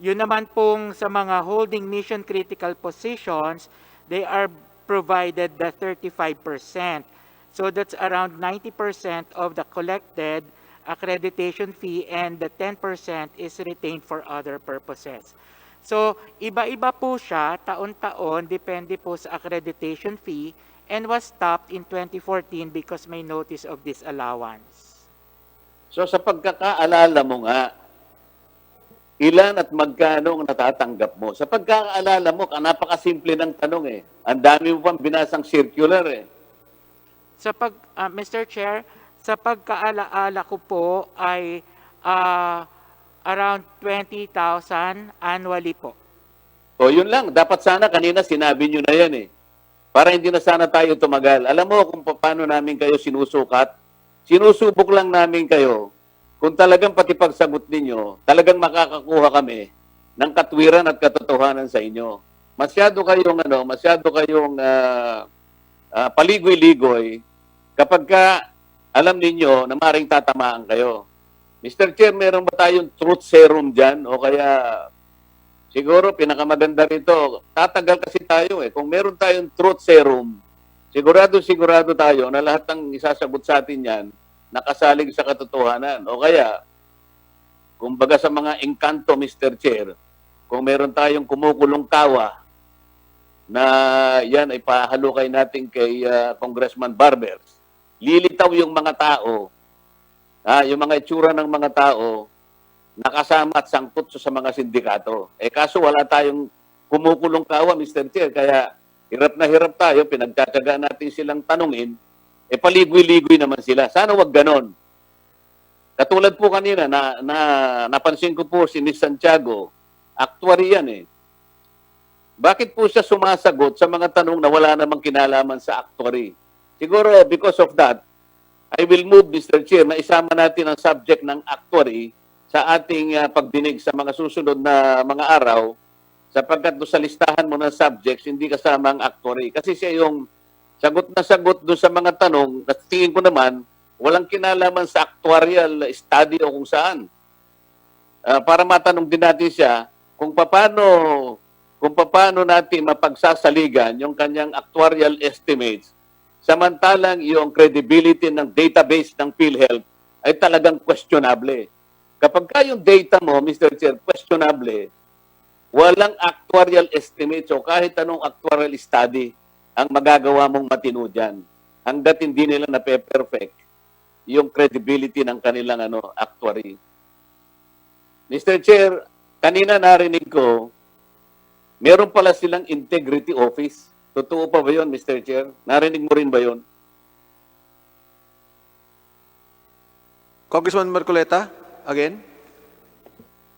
Yun naman pong sa mga holding mission critical positions, they are provided the 35%. So that's around 90% of the collected accreditation fee, and the 10% is retained for other purposes. So iba-iba po siya, taon-taon, depende po sa accreditation fee, and was stopped in 2014 because may notice of disallowance. So sa pagkakaalala mo nga, ilan at magkano ang natatanggap mo? Sa pagkakaalala mo, napakasimple ng tanong eh. Ang dami mo pang binasang circular eh. Mr. Chair, sa pagkaalaala ko po ay around 20,000 annually po. O yun lang, dapat sana kanina sinabi nyo na yan eh. Para hindi na sana tayo tumagal. Alam mo kung paano namin kayo sinusukat? Sinusubok lang namin kayo. Kung talagang pati pagsagot ninyo, talagang makakakuha kami ng katwiran at katotohanan sa inyo. Masyado kayong paligoy-ligoy kapag ka alam ninyo na maring tatamaan kayo. Mr. Chair, meron ba tayong truth serum dyan? O kaya siguro pinakamaganda rito, tatagal kasi tayo eh. Kung meron tayong truth serum, sigurado tayo na lahat ng isasagot sa atin yan, nakasalig sa katotohanan. O kaya, kumbaga sa mga engkanto, Mr. Chair, kung meron tayong kumukulong kawa na yan ay pahalukay natin kay Congressman Barbers, lilitaw yung mga tao, yung mga itsura ng mga tao, nakasama at sangkot sa mga sindikato. Kaso wala tayong kumukulong kawa, Mr. Chair, kaya hirap na hirap tayo, pinagtsatsagaan natin silang tanungin, paligoy-ligoy naman sila. Sana wag ganon. Katulad po kanina, napansin ko po si Miss Santiago, actuary yan Bakit po siya sumasagot sa mga tanong na wala namang kinalaman sa actuary? Siguro because of that, I will move, Mr. Chair, na isama natin ang subject ng actuary sa ating pagdinig sa mga susunod na mga araw, sapagkat sa listahan mo ng subjects, hindi kasama ang actuary. Kasi siya yung sagot na sagot doon sa mga tanong, at tingin ko naman, walang kinalaman sa actuarial study o kung saan. Para matanong din natin siya kung paano natin mapagsasaligan yung kanyang actuarial estimates, samantalang yung credibility ng database ng PhilHealth ay talagang questionable. Kapag yung data mo, Mr. Chair, questionable, walang actuarial estimates o kahit anong actuarial study ang magagawa mong matino dyan hanggat hindi nila na-perfect yung credibility ng kanilang actuary. Mr. Chair, kanina narinig ko, meron pala silang integrity office. Totoo pa ba yun, Mr. Chair? Narinig mo rin ba yun? Congressman Marcoleta, again.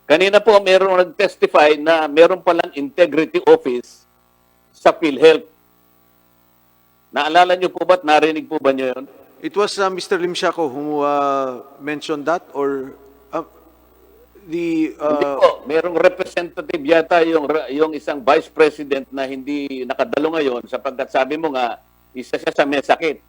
Kanina po meron nag-testify na meron palang integrity office sa PhilHealth. Naalala niyo po ba't narinig po ba niyo yun? It was Mr. Lim Siaco who mentioned that, or Hindi po, merong representative yata yung isang vice president na hindi nakadalo ngayon sapagkat sabi mo nga, isa siya sa may sakit.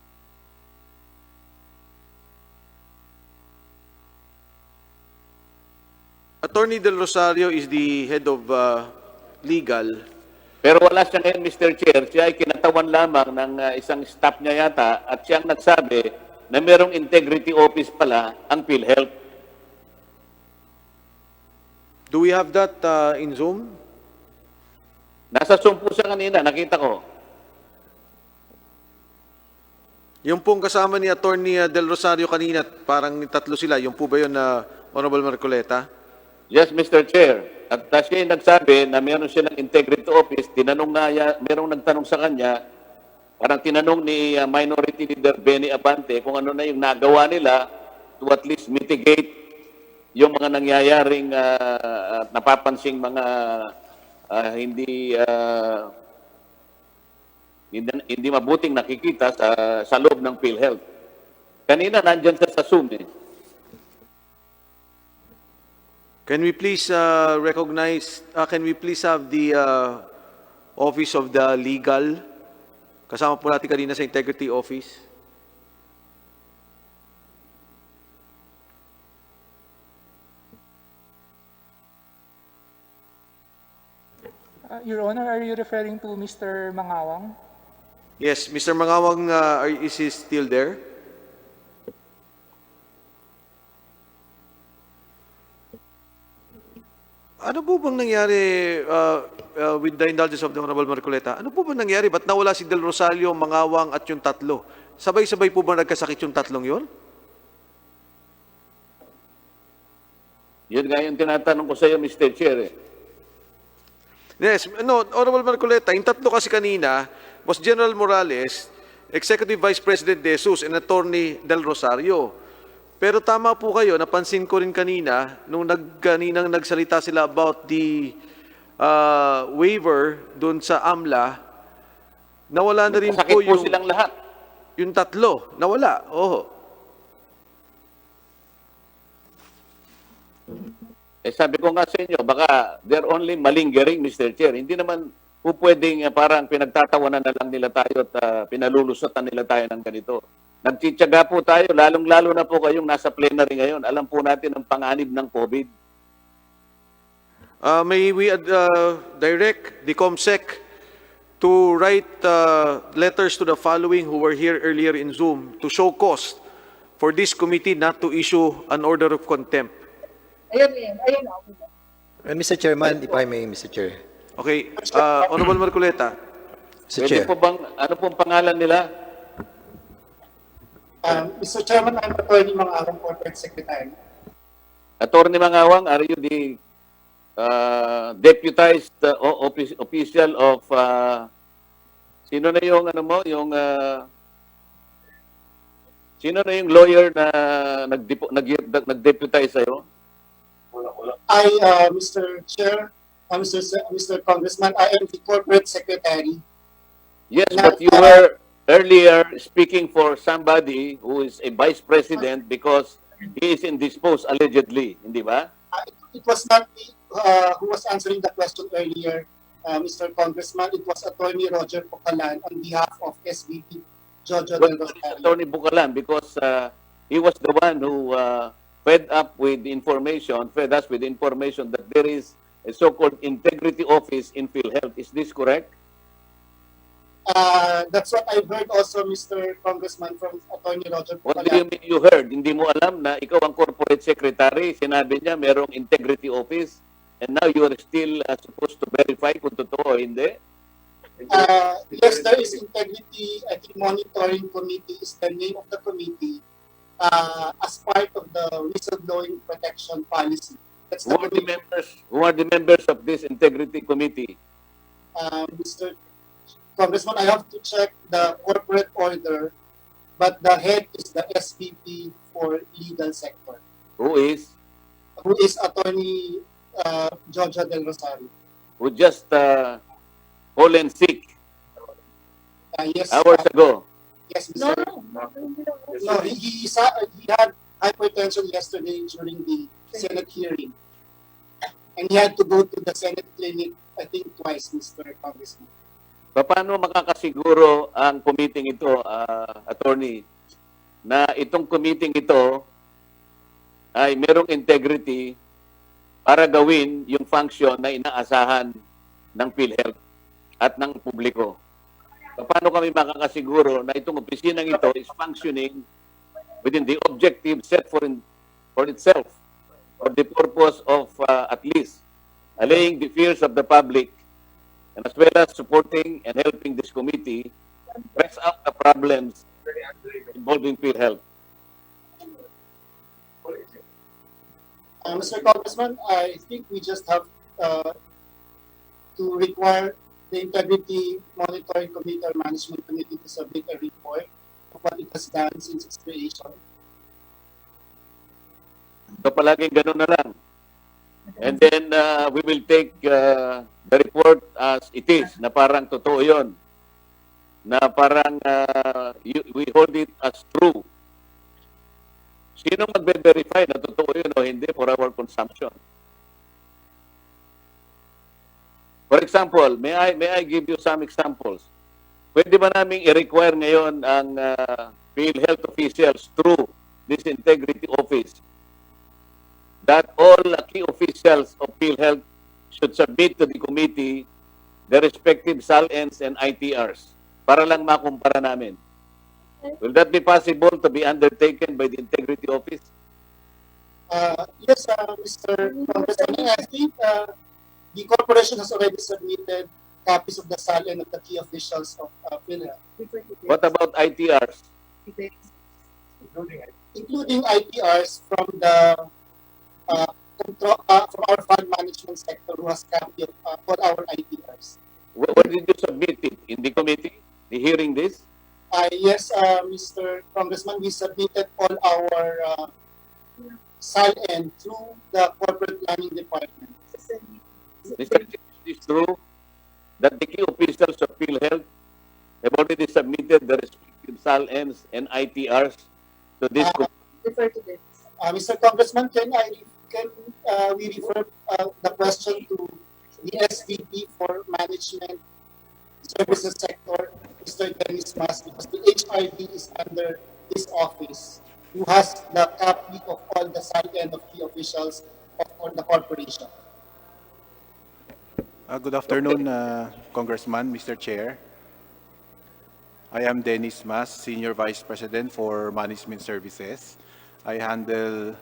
Attorney Del Rosario is the head of legal. Pero wala siya ngayon, Mr. Chair. Siya ay kinatawan lamang ng isang staff niya yata at siyang nagsabi na merong integrity office pala ang PhilHealth. Do we have that in Zoom? Nasa Zoom po siya kanina, nakita ko. Yung pong kasama ni Attorney Del Rosario kanina, parang tatlo sila. Yung po ba yun, Honorable Marcoleta? Yes, Mr. Chair. At siya yung nagsabi na meron silang integrity office, merong nagtanong sa kanya, parang tinanong ni Minority Leader Benny Abante kung ano na yung nagawa nila to at least mitigate yung mga nangyayaring napapansing mga hindi mabuting nakikita sa loob ng PhilHealth. Kanina nandyan sa Zoom Can we please can we please have the Office of the Legal? Kasama po natin kanina sa Integrity Office. Your Honor, are you referring to Mr. Mangawang? Yes, Mr. Mangawang, is he still there? Ano po bang nangyari with the indulgence of the Honorable Marcoleta? Ano po bang nangyari? Ba't nawala si Del Rosario, Mangawang at yung tatlo? Sabay-sabay po ba nagkasakit yung tatlong yon? Yun nga yung tinatanong ko sa iyo, Mr. Chair. Yes, Honorable Marcoleta, yung tatlo kasi kanina was General Morales, Executive Vice President De Jesus, and Attorney Del Rosario. Pero tama po kayo, napansin ko rin kanina, kaninang nagsalita sila about the waiver doon sa AMLA, nawala na rin po yung... silang lahat. Yung tatlo, nawala. Oo. Sabi ko nga sa inyo, baka they're only malingering, Mr. Chair. Hindi naman po pwedeng parang pinagtatawanan na lang nila tayo at pinalulusotan nila tayo ng ganito. Nagtityaga po tayo, lalong-lalo na po kayong nasa plenary ngayon. Alam po natin ang panganib ng COVID. May we direct the COMSEC to write letters to the following who were here earlier in Zoom to show cause for this committee not to issue an order of contempt. And Mr. Chairman, if I may, Mr. Chair. Okay, Honorable Marcoleta. Mr. Pwede Chair. po bang, ano pong pangalan nila? Mr. Chairman, I'm Attorney Mangawang, Corporate Secretary. Attorney Mangawang, are you the deputized official of sino na yung ano mo, yung sino na yung lawyer na nag-deputize sa'yo? Mr. Chair, Mr. Congressman, I am the Corporate Secretary. Yes, but you were earlier speaking for somebody who is a vice president because he is indisposed allegedly, hindi ba? It was not me who was answering the question earlier, Mr. Congressman. It was Attorney Roger Pocalan on behalf of SVP Jojo Del Rosario. Attorney Bucalan, because he was the one who fed us with information that there is a so-called integrity office in Philhealth. Is this correct? That's what I heard also, Mr. Congressman, from Attorney Roger Pocalan. What do you mean you heard? Hindi mo alam na ikaw ang corporate secretary, sinabi niya merong integrity office, and now you are still supposed to verify kung totoo o hindi? Yes, there is integrity. I think monitoring committee is the name of the committee as part of the whistleblowing protection policy. That's the Who are the members of this integrity committee? Mr. Congressman, I have to check the corporate order, but the head is the SVP for legal sector. Who is? Who is Attorney Jojo Del Rosario. Who just fallen sick Yes. hours ago. Yes, Mr. No, he had hypertension yesterday during the Senate hearing. And he had to go to the Senate clinic, I think twice, Mr. Congressman. Paano makakasiguro ang committee ito, attorney, na itong committee ito ay merong integrity para gawin yung function na inaasahan ng PhilHealth at ng publiko? Paano kami makakasiguro na itong opisinang ito is functioning within the objective set for itself, for the purpose of at least allaying the fears of the public, and as well as supporting and helping this committee press out the problems involving PhilHealth? Mr. Congressman, I think we just have to require the Integrity Monitoring Committee or Management Committee to submit a report of what it has done since its creation. So palaging ganun na lang. And then we will take the report as it is, na parang totoo yun. Na parang we hold it as true. Sino magbe-verify na totoo yun o hindi for our consumption? For example, may I give you some examples? Pwede ba namin i-require ngayon ang PhilHealth officials through this integrity office that all key officials of PhilHealth should submit to the committee the respective SALNs and ITRs para lang makumpara namin? Will that be possible to be undertaken by the integrity office? Yes, Mr. Congressman, I think the corporation has already submitted copies of the SALN of the key officials of PhilHealth. What about ITRs? Including ITRs from the from our fund management sector who has copy of all our ITRs. Where did you submit it? In the committee? The hearing this? Yes, Mr. Congressman, we submitted all our SALN through the corporate planning department. Mr. Chief, is it true that the key officials of PhilHealth have already submitted the respective SALNs and ITRs to this committee? Mr. Congressman, can we refer the question to the SVP for Management Services Sector, Mr. Dennis Mas, because the HRD is under this office, who has the copy of all the SALN of key officials of the corporation. Good afternoon, Congressman, Mr. Chair. I am Dennis Mas, Senior Vice President for Management Services. I handle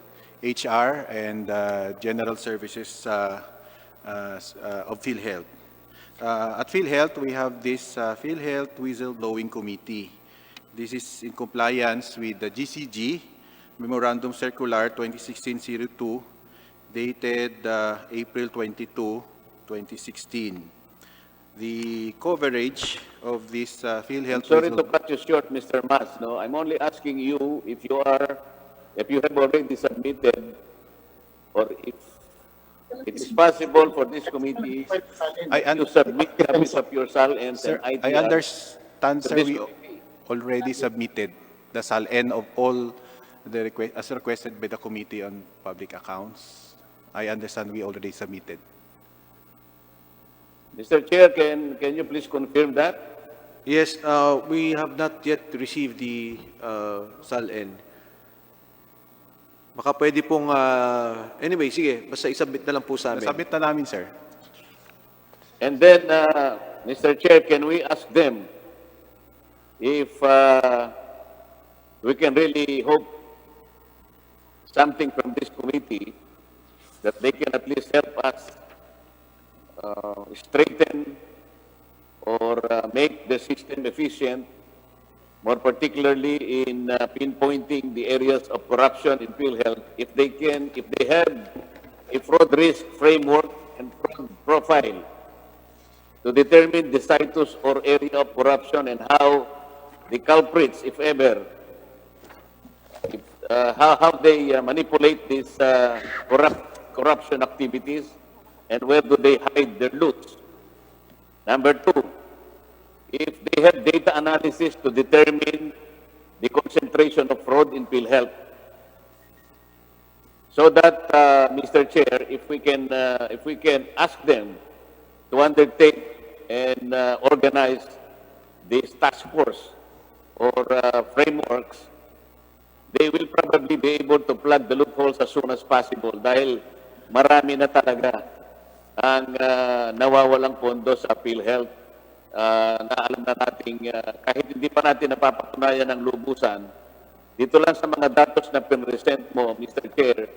HR and General Services of PhilHealth. At PhilHealth, we have this PhilHealth Whistleblowing Committee. This is in compliance with the GCG Memorandum Circular 2016-02, dated April 22, 2016. The coverage of this PhilHealth Sorry to cut you short, Mr. Mas. No, I'm only asking you if you have already submitted, or if it is possible for this committee to submit copies of your SALN Sir, and ITR. I understand, to sir, this we committee. already submitted the SALN of all the request as requested by the Committee on Public Accounts. I understand we already submitted. Mr. Chair, can you please confirm that? Yes, we have not yet received the SALN. Baka pwede pong, anyway, sige, basta isubmit na lang po sa amin. Submit na namin, sir. And then, Mr. Chair, can we ask them if we can really hope something from this committee that they can at least help us straighten or make the system efficient, more particularly in pinpointing the areas of corruption in PhilHealth, if they have a fraud risk framework and fraud profile to determine the status or area of corruption and how the culprits, if ever, how they manipulate these corruption activities, and where do they hide their loot. Number two, if they have data analysis to determine the concentration of fraud in PhilHealth. So that, Mr. Chair, if we can ask them to undertake and organize this task force or frameworks, they will probably be able to plug the loopholes as soon as possible dahil marami na talaga ang nawawalang pondo sa PhilHealth na alam na nating kahit hindi pa natin napapatunayan ng lubusan, dito lang sa mga datos na pinresent mo, Mr. Chair,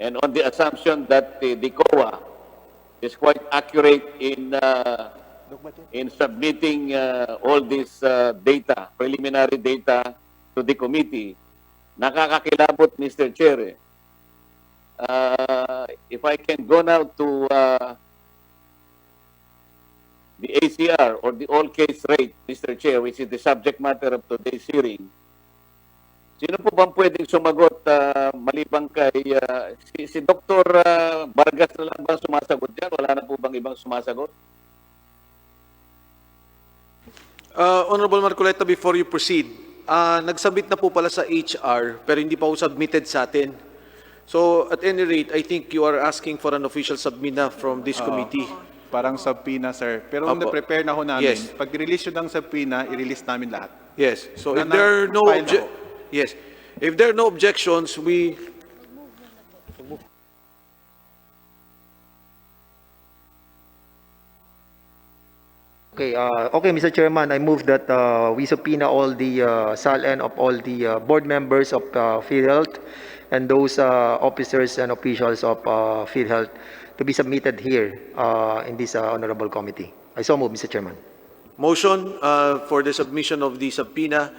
and on the assumption that the COA is quite accurate in submitting all this data, preliminary data to the committee, nakakakilabot, Mr. Chair. If I can go now to the ACR or the all-case rate, Mr. Chair, which is the subject matter of today's hearing, sino po bang pwedeng sumagot maliban kay si Dr. Vargas na lang bang sumasagot dyan? Wala na po bang ibang sumasagot? Honorable Marcoleta, before you proceed, nagsubmit na po pala sa HR pero hindi pa po submitted sa atin. So at any rate, I think you are asking for an official submina from this committee. Parang subpoena, sir. Pero Opo. na-prepare na ho namin. Yes. Pag release yun ng subpoena, i-release namin lahat. Yes. So if Na- there are no file na ho. yes, if there are no objections, we Okay, Mr. Chairman, I move that we subpoena all the SALN of all the board members of PhilHealth and those officers and officials of PhilHealth to be submitted here in this honorable committee. I so move, Mr. Chairman. motion for the submission of the subpoena.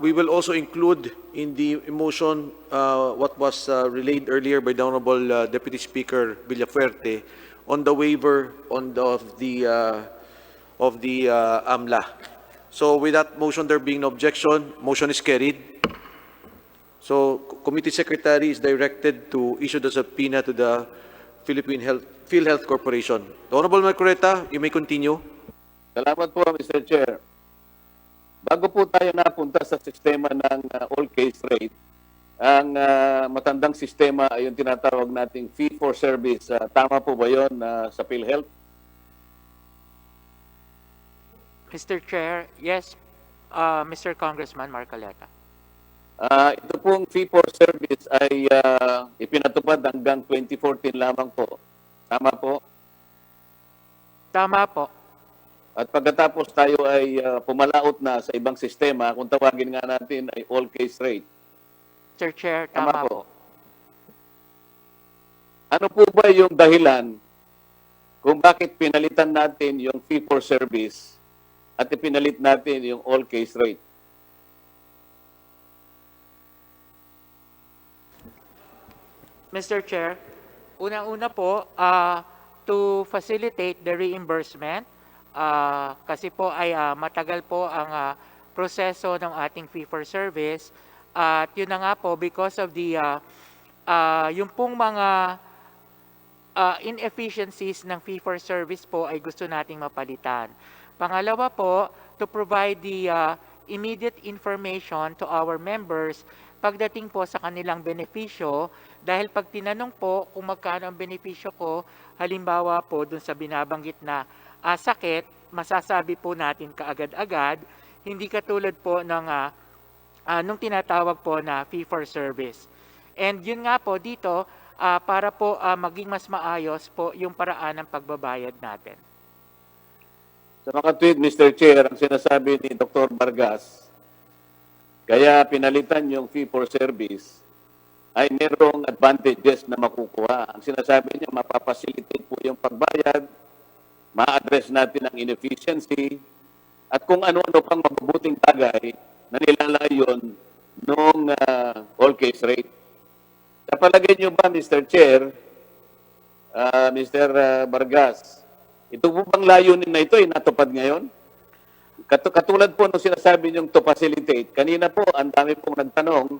We will also include in the motion what was relayed earlier by the Honorable Deputy Speaker Villafuerte on the waiver of the AMLA. So with that motion, there being no objection, motion is carried. So Committee Secretary is directed to issue the subpoena to the Philhealth Corporation. Honorable Marcoleta, you may continue. Salamat po, Mr. Chair. Bago po tayo napunta sa sistema ng all-case rate, ang matandang sistema ay yung tinatawag nating fee-for-service. Tama po ba yun sa PhilHealth? Mr. Chair, yes, Mr. Congressman Marcoleta. Ito pong fee-for-service ay ipinatupad hanggang 2014 lamang po. Tama po? Tama po. At pagkatapos tayo ay pumalaot na sa ibang sistema, kung tawagin nga natin ay all-case rate. Mr. Chair, tama po. Ano po ba yung dahilan kung bakit pinalitan natin yung fee for service at ipinalit natin yung all case rate. Mr. Chair, unang-una po, to facilitate the reimbursement, kasi po ay matagal po ang proseso ng ating fee for service. At yun na nga po, because of the, yung pong mga inefficiencies ng fee for service po ay gusto nating mapalitan. Pangalawa po, to provide the immediate information to our members pagdating po sa kanilang benepisyo, dahil pag tinanong po kung magkano ang benepisyo ko, halimbawa po dun sa binabanggit na sakit, masasabi po natin kaagad-agad, hindi katulad po ng nung tinatawag po na fee for service. And yun nga po dito, para po maging mas maayos po yung paraan ng pagbabayad natin. Sa mga tweet, Mr. Chair, ang sinasabi ni Dr. Vargas, kaya pinalitan yung fee for service, ay merong advantages na makukuha. Ang sinasabi niya, mapapacilitate po yung pagbayad, ma-address natin ang inefficiency, at kung ano-ano pang mabubuting bagay na nilalayon noong all case rate. Sa palagay niyo ba, Mr. Chair, Mr. Vargas, ito po bang layunin na ito ay natupad ngayon? Katulad po nung sinasabi niyong to facilitate, kanina po ang dami pong nagtanong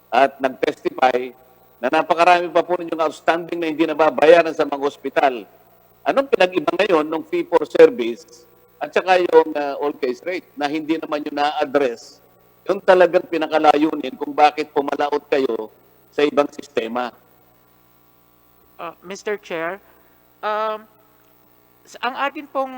at nag-testify na napakarami pa po ninyong outstanding na hindi nababayaran sa mga ospital. Anong pinag-iba ngayon ng fee for service at saka yung all case rate na hindi naman yung na-address yung talagang pinakalayunin kung bakit pumalaot kayo sa ibang sistema? Mr. Chair, ang atin pong,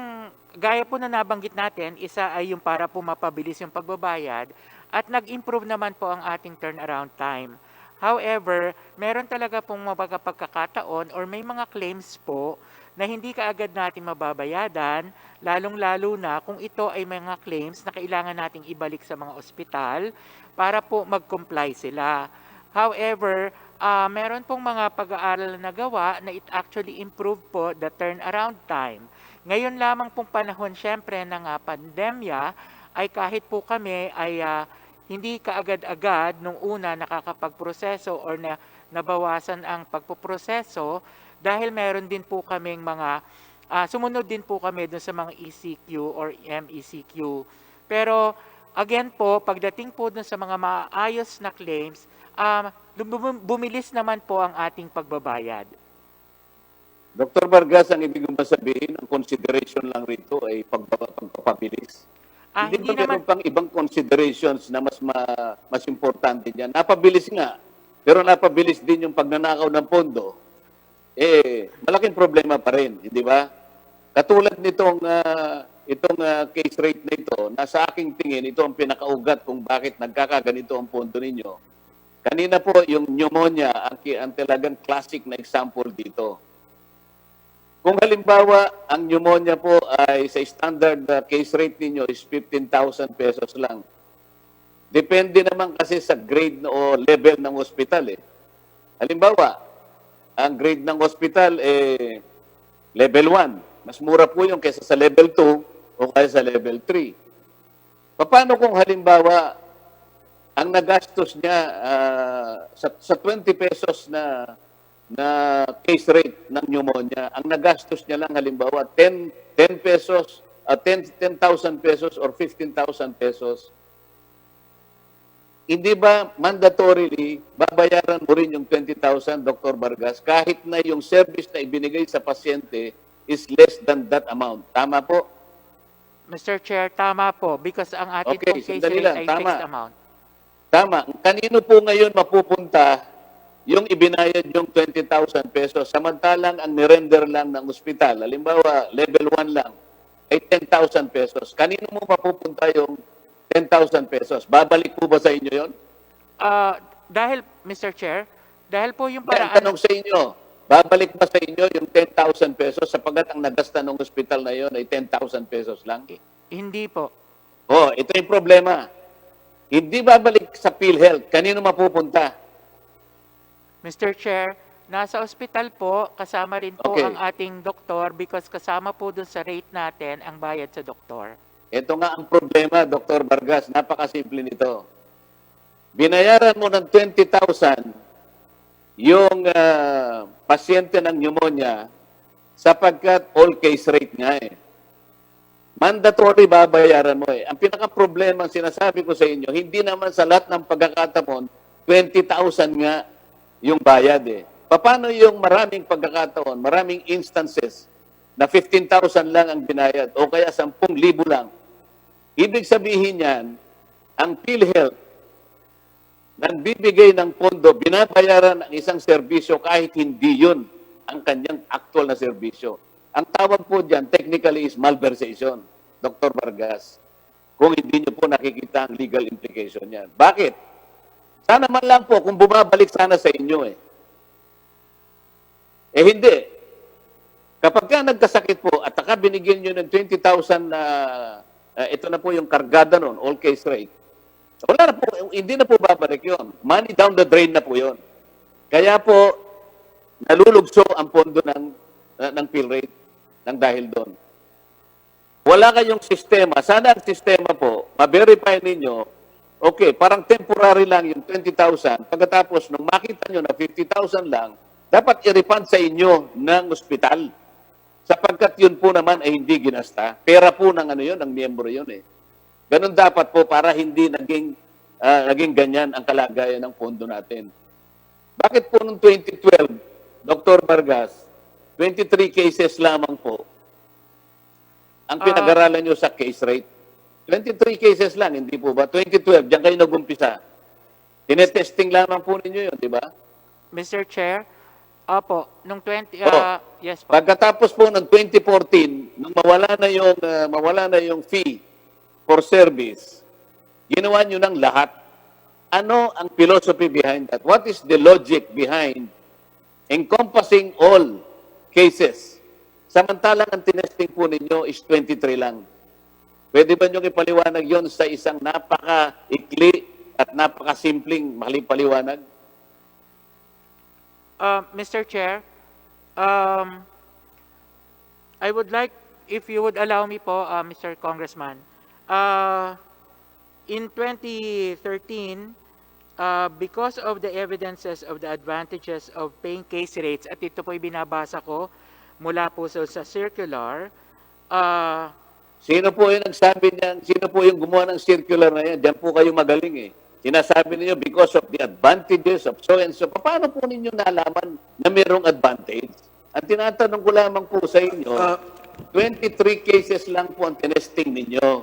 gaya po na nabanggit natin, isa ay yung para po mapabilis yung pagbabayad at nag-improve naman po ang ating turnaround time. However, meron talaga pong pagkakataon or may mga claims po na hindi kaagad natin mababayadan, lalong-lalo na kung ito ay mga claims na kailangan nating ibalik sa mga ospital para po mag-comply sila. However, meron pong mga pag-aaral na gawa na it actually improved po the turnaround time. Ngayon lamang pong panahon syempre ng pandemya ay kahit po kami ay hindi kaagad-agad nung una nakakapagproseso or nabawasan ang pagpoproseso dahil meron din po kaming mga sumunod din po kami dun sa mga ECQ or MECQ. Pero again po, pagdating po dun sa mga maayos na claims, bumilis naman po ang ating pagbabayad. Dr. Vargas, ang ibig mo sabihin, ang consideration lang rito ay pagpapabilis. Hindi ba meron pang ibang considerations na mas importante dyan? Napabilis nga, pero napabilis din yung pagnanakaw ng pondo. Malaking problema pa rin, hindi ba? Katulad nitong case rate na ito, na sa aking tingin, ito ang pinakaugat kung bakit nagkakaganito ang pondo ninyo. Kanina po, yung pneumonia, ang talagang classic na example dito. Kung halimbawa, ang pneumonia po ay sa standard case rate ninyo is 15,000 pesos lang. Depende naman kasi sa grade o level ng hospital. Halimbawa, ang grade ng hospital level 1. Mas mura po yung kaysa sa level 2 o kaysa sa level 3. Paano kung halimbawa, ang nagastos niya sa 20 pesos na case rate ng pneumonia, ang nagastos niya lang halimbawa 10,000 pesos or 15,000 pesos, hindi ba mandatorily babayaran mo rin yung 20,000, Dr. Vargas, kahit na yung service na ibinigay sa pasyente is less than that amount? Tama po? Mr. Chair, tama po because ang ating pong case rate ay fixed amount. Tama. Kanino po ngayon mapupunta yung ibinayad yung 20,000 pesos, samantalang ang nirender lang ng ospital, halimbawa level 1 lang, ay 10,000 pesos. Kanino mo mapupunta yung 10,000 pesos? Babalik po ba sa inyo yun? Dahil, Mr. Chair, dahil po yung Ang paraan... tanong sa inyo, babalik ba sa inyo yung 10,000 pesos sapagat ang nagasta ng ospital na yun ay 10,000 pesos lang? Hindi po. Ito yung problema. Hindi babalik sa Philhealth. Kanino mapupunta? Mr. Chair, Nasa ospital po, kasama rin po Okay. ang ating doktor because kasama po dun sa rate natin ang bayad sa doktor. Ito nga ang problema, Dr. Vargas, napakasimple nito. Binayaran mo ng 20,000 yung pasyente ng pneumonia sapagkat all case rate nga eh. Mandatory babayaran mo eh. Ang pinaka-problema ang sinasabi ko sa inyo, hindi naman sa lahat ng pagkakataon, 20,000 nga yung bayad eh. Paano yung maraming pagkakataon, maraming instances na 15,000 lang ang binayad o kaya 10,000 lang? Ibig sabihin yan, ang Philhealth nagbibigay ng pondo, binabayaran ang isang serbisyo kahit hindi yun ang kanyang actual na serbisyo. Ang tawag po dyan, technically, is malversation, Dr. Vargas. Kung hindi nyo po nakikita ang legal implication yan. Bakit? Sana man lang po kung bumabalik sana sa inyo eh. Eh hindi. Kapag ka nagkasakit po at saka binigyan nyo ng 20,000 na ito na po yung kargada nun, all case rate, wala na po, hindi na po babalik yun. Money down the drain na po yun. Kaya po, nalulugso ang pondo ng fill rate ng dahil doon. Wala kayong sistema. Sana ang sistema po, ma-verify ninyo, okay, parang temporary lang yung 20,000. Pagkatapos, nung makita nyo na 50,000 lang, dapat i-refund sa inyo ng ospital. Sapagkat yun po naman ay hindi ginasta. Pera po ng ano yun, ng miyembro yun eh. Ganun dapat po para hindi naging ganyan ang kalagayan ng pondo natin. Bakit po noong 2012, Dr. Vargas, 23 cases lamang po ang pinag-aralan nyo sa case rate? 23 cases lang, hindi po ba? 2012, diyan kayo nag-umpisa. Tinetesting lamang po ninyo yun, di ba? Mr. Chair, opo, nung 20, yes po. Pagkatapos po ng 2014, nung mawala na yung fee for service, ginawa nyo ng lahat. Ano ang philosophy behind that? What is the logic behind encompassing all cases? Samantalang ang tinesting po ninyo is 23 lang. Pwede ba nyo ipaliwanag yon sa isang napaka-ikli at napaka-simpleng maling paliwanag? Mr. Chair, I would like, if you would allow me po, Mr. Congressman, in 2013, because of the evidences of the advantages of paying case rates, at ito po'y binabasa ko mula po sa circular, Sino po yung nagsabi niyan? Sino po yung gumawa ng circular na yan? Diyan po kayo magaling eh. Sinasabi niyo because of the advantages of so and so. Paano po ninyo nalaman na mayroong advantage? Ang tinatanong ko lamang po sa inyo, 23 cases lang po ang tinesting ninyo.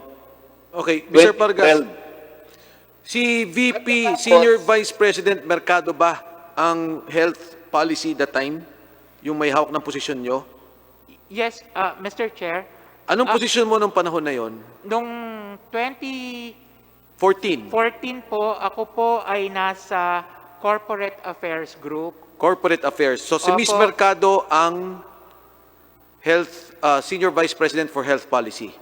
Okay, Mr. 2012. Vargas, si VP, Senior Vice President Mercado ba ang health policy that time? Yung may hawak ng posisyon nyo? yes, Mr. Chair, Anong posisyon mo nung panahon na yon? nung 2014 14. po, ako po ay nasa Corporate Affairs Group. Corporate Affairs. So si Ms. Opo. Mercado ang Senior Vice President for Health Policy.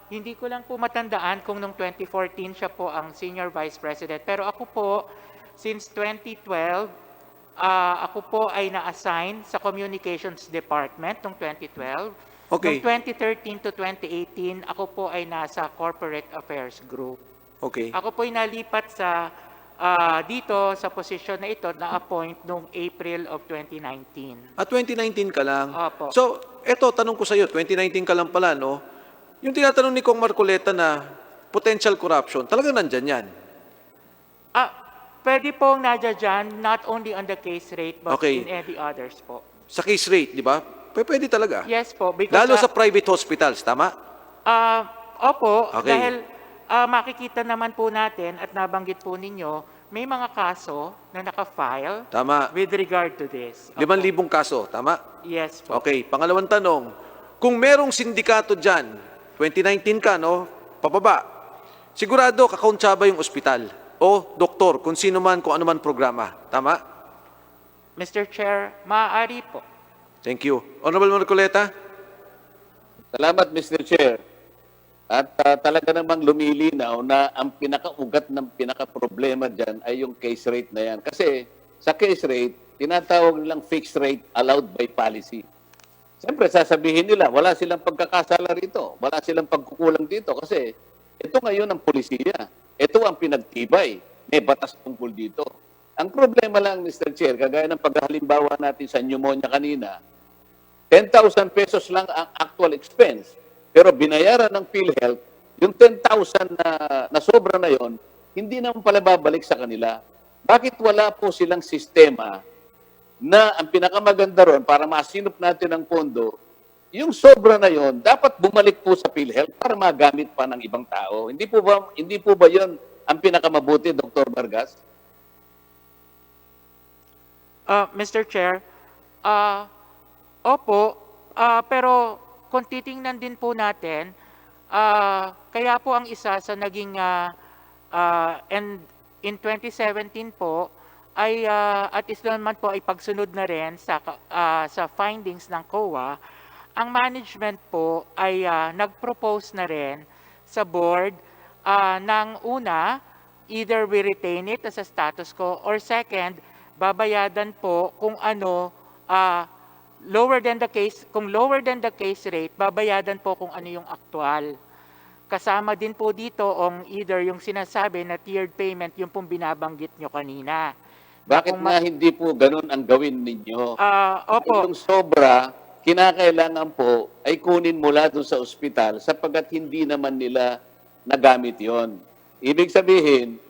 Hindi ko lang po matandaan kung nung 2014 siya po ang Senior Vice President. Pero ako po, since 2012, ako po ay na-assign sa Communications Department noong 2012. Okay. Noong 2013 to 2018, ako po ay nasa Corporate Affairs Group. Okay. Ako po ay nalipat sa dito sa posisyon na ito na-appoint noong April of 2019. At 2019 ka lang. Opo. So, eto, tanong ko sa iyo, 2019 ka lang pala, no? Yung tinatanong ni Kong Marcoleta na potential corruption, talagang nandyan yan. Pwede pong nadya dyan, not only on the case rate, but Okay. in any others po. Sa case rate, di ba? Pwede talaga. Yes po. Because, Lalo sa private hospitals, tama? Opo, Okay. dahil makikita naman po natin at nabanggit po ninyo, may mga kaso na naka-file Tama. with regard to this. 5,000 kaso, tama? Yes po. Okay, pangalawang tanong. Kung merong sindikato dyan, 2019 ka, no? Pababa. Sigurado, kakontsaba yung ospital o doktor, kung sino man, kung ano man programa. Tama? Mr. Chair, maaari po. Thank you. Honorable Marcoleta? Salamat, Mr. Chair. At talaga namang lumilinaw na ang pinakaugat ng pinaka-problema dyan ay yung case rate na yan. Kasi sa case rate, tinatawag nilang fixed rate allowed by policy. Siyempre, sasabihin nila, wala silang pagkakasala rito, wala silang pagkukulang dito kasi ito ngayon ang polisiya. Ito ang pinagtibay. May batas tungkol dito. Ang problema lang, Mr. Chair, kagaya ng paghalimbawa natin sa pneumonia kanina, 10,000 pesos lang ang actual expense. Pero binayaran ng PhilHealth, yung 10,000 na sobra na yon, hindi naman pala babalik sa kanila. Bakit wala po silang sistema na ang pinakamaganda ron para masinop natin ang pondo, yung sobra na yon dapat bumalik po sa PhilHealth para magamit pa ng ibang tao. Hindi po ba yon ang pinakamabuti, Dr. Vargas? Mr. Chair, opo, pero kung titingnan din po natin, kaya po ang isa sa naging, and in 2017 po, ay at least naman po ay pagsunod na rin sa findings ng COA, ang management po ay nag-propose na rin sa board ng una, either we retain it as a status quo, or second, babayadan po kung ano, kung lower than the case rate, babayadan po kung ano yung aktual. Kasama din po dito either yung sinasabi na tiered payment, yung pong binabanggit nyo kanina. Bakit nga hindi po ganun ang gawin ninyo? Opo. Yung sobra, kinakailangan po ay kunin mula doon sa ospital sapagkat hindi naman nila nagamit yon. Ibig sabihin,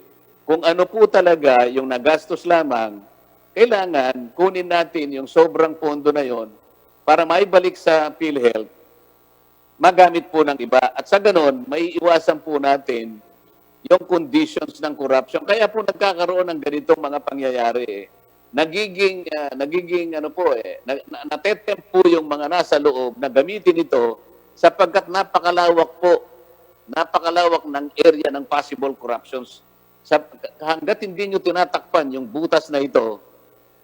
kung ano po talaga yung nagastos lamang, kailangan kunin natin yung sobrang pondo na yon para maibalik sa PhilHealth, magamit po ng iba. At sa ganon, may iwasan po natin yung conditions ng corruption. Kaya po nagkakaroon ng ganitong mga pangyayari. Nagiging natetempt po yung mga nasa loob na gamitin ito sapagkat napakalawak ng area ng possible corruptions. Hanggat hindi nyo tinatakpan yung butas na ito,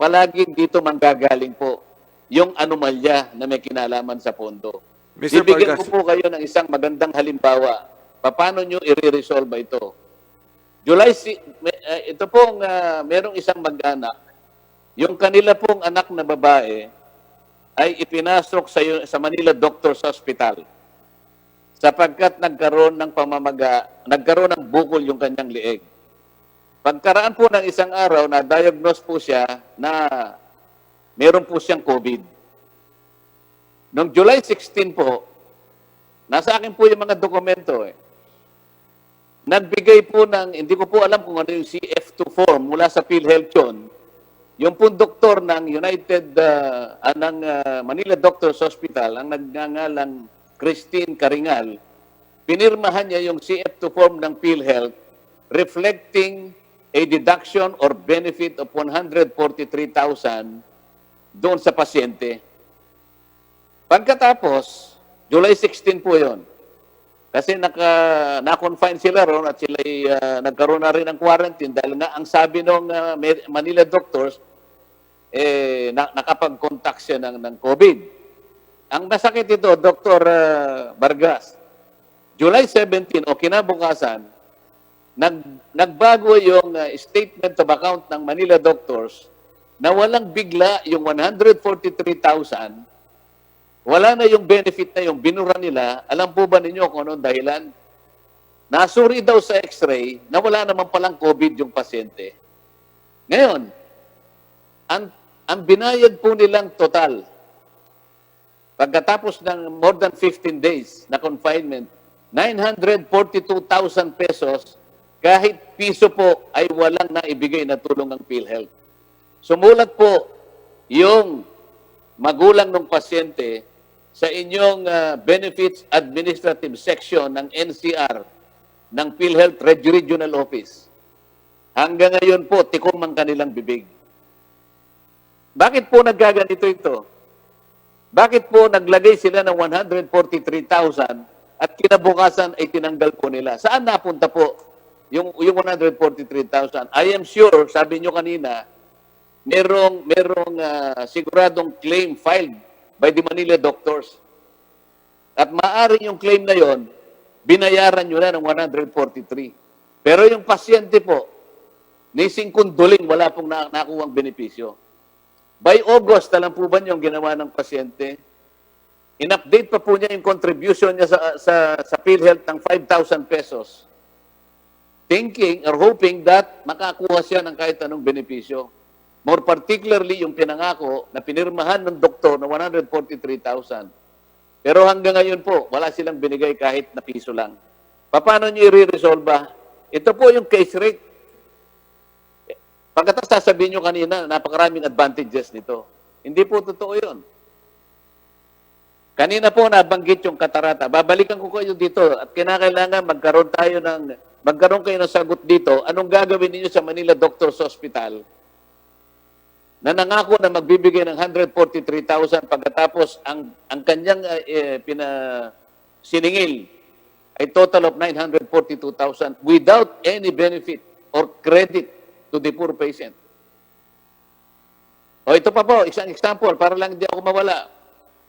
palaging dito manggagaling po yung anomalya na may kinalaman sa pondo. Mr. Bibigyan Vargas. ko po kayo ng isang magandang halimbawa. Paano nyo i-resolve ito? Ito pong merong isang mag-anak. Yung kanila pong anak na babae ay ipinasok sa Manila Doctors Hospital sapagkat nagkaroon ng bukol yung kanyang lieg. Pagkaraan po ng isang araw, na-diagnose po siya na meron po siyang COVID. Noong July 16 po, nasa akin po yung mga dokumento Nagbigay po hindi ko po alam kung ano yung CF2 form mula sa PhilHealth yun. Yung pong doktor ng Manila Doctors Hospital, ang nagngangalang Christine Karingal, pinirmahan niya yung CF2 form ng PhilHealth reflecting a deduction or benefit of 143,000 doon sa pasyente. Pagkatapos, July 16 po yon. Kasi na-confine sila ron at sila nagkaroon na rin ng quarantine dahil nga ang sabi ng Manila doctors, nakapag-contact siya ng COVID. Ang nasakit ito, Dr. Vargas, July 17 o kinabukasan, nagbago yung statement of account ng Manila doctors na walang bigla yung 143,000. Wala na yung benefit na yung binura nila. Alam po ba ninyo kung anong dahilan? Nasuri daw sa x-ray na wala naman palang COVID yung pasyente. Ngayon, ang binayad po nilang total, pagkatapos ng more than 15 days na confinement, 942,000 pesos, kahit piso po ay walang naibigay na tulong ng PhilHealth. Sumulat po yung magulang ng pasyente sa inyong Benefits Administrative Section ng NCR ng PhilHealth Regional Office. Hanggang ngayon po, tikom ang kanilang bibig. Bakit po nagkaganito ito? Bakit po naglagay sila ng 143,000 at kinabukasan ay tinanggal po nila? Saan napunta po yung 143,000? I am sure, sabi nyo kanina, merong siguradong claim filed by the Manila doctors. At maaari yung claim na yon, binayaran nyo na ng 143. Pero yung pasyente po, ni singkunduling wala pong nakuhang benepisyo. By August, alam po ba yung ginawa ng pasyente? In-update pa po niya yung contribution niya sa PhilHealth ng 5,000 pesos. Thinking or hoping that makakuha siya ng kahit anong benepisyo. More particularly, yung pinangako na pinirmahan ng doktor na 143,000. Pero hanggang ngayon po, wala silang binigay kahit na piso lang. Paano nyo i-resolve? Ito po yung case rate. Pagkatapos sasabihin nyo kanina, napakaraming advantages nito. Hindi po totoo yun. Kanina po nabanggit yung katarata. Babalikan ko kayo dito at kinakailangan magkaroon kayo ng sagot dito. Anong gagawin niyo sa Manila Doctors Hospital na nangako na magbibigay ng 143,000 pagkatapos ang kanyang siningil ay total of 942,000 without any benefit or credit to the poor patient. O ito pa po, isang example para lang hindi ako mawala.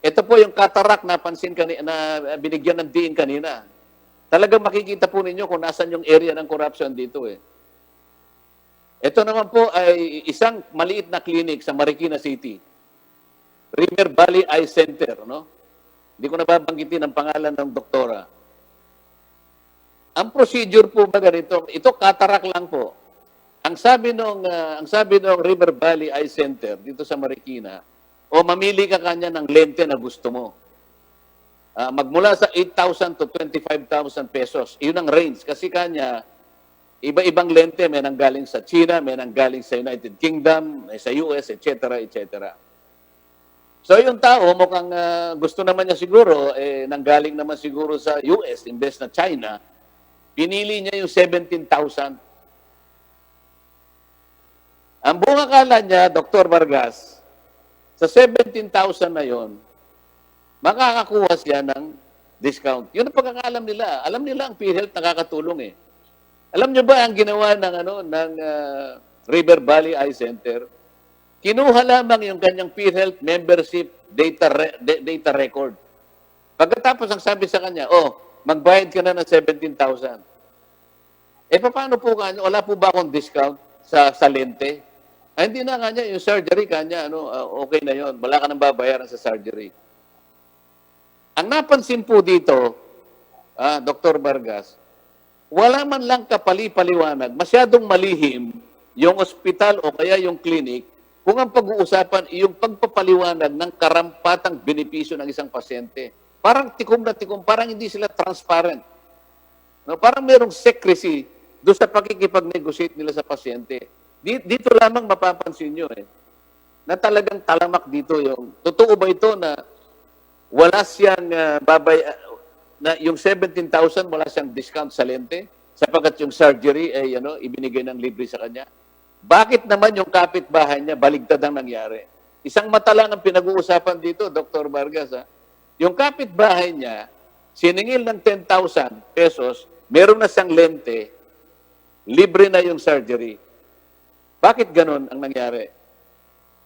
Ito po yung cataract na pansin na binigyan ng diin kanina. Talagang makikita po ninyo kung nasan yung area ng corruption dito eh. Ito naman po ay isang maliit na clinic sa Marikina City. River Valley Eye Center, no? Hindi ko nababanggitin ang pangalan ng doktora. Ang procedure po ba ganito? Ito cataract lang po. Ang sabi ng River Valley Eye Center dito sa Marikina, mamili ka kanya ng lente na gusto mo. Magmula sa 8,000 to 25,000 pesos. Iyon ang range. Kasi kanya, iba-ibang lente, may nanggaling sa China, may nanggaling sa United Kingdom, may sa US, etc., etc. So yung tao, mukhang gusto naman niya siguro, nanggaling naman siguro sa US, imbes na China, pinili niya yung 17,000. Ang buong akala niya, Dr. Vargas, sa 17,000 na yon, makakakuha siya ng discount. Yun ang pagkakaalam nila. Alam nila ang PhilHealth nakakatulong eh. Alam niyo ba ang ginawa ng River Valley Eye Center? Kinuha lamang yung kanyang PhilHealth membership data record. Pagkatapos ang sabi sa kanya, magbayad ka na ng 17,000. Paano po kanya? Wala po ba akong discount sa lente? Hindi na kanya, yung surgery kanya, okay na yon. Wala ka nang babayaran sa surgery. Ang napansin po dito, Dr. Vargas, wala man lang kapali-paliwanag, masyadong malihim yung ospital o kaya yung clinic kung ang pag-uusapan yung pagpapaliwanag ng karampatang benepisyo ng isang pasyente. Parang tikom na tikom, parang hindi sila transparent. No, parang merong secrecy doon sa pakikipag-negotiate nila sa pasyente. Dito lamang mapapansin nyo na talagang talamak dito yung, totoo ba ito na wala siyang na yung 17,000 wala siyang discount sa lente sapagkat yung surgery ay ibinigay ng libre sa kanya? Bakit naman yung kapitbahay niya baligtad ang nangyari? Isang mata lang ang pinag-uusapan dito, Dr. Vargas. Yung kapitbahay niya, siningil ng 10,000 pesos, meron na siyang lente, libre na yung surgery. Bakit ganon ang nangyari?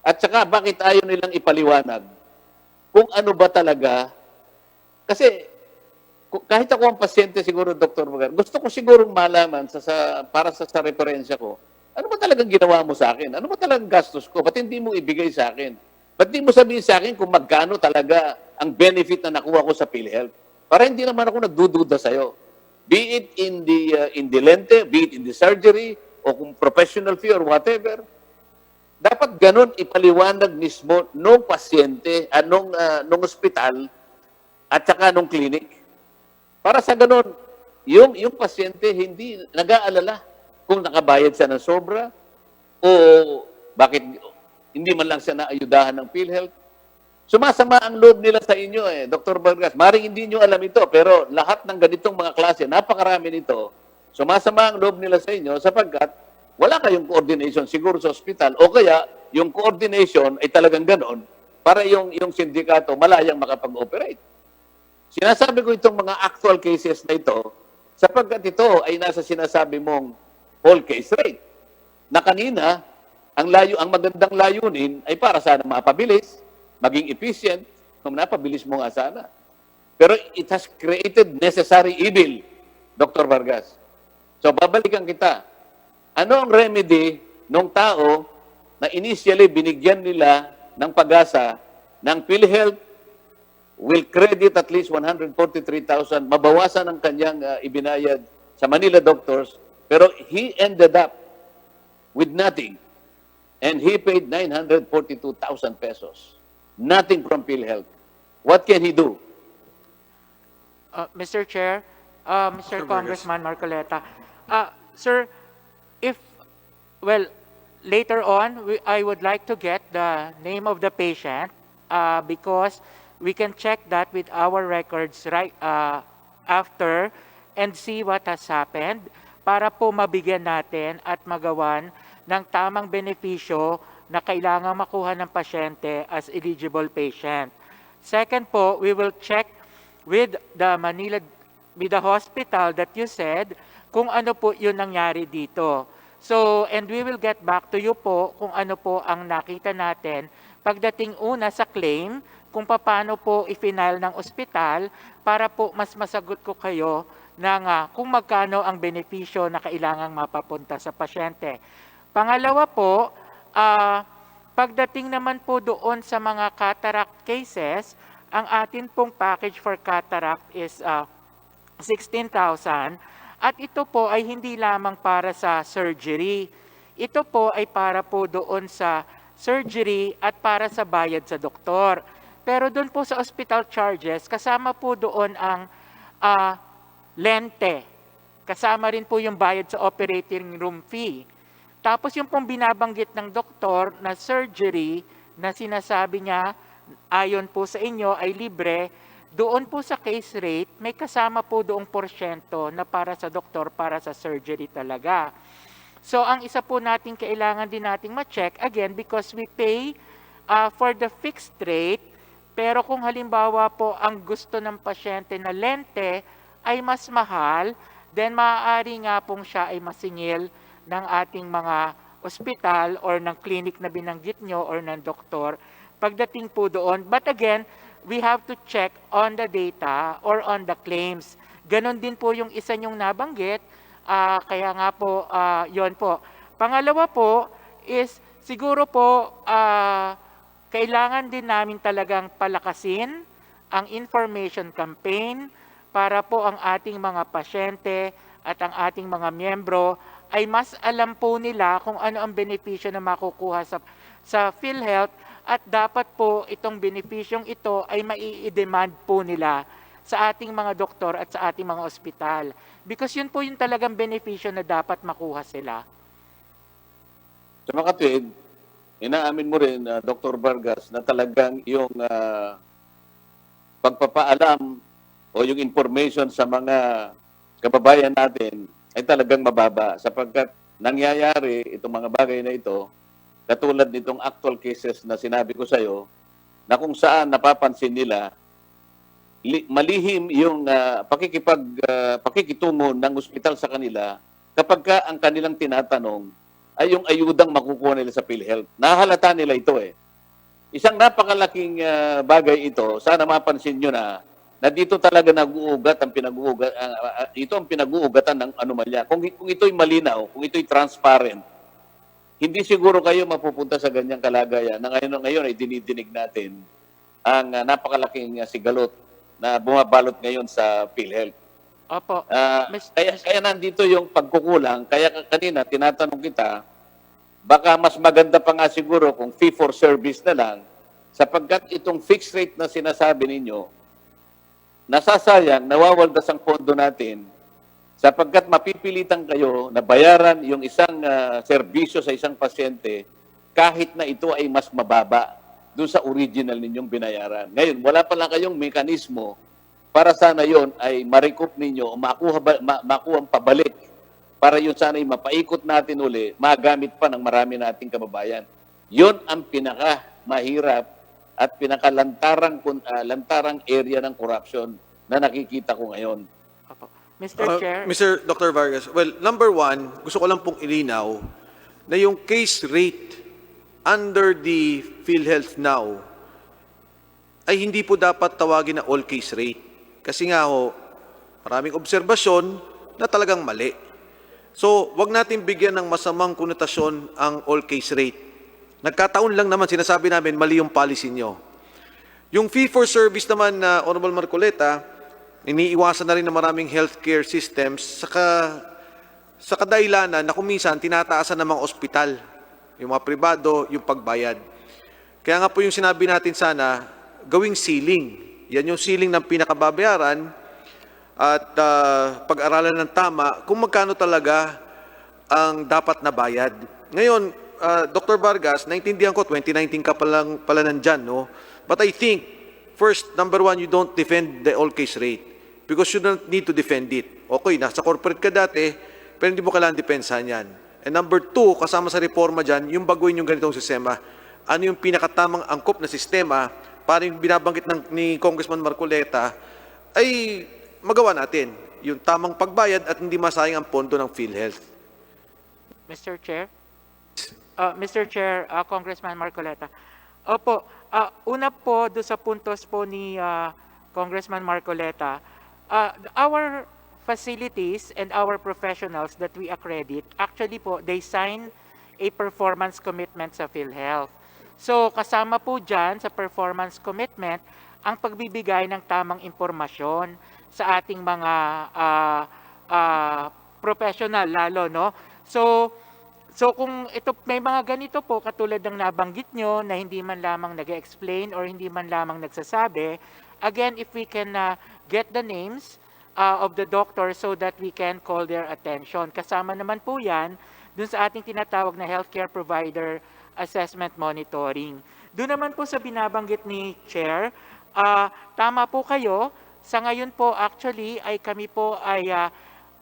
At saka, bakit ayaw nilang ipaliwanag kung ano ba talaga? Kasi, kahit ako ang pasyente siguro, Dr. Magar, gusto ko sigurong malaman para sa referensya ko, ano ba talagang ginawa mo sa akin? Ano ba talagang gastos ko? Ba't hindi mo ibigay sa akin? Ba't hindi mo sabihin sa akin kung magkano talaga ang benefit na nakuha ko sa PhilHealth? Para hindi naman ako nagdududa sa'yo. Be it in the lente, be it in the surgery, o kung professional fee or whatever, dapat ganun ipaliwanag mismo nung pasyente, nung ospital, at saka nung clinic. Para sa ganun, yung pasyente hindi nag-aalala kung nakabayad siya ng sobra o bakit hindi man lang siya naayudahan ng PhilHealth. Sumasama ang loob nila sa inyo Dr. Vargas. Maring hindi nyo alam ito, pero lahat ng ganitong mga klase, napakarami nito, sumasama ang loob nila sa inyo sapagkat wala kayong coordination siguro sa ospital o kaya yung coordination ay talagang ganon para yung sindikato malayang makapag-operate. Sinasabi ko itong mga actual cases na ito sapagkat ito ay nasa sinasabi mong whole case rate na kanina ang magandang layunin ay para sana mapabilis, maging efficient, kung napabilis mo nga sana. Pero it has created necessary evil, Dr. Vargas. So, babalikan kita. Ano ang remedy ng tao na initially binigyan nila ng pag-asa ng PhilHealth will credit at least 143,000, mabawasan ang kanyang ibinayad sa Manila doctors, pero he ended up with nothing. And he paid 942,000 pesos. Nothing from PhilHealth. What can he do? Mr. Chair, Mr. Congressman Marcoleta, sir, if, well, later on, I would like to get the name of the patient because we can check that with our records right after and see what has happened para po mabigyan natin at magawan ng tamang benepisyo na kailangang makuha ng pasyente as eligible patient. Second po, we will check with the hospital that you said kung ano po yun nangyari dito. So, and we will get back to you po kung ano po ang nakita natin pagdating una sa claim, kung paano po i-final ng ospital para po mas masagot ko kayo ng kung magkano ang benepisyo na kailangang mapapunta sa pasyente. Pangalawa po, pagdating naman po doon sa mga cataract cases, ang atin pong package for cataract is 16,000 at ito po ay hindi lamang para sa surgery. Ito po ay para po doon sa surgery at para sa bayad sa doktor. Pero doon po sa hospital charges, kasama po doon ang lente. Kasama rin po yung bayad sa operating room fee. Tapos yung pong binabanggit ng doktor na surgery na sinasabi niya, ayon po sa inyo ay libre, doon po sa case rate, may kasama po doong porsyento na para sa doktor, para sa surgery talaga. So ang isa po natin kailangan din nating ma-check, again, because we pay for the fixed rate, pero kung halimbawa po ang gusto ng pasyente na lente ay mas mahal, then maaari nga pong siya ay masingil ng ating mga ospital or ng clinic na binanggit nyo or ng doktor pagdating po doon. But again, we have to check on the data or on the claims. Ganon din po yung isa nyong nabanggit, kaya nga po, yon po. Pangalawa po is siguro po, kailangan din namin talagang palakasin ang information campaign para po ang ating mga pasyente at ang ating mga miyembro ay mas alam po nila kung ano ang benepisyo na makukuha sa PhilHealth at dapat po itong benepisyong ito ay mai-demand po nila sa ating mga doktor at sa ating mga ospital. Because yun po yung talagang benepisyo na dapat makuha sila. Sa makatwid, inaamin mo rin, Dr. Vargas, na talagang yung pagpapaalam o yung information sa mga kababayan natin ay talagang mababa sapagkat nangyayari itong mga bagay na ito katulad nitong actual cases na sinabi ko sa iyo na kung saan napapansin nila malihim yung pakikitungo ng ospital sa kanila kapag ka ang kanilang tinatanong ay yung ayudang makukuha nila sa PhilHealth. Nahalata nila ito eh. Isang napakalaking bagay ito, sana mapansin nyo na dito talaga nag-uugat ang ito ang pinag-uugatan ng anomalya. Kung ito'y malinaw, kung ito'y transparent, hindi siguro kayo mapupunta sa ganyang kalagayan na ngayon ay dinidinig natin ang napakalaking sigalot na bumabalot ngayon sa PhilHealth. Opo. Kaya nandito yung pagkukulang. Kaya kanina, tinatanong kita, baka mas maganda pa nga siguro kung fee for service na lang sapagkat itong fixed rate na sinasabi ninyo, nasasayang, nawawaldas ang pondo natin sapagkat mapipilitan kayo na bayaran yung isang serbisyo sa isang pasyente kahit na ito ay mas mababa doon sa original ninyong binayaran. Ngayon, wala pa lang kayong mekanismo para sana yon ay ma-recoup ninyo o makuha pabalik para yun sana ay mapaikot natin uli, magamit pa ng marami nating kababayan. Yun ang pinaka-mahirap at pinakalantarang area ng corruption na nakikita ko ngayon. Mr. Chair. Mr. Dr. Vargas, well, number one, gusto ko lang pong ilinaw na yung case rate under the PhilHealth now ay hindi po dapat tawagin na all case rate. Kasi nga ho, maraming obserbasyon na talagang mali. So, wag natin bigyan ng masamang konotasyon ang all case rate. Nagkataon lang naman, sinasabi namin, mali yung policy nyo. Yung fee-for-service naman na Honorable Marcoleta, iniiwasan na rin ng maraming healthcare systems sa kadahilanan na kung minsan tinataasan ng mga ospital, yung mga pribado, yung pagbayad. Kaya nga po yung sinabi natin sana, gawing ceiling. Yan yung ceiling ng pinakababayaran at pag-aralan ng tama kung magkano talaga ang dapat na bayad. Ngayon, Dr. Vargas, naintindihan ko, 2019 ka pala nandyan, no? But I think, first, number one, you don't defend the all case rate because you don't need to defend it. Okay, nasa corporate ka dati, pero hindi mo kailangan depensahan yan. And number two, kasama sa reforma dyan, yung baguhin yung ganitong sistema. Ano yung pinakatamang angkop na sistema para yung binabanggit ni Congressman Marcoleta ay magawa natin. Yung tamang pagbayad at hindi masayang ang pondo ng PhilHealth. Mr. Chair, Congressman Marcoleta. Opo, una po do sa puntos po ni Congressman Marcoleta, our facilities and our professionals that we accredit, actually po, they sign a performance commitment sa PhilHealth. So, kasama po dyan sa performance commitment ang pagbibigay ng tamang impormasyon sa ating mga professional lalo, no? So kung ito may mga ganito po katulad ng nabanggit nyo na hindi man lamang nag-explain or hindi man lamang nagsasabi, again, if we can get the names of the doctor so that we can call their attention. Kasama naman po yan dun sa ating tinatawag na healthcare provider assessment monitoring. Doon naman po sa binabanggit ni Chair, tama po kayo. Sa ngayon po actually ay kami po ay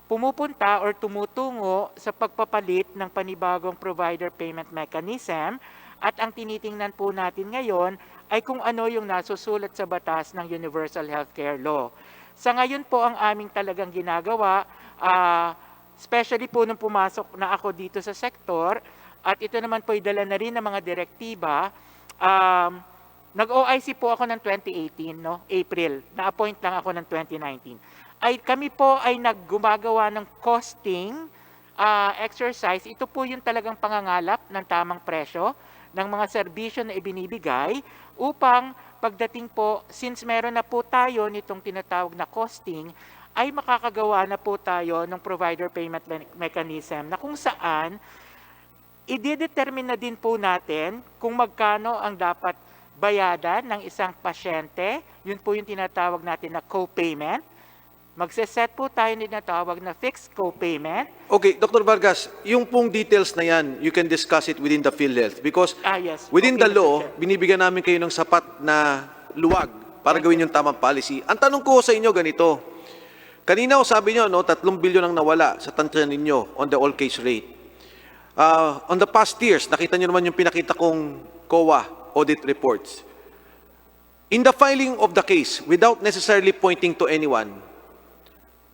pumupunta or tumutungo sa pagpapalit ng panibagong provider payment mechanism at ang tinitingnan po natin ngayon ay kung ano yung nasusulat sa batas ng Universal Healthcare Law. Sa ngayon po ang aming talagang ginagawa, especially po nung pumasok na ako dito sa sektor, at ito naman po ay dala na rin ng mga direktiba, nag-OIC po ako ng 2018, no? April, na-appoint lang ako ng 2019. Kami po ay naggumagawa ng costing exercise. Ito po yung talagang pangangalap ng tamang presyo ng mga serbisyo na ibinibigay upang pagdating po, since meron na po tayo nitong tinatawag na costing, ay makakagawa na po tayo ng provider payment mechanism na kung saan i-determine na din po natin kung magkano ang dapat bayadan ng isang pasyente. Yun po yung tinatawag natin na co-payment. Magse-set po tayo ng tinatawag na fixed co-payment. Okay, Dr. Vargas, yung pong details na yan, you can discuss it within the PhilHealth because Yes. within Okay, the law, Mr. Chair. binibigyan namin kayo ng sapat na luwag para gawin yung tamang policy. Ang tanong ko sa inyo ganito, kanina sabi nyo, no, 3 bilyon ang nawala sa tansya ninyo on the all case rate. On the past years, nakita nyo naman yung pinakita kong COA audit reports. In the filing of the case, without necessarily pointing to anyone,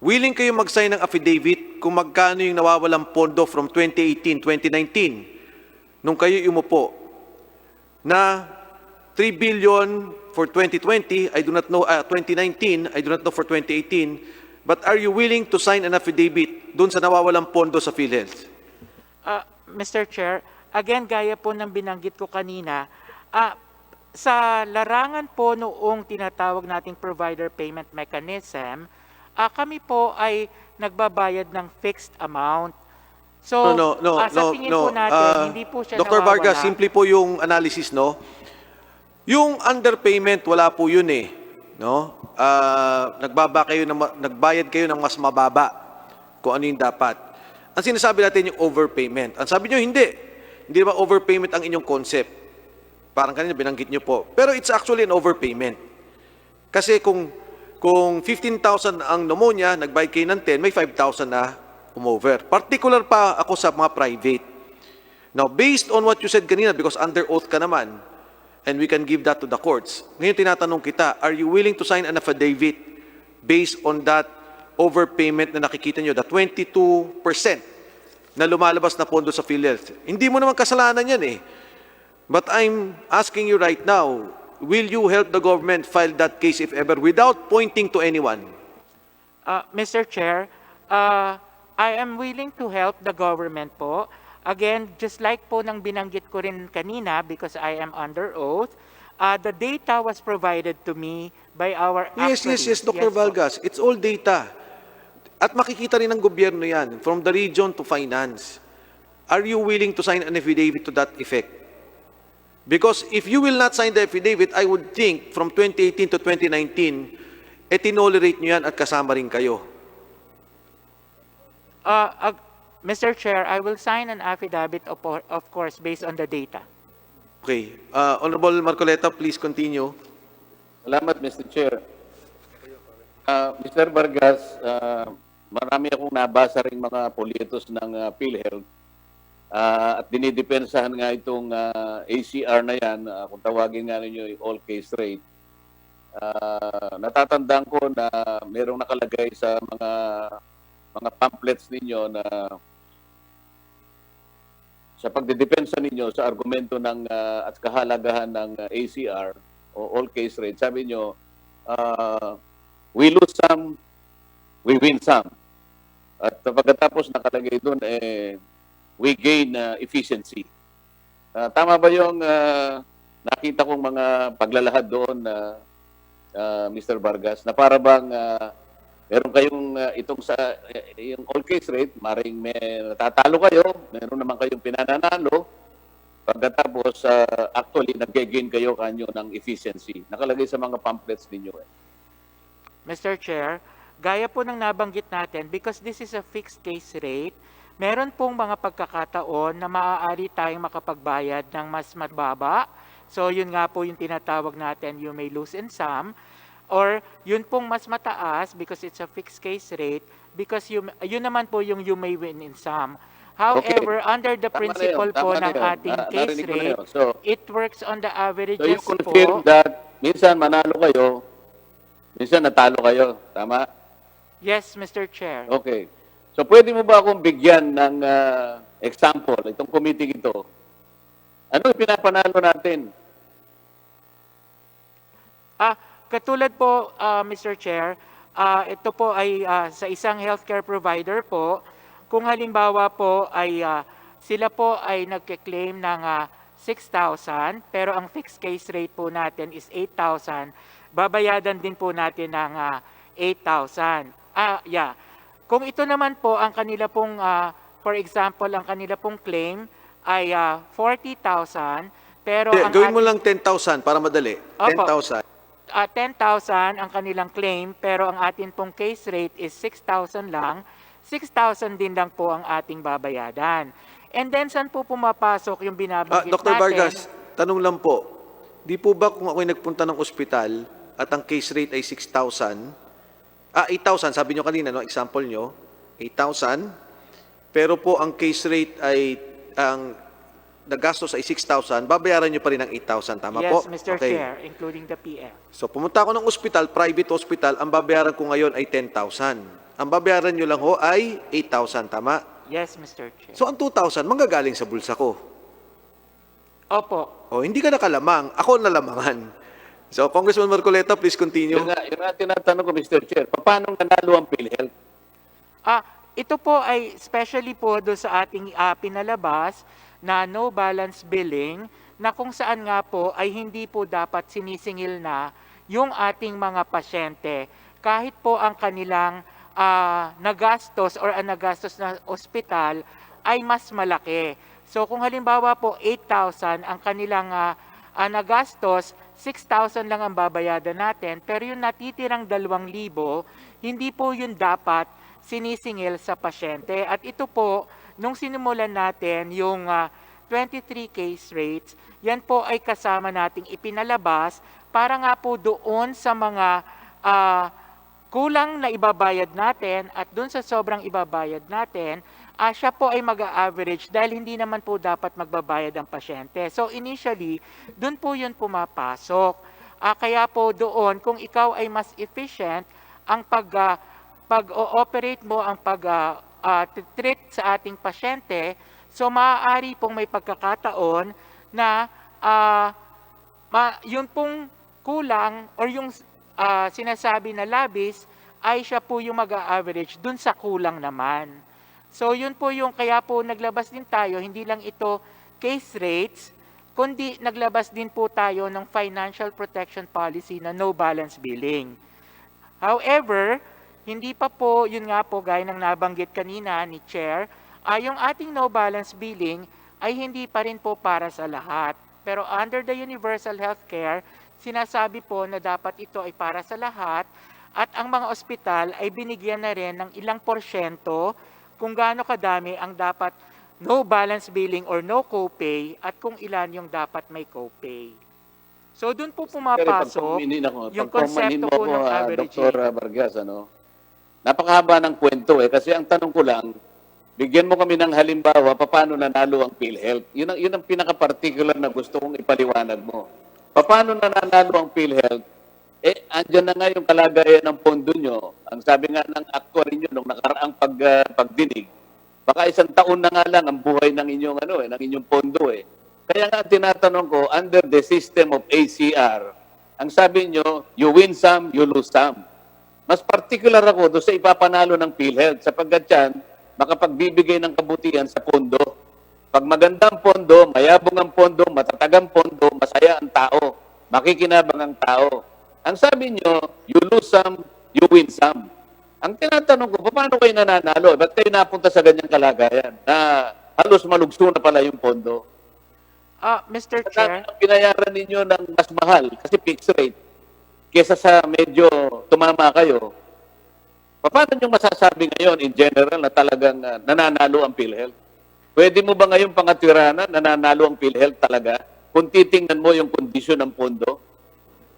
willing kayo mag-sign ng affidavit kung magkano yung nawawalang pondo from 2018, 2019, nung kayo umupo, na 3 billion for 2020, I do not know, 2019, I do not know for 2018, but are you willing to sign an affidavit dun sa nawawalang pondo sa PhilHealth? Mr. Chair, again, gaya po ng binanggit ko kanina, sa larangan po noong tinatawag nating provider payment mechanism, kami po ay nagbabayad ng fixed amount. So, sa tingin po natin, hindi po siya Dr. nawawala. Vargas, simple po yung analysis, no? Yung underpayment, wala po yun eh. No? Nagbayad kayo ng mas mababa kung ano yung dapat. Ang sinasabi natin yung overpayment. Ang sabi nyo, hindi. Hindi naman overpayment ang inyong concept. Parang kanina binanggit nyo po. Pero it's actually an overpayment. Kasi kung 15,000 ang pneumonia, nagbayad kayo ng 10, may 5,000 na umover. Particular pa ako sa mga private. Now, based on what you said kanina, because under oath ka naman, and we can give that to the courts, ngayon tinatanong kita, are you willing to sign an affidavit based on that overpayment na nakikita nyo, the 22% na lumalabas na pondo sa PhilHealth? Hindi mo naman kasalanan yan eh. But I'm asking you right now, will you help the government file that case if ever without pointing to anyone? Mr. Chair, I am willing to help the government po. Again, just like po nang binanggit ko rin kanina, because I am under oath, the data was provided to me by our Yes, Dr. po. Vargas. It's all data. At makikita rin ng gobyerno yan, from the region to finance. Are you willing to sign an affidavit to that effect? Because if you will not sign the affidavit, I would think from 2018 to 2019, tinolerate nyo yan at kasama rin kayo. Mr. Chair, I will sign an affidavit, of course, based on the data. Okay. Honorable Marcoleta, please continue. Salamat, Mr. Chair. Mr. Vargas, marami akong nabasa ring mga polyetos ng PhilHealth at dinidepensahan nga itong ACR na yan, kung tawagin nga ninyo all case rate. Natatandaan ko na merong nakalagay sa mga pamphlets ninyo na sa pagdidepensa ninyo sa argumento ng at kahalagahan ng ACR o all case rate, sabi nyo, we lose some, we win some. At pagkatapos nakalagay doon, we gain efficiency. Tama ba yung nakita kong mga paglalahad doon, Mr. Vargas, na para bang meron kayong itong sa yung all case rate, maring may natatalo kayo, meron naman kayong pinananalo, pagkatapos actually nag-gain kayo kanyo ng efficiency. Nakalagay sa mga pamphlets ninyo. Mr. Chair, gaya po ng nabanggit natin, because this is a fixed case rate, meron pong mga pagkakataon na maaari tayong makapagbayad ng mas mababa. So yun nga po yung tinatawag natin, you may lose in some. Or yun pong mas mataas because it's a fixed case rate, because yun naman po yung you may win in some. However, under the principle po ng ating case rate, it works on the averages po. So you confirm that minsan manalo kayo, minsan natalo kayo. Tama? Yes, Mr. Chair. Okay. So pwede mo ba akong bigyan ng example, itong committee ito? Ano yung pinapanalo natin? Katulad po, Mr. Chair, ito po ay sa isang healthcare provider po, kung halimbawa po ay sila po ay nagke-claim ng 6,000, pero ang fixed case rate po natin is 8,000, babayadan din po natin ng 8,000. Kung ito naman po ang kanila pong, for example, ang kanila pong claim ay 40,000, pero ang gawin mo lang 10,000 para madali. 10,000. 10,000 ang kanilang claim, pero ang atin pong case rate is 6,000 lang. 6,000 din lang po ang ating babayadan. And then, saan po pumapasok yung binabanggit Dr. natin? Vargas, tanong lang po. Di po ba kung ako'y nagpunta ng ospital at ang case rate ay 6,000, 8,000, sabi nyo kanina, no? Example nyo, 8,000, pero po ang case rate ay, ang nagastos ay 6,000, babayaran nyo pa rin ang 8,000, tama po? Yes, Mr. Chair, including the PF. So pumunta ako ng ospital, private hospital, ang babayaran ko ngayon ay 10,000. Ang babayaran nyo lang ho ay 8,000, tama? Yes, Mr. Chair. So ang 2,000, manggagaling sa bulsa ko. Opo. O, hindi ka nakalamang, ako nalamangan. So, Congressman Marcoleta, please continue. Yung nga tinatanong ko, Mr. Chair, paano nanalo ang PhilHealth? Ito po ay especially po doon sa ating pinalabas na no balance billing, na kung saan nga po ay hindi po dapat sinisingil na yung ating mga pasyente kahit po ang kanilang nagastos or ang nagastos na ospital ay mas malaki. So kung halimbawa po 8,000 ang kanilang nagastos, 6,000 lang ang babayadan natin, pero yung natitirang 2,000, hindi po yun dapat sinisingil sa pasyente. At ito po, nung sinimulan natin yung 23 case rates, yan po ay kasama nating ipinalabas para nga po doon sa mga kulang na ibabayad natin at doon sa sobrang ibabayad natin, siya po ay mag-average dahil hindi naman po dapat magbabayad ang pasyente. So initially, doon po yun pumapasok. Kaya po doon, kung ikaw ay mas efficient, ang pag-ooperate mo, ang pag-treat sa ating pasyente, so maaari pong may pagkakataon na yun pong kulang or yung sinasabi na labis ay siya po yung mag-average dun sa kulang naman. So yun po yung kaya po naglabas din tayo, hindi lang ito case rates, kundi naglabas din po tayo ng financial protection policy na no balance billing. However, hindi pa po, yun nga po, gaya ng nabanggit kanina ni Chair, yung ating no balance billing ay hindi pa rin po para sa lahat. Pero under the universal healthcare, sinasabi po na dapat ito ay para sa lahat at ang mga ospital ay binigyan na rin ng ilang porsyento kung gaano kadami ang dapat no balance billing or no copay at kung ilan yung dapat may copay. So doon po pumapasok yung konsepto po ng averaging. Dr. Vargas, napakahaba ng kwento kasi ang tanong ko lang, bigyan mo kami ng halimbawa paano nanalo ang PhilHealth. Yun ang pinaka-particular na gusto kong ipaliwanag mo. Paano nanalo ang PhilHealth? Andyan na nga yung kalagayan ng pondo nyo. Ang sabi nga ng actuary nyo nung nakaraang pagdinig, baka 1 taon na nga lang ang buhay ng inyong ng inyong pondo Kaya nga tinatanong ko, under the system of ACR, ang sabi nyo, you win some, you lose some. Mas particular ako doon sa ipapanalo ng PhilHealth sapagkat yan, makapagbibigay ng kabutihan sa pondo. Pag maganda ang pondo, mayabong ang pondo, matatag ang pondo, masaya ang tao, makikinabang ang tao. Ang sabi nyo, you lose some, you win some. Ang tinatanong ko, paano kayo nananalo? Ba't kayo napunta sa ganyang kalagayan na halos malugso na pala yung pondo? Mr. Chair. Pinayaran ninyo ng mas mahal kasi fixed rate kesa sa medyo tumama kayo. Paano nyo masasabi ngayon in general na talagang nananalo ang PhilHealth? Pwede mo ba ngayon pangatwiranan nananalo ang PhilHealth talaga kung titingnan mo yung kondisyon ng pondo?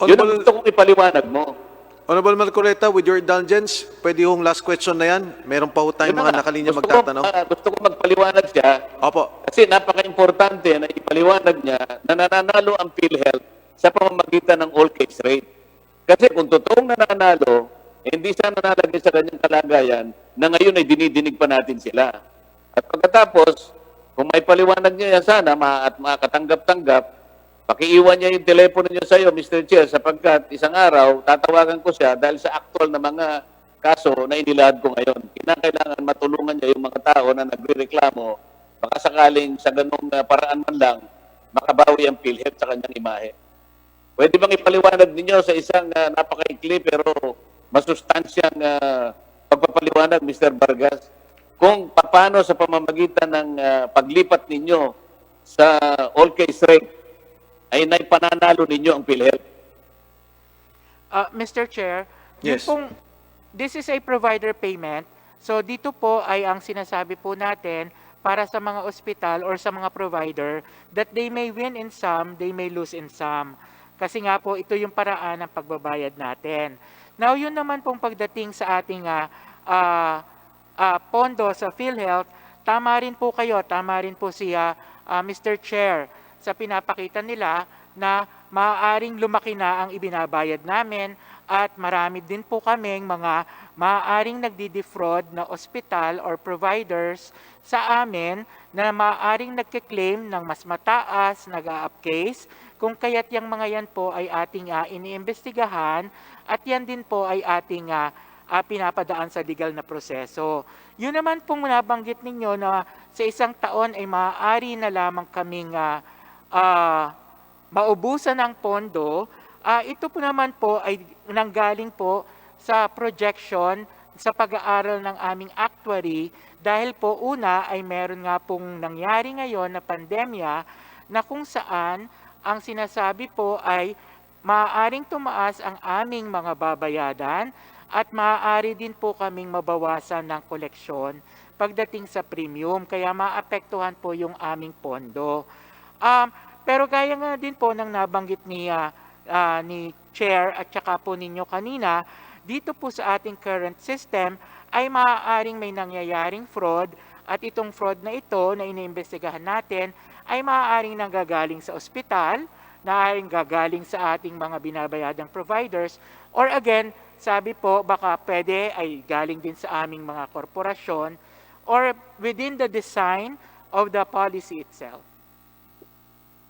Yun ang gusto kong ipaliwanag mo. Honorable Marcoleta, with your indulgence, pwede yung last question na yan. Meron pa ho tayong mga nakalinya magtatanong. Gusto ko magpaliwanag siya. Opo. Kasi napaka-importante na ipaliwanag niya na nananalo ang PhilHealth sa pamamagitan ng all case rate. Kasi kung totoong nananalo, hindi siya nanalagay sa kanyang kalagayan na ngayon ay dinidinig pa natin sila. At pagkatapos, kung may paliwanag niya yan sana at makatanggap-tanggap, pakiiwan niya yung telepono niya sa iyo, Mr. Chair, sapagkat isang araw, tatawagan ko siya dahil sa actual na mga kaso na inilahad ko ngayon. Kinakailangan matulungan niya yung mga tao na nagre-reklamo, baka sakaling sa ganung paraan man lang, makabawi ang PhilHealth sa kanyang imahe. Pwede bang ipaliwanag ninyo sa isang napakaikli pero masustansyang pagpapaliwanag, Mr. Vargas, kung paano sa pamamagitan ng paglipat ninyo sa all case rate ay naipananalo ninyo ang PhilHealth? Mr. Chair, Yes. this is a provider payment. So dito po ay ang sinasabi po natin para sa mga ospital or sa mga provider that they may win in some, they may lose in some. Kasi nga po ito yung paraan ng pagbabayad natin. Now yun naman pong pagdating sa ating pondo sa PhilHealth, tama rin po kayo, tama rin po siya, Mr. Chair, sa pinapakita nila na maaaring lumaki na ang ibinabayad namin at marami din po kaming mga maaaring nagdi-defraud na ospital or providers sa amin na maaaring nagkiklaim ng mas mataas, nag-a-up case, kung kaya't yung mga yan po ay ating iniimbestigahan at yan din po ay ating pinapadaan sa legal na proseso. Yun naman pong nabanggit ninyo na sa isang taon ay maaari na lamang kaming maubusan ng pondo, ito po naman po ay nanggaling po sa projection sa pag-aaral ng aming actuary dahil po una ay meron nga pong nangyari ngayon na pandemya na kung saan ang sinasabi po ay maaaring tumaas ang aming mga babayadan at maaari din po kaming mabawasan ng koleksyon pagdating sa premium kaya maapektuhan po yung aming pondo. Pero gaya nga din po ng nabanggit ni Chair at saka po ninyo kanina, dito po sa ating current system ay maaaring may nangyayaring fraud at itong fraud na ito na iniimbestigahan natin ay maaaring nanggagaling sa ospital, maaaring gagaling sa ating mga binabayadang providers, or again, sabi po baka pwede ay galing din sa aming mga korporasyon or within the design of the policy itself.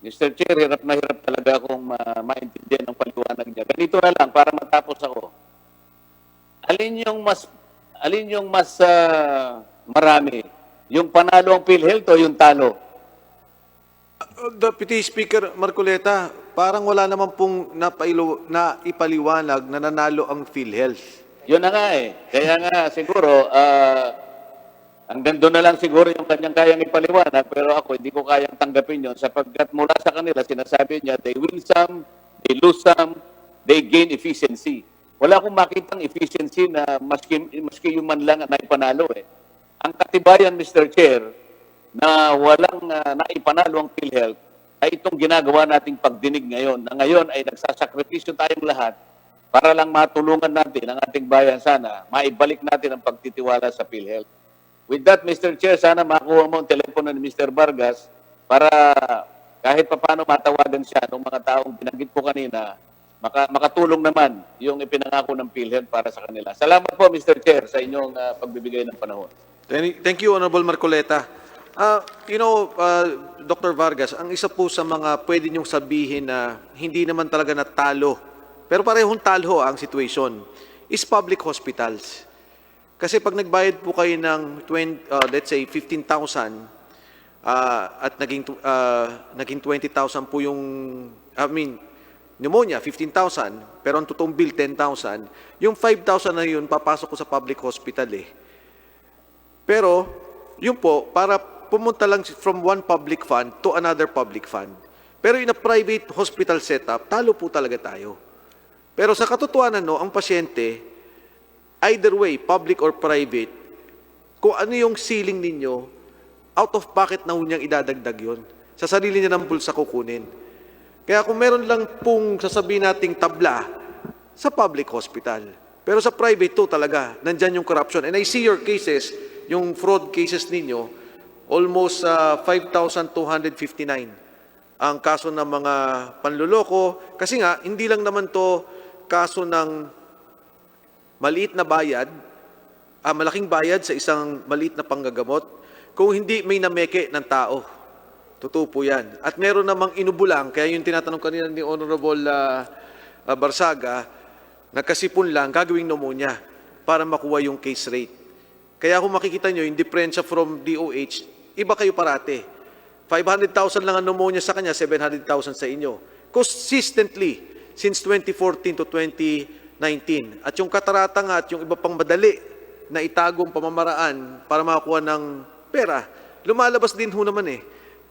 Mr. Chair, hirap na hirap talaga akong maintindihan ng paliwanag niya. Ganito na lang, para matapos ako. Alin yung mas marami. Yung panalo ang PhilHealth o yung talo? Deputy Speaker Marcoleta, parang wala naman pong naipaliwanag na nanalo ang PhilHealth. Yun na nga eh. Kaya nga siguro, hanggang doon na lang siguro yung kanyang kayang ipaliwanag, pero ako hindi ko kayang tanggapin yun sapagkat mula sa kanila, sinasabi niya, they win some, they lose some, they gain efficiency. Wala akong makitang efficiency na maski yung man lang na ipanalo eh. Ang katibayan, Mr. Chair, na walang naipanalo ang PhilHealth ay itong ginagawa nating pagdinig ngayon, na ngayon ay nagsasakripisyo tayong lahat para lang matulungan natin ang ating bayan sana, maibalik natin ang pagtitiwala sa PhilHealth. With that, Mr. Chair, sana makuha mo ang telepono ni Mr. Vargas para kahit paano matawagan siya ng mga taong binanggit ko kanina, makatulong naman yung ipinangako ng PhilHealth para sa kanila. Salamat po, Mr. Chair, sa inyong pagbibigay ng panahon. Thank you, Honorable Marcoleta. Dr. Vargas, ang isa po sa mga pwede niyong sabihin na hindi naman talaga natalo, pero parehong talo ang situation, is public hospitals. Kasi pag nagbayad po kayo ng let's say 15,000 at naging 20,000 po yung, pneumonia, 15,000, pero ang totoong bill, 10,000, yung 5,000 na yun, papasok ko sa public hospital eh. Pero, yun po, para pumunta lang from one public fund to another public fund. Pero in a private hospital setup, talo po talaga tayo. Pero sa katotohanan, no, ang pasyente, either way, public or private, kung ano yung ceiling ninyo, out of pocket na niyang idadagdag yun. Sa sarili niya ng bulsa kukunin. Kaya kung meron lang pong sasabihin nating tabla sa public hospital, pero sa private to talaga, nandyan yung corruption. And I see your cases, yung fraud cases ninyo, almost 5,259 ang kaso ng mga panluloko. Kasi nga, hindi lang naman to kaso ng maliit na bayad, malaking bayad sa isang maliit na panggagamot, kung hindi may nameke ng tao. Totoo po yan. At meron namang inubulang, kaya yung tinatanong kanina ni Honorable Barsaga, nagkasipon lang, gagawing pneumonia para makuha yung case rate. Kaya kung makikita nyo, yung diferensya from DOH, iba kayo parate. 500,000 lang ang pneumonia sa kanya, 700,000 sa inyo. Consistently, since 2014 to 2019. At yung katarata nga at yung iba pang madali na itagong pamamaraan para makakuha ng pera, lumalabas din ho naman eh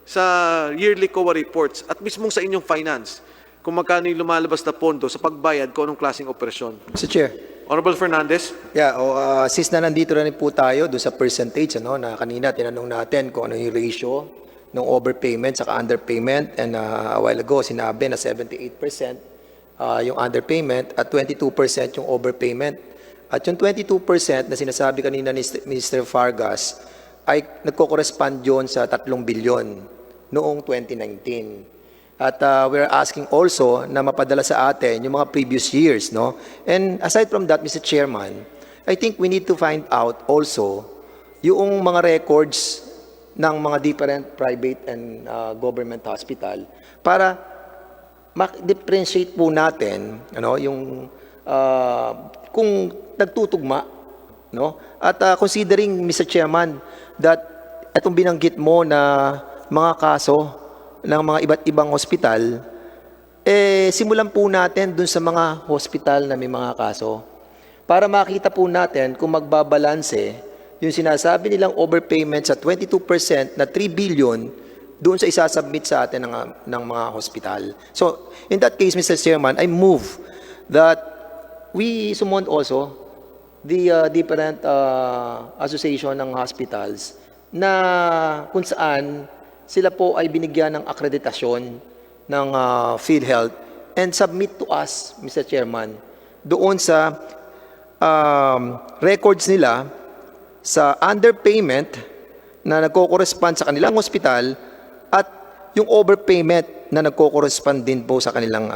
sa yearly COA reports at mismong sa inyong finance kung magkano yung lumalabas na pondo sa pagbayad kung anong klaseng operasyon. Mr. Chair. Honorable Fernandez? Yeah, since na nandito na rin po tayo doon sa percentage, na kanina tinanong natin kung ano yung ratio ng overpayment saka underpayment, and a while ago sinabi na 78% yung underpayment at 22% yung overpayment. At yung 22% na sinasabi kanina ni Mr. Vargas ay nagko-correspond yun sa 3 bilyon noong 2019. At we're asking also na mapadala sa atin yung mga previous years, no? And aside from that, Mr. Chairman, I think we need to find out also yung mga records ng mga different private and government hospital para ma-differentiate po natin, yung kung nagtutugma, no? At considering, Mr. Chairman, that itong binanggit mo na mga kaso ng mga iba't ibang hospital, simulan po natin dun sa mga hospital na may mga kaso para makita po natin kung magbabalanse yung sinasabi nilang overpayment sa 22% na 3 billion doon sa isasubmit sa atin ng mga hospital. So, in that case, Mr. Chairman, I move that we summon also the different association ng hospitals na kung saan sila po ay binigyan ng akreditasyon ng Philhealth and submit to us, Mr. Chairman, doon sa records nila sa underpayment na nagko-correspond sa kanilang hospital at yung overpayment na nagko-correspond din po sa kanilang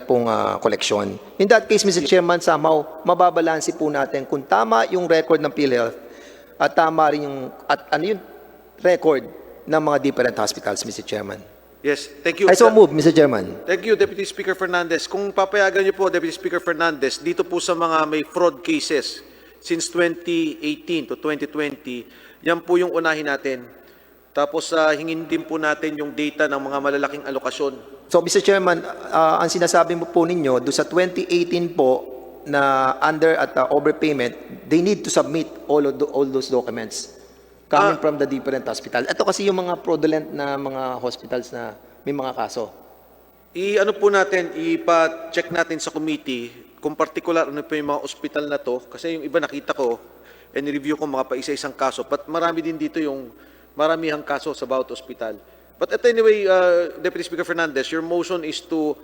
pong collection. In that case, Mr. Chairman, somehow mababalansi po natin kung tama yung record ng Philhealth at tama rin yung yung record ng mga different hospitals, Mr. Chairman. Yes, thank you. I so move, Mr. Chairman. Thank you, Deputy Speaker Fernandez. Kung papayagan niyo po, Deputy Speaker Fernandez, dito po sa mga may fraud cases, since 2018 to 2020, yan po yung unahin natin. Tapos hingin din po natin yung data ng mga malalaking alokasyon. So, Mr. Chairman, ang sinasabi mo po ninyo, do sa 2018 po na under at overpayment, they need to submit all those documents coming from the different hospital. Ito kasi yung mga fraudulent na mga hospitals na may mga kaso. Ano po natin, ipa-check natin sa committee kung particular ano po yung mga ospital na to. Kasi yung iba nakita ko, and review ko mga pa isa-isang kaso. But marami din dito yung maramihang kaso sa bawat ospital. But at anyway, Deputy Speaker Fernandez, your motion is to,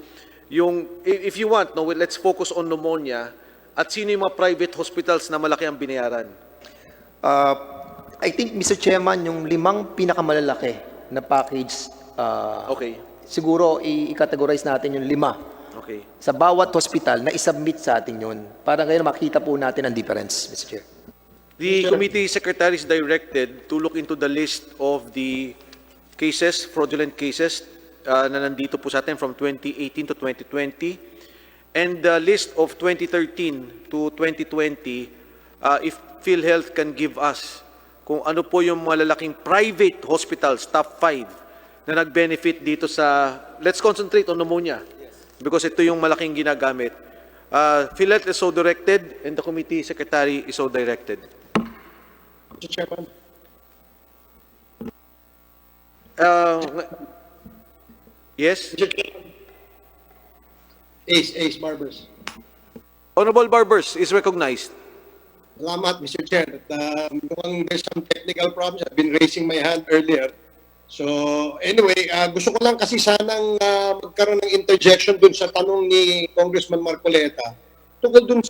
if you want, no, let's focus on pneumonia at sino yung mga private hospitals na malaki ang binayaran. I think, Mr. Chairman, yung 5 pinakamalalaki na package, Okay. siguro i-categorize natin yung 5. Okay. Sa bawat hospital na isubmit sa atin yun. Para ngayon makita po natin ang difference, Mr. Chair. The committee secretary is directed to look into the list of the cases, fraudulent cases, na nandito po sa atin from 2018 to 2020, and the list of 2013 to 2020, if PhilHealth can give us kung ano po yung malalaking private hospitals, top 5, na nag-benefit dito sa, let's concentrate on pneumonia, because ito yung malaking ginagamit. PhilHealth is so directed, and the committee secretary is so directed. Mr. Chairman. Yes? Mr. Chairman. Ace Barbers. Honorable Barbers is recognized. Salamat, Mr. Chair. Mukhang there's some technical problems. I've been raising my hand earlier. So, anyway, gusto ko lang kasi sanang magkaroon ng interjection dun sa tanong ni Congressman Marcoleta tungkol dun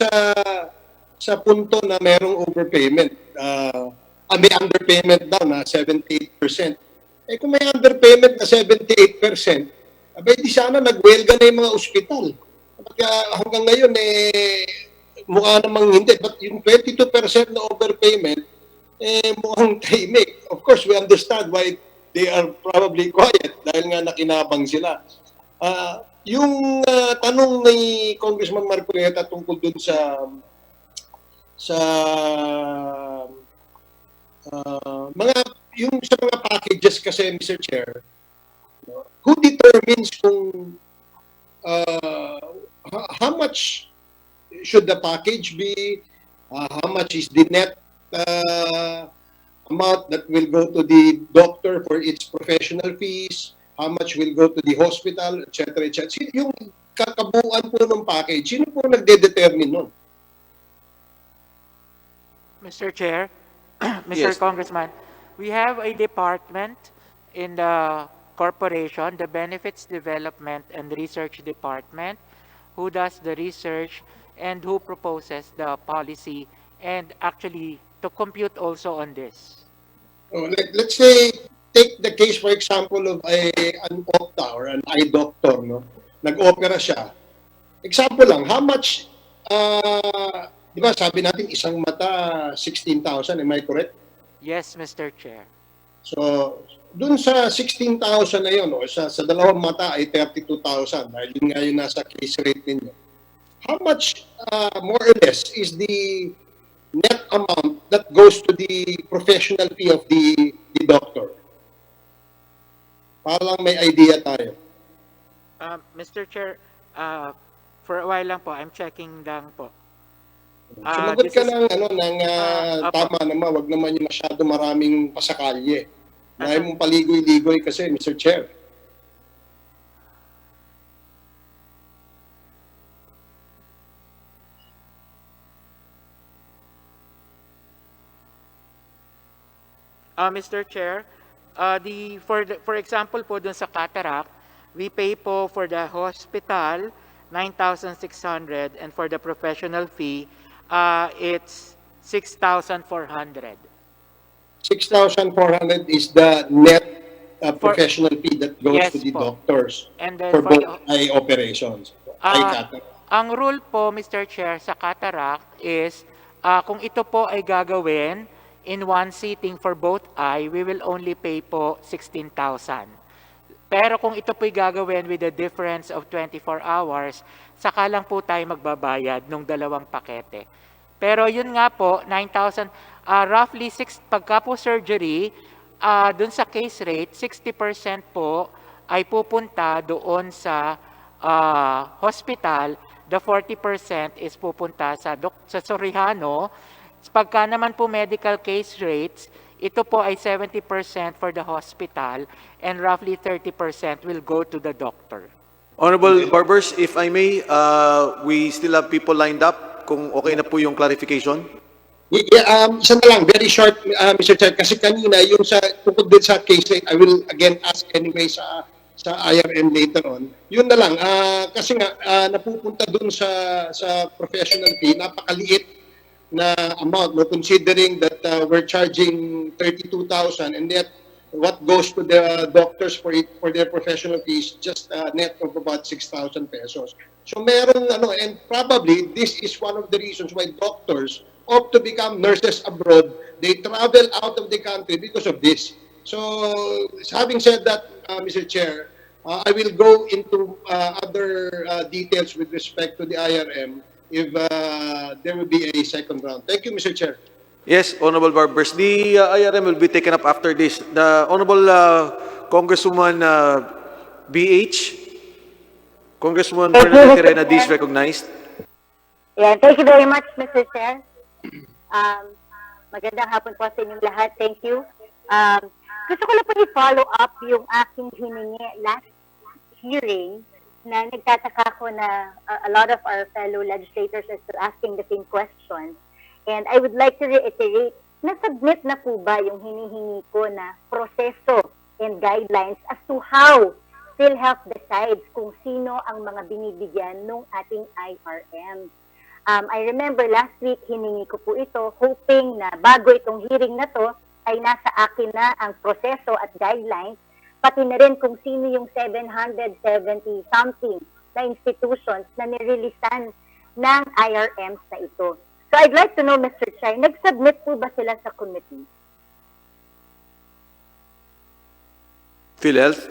sa punto na merong overpayment. May underpayment daw na 78%. Eh kung may underpayment na 78%, abay di sana nagwelga na yung mga ospital. Hanggang ngayon, mukha namang hindi. But yung 22% na overpayment, mukhang tahimik. Of course, we understand why they are probably quiet dahil nga nakinabang sila. Yung tanong ni Congressman Marcoleta tungkol dun sa mga packages kasi, Mr. Chair, who determines kung how much should the package be, how much is the net amount that will go to the doctor for its professional fees, how much will go to the hospital, etc., etc. Yung kakabuuan po ng package, sino po nagde-determine nun? Mr. Chair, Mr. Yes. Congressman, we have a department in the corporation, the Benefits Development and Research Department, who does the research and who proposes the policy and actually to compute also on this. Let's say, take the case, for example, of an opta or an eye doctor, no? Nag-opera siya. Example lang, how much, di ba sabi natin isang mata, 16,000, am I correct? Yes, Mr. Chair. So, dun sa 16,000 na yun, o sa dalawang mata ay 32,000, dahil yun nga yung nasa case rate ninyo. How much, more or less, is the net amount that goes to the professional fee of the doctor? Para lang may idea tayo. Mr. Chair, for a while lang po, I'm checking lang po. Sumagot This ka is- ng tama naman, wag naman yung masyado maraming pasakalye. Dahil mong paligoy-ligoy kasi, Mr. Chair. Mr. Chair, for example po dun sa cataract, we pay po for the hospital 9,600 and for the professional fee, it's 6,400. 6,400 is the net professional fee that goes Yes to the po. doctors And then for for both eye operations. Eye cataract. Ang rule po, Mr. Chair, sa cataract is kung ito po ay gagawin in one sitting for both eye, we will only pay po 16,000. Pero kung ito po'y gagawin with a difference of 24 hours, saka lang po tayo magbabayad ng dalawang pakete. Pero yun nga po, 9,000, roughly pagka po surgery, dun sa case rate, 60% po ay pupunta doon sa hospital, the 40% is pupunta sa Sorihano. Pagka naman po medical case rates, ito po ay 70% for the hospital and roughly 30% will go to the doctor. Honorable Barbers, if I may, we still have people lined up. Kung okay na po yung clarification. Yeah, isa na lang, very short, Mr. Chair, kasi kanina, yung sa, tungkol din sa case, I will again ask anyway sa IRM later on. Yun na lang, kasi nga, napupunta dun sa professional fee, napakaliit na amount, no, considering that we're charging 32,000 and yet what goes to the doctors for their professional fees just net of about 6,000 pesos. So meron and probably this is one of the reasons why doctors opt to become nurses abroad. They travel out of the country because of this. So having said that, Mr. Chair, I will go into other details with respect to the IRM if there will be a second round. Thank you, Mr. Chair. Yes, Honorable Barbers. The IRM will be taken up after this. The Honorable Congresswoman BH, Congresswoman Bernadette Terena is recognized. Yeah, thank you very much, Mr. Chair. Magandang hapon po sa inyong lahat. Thank you. Gusto ko lang po i-follow up yung aking hiningi last hearing na nagtataka ko na a lot of our fellow legislators are still asking the same questions. And I would like to reiterate, nasubmit na po ba yung hinihingi ko na proseso and guidelines as to how Philhealth decides kung sino ang mga binibigyan ng ating IRM. I remember last week, hiningi ko po ito, hoping na bago itong hearing na to, ay nasa akin na ang proseso at guidelines, pati na rin kung sino yung 770-something na institutions na nirelisan ng IRMs na ito. So I'd like to know, Mr. Chair, nag-submit po ba sila sa committee? PhilHealth.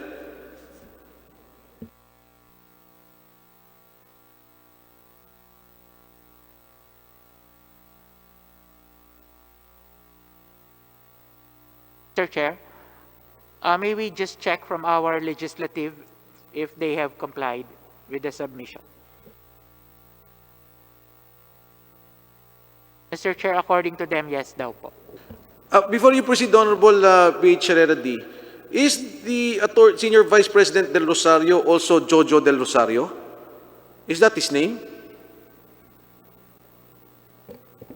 Mr. Chair, may we just check from our legislative if they have complied with the submission? Mr. Chair, according to them, yes daw po. Before you proceed, Honorable BH Herrera D., is the Senior Vice President Del Rosario also Jojo Del Rosario? Is that his name?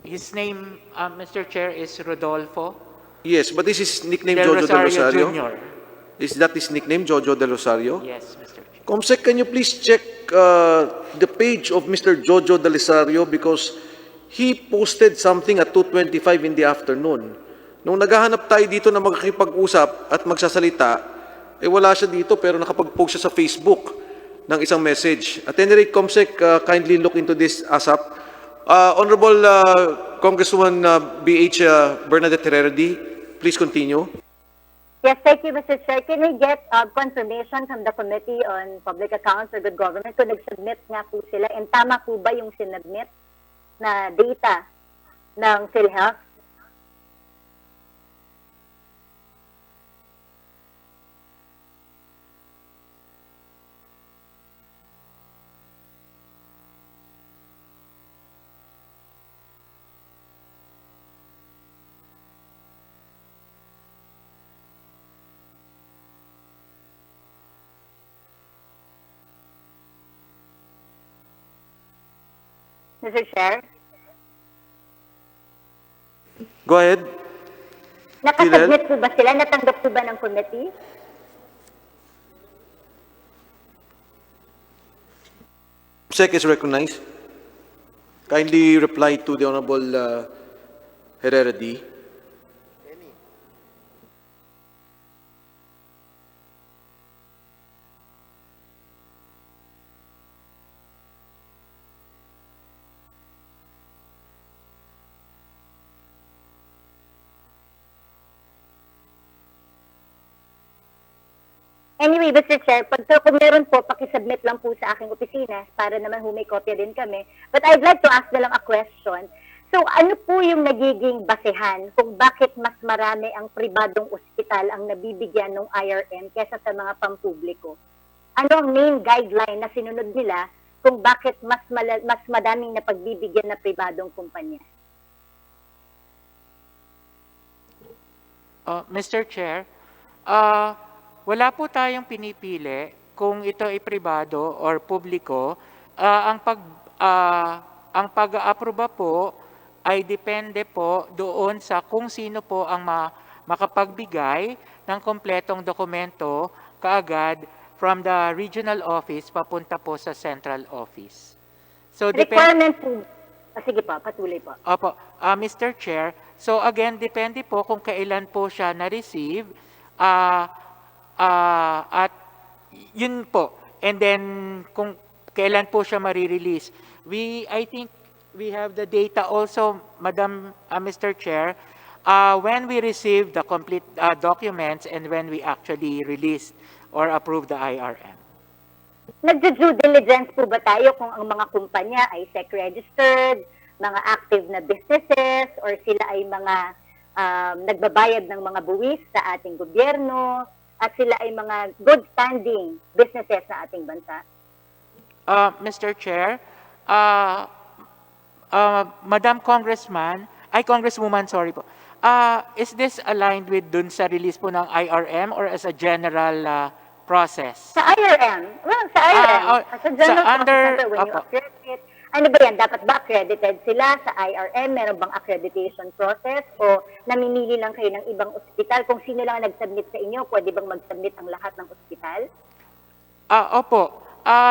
His name, Mr. Chair, is Rodolfo Yes, but this is nickname Del Jojo Del Rosario Rosario. Jr. Is that his nickname, Jojo Del Rosario? Yes, Mr. Chair. Comsec, can you please check the page of Mr. Jojo Del Rosario because he posted something at 2:25 in the afternoon. Nung naghahanap tayo dito na magkikipag-usap at magsasalita, wala siya dito pero nakapag-post siya sa Facebook ng isang message. At any rate, Comsec, kindly look into this ASAP. Honorable Congresswoman BH Bernadette Herrera D., please continue. Yes, thank you, Mr. Chair. Can we get confirmation from the Committee on Public Accounts or Good Government kung nag-submit nga po sila and tama po ba yung sinubmit na data ng PhilHealth? Mr. Chair? Go ahead. Nakasubmit po ba sila? Natanggap po ba ng committee? Sec is recognized. Kindly reply to the Honorable Herrera D. Anyway, Mr. Chair, kung meron po, pakisubmit lang po sa aking opisina para naman may kopya din kami. But I'd like to ask na lang a question. So ano po yung nagiging basehan kung bakit mas marami ang pribadong ospital ang nabibigyan ng IRM kesa sa mga pampubliko? Ano ang main guideline na sinunod nila kung bakit mas madaming napagbibigyan na pribadong kumpanya? Mr. Chair, wala po tayong pinipili kung ito ay pribado or publiko. Ang pag-aaproba po ay depende po doon sa kung sino po ang makapagbigay ng kompletong dokumento kaagad from the regional office papunta po sa central office. So Requirement po. Sige po, patuloy po. Opo, Mr. Chair. So again, depende po kung kailan po siya na-receive at yun po. And then kung kailan po siya marirelease. I think we have the data also, Madam Mr. Chair, when we receive the complete documents and when we actually release or approve the IRM. Nagdo-due diligence po ba tayo kung ang mga kumpanya ay SEC-registered, mga active na businesses, or sila ay mga nagbabayad ng mga buwis sa ating gobyerno, at sila ay mga good standing businesses sa ating bansa? Mr. Chair, Madam Congresswoman, sorry po. Is this aligned with dun sa release po ng IRM or as a general process? Sa IRM? Well, sa IRM. As a general process, when you accredit, ano ba yan? Dapat ba accredited sila sa IRM? Meron bang accreditation process? O namimili lang kayo ng ibang ospital? Kung sino lang nag-submit sa inyo, pwede bang mag-submit ang lahat ng ospital? Opo.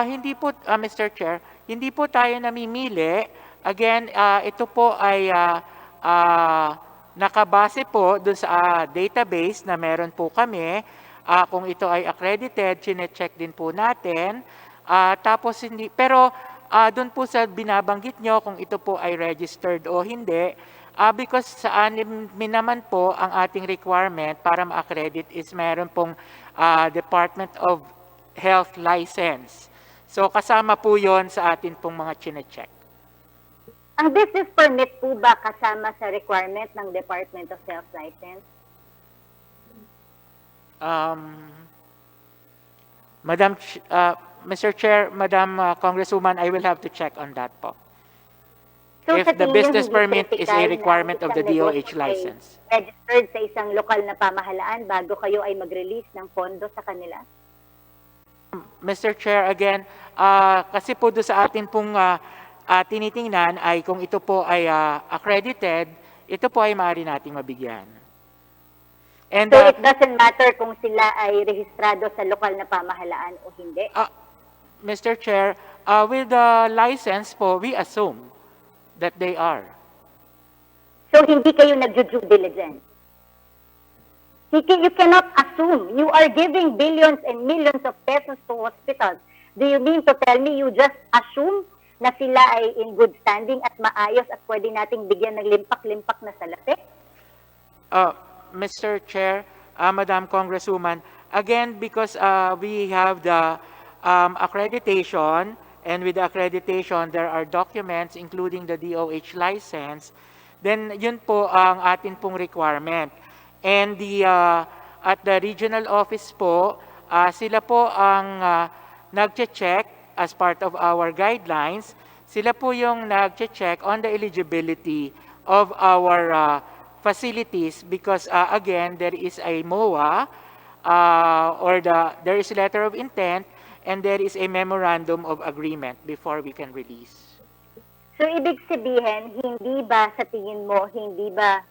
Hindi po, Mr. Chair, hindi po tayo namimili. Again, ito po ay nakabase po dun sa database na meron po kami. Kung ito ay accredited, chine-check din po natin. Tapos hindi, pero dun po sa binabanggit nyo kung ito po ay registered o hindi, because sa anim naman po ang ating requirement para ma-accredit is meron pong Department of Health license. So kasama po yon sa atin pong mga chine-check. Ang business permit po ba kasama sa requirement ng Department of Health license? Mr. Chair, Madam Congresswoman, I will have to check on that po. So, If the business permit is a requirement of the DOH license. Registered sa isang lokal na pamahalaan bago kayo ay mag-release ng pondo sa kanila? Mr. Chair, again, kasi po doon sa atin pong tinitingnan ay kung ito po ay accredited, ito po ay maaari nating mabigyan. And, so it doesn't matter kung sila ay rehistrado sa lokal na pamahalaan o hindi? Mr. Chair, with the license po, we assume that they are. So hindi kayo nag-due diligence? You cannot assume. You are giving billions and millions of pesos to hospitals. Do you mean to tell me you just assume na sila ay in good standing at maayos at pwede nating bigyan ng limpak-limpak na salapi? Mr. Chair, Madam Congresswoman, again, because we have the accreditation, and with the accreditation, there are documents including the DOH license, then yun po ang atin pong requirement. And at the regional office po, sila po ang nag-check as part of our guidelines. Sila po yung nag-check on the eligibility of our facilities because again, there is a MOA there is a letter of intent and there is a memorandum of agreement before we can release. So ibig sabihin, hindi ba sa tingin mo, hindi ba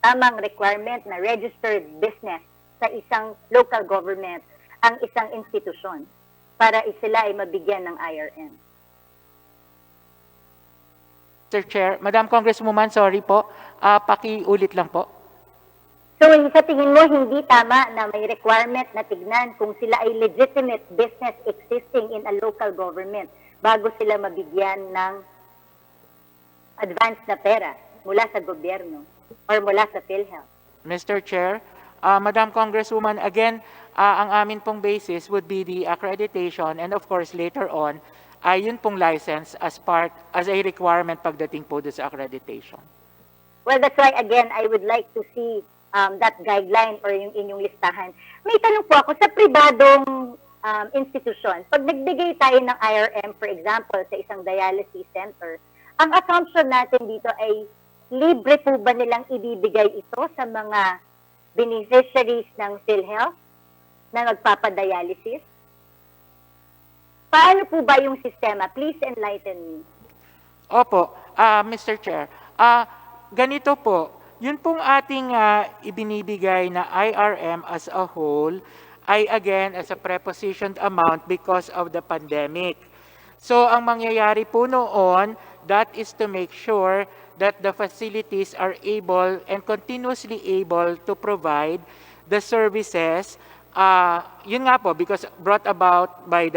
tamang requirement na registered business sa isang local government ang isang institusyon para sila ay mabigyan ng IRM? Mr. Chair, Madam Congresswoman, sorry po, pakiulit lang po. So sa tingin mo, hindi tama na may requirement na tignan kung sila ay legitimate business existing in a local government bago sila mabigyan ng advance na pera mula sa gobyerno or mula sa Philhealth? Mr. Chair, Madam Congresswoman, again, ang amin pong basis would be the accreditation and of course later on, ay yun pong license as a requirement pagdating po doon sa accreditation. Well, that's why, again, I would like to see that guideline or yung inyong listahan. May tanong po ako, sa pribadong institusyon, pag nagbigay tayo ng IRM, for example, sa isang dialysis center, ang assumption natin dito ay libre po ba nilang ibibigay ito sa mga beneficiaries ng PhilHealth na magpapadialysis? Paano po ba yung sistema? Please enlighten me. Opo, Mr. Chair. Ganito po, yun pong ating ibinibigay na IRM as a whole ay again as a prepositioned amount because of the pandemic. So ang mangyayari po noon, that is to make sure that the facilities are able and continuously able to provide the services, yun nga po, because brought about by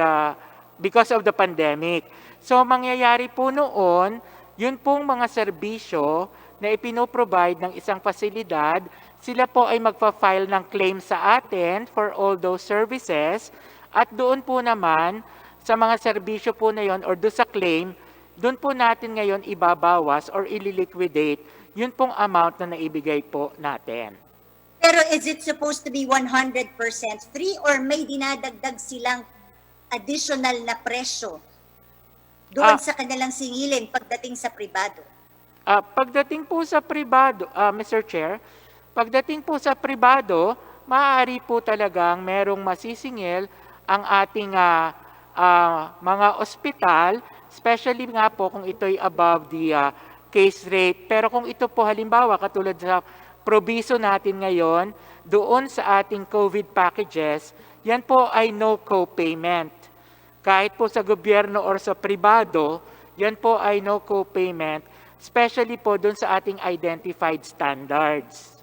because of the pandemic. So mangyayari po noon, yun pong mga serbisyo na ipinoprovide ng isang pasilidad, sila po ay magpa-file ng claim sa atin for all those services at doon po naman sa mga serbisyo po na yon or doon sa claim, doon po natin ngayon ibabawas or ililiquidate yun pong amount na naibigay po natin. Pero is it supposed to be 100% free or may dinadagdag silang additional na presyo doon sa kanilang singilin pagdating sa pribado? Pagdating po sa pribado, Mr. Chair, pagdating po sa pribado, maaari po talagang merong masisingil ang ating mga ospital, especially nga po kung ito'y above the case rate. Pero kung ito po halimbawa, katulad sa probiso natin ngayon, doon sa ating COVID packages, yan po ay no co-payment. Kahit po sa gobyerno or sa pribado, yan po ay no co-payment, especially po doon sa ating identified standards.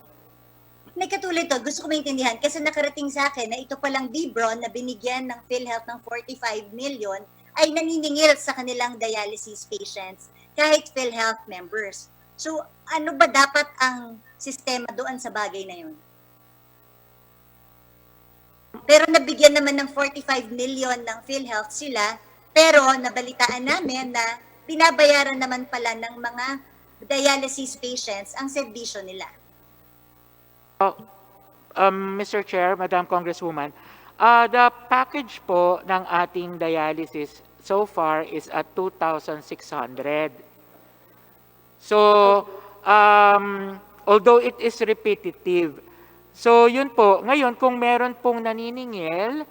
May katulad to, gusto ko maintindihan kasi nakarating sa akin na ito palang Bibron na binigyan ng PhilHealth ng 45 million ay naniningil sa kanilang dialysis patients kahit PhilHealth members. So ano ba dapat ang sistema doon sa bagay na yun? Pero nabigyan naman ng 45 million ng PhilHealth sila, pero nabalitaan namin na binabayaran naman pala ng mga dialysis patients ang serbisyo nila. Mr. Chair, Madam Congresswoman, the package po ng ating dialysis so far is at 2,600. So, although it is repetitive, so yun po, ngayon kung meron pong naniningil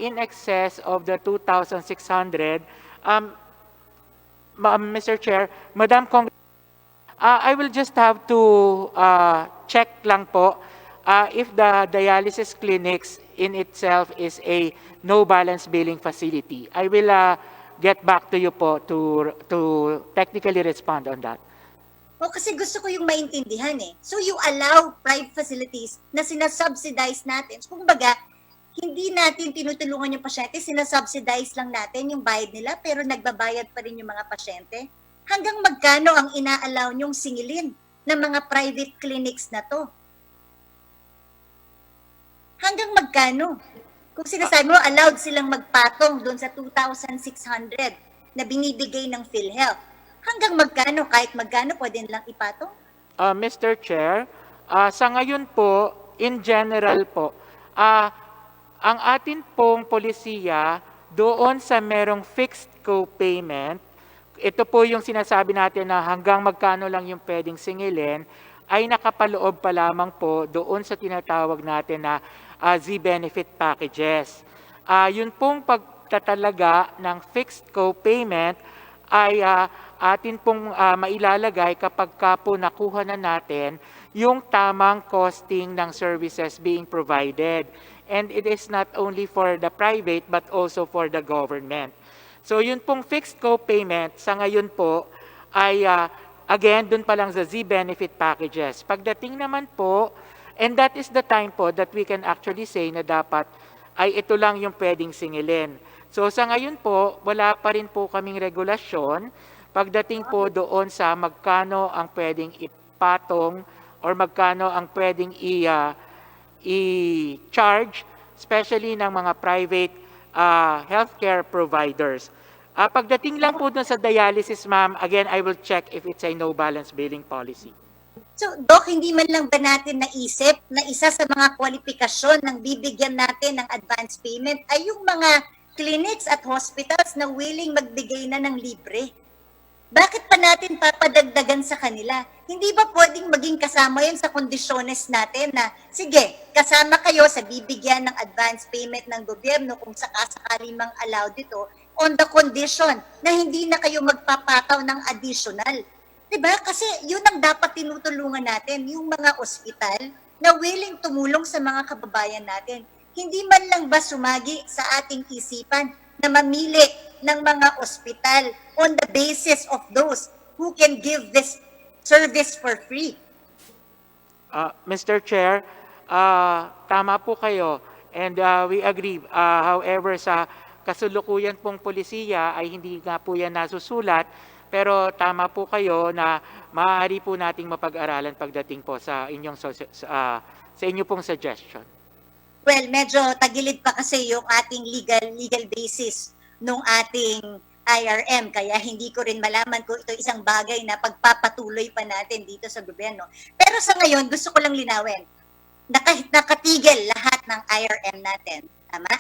in excess of the 2,600, Mr. Chair, Madam Congresswoman, I will just have to check lang po if the dialysis clinics in itself is a no balance billing facility. I will get back to you po to technically respond on that. O kasi gusto ko yung maintindihan eh. So you allow private facilities na sinasubsidize natin. So, kumbaga, hindi natin tinutulungan yung pasyente, sinasubsidize lang natin yung bayad nila pero nagbabayad pa rin yung mga pasyente. Hanggang magkano ang ina-allow nyong singilin ng mga private clinics na to? Hanggang magkano? Kung sinasabi mo, allowed silang magpatong doon sa 2,600 na binibigay ng PhilHealth. Hanggang magkano? Kahit magkano pwede nilang ipatong? Mr. Chair, sa ngayon po, in general po, ang atin pong polisiya doon sa merong fixed co-payment, ito po yung sinasabi natin na hanggang magkano lang yung pwedeng singilin, ay nakapaloob pa lamang po doon sa tinatawag natin na Z-benefit packages. Yun pong pagtatalaga ng fixed co-payment ay atin pong mailalagay kapag ka po nakuha na natin yung tamang costing ng services being provided. And it is not only for the private but also for the government. So yun pong fixed co-payment sa ngayon po ay again dun pa lang sa Z-benefit packages. Pagdating naman po, and that is the time po that we can actually say na dapat ay ito lang yung pwedeng singilin. So sa ngayon po, wala pa rin po kaming regulasyon pagdating po doon sa magkano ang pwedeng ipatong or magkano ang pwedeng i-charge, especially ng mga private healthcare providers. Pagdating lang po dun sa dialysis, ma'am, again, I will check if it's a no-balance billing policy. So, Doc, hindi man lang ba natin naisip na isa sa mga kwalifikasyon ng bibigyan natin ng advance payment ay yung mga clinics at hospitals na willing magbigay na ng libre? Bakit pa natin papadagdagan sa kanila? Hindi ba pwedeng maging kasama yun sa kondisyones natin na, sige, kasama kayo sa bibigyan ng advance payment ng gobyerno kung sakasakali mang allowed ito on the condition na hindi na kayo magpapataw ng additional. Diba? Kasi yun ang dapat tinutulungan natin, yung mga ospital na willing tumulong sa mga kababayan natin. Hindi man lang ba sumagi sa ating isipan na mamili ng mga ospital on the basis of those who can give this service for free? Mr. Chair, tama po kayo and we agree. However, sa kasulukuyan pong polisiya ay hindi nga po yan nasusulat, pero tama po kayo na maaari po nating mapag-aralan pagdating po sa inyong sa inyo pong suggestion. Well, medyo tagilid pa kasi yung ating legal basis nung ating IRM, kaya hindi ko rin malaman kung ito isang bagay na pagpapatuloy pa natin dito sa gobyerno. Pero sa ngayon, gusto ko lang linawin, nakatigil lahat ng IRM natin. Tama?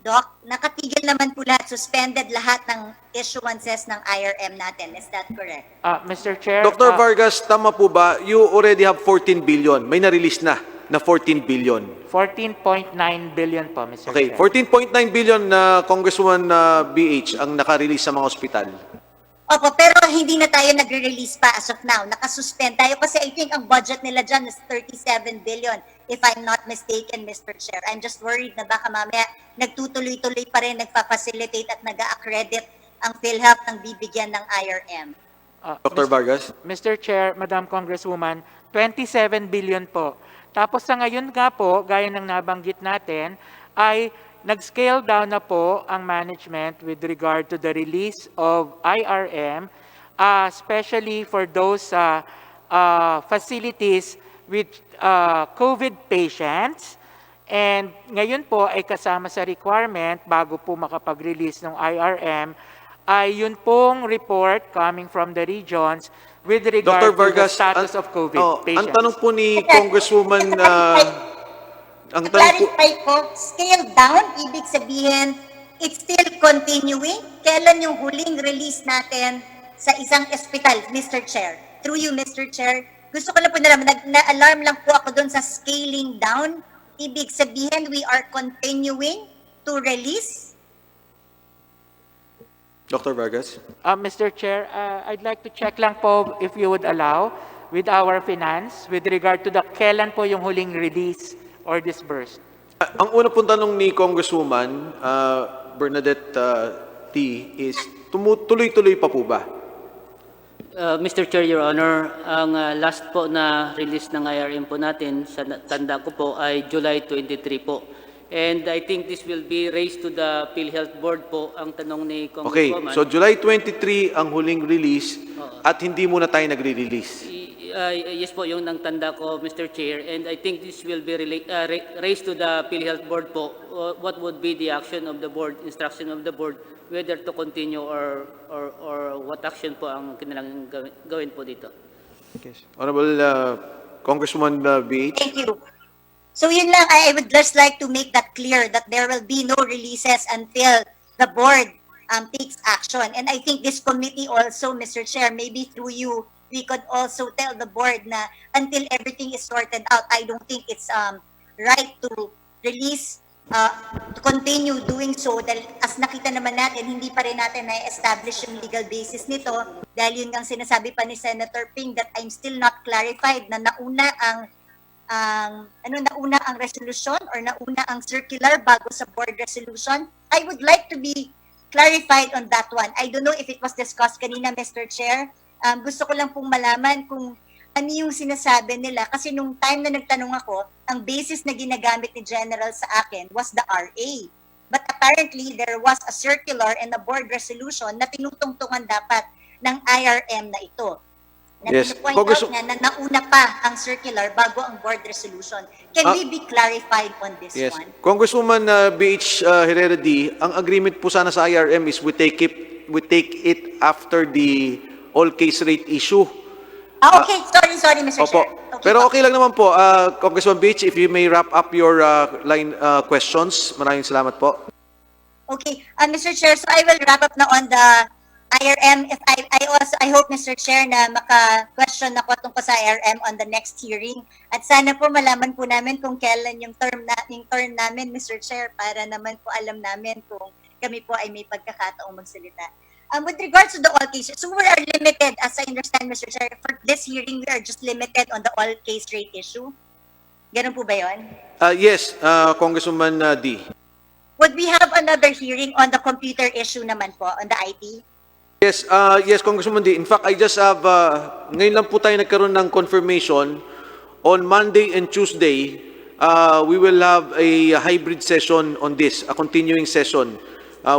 Doc, nakatigil naman po lahat, suspended lahat ng issuances ng IRM natin. Is that correct? Mr. Chair, Dr. Vargas, tama po ba? You already have 14 billion. May na-release na 14 billion. 14.9 billion po, Mr. Okay, Chair. 14.9 billion na Congresswoman BH ang naka-release sa mga ospital. Opo, pero hindi na tayo nagre-release pa as of now. Nakasuspend tayo kasi I think ang budget nila dyan is 37 billion if I'm not mistaken, Mr. Chair. I'm just worried na baka mamaya nagtutuloy-tuloy pa rin, nagpa-facilitate at nag-accredit ang Philhealth ng bibigyan ng IRM. Dr. Vargas? Mr. Chair, Madam Congresswoman, 27 billion po. Tapos sa ngayon nga po, gaya ng nabanggit natin, ay nag-scale down na po ang management with regard to the release of IRM, especially for those facilities with COVID patients. And ngayon po ay kasama sa requirement bago po makapag-release ng IRM ay yun pong report coming from the regions with regard Dr. to Vargas, the status of COVID patients. Ang tanong po ni Congresswoman ang clarify ko, scale down, ibig sabihin, it's still continuing. Kailan yung huling release natin sa isang ospital, Mr. Chair? Through you, Mr. Chair. Gusto ko lang po na-alarm lang po ako doon sa scaling down. Ibig sabihin, we are continuing to release. Dr. Vargas? Mr. Chair, I'd like to check lang po if you would allow with our finance with regard to the kailan po yung huling release or disbursed. Ang una pong tanong ni Congresswoman Bernadette T. is tuloy-tuloy pa po ba? Mr. Chair, Your Honor, ang last po na release ng IRM po natin, sa tanda ko po, ay July 23 po. And I think this will be raised to the Philhealth Board po, ang tanong ni Okay, Congresswoman. so July 23 ang huling release at hindi muna tayo nagre-release. Yes po, yung nang tanda ko, Mr. Chair, and I think this will be raised to the Philhealth Board po. What would be the action of the board, instruction of the board, whether to continue or what action po ang kanilang gawin po dito? Yes. Honorable Congresswoman BH. Thank you. So yun lang, I would just like to make that clear that there will be no releases until the board takes action. And I think this committee also, Mr. Chair, maybe through you, we could also tell the board na until everything is sorted out, I don't think it's right to release, to continue doing so. Dahil as nakita naman natin, hindi pa rin natin na-establish yung legal basis nito. Dahil yun ang sinasabi pa ni Senator Ping that I'm still not clarified na nauna ang resolution or nauna ang circular bago sa board resolution. I would like to be clarified on that one. I don't know if it was discussed kanina, Mr. Chair. Gusto ko lang pong malaman kung ano yung sinasabi nila. Kasi nung time na nagtanong ako, ang basis na ginagamit ni General sa akin was the RA. But apparently, there was a circular and a board resolution na tinutungtungan dapat ng IRM na ito. na Yes. point out nga na nauna pa ang circular bago ang board resolution. Can we be clarified on this Yes. one? Congresswoman BH Herrera D, ang agreement po sana sa IRM is we take it after the all case rate issue. Okay. Sorry, Mr. Opo. Chair. Okay Pero po. okay lang naman po. Congresswoman BH, if you may wrap up your line questions. Maraming salamat po. Okay, Mr. Chair, so I will wrap up na on the IRM. If I hope, Mr. Chair, na maka-question ako tungkol sa IRM on the next hearing. At sana po malaman po namin kung kailan yung turn namin, Mr. Chair, para naman po alam namin kung kami po ay may pagkakataong magsalita. With regards to the all cases, so we are limited, as I understand, Mr. Chair, for this hearing, we are just limited on the all case rate issue. Ganun po ba yun? Yes, Congresswoman D. Would we have another hearing on the computer issue naman po, on the IT? Yes, Congresswoman D. In fact, I just have, ngayon lang po tayo nagkaroon ng confirmation. On Monday and Tuesday, we will have a hybrid session on this, a continuing session,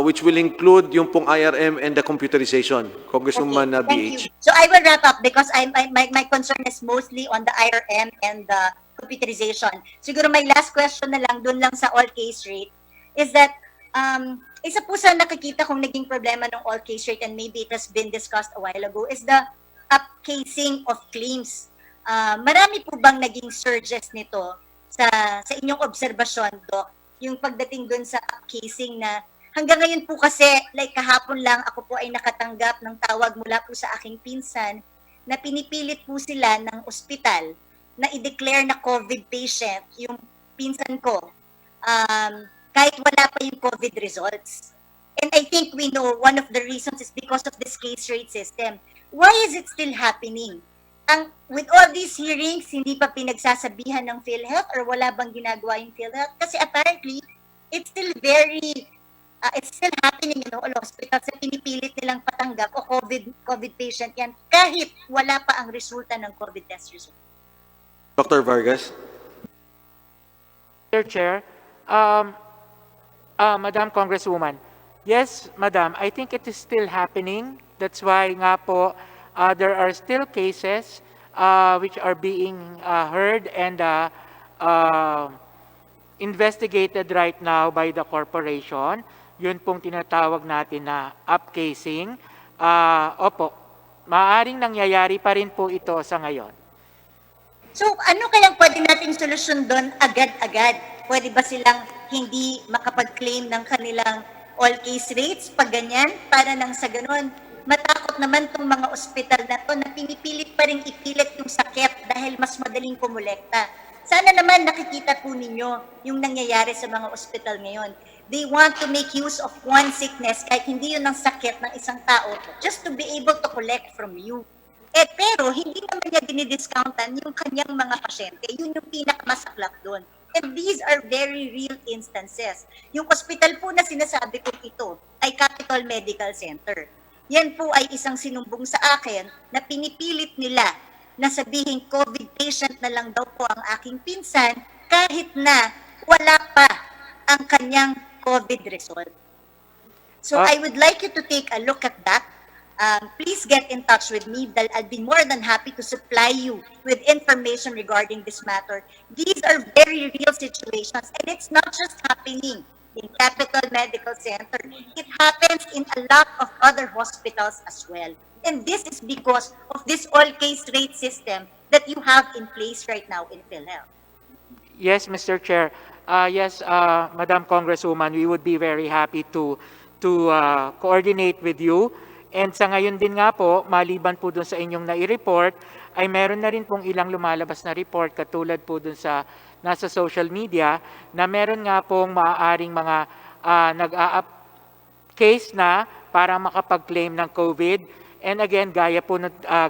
which will include yung pong IRM and the computerization. Congresswoman BH. Thank you. So I will wrap up because my concern is mostly on the IRM and the computerization. Siguro my last question na lang, dun lang sa all case rate, is that isa po sa nakikita kong naging problema ng all case rate, and maybe it has been discussed a while ago, is the upcasing of claims. Marami po bang naging surges nito sa inyong obserbasyon, Doc? Yung pagdating dun sa upcasing na hanggang ngayon po kasi, like kahapon lang, ako po ay nakatanggap ng tawag mula po sa aking pinsan na pinipilit po sila ng ospital na i-declare na COVID patient yung pinsan ko. Kahit wala pa yung COVID results. And I think we know one of the reasons is because of this case rate system. Why is it still happening? With all these hearings, hindi pa pinagsasabihan ng Philhealth or wala bang ginagawa yung Philhealth? Kasi apparently, it's still happening in all hospitals na pinipilit nilang patanggap o COVID patient yan kahit wala pa ang resulta ng COVID test result. Dr. Vargas. Mr. Chair, Madam Congresswoman, yes, Madam, I think it is still happening. That's why nga po, there are still cases which are being heard and investigated right now by the corporation. Yun pong tinatawag natin na upcasing. Opo, maaaring nangyayari pa rin po ito sa ngayon. So ano kayang pwede nating solusyon doon agad-agad? Pwede ba silang hindi makapag-claim ng kanilang all case rates pag ganyan? Para nang sa ganun, matakot naman tong mga ospital na to na pinipilit pa rin ipilit yung sakit dahil mas madaling kumolekta. Sana naman nakikita po ninyo yung nangyayari sa mga ospital ngayon. They want to make use of one sickness kahit hindi yun ang sakit ng isang tao just to be able to collect from you. Pero hindi naman niya dinidiscountan yung kanyang mga pasyente. Yun yung pinakamasaklap doon. And these are very real instances. Yung hospital po na sinasabi ko ito ay Capital Medical Center. Yan po ay isang sinumbong sa akin na pinipilit nila na sabihin COVID patient na lang daw po ang aking pinsan kahit na wala pa ang kanyang COVID result. So I would like you to take a look at that. Please get in touch with me. I'll be more than happy to supply you with information regarding this matter. These are very real situations, and it's not just happening in Capital Medical Center. It happens in a lot of other hospitals as well. And this is because of this all-case rate system that you have in place right now in Philhealth. Yes, Mr. Chair. Yes, Madam Congresswoman, we would be very happy to coordinate with you. And sa ngayon din nga po, maliban po dun sa inyong nai-report, ay meron na rin pong ilang lumalabas na report katulad po dun sa nasa social media na meron nga pong maaaring mga nag-a-up case na para makapag-claim ng COVID. And again, gaya po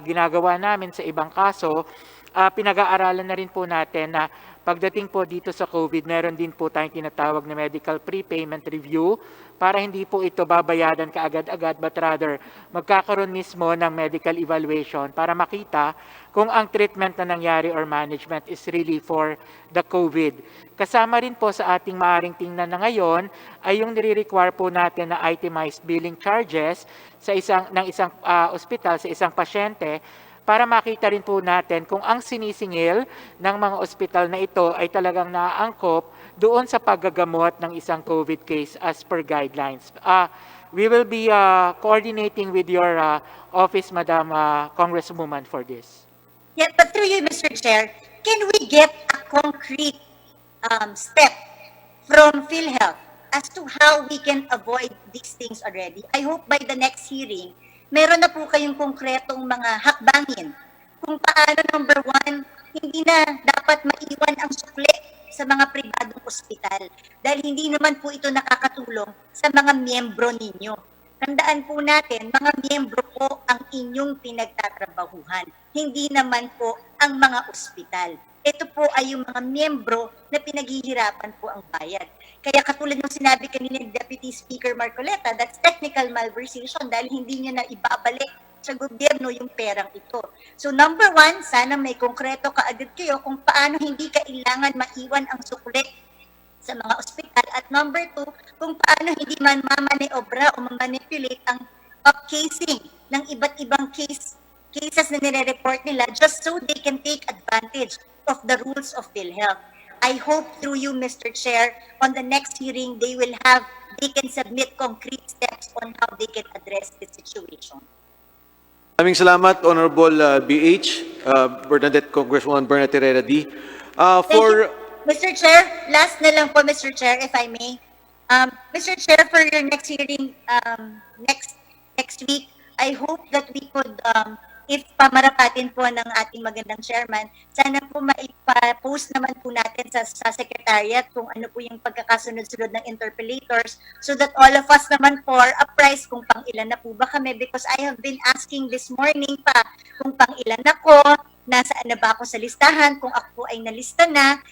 ginagawa namin sa ibang kaso, pinag-aaralan na rin po natin na pagdating po dito sa COVID, meron din po tayong tinatawag na medical prepayment review para hindi po ito babayadan kaagad-agad but rather magkakaroon mismo ng medical evaluation para makita kung ang treatment na nangyari or management is really for the COVID. Kasama rin po sa ating maaring tingnan na ngayon ay yung nire-require po natin na itemized billing charges sa isang ospital, sa isang pasyente para makita rin po natin kung ang sinisingil ng mga ospital na ito ay talagang naaangkop doon sa paggagamot ng isang COVID case as per guidelines. We will be coordinating with your office, Madam Congresswoman, for this. Yeah, but through you, Mr. Chair, can we get a concrete step from PhilHealth as to how we can avoid these things already? I hope by the next hearing, meron na po kayong konkretong mga hakbangin kung paano, number one, hindi na dapat maiwan ang sukli sa mga pribadong ospital dahil hindi naman po ito nakakatulong sa mga miyembro ninyo. Tandaan po natin, mga miyembro po ang inyong pinagtatrabahuhan, hindi naman po ang mga ospital. Ito po ay yung mga miyembro na pinaghihirapan po ang bayad. Kaya katulad ng sinabi kanina ni Deputy Speaker Marcoleta, that's technical malversation dahil hindi niya na ibabalik sa gobyerno yung perang ito. So number one, sana may konkreto kaagad kayo kung paano hindi kailangan maiwan ang sukli sa mga ospital. At number two, kung paano hindi man mamaneobra o mamanipulate ang upcasing ng iba't ibang cases na nire-report nila just so they can take advantage of the rules of PhilHealth. I hope through you, Mr. Chair, on the next hearing, they can submit concrete steps on how they can address the situation. Maraming salamat, Honorable BH, Bernadette, Congresswoman Bernadette Herrera D. Mr. Chair, last na lang po, Mr. Chair, if I may. Mr. Chair, for your next hearing next week, I hope that we could, if pamarapatin po ng ating magandang chairman, sana po maipa-post naman po natin sa secretariat kung ano po yung pagkakasunod-sunod ng interpellators so that all of us naman po are apprised kung pang ilan na po ba kami, because I have been asking this morning pa kung pang ilan ako, nasaan na ba ako sa listahan, kung ako po ay nalista na,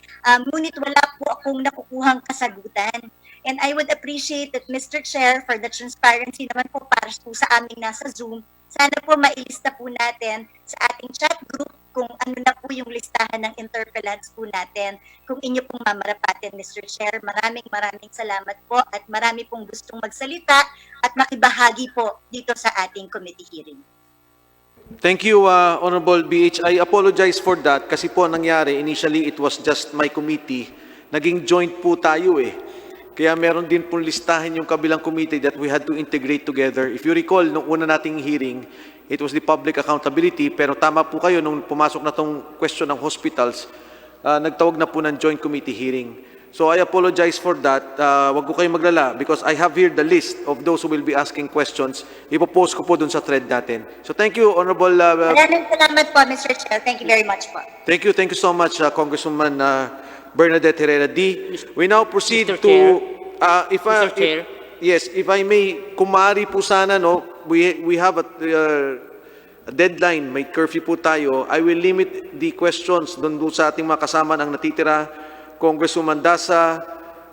ngunit wala po akong nakukuhang kasagutan. And I would appreciate that, Mr. Chair, for the transparency naman po para po sa aming nasa Zoom, sana po mailista po natin sa ating chat group kung ano na po yung listahan ng interpellants po natin. Kung inyo pong mamarapatin, Mr. Chair, maraming salamat po at marami pong gustong magsalita at makibahagi po dito sa ating committee hearing. Thank you, Honorable BH. I apologize for that kasi po nangyari, initially it was just my committee. Naging joint po tayo eh. Kaya meron din pong listahin yung kabilang committee that we had to integrate together. If you recall, nung una nating hearing, it was the public accountability, pero tama po kayo, nung pumasok na tong question ng hospitals, nagtawag na po ng joint committee hearing. So I apologize for that. Wag ko kayong maglala because I have here the list of those who will be asking questions. Ipopost ko po dun sa thread natin. So thank you, Honorable... Maraming salamat po, Mr. Chair. Thank you very much po. Thank you so much, Congresswoman Bernadette Herrera D. We now proceed Mr. to... Mr. Chair. If I may, kumari po sana, no, we have a deadline, may curfew po tayo. I will limit the questions doon sa ating mga kasama ng natitira, Congresswoman Dasa,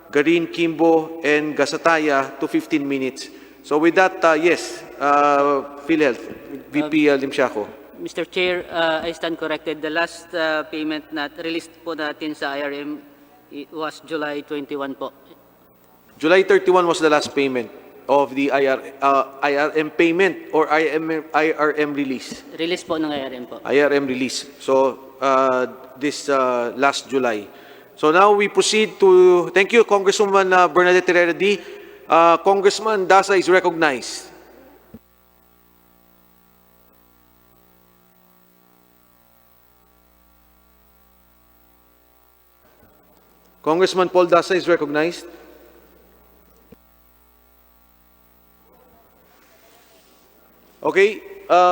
Garin, Kimbo, and Gasataya to 15 minutes. So with that, yes, PhilHealth, VP Limsiaco. Mr. Chair, I stand corrected. The last payment na released po natin sa IRM was July 21 po. July 31 was the last payment of the IRM payment or IRM release. Release po ng IRM po. IRM release. So this last July. So now we proceed to, thank you, Congresswoman Bernadette Herrera D. Congressman Dasa is recognized. Congressman Paul Dasa is recognized. Okay,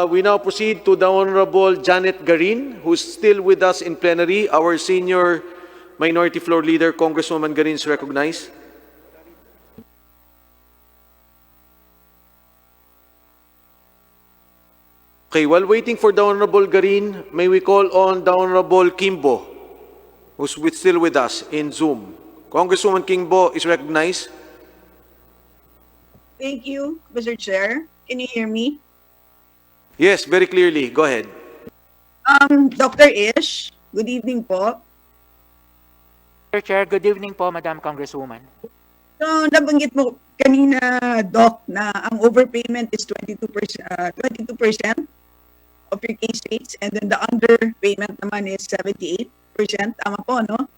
we now proceed to the Honorable Janet Garin, who's still with us in plenary. Our senior Minority Floor Leader, Congresswoman Garin, is recognized. Okay, while waiting for the Honorable Garin, may we call on the Honorable Kimbo, who's still with us in Zoom. Congresswoman Kimbo is recognized. Thank you, Mr. Chair. Can you hear me? Yes, very clearly. Go ahead. Dr. Ish, good evening po. Mr. Chair, good evening po, Madam Congresswoman. So, nabanggit mo kanina, Doc, na ang overpayment is 22%. of your case rates, and then the underpayment naman is 78%. Tama po, no?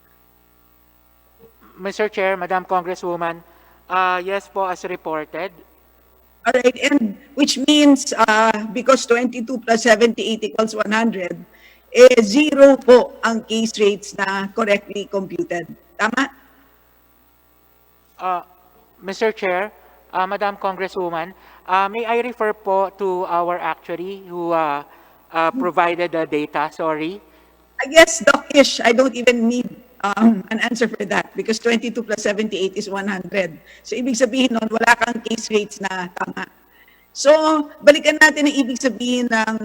Mr. Chair, Madam Congresswoman, yes po, as reported. All right, and which means because 22 plus 78 equals 100, zero po ang case rates na correctly computed. Tama? Mr. Chair, Madam Congresswoman, may I refer po to our actuary who provided the data? Sorry. I guess, Doc Ish, I don't even need an answer for that because 22 plus 78 is 100. So, ibig sabihin nun, wala kang case rates na tama. So, balikan natin ang ibig sabihin ng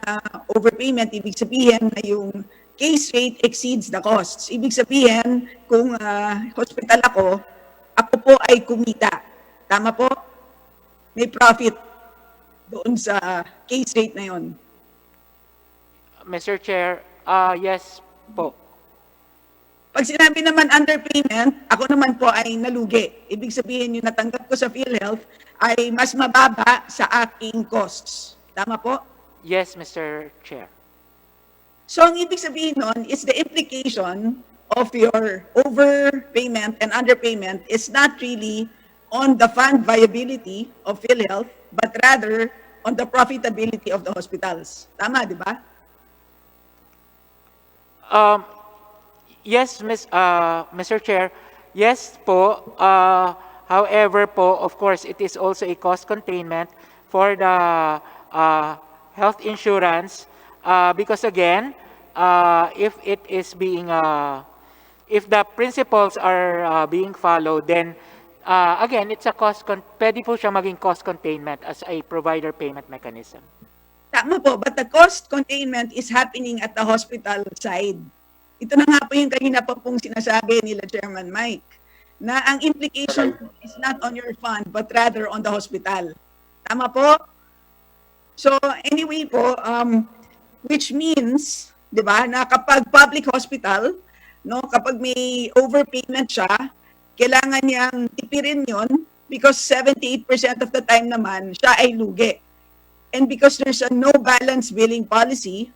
overpayment. Ibig sabihin na yung case rate exceeds the costs. Ibig sabihin, kung hospital ako po ay kumita. Tama po? May profit doon sa case rate na yon. Mr. Chair, yes po. Pag sinabi naman underpayment, ako naman po ay nalugi. Ibig sabihin yung natanggap ko sa PhilHealth ay mas mababa sa aking costs. Tama po? Yes, Mr. Chair. So ang ibig sabihin nun is the implication of your overpayment and underpayment is not really on the fund viability of PhilHealth, but rather on the profitability of the hospitals. Tama, di ba? Yes, Mr. Chair. Yes po. However po, of course, it is also a cost containment for the health insurance because again, if it is being, if the principles are being followed, then again, it's a pwede po siya maging cost containment as a provider payment mechanism. Tama po, but the cost containment is happening at the hospital side. Ito na nga po yung kanina pa pong sinasabi nila Chairman Mike, na ang implication is not on your fund, but rather on the hospital. Tama po? So anyway po, which means, di ba, na kapag public hospital, no, kapag may overpayment siya, kailangan niyang tipirin yon because 78% of the time naman, siya ay lugi. And because there's a no balance billing policy,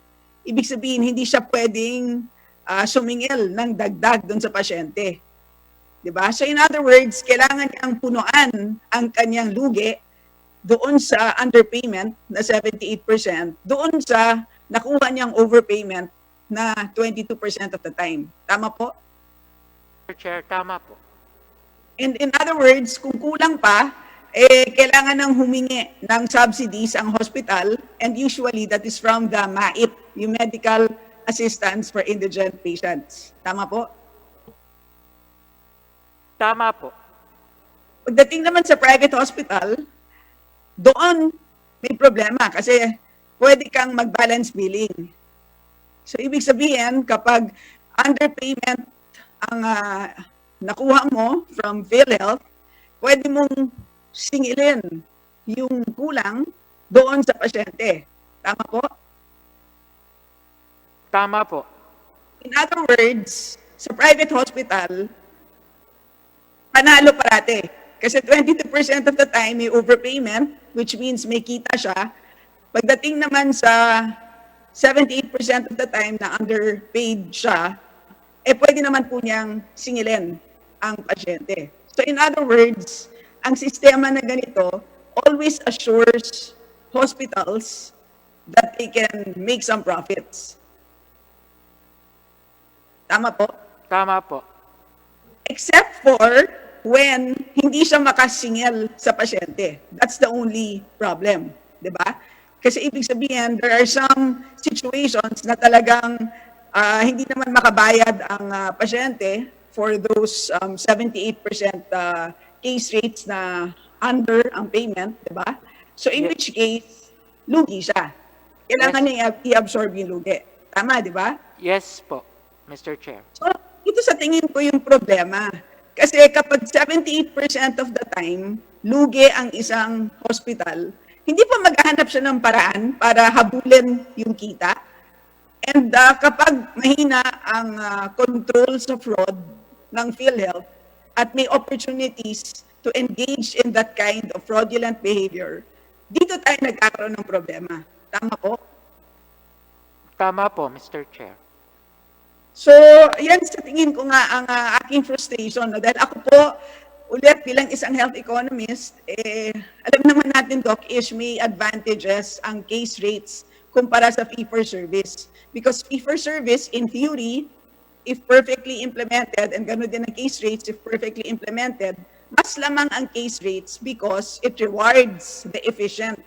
ibig sabihin, hindi siya pwedeng sumingil ng dagdag doon sa pasyente. Diba? So in other words, kailangan niyang punuan ang kanyang lugi doon sa underpayment na 78%, doon sa nakuha niyang overpayment na 22% of the time. Tama po? Mr. Chair, tama po. And in other words, kung kulang pa, kailangan nang humingi ng subsidies ang hospital, and usually that is from the MAIP, yung Medical Assistance for Indigent Patients. Tama po? Tama po. Pagdating naman sa private hospital, doon may problema kasi pwede kang mag-balance billing. So, ibig sabihin, kapag underpayment ang nakuha mo from PhilHealth, pwede mong singilin yung kulang doon sa pasyente. Tama po? Tama po. In other words, sa private hospital, panalo parate. Kasi 22% of the time may overpayment, which means may kita siya. Pagdating naman sa 78% of the time na underpaid siya, pwede naman po niyang singilin ang pasyente. So in other words, ang sistema na ganito always assures hospitals that they can make some profits. Tama po? Tama po. Except for when hindi siya makasingil sa pasyente. That's the only problem. Diba? Kasi ibig sabihin, there are some situations na talagang hindi naman makabayad ang pasyente for those 78% case rates na under ang payment, diba? So in which case, lugi siya. Kailangan niya i-absorb yung lugi. Tama, diba? Yes po, Mr. Chair. So, ito sa tingin ko yung problema. Kasi kapag 78% of the time, lugi ang isang hospital, hindi pa maghahanap siya ng paraan para habulin yung kita. And kapag mahina ang control sa fraud ng PhilHealth at may opportunities to engage in that kind of fraudulent behavior, dito tayo nagkakaroon ng problema. Tama po? Tama po, Mr. Chair. So, yan sa tingin ko nga ang aking frustration. No? Dahil ako po, ulit bilang isang health economist, alam naman natin, Doc, may advantages ang case rates kumpara sa fee-for-service. Because fee-for-service, in theory, if perfectly implemented, and gano'n din ang case rates if perfectly implemented, mas lamang ang case rates because it rewards the efficient.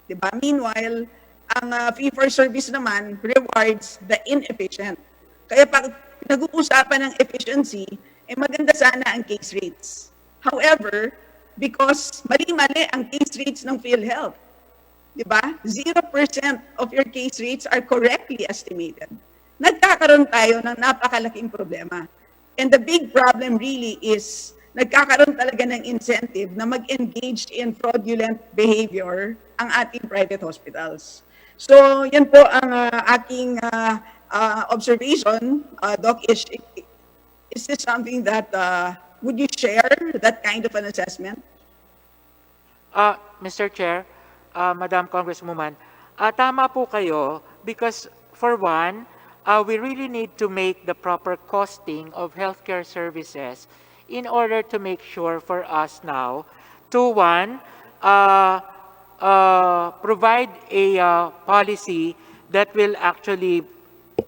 Diba? Meanwhile, ang fee-for-service naman rewards the inefficient. Kaya pag nag-uusapan ng efficiency, maganda sana ang case rates. However, because mali-mali ang case rates ng PhilHealth, di ba? 0% of your case rates are correctly estimated. Nagkakaroon tayo ng napakalaking problema. And the big problem really is nagkakaroon talaga ng incentive na mag-engage in fraudulent behavior ang ating private hospitals. So, yan po ang aking observation, Doc, is this something that, would you share that kind of an assessment? Mr. Chair, Madam Congresswoman, tama po kayo because for one, we really need to make the proper costing of healthcare services in order to make sure for us now to one, provide a policy that will actually,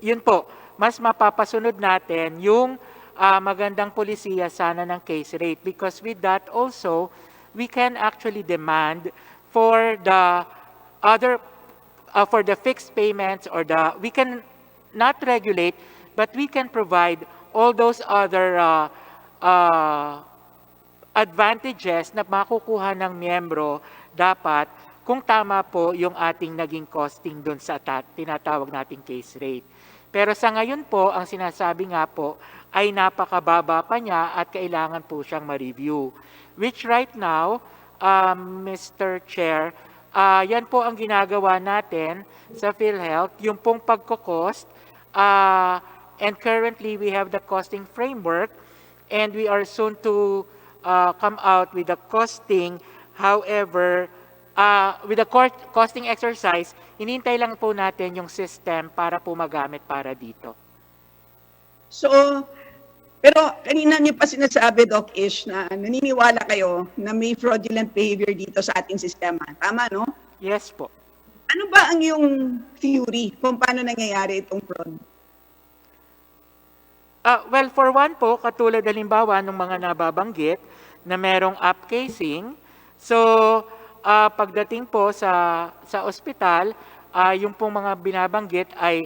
yun po, mas mapapasunod natin yung magandang polisiya sana ng case rate because with that also, we can actually demand for the other, for the fixed payments or we can not regulate, but we can provide all those other advantages na makukuha ng miyembro dapat kung tama po yung ating naging costing dun sa tinatawag nating case rate. Pero sa ngayon po, ang sinasabi nga po ay napakababa pa niya at kailangan po siyang ma-review. Which right now, Mr. Chair, yan po ang ginagawa natin sa PhilHealth, yung pong pagko-cost, and currently we have the costing framework and we are soon to come out with the costing. However, with the costing exercise, hinintay lang po natin yung system para po magamit para dito. So, pero kanina niyo pa sinasabi, Doc Ish, na naniniwala kayo na may fraudulent behavior dito sa ating sistema. Tama, no? Yes po. Ano ba ang yung theory kung paano nangyayari itong fraud? Well, for one po, katulad halimbawa ng mga nababanggit na merong app casing. So, pagdating po sa ospital, yung pong mga binabanggit ay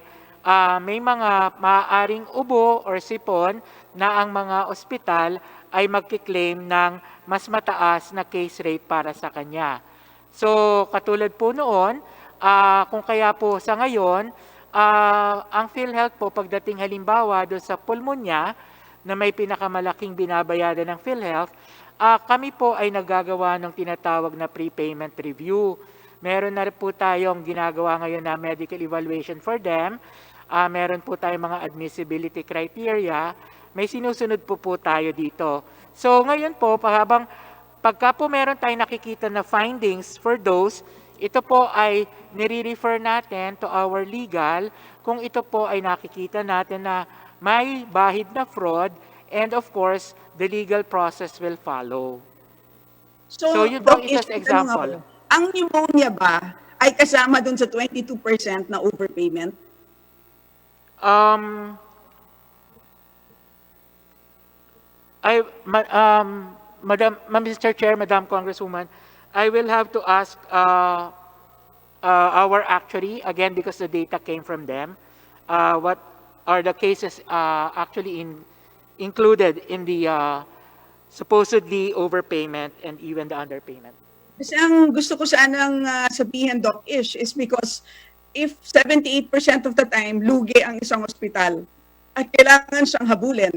may mga maaaring ubo or sipon na ang mga ospital ay magkiklaim ng mas mataas na case rate para sa kanya. So, katulad po noon, kung kaya po sa ngayon, ang PhilHealth po pagdating halimbawa doon sa pulmonya na may pinakamalaking binabayaran ng PhilHealth, kami po ay naggagawa ng tinatawag na prepayment review. Meron na rin po tayong ginagawa ngayon na medical evaluation for them. Meron po tayong mga admissibility criteria. May sinusunod po tayo dito. So ngayon po, pagka po meron tayong nakikita na findings for those, ito po ay nire-refer natin to our legal kung ito po ay nakikita natin na may bahid na fraud and of course, the legal process will follow. So yun po isa sa example. Ang pneumonia ba ay kasama dun sa 22% na overpayment? Mr. Chair, Madam Congresswoman, I will have to ask our actuary, again, because the data came from them, what are the cases actually included in the supposedly overpayment and even the underpayment. Kasi ang gusto ko sanang sabihin, Doc Ish, is because if 78% of the time lugi ang isang ospital at kailangan siyang habulin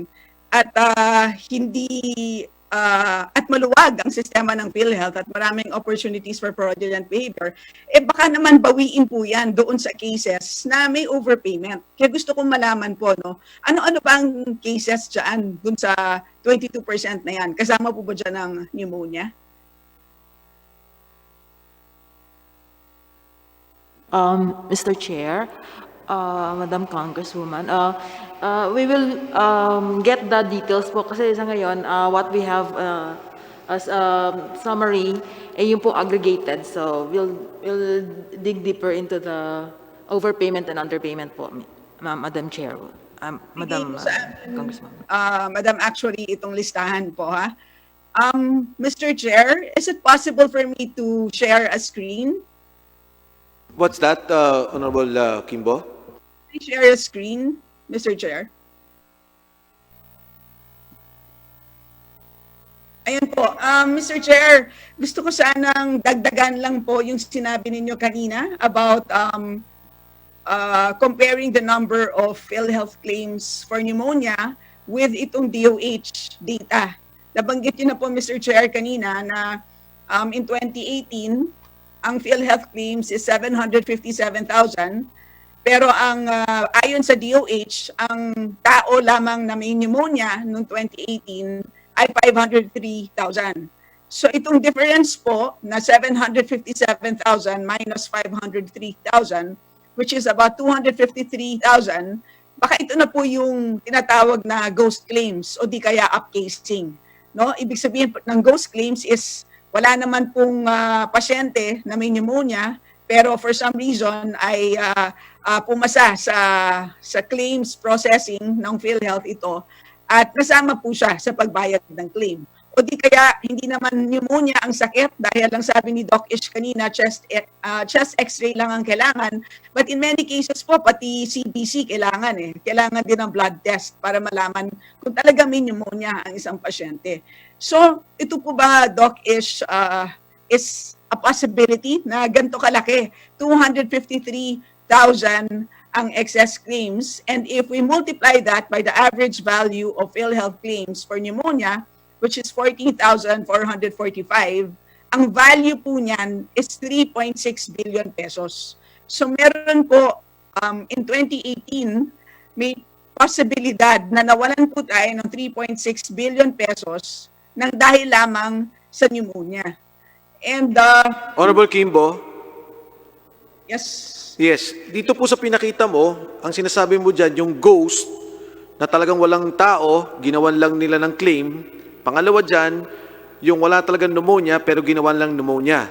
at hindi at maluwag ang sistema ng PhilHealth at maraming opportunities for fraudulent behavior, baka naman bawiin po yan doon sa cases na may overpayment. Kaya gusto kong malaman po, no, ano-ano ba ang cases dyan doon sa 22% na yan? Kasama po ba dyan ng pneumonia? Mr. Chair, Madam Congresswoman. We will get the details po kasi sa ngayon, what we have as a summary, yung po aggregated. So we'll dig deeper into the overpayment and underpayment po, Madam Chair. Madam Congresswoman. Madam, actually, itong listahan po, ha? Mr. Chair, is it possible for me to share a screen? What's that, Honorable Kimbo? Can I share a screen, Mr. Chair? Ayan po. Mr. Chair, gusto ko sanang dagdagan lang po yung sinabi ninyo kanina about comparing the number of Philhealth claims for pneumonia with itong DOH data. Nabanggit niyo na po, Mr. Chair, kanina na in 2018, ang Philhealth claims is 757,000. Pero ang ayon sa DOH, ang tao lamang na may pneumonia noong 2018 ay 503,000. So itong difference po na 757,000 minus 503,000, which is about 253,000, baka ito na po yung tinatawag na ghost claims o di kaya upcasing. No? Ibig sabihin ng ghost claims is wala naman pong pasyente na may pneumonia, pero for some reason ay pumasa sa claims processing ng PhilHealth ito at nasama po siya sa pagbayad ng claim. O di kaya hindi naman pneumonia ang sakit dahil lang sabi ni Doc Ish kanina, chest x-ray lang ang kailangan. But in many cases po, pati CBC kailangan eh. Kailangan din ng blood test para malaman kung talaga may pneumonia ang isang pasyente. So, ito po ba, Doc Ish, is a possibility na ganito kalaki? 253,000 ang excess claims. And if we multiply that by the average value of PhilHealth claims for pneumonia, which is 14,445, ang value po niyan is 3.6 billion pesos. So meron po, in 2018, may posibilidad na nawalan po tayo ng 3.6 billion pesos nang dahil lamang sa pneumonia. And Honorable Kimbo? Yes. Yes. Dito po sa pinakita mo, ang sinasabi mo dyan, yung ghost, na talagang walang tao, ginawan lang nila ng claim. Pangalawa dyan, yung wala talagang pneumonia, pero ginawan lang pneumonia.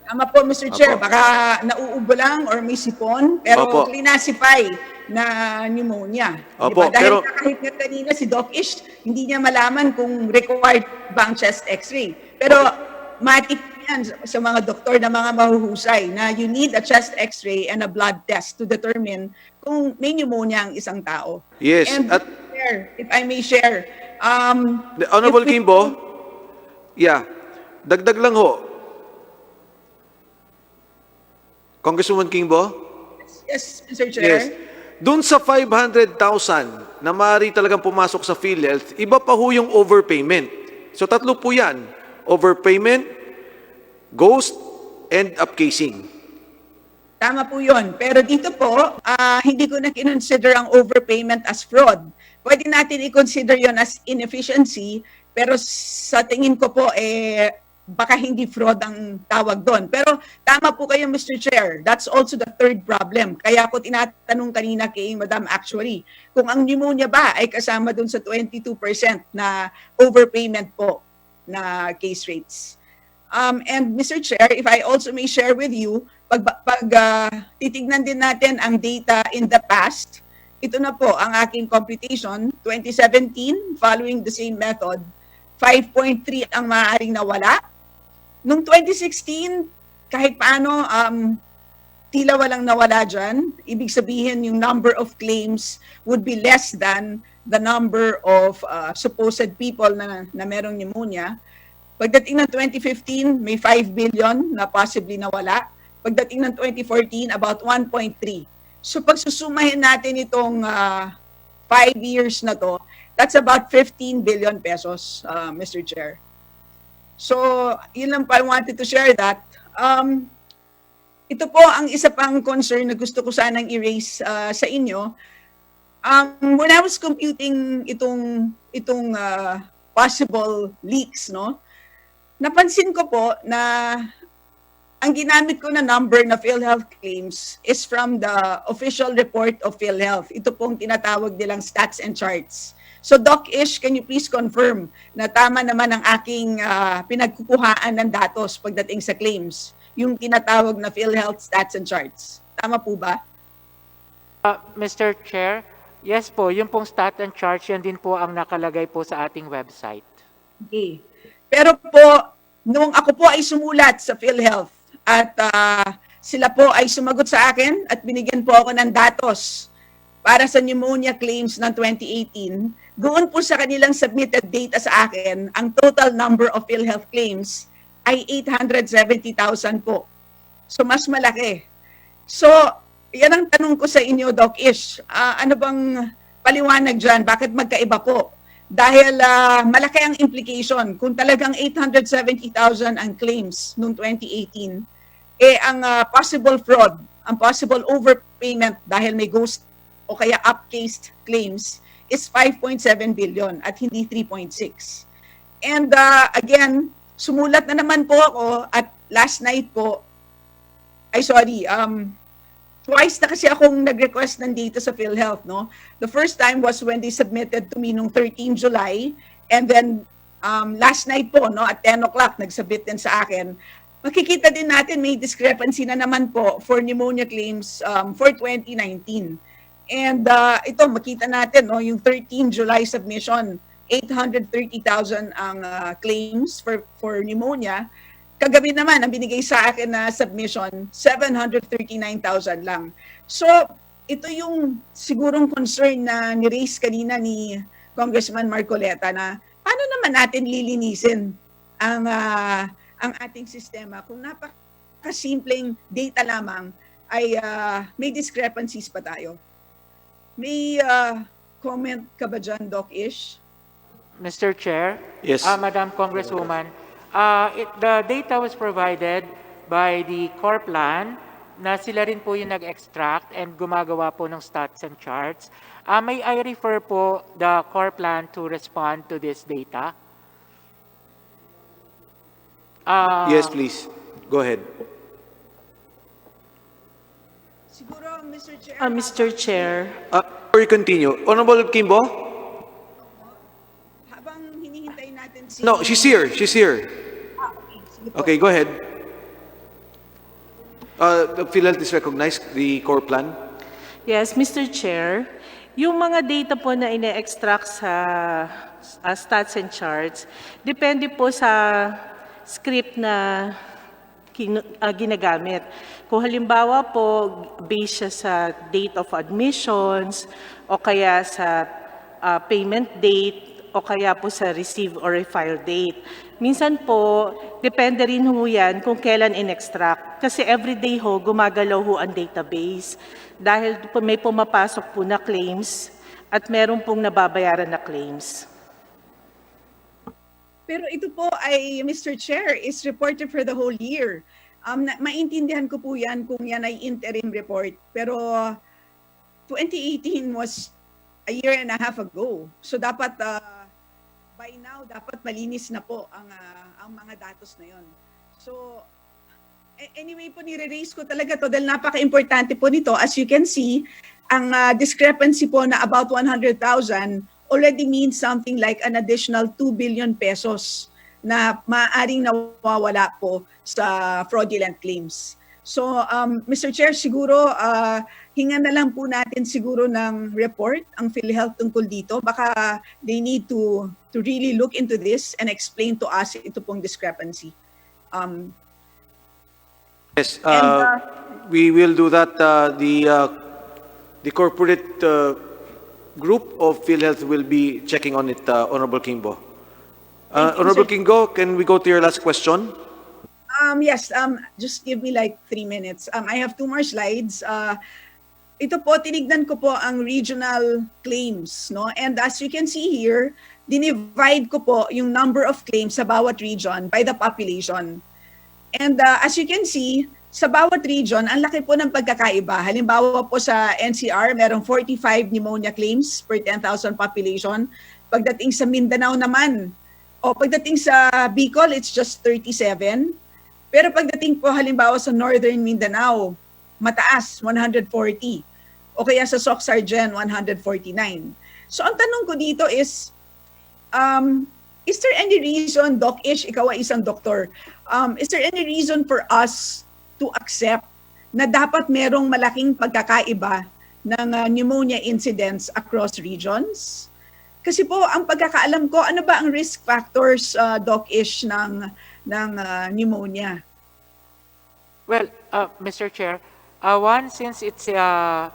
Tama po, Mr. Chair. Baka nauubo lang or may sipon, pero classify na pneumonia. Opo, diba? Dahil pero kahit nga kanina si Doc Ish, hindi niya malaman kung required ba ang chest x-ray. Pero matik yan sa mga doktor na mga mahuhusay na you need a chest x-ray and a blood test to determine kung may pneumonia ang isang tao. Yes. And if I may share, Honorable Kimbo, dagdag lang ho. Congresswoman Kimbo? Yes, Mr. Chair. Yes. Doon sa 500,000 na maaari talagang pumasok sa PhilHealth, iba pa ho yung overpayment. So tatlo po yan. Overpayment, ghost, and upcasing. Tama po yun. Pero dito po, hindi ko na kinonsider ang overpayment as fraud. Pwede natin i-consider yon as inefficiency, pero sa tingin ko po, baka hindi fraud ang tawag doon. Pero tama po kayo, Mr. Chair. That's also the third problem. Kaya ko tinatanong kanina kay Madam Actuary, kung ang pneumonia ba ay kasama doon sa 22% na overpayment po na case rates. And Mr. Chair, if I also may share with you, pag titignan din natin ang data in the past, ito na po ang aking computation, 2017, following the same method, 5.3 ang maaaring nawala. Noong 2016, kahit paano, tila walang nawala dyan. Ibig sabihin, yung number of claims would be less than the number of supposed people na merong pneumonia. Pagdating ng 2015, may 5 billion na possibly nawala. Pagdating ng 2014, about 1.3. So pag susumahin natin itong 5 years na to, that's about 15 billion pesos, Mr. Chair. So, yun lang pa I wanted to share that. Ito po ang isa pang concern na gusto ko sanang i-raise sa inyo. When I was computing itong possible leaks, no, napansin ko po na ang ginamit ko na number na PhilHealth claims is from the official report of PhilHealth. Ito pong tinatawag nilang stats and charts. So Doc Ish, can you please confirm na tama naman ang aking pinagkukuhaan ng datos pagdating sa claims, yung tinatawag na PhilHealth stats and charts? Tama po ba? Mr. Chair, yes po, yung pong stat and charts, yan din po ang nakalagay po sa ating website. Okay. Pero po, nung ako po ay sumulat sa PhilHealth at sila po ay sumagot sa akin at binigyan po ako ng datos para sa pneumonia claims ng 2018, doon po sa kanilang submitted data sa akin, ang total number of PhilHealth claims ay 870,000 po. So mas malaki. So, yan ang tanong ko sa inyo, Doc Ish. Ano bang paliwanag dyan? Bakit magkaiba po? Dahil malaki ang implication. Kung talagang 870,000 ang claims noong 2018, ang possible fraud, ang possible overpayment dahil may ghost o kaya upcased claims is 5.7 billion at hindi 3.6. And again, sumulat na naman po ako at last night po, twice na kasi akong nag-request ng data sa PhilHealth, no? The first time was when they submitted to me nung 13 July, and then last night po, no, at 10 o'clock, nagsubmit din sa akin. Makikita din natin may discrepancy na naman po for pneumonia claims for 2019. And ito, makita natin, no, yung 13 July submission, 830,000 ang claims for pneumonia. Kagabi naman, ang binigay sa akin na submission, 739,000 lang. So, ito yung sigurong concern na ni-raise kanina ni Congressman Marcoleta na paano naman natin lilinisin ang ating sistema kung napakasimpleng data lamang ay may discrepancies pa tayo. May comment ka ba dyan, Doc Ish? Mr. Chair? Yes. Madam Congresswoman, the data was provided by the core plan na sila rin po yung nag-extract and gumagawa po ng stats and charts. May I refer po the core plan to respond to this data? Yes, please. Go ahead. Siguro, Mr. Chair. Mr. Chair. Before you continue, Honorable Kimbo? Habang hinihintay natin si... No, she's here. She's here. Okay, sige po. Okay, go ahead. The PhilHealth is recognized, the core plan. Yes, Mr. Chair. Yung mga data po na ine-extract sa stats and charts, depende po sa script na ginagamit. Kung halimbawa po, based siya sa date of admissions, o kaya sa payment date, o kaya po sa receive or refile date. Minsan po, depende rin ho yan kung kailan in-extract. Kasi everyday ho, gumagalaw ho ang database. Dahil may pumapasok po na claims at meron pong nababayaran na claims. Pero ito po ay, Mr. Chair, is reported for the whole year. Maintindihan ko po yan kung yan ay interim report. Pero 2018 was a year and a half ago. So dapat, by now, dapat malinis na po ang mga datos na yon. So, anyway po, nire-raise ko talaga to dahil napaka-importante po nito. As you can see, ang discrepancy po na about 100,000 already means something like an additional 2 billion pesos na maaaring nawawala po sa fraudulent claims. So, Mr. Chair, siguro hinga na lang po natin siguro ng report ang PhilHealth tungkol dito. Baka they need to really look into this and explain to us ito pong discrepancy. Yes, we will do that. The corporate group of PhilHealth will be checking on it, Honorable Kimbo. Honorable Kingo, can we go to your last question? Yes, just give me like 3 minutes. I have 2 more slides. Ito po, tinignan ko po ang regional claims, no? And as you can see here, dinivide ko po yung number of claims sa bawat region by the population. And as you can see, sa bawat region, ang laki po ng pagkakaiba. Halimbawa po sa NCR, merong 45 pneumonia claims per 10,000 population. Pagdating sa Mindanao naman, o pagdating sa Bicol, it's just 37. Pero pagdating po halimbawa sa Northern Mindanao, mataas, 140. O kaya sa Soc-Sargen, 149. So ang tanong ko dito is there any reason, Doc Ish, ikaw ay isang doktor, is there any reason for us to accept na dapat merong malaking pagkakaiba ng pneumonia incidents across regions? Kasi po, ang pagkakaalam ko, ano ba ang risk factors, Doc Ish, ng pneumonia? Well, Mr. Chair, one, since it's the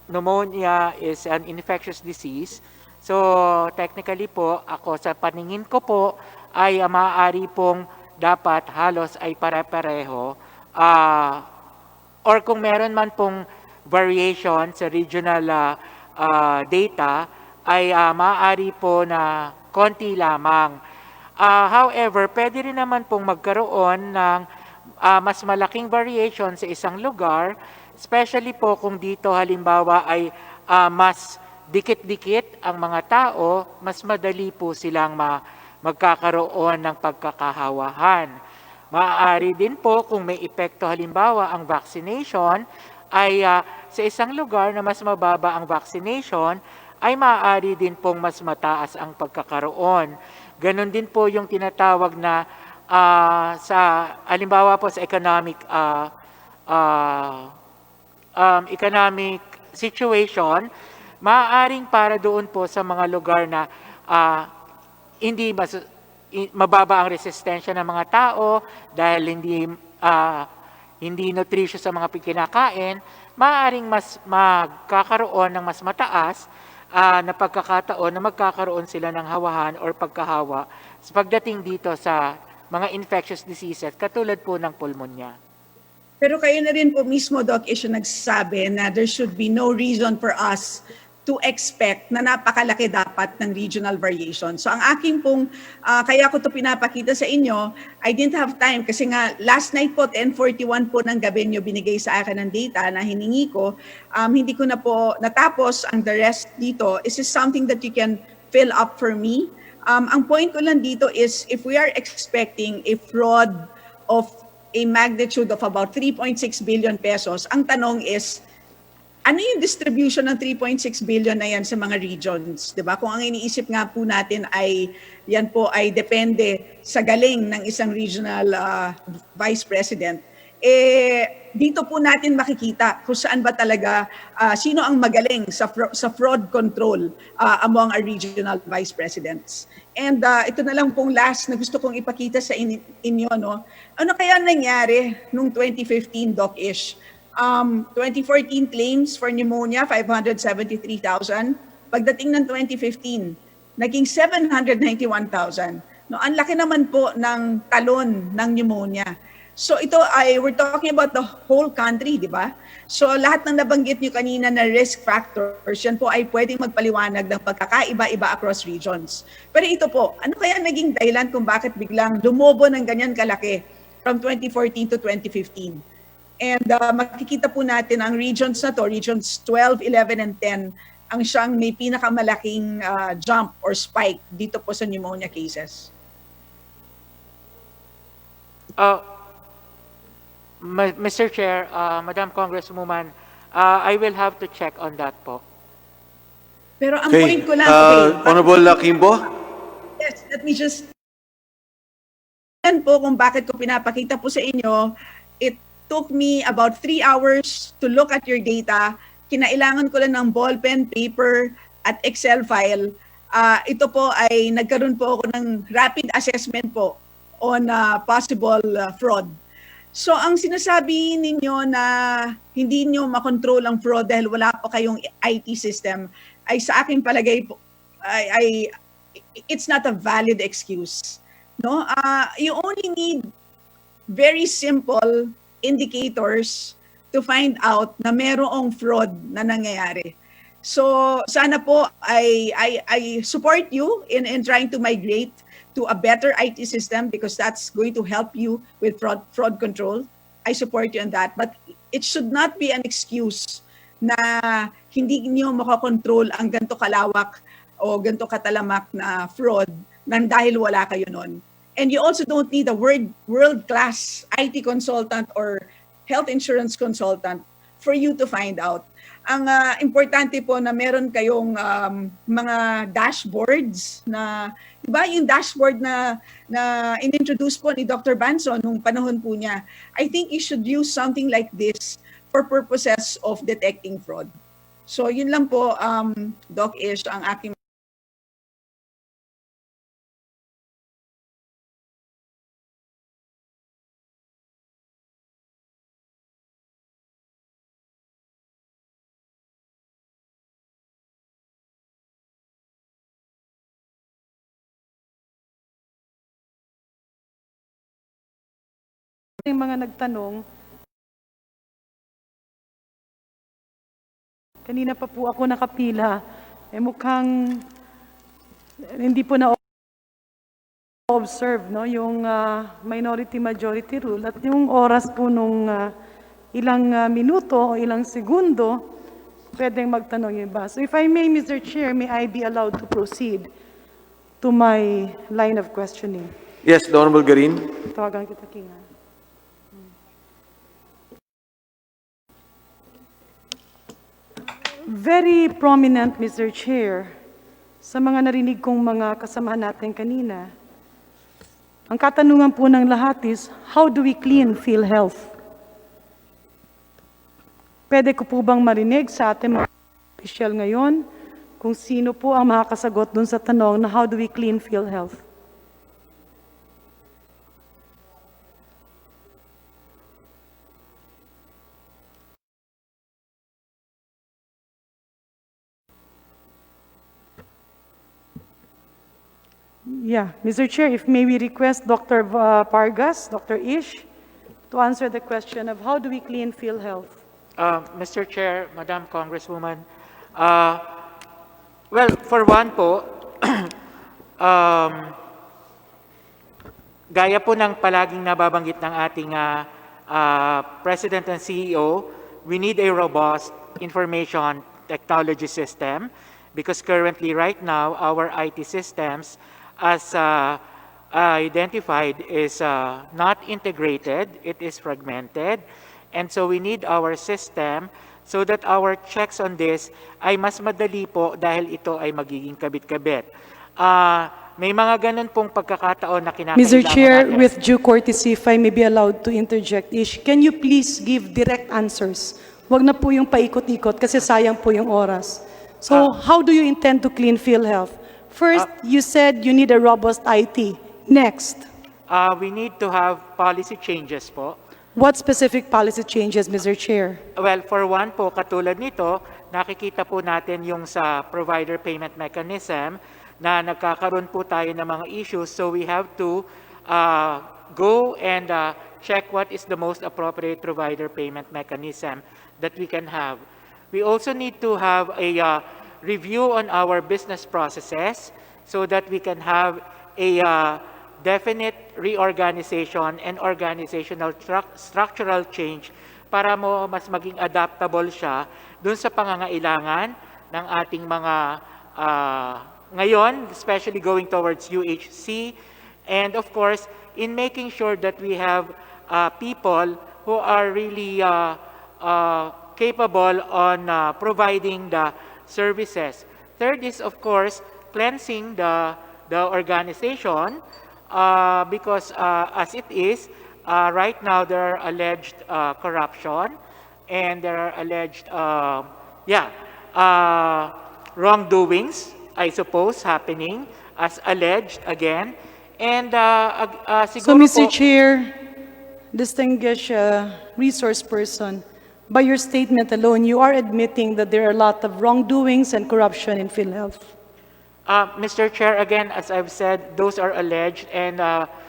pneumonia is an infectious disease, so technically po, ako sa paningin ko po, ay maaari pong dapat halos ay pare-pareho, or kung meron man pong variation sa regional data, ay maaari po na konti lamang. However, pwede rin naman pong magkaroon ng mas malaking variation sa isang lugar, especially po kung dito halimbawa ay mas dikit-dikit ang mga tao, mas madali po silang magkakaroon ng pagkakahawahan. Maaari din po kung may epekto halimbawa ang vaccination, ay sa isang lugar na mas mababa ang vaccination, ay maaari din pong mas mataas ang pagkakaroon. Ganon din po yung tinatawag na sa halimbawa po sa economic situation, maaaring para doon po sa mga lugar na hindi mababa ang resistensya ng mga tao dahil hindi nutritious sa mga kinakain, maaaring mas magkakaroon ng mas mataas na pagkakataon na magkakaroon sila ng hawahan or pagkahawa sa pagdating dito sa mga infectious diseases katulad po ng pulmonya. Pero kayo na rin po mismo, Doc Ish, nagsasabi na there should be no reason for us to expect na napakalaki dapat ng regional variation. So ang aking pong, kaya ko to pinapakita sa inyo, I didn't have time kasi nga last night po, 10:41 po ng gabi nyo binigay sa akin ng data na hiningi ko. Hindi ko na po natapos ang the rest dito. Is this something that you can fill up for me? Ang point ko lang dito is if we are expecting a fraud of a magnitude of about 3.6 billion pesos, ang tanong is, ano yung distribution ng 3.6 billion na yan sa mga regions? Diba? Kung ang iniisip nga po natin ay yan po ay depende sa galing ng isang regional vice president, dito po natin makikita kung saan ba talaga, sino ang magaling sa fraud control among our regional vice presidents. And ito na lang pong last na gusto kong ipakita sa inyo. No? Ano kaya nangyari noong 2015, Doc Ish? 2014 claims for pneumonia, 573,000. Pagdating ng 2015, naging 791,000. No, ang laki naman po ng talon ng pneumonia. So ito ay, we're talking about the whole country, di ba? So lahat ng nabanggit nyo kanina na risk factors, yan po ay pwedeng magpaliwanag ng pagkakaiba-iba across regions. Pero ito po, ano kaya naging dahilan kung bakit biglang lumobo ng ganyan kalaki from 2014 to 2015? And makikita po natin ang regions na to, regions 12, 11, and 10, ang siyang may pinakamalaking jump or spike dito po sa pneumonia cases. Mr. Chair, Madam Congresswoman, I will have to check on that po. Pero ang point ko lang, Honorable Kimbo? Yes, let me just... Yan po kung bakit ko pinapakita po sa inyo, it took me about 3 hours to look at your data. Kinailangan ko lang ng ballpen, paper, at Excel file. Ito po ay nagkaroon po ako ng rapid assessment po on possible fraud. So ang sinasabi ninyo na hindi nyo makontrol ang fraud dahil wala po kayong IT system, ay sa aking palagay po, it's not a valid excuse. No? You only need very simple indicators to find out na merong fraud na nangyayari. So sana po I support you in trying to migrate to a better IT system because that's going to help you with fraud control. I support you on that. But it should not be an excuse na hindi niyo makakontrol ang ganito kalawak o ganito katalamak na fraud nang dahil wala kayo nun. And you also don't need a world-class IT consultant or health insurance consultant for you to find out. Ang importante po na meron kayong mga dashboards na, di ba yung dashboard na in-introduce po ni Dr. Banson nung panahon po niya, I think you should use something like this for purposes of detecting fraud. So yun lang po, Doc Ish, ang aking Yung mga nagtanong, kanina pa po ako nakapila, mukhang hindi po na observe no yung minority majority rule at yung oras po nung ilang minuto o ilang segundo pwedeng magtanong yung iba. So if I may, Mr. Chair, may I be allowed to proceed to my line of questioning? Yes, the Honorable Garin. Tawagan kita, Kinga. Very prominent, Mr. Chair, sa mga narinig kong mga kasamahan natin kanina. Ang katanungan po ng lahat is, how do we clean Philhealth? Pwede ko po bang marinig sa ating mga official ngayon kung sino po ang makakasagot dun sa tanong na how do we clean Philhealth? Yeah, Mr. Chair, if may we request Dr. Vargas, Dr. Ish, to answer the question of how do we clean Philhealth? Mr. Chair, Madam Congresswoman, well, for one po, gaya po ng palaging nababanggit ng ating President and CEO, we need a robust information technology system because currently, right now, our IT systems as identified is not integrated, it is fragmented, and so we need our system so that our checks on this ay mas madali po dahil ito ay magiging kabit-kabit. May mga ganun pong pagkakataon na kinakailangan Mr. Chair, natin. with due courtesy, if I may be allowed to interject, Ish, can you please give direct answers? Huwag na po yung paikot-ikot kasi sayang po yung oras. So, how do you intend to clean Philhealth? First, you said you need a robust IT. Next. We need to have policy changes po. What specific policy changes, Mr. Chair? Well, for one po, katulad nito, nakikita po natin yung sa provider payment mechanism na nagkakaroon po tayo ng mga issues. So we have to go and check what is the most appropriate provider payment mechanism that we can have. We also need to have a review on our business processes so that we can have a definite reorganization and organizational structural change para mo mas maging adaptable siya dun sa pangangailangan ng ating mga ngayon, especially going towards UHC, and of course, in making sure that we have people who are really capable on providing the services. Third is, of course, cleansing the organization because as it is, right now there are alleged corruption and there are alleged, wrongdoings, I suppose, happening as alleged again. And So, Mr. po, Chair, distinguished resource person, by your statement alone, you are admitting that there are a lot of wrongdoings and corruption in Philhealth. Mr. Chair, again, as I've said, those are alleged and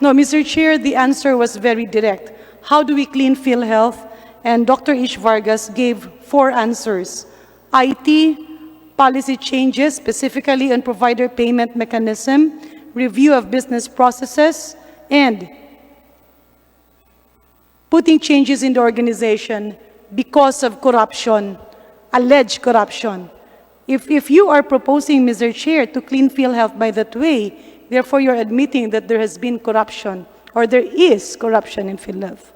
No, Mr. Chair, the answer was very direct. How do we clean Philhealth? And Dr. Ish Vargas gave 4 answers. IT, policy changes, specifically on provider payment mechanism, review of business processes, and putting changes in the organization because of corruption, alleged corruption. If you are proposing, Mr. Chair, to clean Philhealth by that way, Therefore, you're admitting that there has been corruption or there is corruption in Philhealth.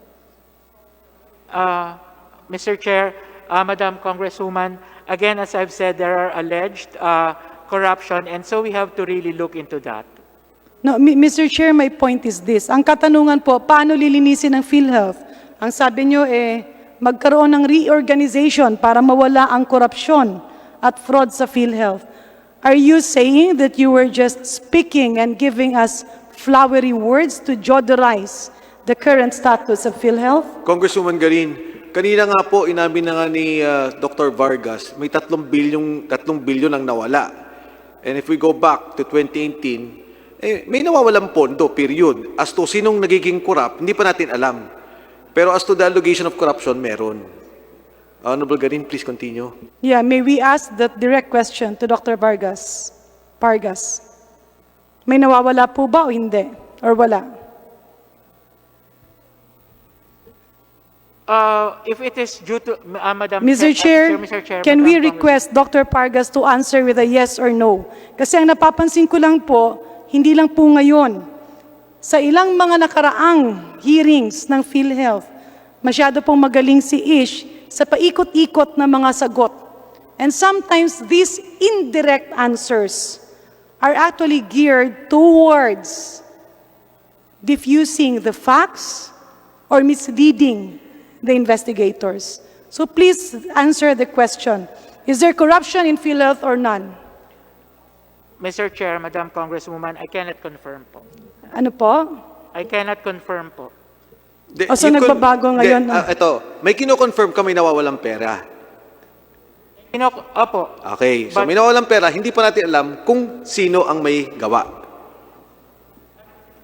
Mr. Chair, Madam Congresswoman, again, as I've said, there are alleged corruption, and so we have to really look into that. No, Mr. Chair, my point is this. Ang katanungan po, paano lilinisin ang Philhealth? Ang sabi nyo, magkaroon ng reorganization para mawala ang korupsyon at fraud sa Philhealth. Are you saying that you were just speaking and giving us flowery words to joderize the current status of Philhealth? Congresswoman Garin, kanina nga po inamin na nga ni Dr. Vargas, may 3 bilyon ang nawala. And if we go back to 2018, may nawawalang pondo, period. As to sinong nagiging corrupt, hindi pa natin alam. Pero as to the allegation of corruption, meron. Honorable Garin, please continue. Yeah, may we ask that direct question to Dr. Vargas? May nawawala po ba o hindi? Or wala? If it is due to, Madam Mr. Chair, Mr. Chair, can Madam we request Dr. Pargas to answer with a yes or no? Kasi ang napapansin ko lang po, hindi lang po ngayon. Sa ilang mga nakaraang hearings ng PhilHealth, masyado pong magaling si Ish sa paikot-ikot na mga sagot. And sometimes these indirect answers are actually geared towards diffusing the facts or misleading the investigators. So please answer the question. Is there corruption in PhilHealth or none? Mr. Chair, Madam Congresswoman, I cannot confirm po. Ano po? I cannot confirm po. So nagbabago ngayon? Ito, may kino-confirm ka may nawawalang pera. Opo. Okay, so may nawawalang pera, hindi pa natin alam kung sino ang may gawa.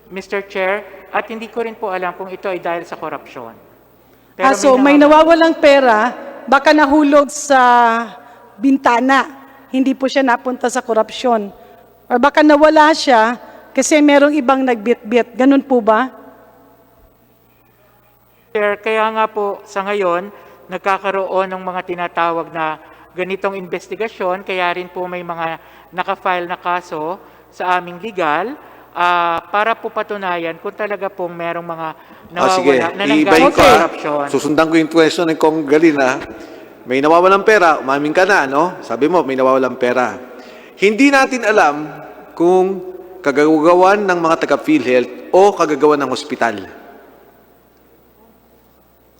Mr. Chair, at hindi ko rin po alam kung ito ay dahil sa korupsyon. So may nawawalang pera, baka nahulog sa bintana. Hindi po siya napunta sa korupsyon. Or baka nawala siya kasi merong ibang nagbit-bit. Ganun po ba? Chair, kaya nga po sa ngayon, nagkakaroon ng mga tinatawag na ganitong investigasyon, kaya rin po may mga nakafile na kaso sa aming legal para po patunayan kung talaga pong merong mga nawawala na nanggaling sa korupsyon. Susundan ko yung question ng Kong Garin, ha? May nawawalang pera, umamin ka na, no? Sabi mo, may nawawalang pera. Hindi natin alam kung kagagawan ng mga taga-PhilHealth o kagagawan ng hospital.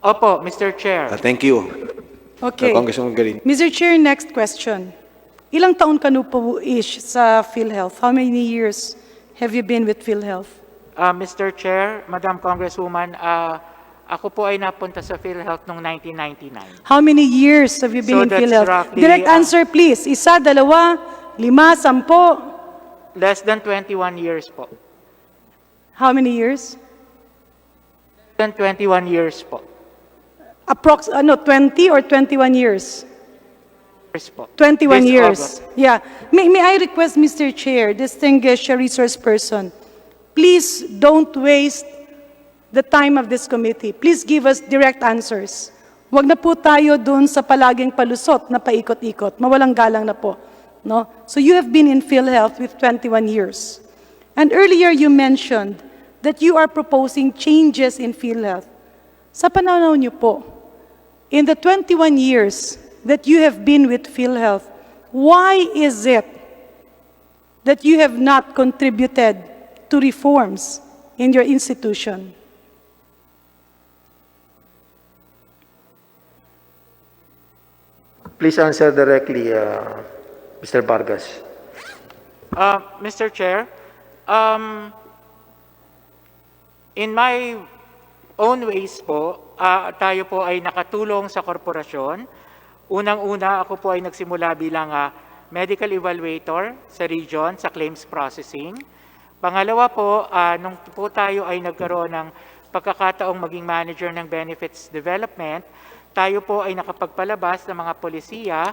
Opo, Mr. Chair. Thank you. Okay. Congresswoman Garin. Mr. Chair, next question. Ilang taon ka po ish sa PhilHealth? How many years have you been with PhilHealth? Mr. Chair, Madam Congresswoman, ako po ay napunta sa PhilHealth noong 1999. How many years have you been in PhilHealth? Roughly, Direct answer, please. 1, 2, 5, 10? Less than 21 years po. How many years? Less than 21 years po. 20 or 21 years? Years po. 21 This years. August. Yeah. May I request, Mr. Chair, distinguished resource person, please don't waste the time of this committee. Please give us direct answers. Huwag na po tayo dun sa palaging palusot na paikot-ikot. Mawalang galang na po. No? So you have been in PhilHealth with 21 years. And earlier you mentioned that you are proposing changes in PhilHealth. Sa pananaw niyo po, in the 21 years that you have been with PhilHealth, why is it that you have not contributed to reforms in your institution? Please answer directly, Mr. Vargas. Mr. Chair, in my own ways po, tayo po ay nakatulong sa korporasyon. Unang-una, ako po ay nagsimula bilang medical evaluator sa region, sa claims processing. Pangalawa po, nung po tayo ay nagkaroon ng pagkakataong maging manager ng benefits development, tayo po ay nakapagpalabas ng mga polisiya,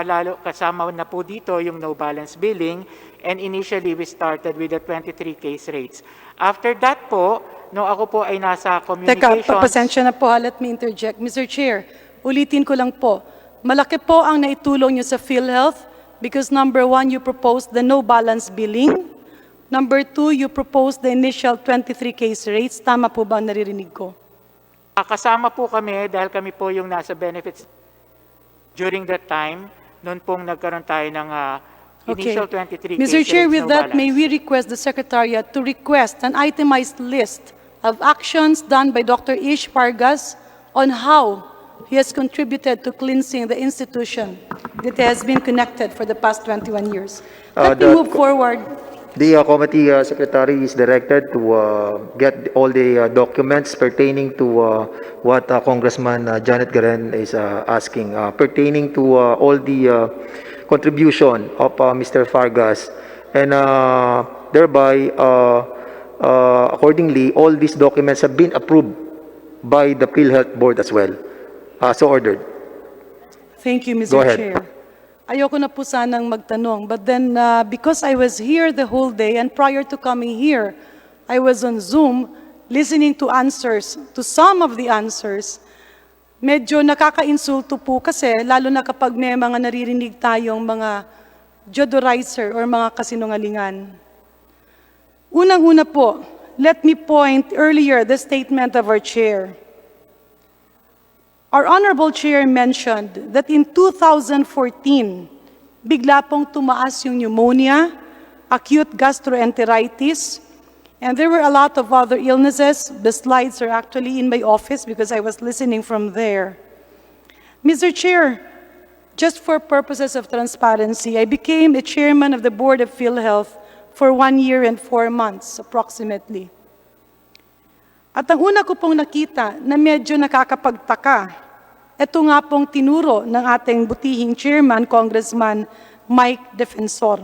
lalo kasama na po dito yung no balance billing, and initially we started with the 23 case rates. After that po, no ako po ay nasa communications... Teka, pasensya na po, let me interject. Mr. Chair, ulitin ko lang po, malaki po ang naitulong nyo sa PhilHealth because number 1, you proposed the no balance billing. Number 2, you proposed the initial 23 case rates. Tama po ba ang naririnig ko? Kasama po kami dahil kami po yung nasa benefits during that time. Noon pong nagkaroon tayo ng initial 23 Mr. case Chair, rates, with no that, may balance. we request the Secretariat to request an itemized list of actions done by Dr. Ish Pargas on how he has contributed to cleansing the institution that has been connected for the past 21 years. Let me move forward. The committee secretary is directed to get all the documents pertaining to what Congressman Janet Garen is asking, pertaining to all the contribution of Mr. Fargas, and thereby, accordingly, all these documents have been approved by the Philhealth Board as well. So ordered. Thank you, Mr. Go ahead. Chair. Ayoko na po sanang magtanong, but then because I was here the whole day and prior to coming here, I was on Zoom listening to answers, to some of the answers. Medyo nakaka-insulto po kasi, lalo na kapag may mga naririnig tayong mga jodorizer or mga kasinungalingan. Unang-una po, let me point earlier the statement of our chair. Our Honorable Chair mentioned that in 2014, bigla pong tumaas yung pneumonia, acute gastroenteritis, and there were a lot of other illnesses. The slides are actually in my office because I was listening from there. Mr. Chair, just for purposes of transparency, I became a chairman of the Board of PhilHealth for 1 year and 4 months, approximately. At ang una ko pong nakita na medyo nakakapagtaka, ito nga pong tinuro ng ating butihing chairman, Congressman Mike Defensor.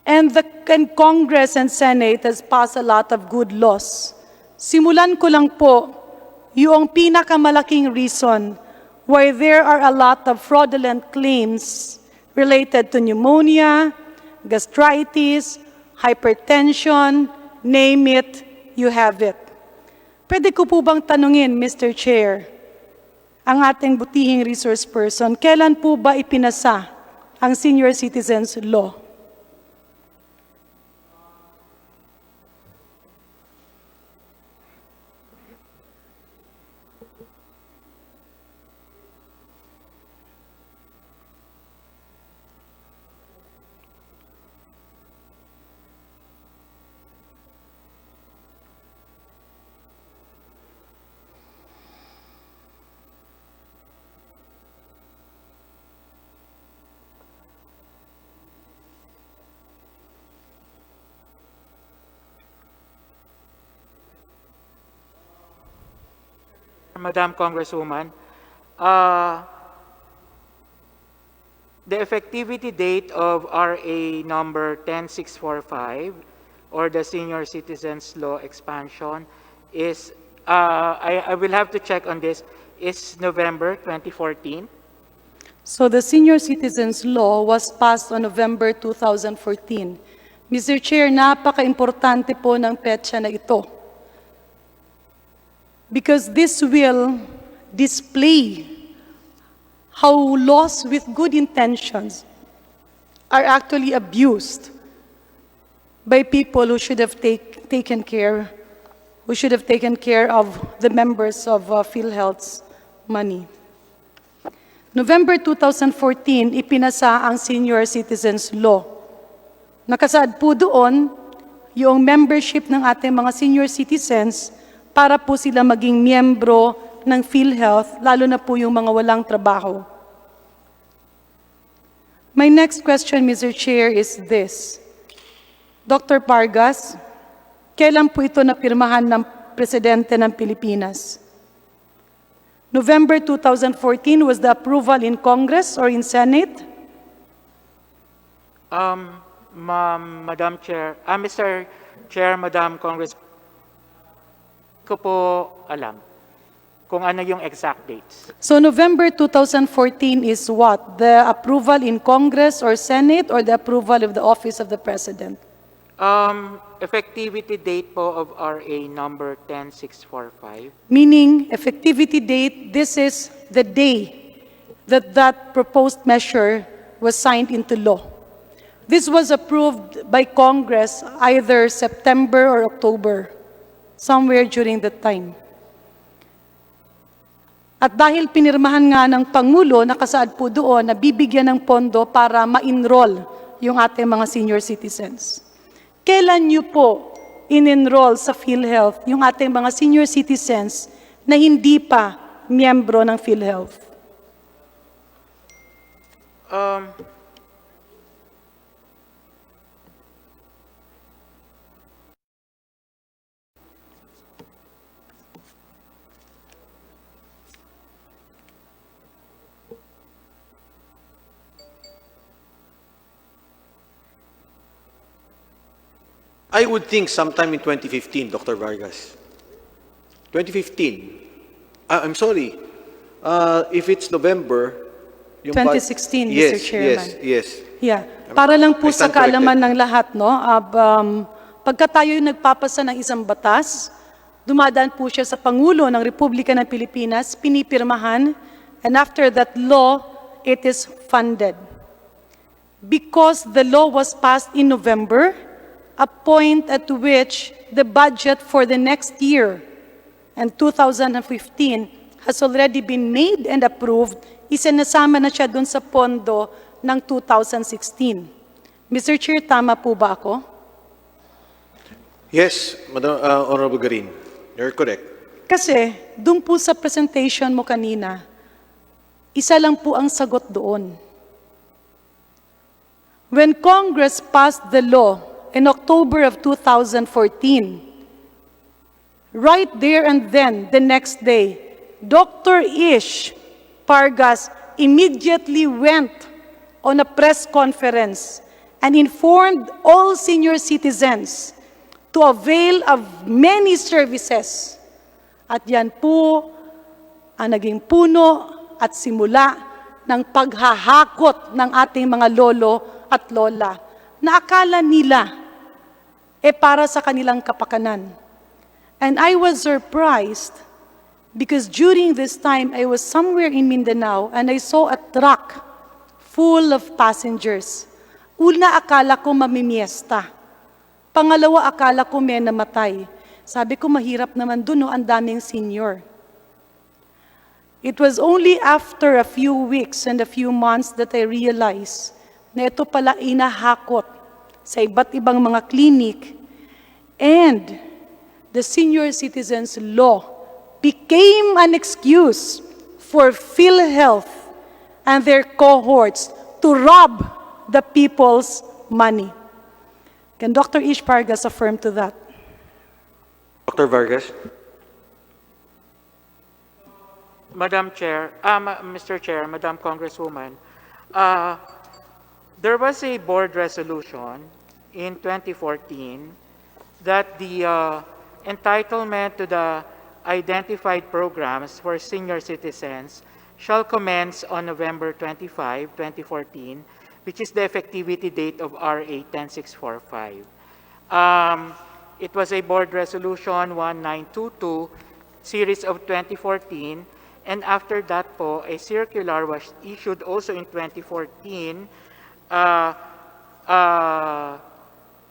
And the Congress and Senate has passed a lot of good laws. Simulan ko lang po yung pinakamalaking reason why there are a lot of fraudulent claims related to pneumonia, gastritis, hypertension, name it, you have it. Pwede ko po bang tanungin, Mr. Chair, ang ating butihing resource person, kailan po ba ipinasa ang Senior Citizens Law? Madam Congresswoman, the effectivity date of RA number 10645 or the Senior Citizens Law expansion is, I will have to check on this, is November 2014. So the Senior Citizens Law was passed on November 2014. Mr. Chair, napaka-importante po ng petsa na ito. Because this will display how laws with good intentions are actually abused by people who should have taken care of the members of PhilHealth's money. November 2014, ipinasa ang Senior Citizens Law. Nakasaad po doon yung membership ng ating mga senior citizens para po sila maging miyembro ng PhilHealth, lalo na po yung mga walang trabaho. My next question, Mr. Chair, is this. Dr. Pargas, kailan po ito napirmahan ng Presidente ng Pilipinas? November 2014 was the approval in Congress or in Senate? Madam Chair, Mr. Chair, Madam Congress, ko po alam kung ano yung exact dates. So November 2014 is what? The approval in Congress or Senate or the approval of the Office of the President? Effectivity date po of RA number 10645. Meaning, effectivity date, this is the day that that proposed measure was signed into law. This was approved by Congress either September or October, somewhere during that time. At dahil pinirmahan nga ng Pangulo, nakasaad po doon na bibigyan ng pondo para ma-enroll yung ating mga senior citizens. Kailan niyo po in-enroll sa PhilHealth yung ating mga senior citizens na hindi pa miyembro ng PhilHealth? I would think sometime in 2015, Dr. Vargas. 2015. I'm sorry. If it's November, yung 2016, yes, Mr. Chairman. Yes. Yeah. Para lang po I sa stand corrected. kaalaman ng lahat, no? Pagka tayo yung nagpapasa ng isang batas, dumadaan po siya sa Pangulo ng Republika ng Pilipinas, pinipirmahan, and after that law, it is funded. Because the law was passed in November, a point at which the budget for the next year, and 2015, has already been made and approved, isinasama na siya dun sa pondo ng 2016. Mr. Chair, tama po ba ako? Yes, Madam Honorable Garin. You're correct. Kasi, dun po sa presentation mo kanina, isa lang po ang sagot doon. When Congress passed the law in October of 2014, right there and then, the next day, Dr. Ish Pargas immediately went on a press conference and informed all senior citizens to avail of many services. At yan po ang naging puno at simula ng paghahakot ng ating mga lolo at lola na akala nila para sa kanilang kapakanan. And I was surprised because during this time, I was somewhere in Mindanao and I saw a truck full of passengers. Una, akala ko mamimiesta. Pangalawa, akala ko may namatay. Sabi ko, mahirap naman dun, no? Ang daming senior. It was only after a few weeks and a few months that I realized na ito pala inahakot sa iba't ibang mga clinic, and the senior citizens law became an excuse for PhilHealth and their cohorts to rob the people's money. Can Dr. Ish Pargas affirm to that? Dr. Vargas? Madam Chair, Mr. Chair, Madam Congresswoman, there was a board resolution in 2014 that the entitlement to the identified programs for senior citizens shall commence on November 25, 2014, which is the effectivity date of RA 10645. It was a board resolution 1922, series of 2014, and after that po, a circular was issued also in 2014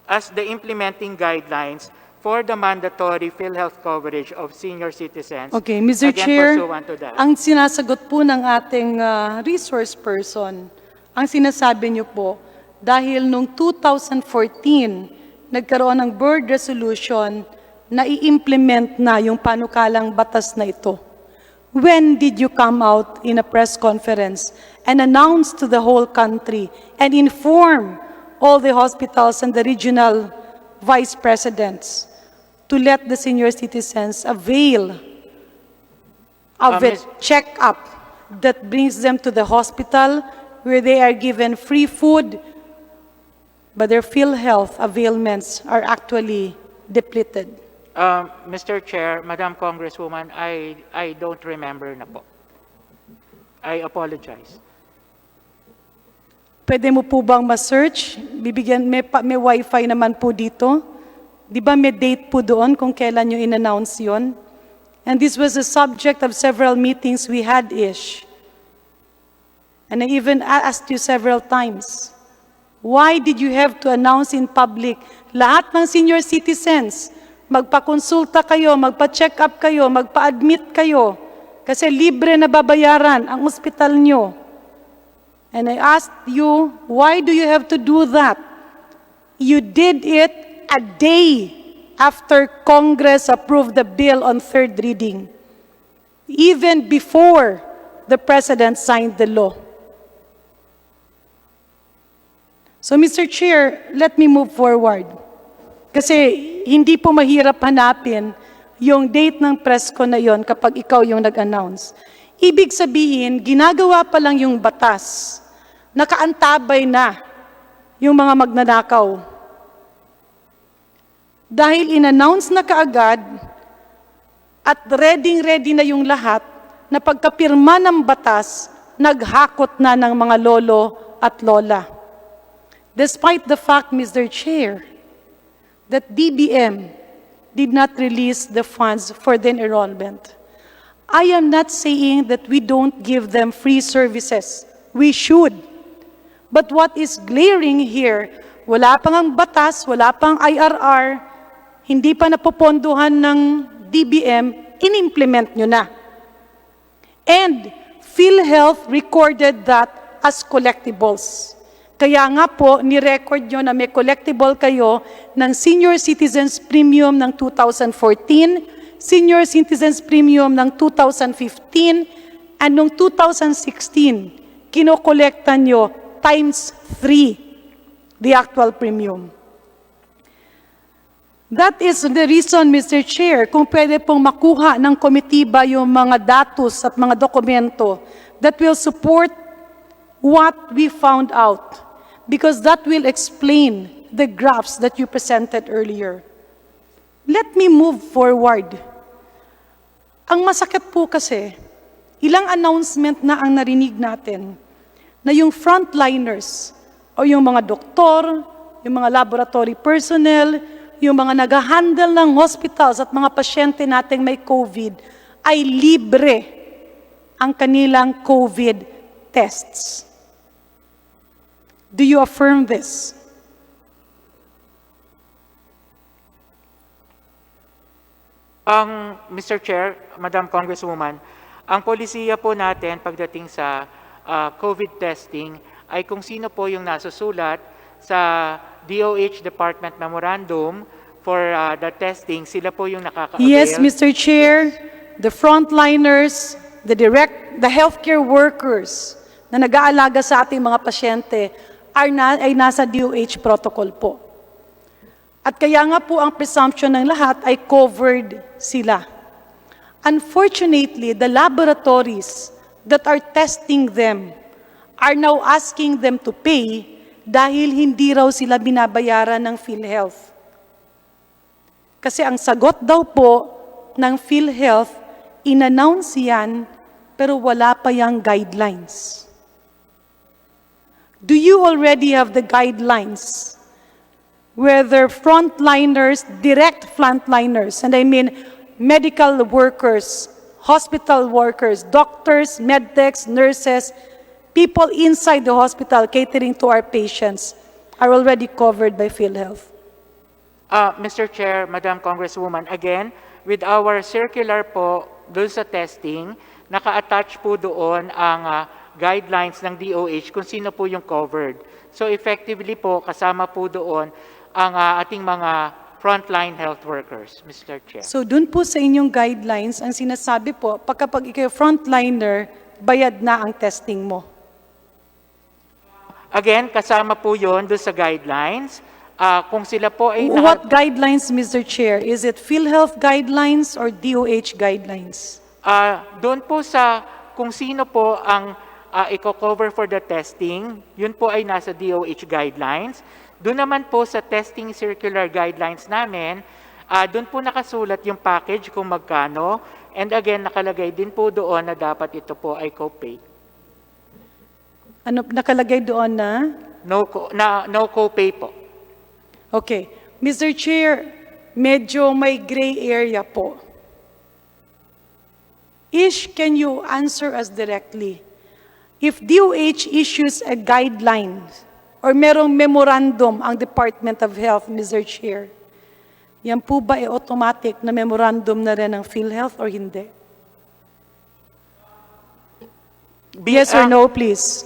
as the implementing guidelines for the mandatory PhilHealth coverage of senior citizens. Okay, Mr. Again, Chair, pursuant to that. ang sinasagot po ng ating resource person, ang sinasabi niyo po, dahil nung 2014, nagkaroon ng board resolution na i-implement na yung panukalang batas na ito. When did you come out in a press conference and announce to the whole country and inform all the hospitals and the regional vice presidents to let the senior citizens avail of a check-up that brings them to the hospital where they are given free food, but their PhilHealth availments are actually depleted? Mr. Chair, Madam Congresswoman, I don't remember na po. I apologize. Pwede mo po bang ma-search? Bibigyan, may wifi naman po dito. Di ba may date po doon kung kailan nyo in-announce yon? And this was the subject of several meetings we had, Ish. And I even asked you several times. Why did you have to announce in public? Lahat ng senior citizens, magpakonsulta kayo, magpa-check up kayo, magpa-admit kayo, kasi libre na babayaran ang ospital nyo. And I asked you, why do you have to do that? You did it a day after Congress approved the bill on third reading, even before the President signed the law. So, Mr. Chair, let me move forward. Kasi hindi po mahirap hanapin yung date ng press ko na yon kapag ikaw yung nag-announce. Ibig sabihin, ginagawa pa lang yung batas, nakaantabay na yung mga magnanakaw. Dahil in-announce na kaagad at ready na yung lahat na pagkapirma ng batas, naghakot na ng mga lolo at lola. Despite the fact, Mr. Chair, that DBM did not release the funds for the enrollment. I am not saying that we don't give them free services. We should. But what is glaring here, wala pang ang batas, wala pang IRR, hindi pa napopondohan ng DBM, in-implement nyo na. And Philhealth recorded that as collectibles. Kaya nga po, ni-record nyo na may collectible kayo ng Senior Citizens Premium ng 2014, Senior Citizens Premium ng 2015, and noong 2016, kinokolekta nyo times 3 the actual premium. That is the reason, Mr. Chair, kung pwede pong makuha ng komitiba yung mga datos at mga dokumento that will support what we found out, because that will explain the graphs that you presented earlier. Let me move forward. Ang masakit po kasi, ilang announcement na ang narinig natin na yung frontliners o yung mga doktor, yung mga laboratory personnel, yung mga nag-handle ng hospitals at mga pasyente nating may COVID ay libre ang kanilang COVID tests. Do you affirm this? Mr. Chair, Madam Congresswoman, ang polisiya po natin pagdating sa COVID testing ay kung sino po yung nasusulat sa DOH Department Memorandum for the testing, sila po yung nakaka-avail. Yes, Mr. Chair, the frontliners, the healthcare workers na nag-aalaga sa ating mga pasyente ay nasa DOH protocol po. At kaya nga po ang presumption ng lahat ay covered sila. Unfortunately, the laboratories that are testing them are now asking them to pay dahil hindi raw sila binabayaran ng Philhealth. Kasi ang sagot daw po ng Philhealth, in-announce yan, pero wala pa yung guidelines. Do you already have the guidelines? Whether frontliners, direct frontliners, and I mean medical workers, hospital workers, doctors, medtechs, nurses, people inside the hospital catering to our patients are already covered by Philhealth. Mr. Chair, Madam Congresswoman, again, with our circular po doon sa testing, naka-attach po doon ang guidelines ng DOH kung sino po yung covered. So effectively po, kasama po doon ang ating mga frontline health workers, Mr. Chair. So dun po sa inyong guidelines, ang sinasabi po, pagkapag ikaw frontliner, bayad na ang testing mo. Again, kasama po yon doon sa guidelines. Kung sila po ay... What guidelines, Mr. Chair? Is it Philhealth guidelines or DOH guidelines? Doon po sa kung sino po ang i-cover for the testing, yun po ay nasa DOH guidelines. Doon naman po sa testing circular guidelines namin, doon po nakasulat yung package kung magkano. And again, nakalagay din po doon na dapat ito po ay co-pay. Ano nakalagay doon na? No co-pay po. Okay. Mr. Chair, medyo may gray area po. Ish, can you answer us directly? If DOH issues a guideline or merong memorandum ang Department of Health, Mr. Chair, yan po ba automatic na memorandum na rin ng PhilHealth or hindi? Yes or no, please?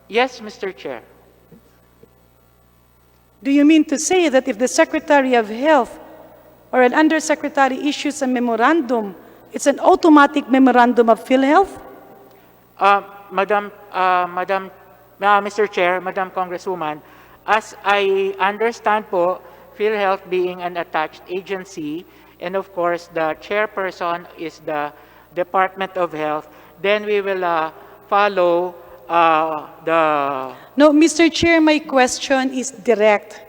Yes, Mr. Chair. Do you mean to say that if the Secretary of Health or an Undersecretary issues a memorandum, it's an automatic memorandum of PhilHealth? Mr. Chair, Madam Congresswoman, as I understand po, PhilHealth being an attached agency, and of course the chairperson is the Department of Health, then we will follow the... No, Mr. Chair, my question is direct.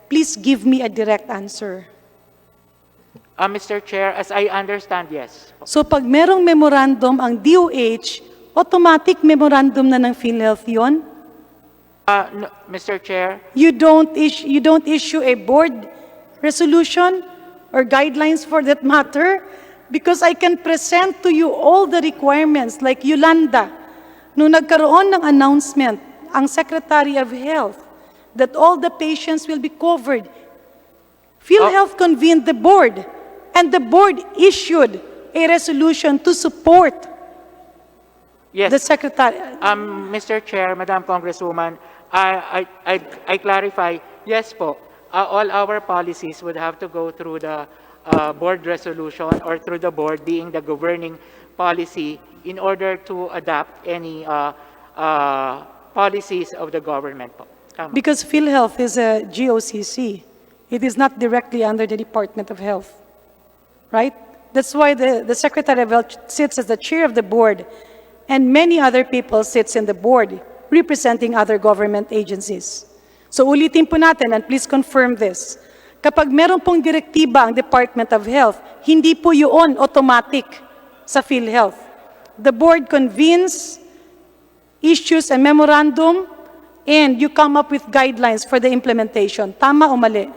Please give me a direct answer. Mr. Chair, as I understand, yes. So pag merong memorandum ang DOH, automatic memorandum na ng PhilHealth yun? No, Mr. Chair, You don't issue a board resolution or guidelines for that matter? Because I can present to you all the requirements like Yolanda. Nung nagkaroon ng announcement, ang Secretary of Health, that all the patients will be covered, PhilHealth convened the board, and the board issued a resolution to support yes. the Secretary. Mr. Chair, Madam Congresswoman, I clarify, yes po, all our policies would have to go through the board resolution or through the board being the governing policy in order to adapt any policies of the government po. Tama. Because PhilHealth is a GOCC. It is not directly under the Department of Health. Right? That's why the Secretary of Health sits as the chair of the board, and many other people sits in the board representing other government agencies. So ulitin po natin, and please confirm this. Kapag meron pong direktiba ang Department of Health, hindi po yun automatic sa PhilHealth. The board convenes, issues a memorandum, and you come up with guidelines for the implementation. Tama o mali?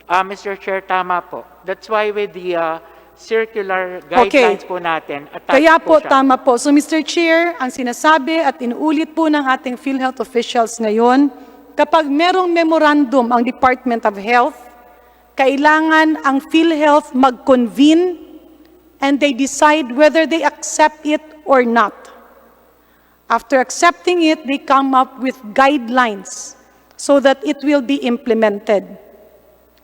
Mr. Chair, tama po. That's why with the circular guidelines po natin, attached Kaya po, siya. tama po. So Mr. Chair, ang sinasabi at inuulit po ng ating PhilHealth officials ngayon, kapag merong memorandum ang Department of Health, kailangan ang PhilHealth mag-convene and they decide whether they accept it or not. After accepting it, they come up with guidelines so that it will be implemented.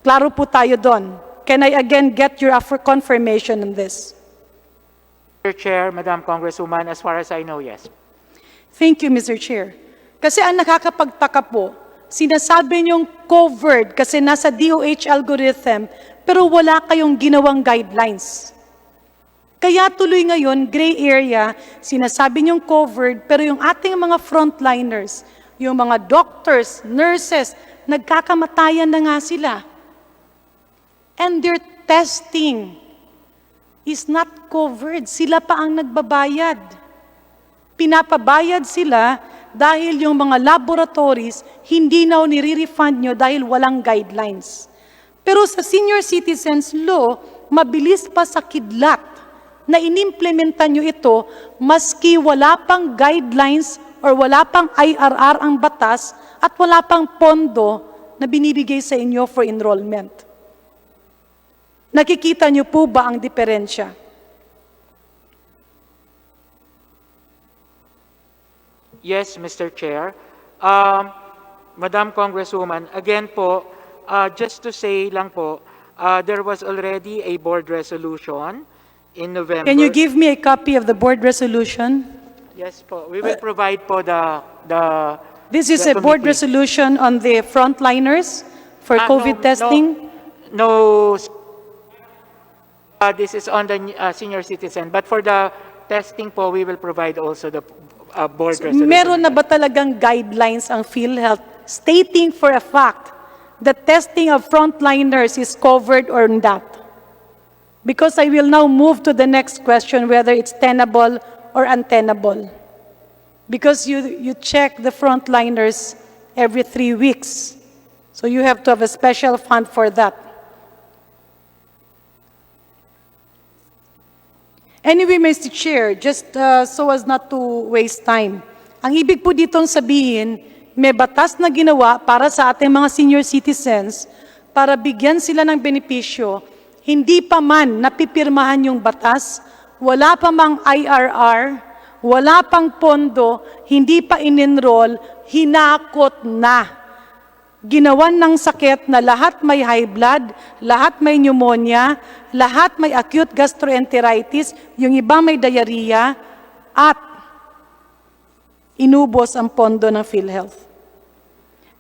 Klaro po tayo doon. Can I again get your confirmation on this? Mr. Chair, Madam Congresswoman, as far as I know, yes. Thank you, Mr. Chair. Kasi ang nakakapagtaka po, sinasabi niyong covered kasi nasa DOH algorithm, pero wala kayong ginawang guidelines. Kaya tuloy ngayon, gray area, sinasabi niyong covered, pero yung ating mga frontliners, yung mga doctors, nurses, nagkakamatayan na nga sila. And their testing is not covered. Sila pa ang nagbabayad. Pinapabayad sila dahil yung mga laboratories hindi na nire-refund nyo dahil walang guidelines. Pero sa senior citizens law, mabilis pa sa kidlat na inimplementan nyo ito maski wala pang guidelines or wala pang IRR ang batas at wala pang pondo na binibigay sa inyo for enrollment. Nakikita niyo po ba ang diferensya? Yes, Mr. Chair. Madam Congresswoman, again po, just to say lang po, there was already a board resolution in November. Can you give me a copy of the board resolution? Yes po. We will provide po the This is a the board committee. resolution on the frontliners for COVID testing? No. This is on the senior citizen. But for the testing po, we will provide also the board resolution. Meron na ba talagang guidelines ang PhilHealth stating for a fact that testing of frontliners is covered or not? Because I will now move to the next question whether it's tenable or untenable. Because you check the frontliners every 3 weeks. So you have to have a special fund for that. Anyway, Mr. Chair, just so as not to waste time, ang ibig po ditong sabihin, may batas na ginawa para sa ating mga senior citizens para bigyan sila ng benepisyo, hindi pa man napipirmahan yung batas, wala pa mang IRR, wala pang pondo, hindi pa in-enroll, hinakot na. Ginawan ng sakit na lahat may high blood, lahat may pneumonia, lahat may acute gastroenteritis, yung iba may diarrhea, at inubos ang pondo ng PhilHealth.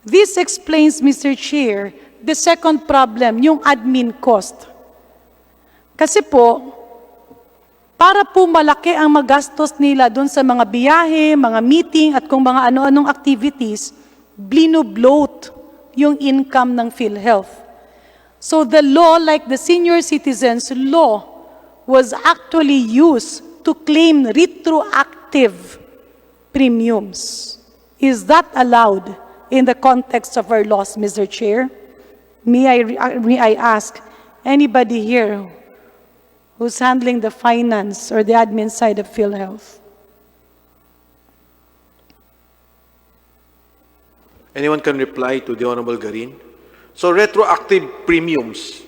This explains, Mr. Chair, the second problem, yung admin cost. Kasi po, para po malaki ang magastos nila dun sa mga biyahe, mga meeting, at kung mga ano-anong activities, blino-bloat yung income ng PhilHealth. So the law, like the senior citizens law, was actually used to claim retroactive premiums. Is that allowed in the context of our laws, Mr. Chair? May I ask anybody here who's handling the finance or the admin side of PhilHealth? Anyone can reply to the Honorable Garin? So retroactive premiums.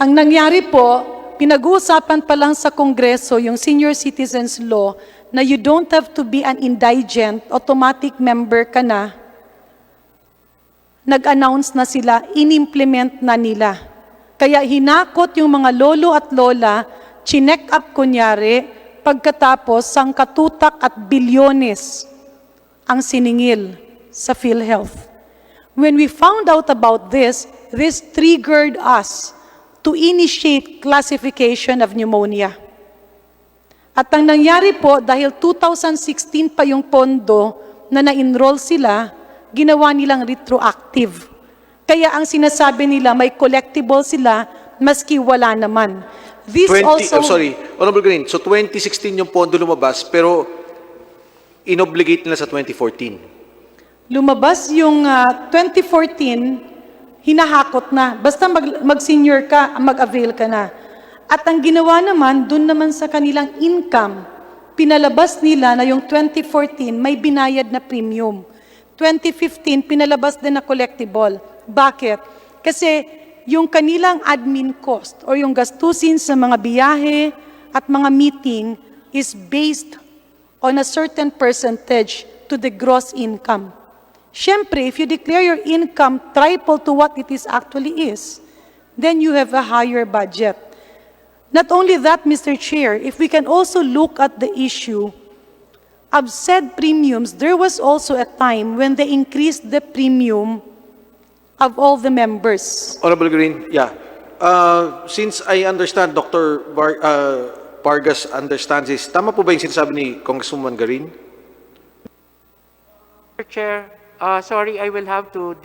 Ang nangyari po, pinag-uusapan pa lang sa Kongreso yung senior citizens law na you don't have to be an indigent, automatic member ka na. Nag-announce na sila, in-implement na nila. Kaya hinakot yung mga lolo at lola, chinek up kunyari, pagkatapos sangkatutak at bilyones ang siningil sa PhilHealth. When we found out about this triggered us to initiate classification of pneumonia. At ang nangyari po, dahil 2016 pa yung pondo na na-enroll sila, ginawa nilang retroactive. Kaya ang sinasabi nila, may collectible sila, maski wala naman. This Honorable Green, so 2016 yung pondo lumabas, pero inobligate nila sa 2014. Lumabas yung 2014, hinahakot na. Basta mag-senior ka, mag-avail ka na. At ang ginawa naman, dun naman sa kanilang income, pinalabas nila na yung 2014 may binayad na premium. 2015, pinalabas din na collectible. Bakit? Kasi yung kanilang admin cost or yung gastusin sa mga biyahe at mga meeting is based on a certain percentage to the gross income. Siyempre, if you declare your income triple to what it is actually is, then you have a higher budget. Not only that, Mr. Chair, if we can also look at the issue of said premiums, there was also a time when they increased the premium of all the members. Honorable Green, yeah. Since I understand Dr. Vargas understands this, tama po ba yung sinasabi ni Congresswoman Garin? Mr. Chair, sorry, I will have to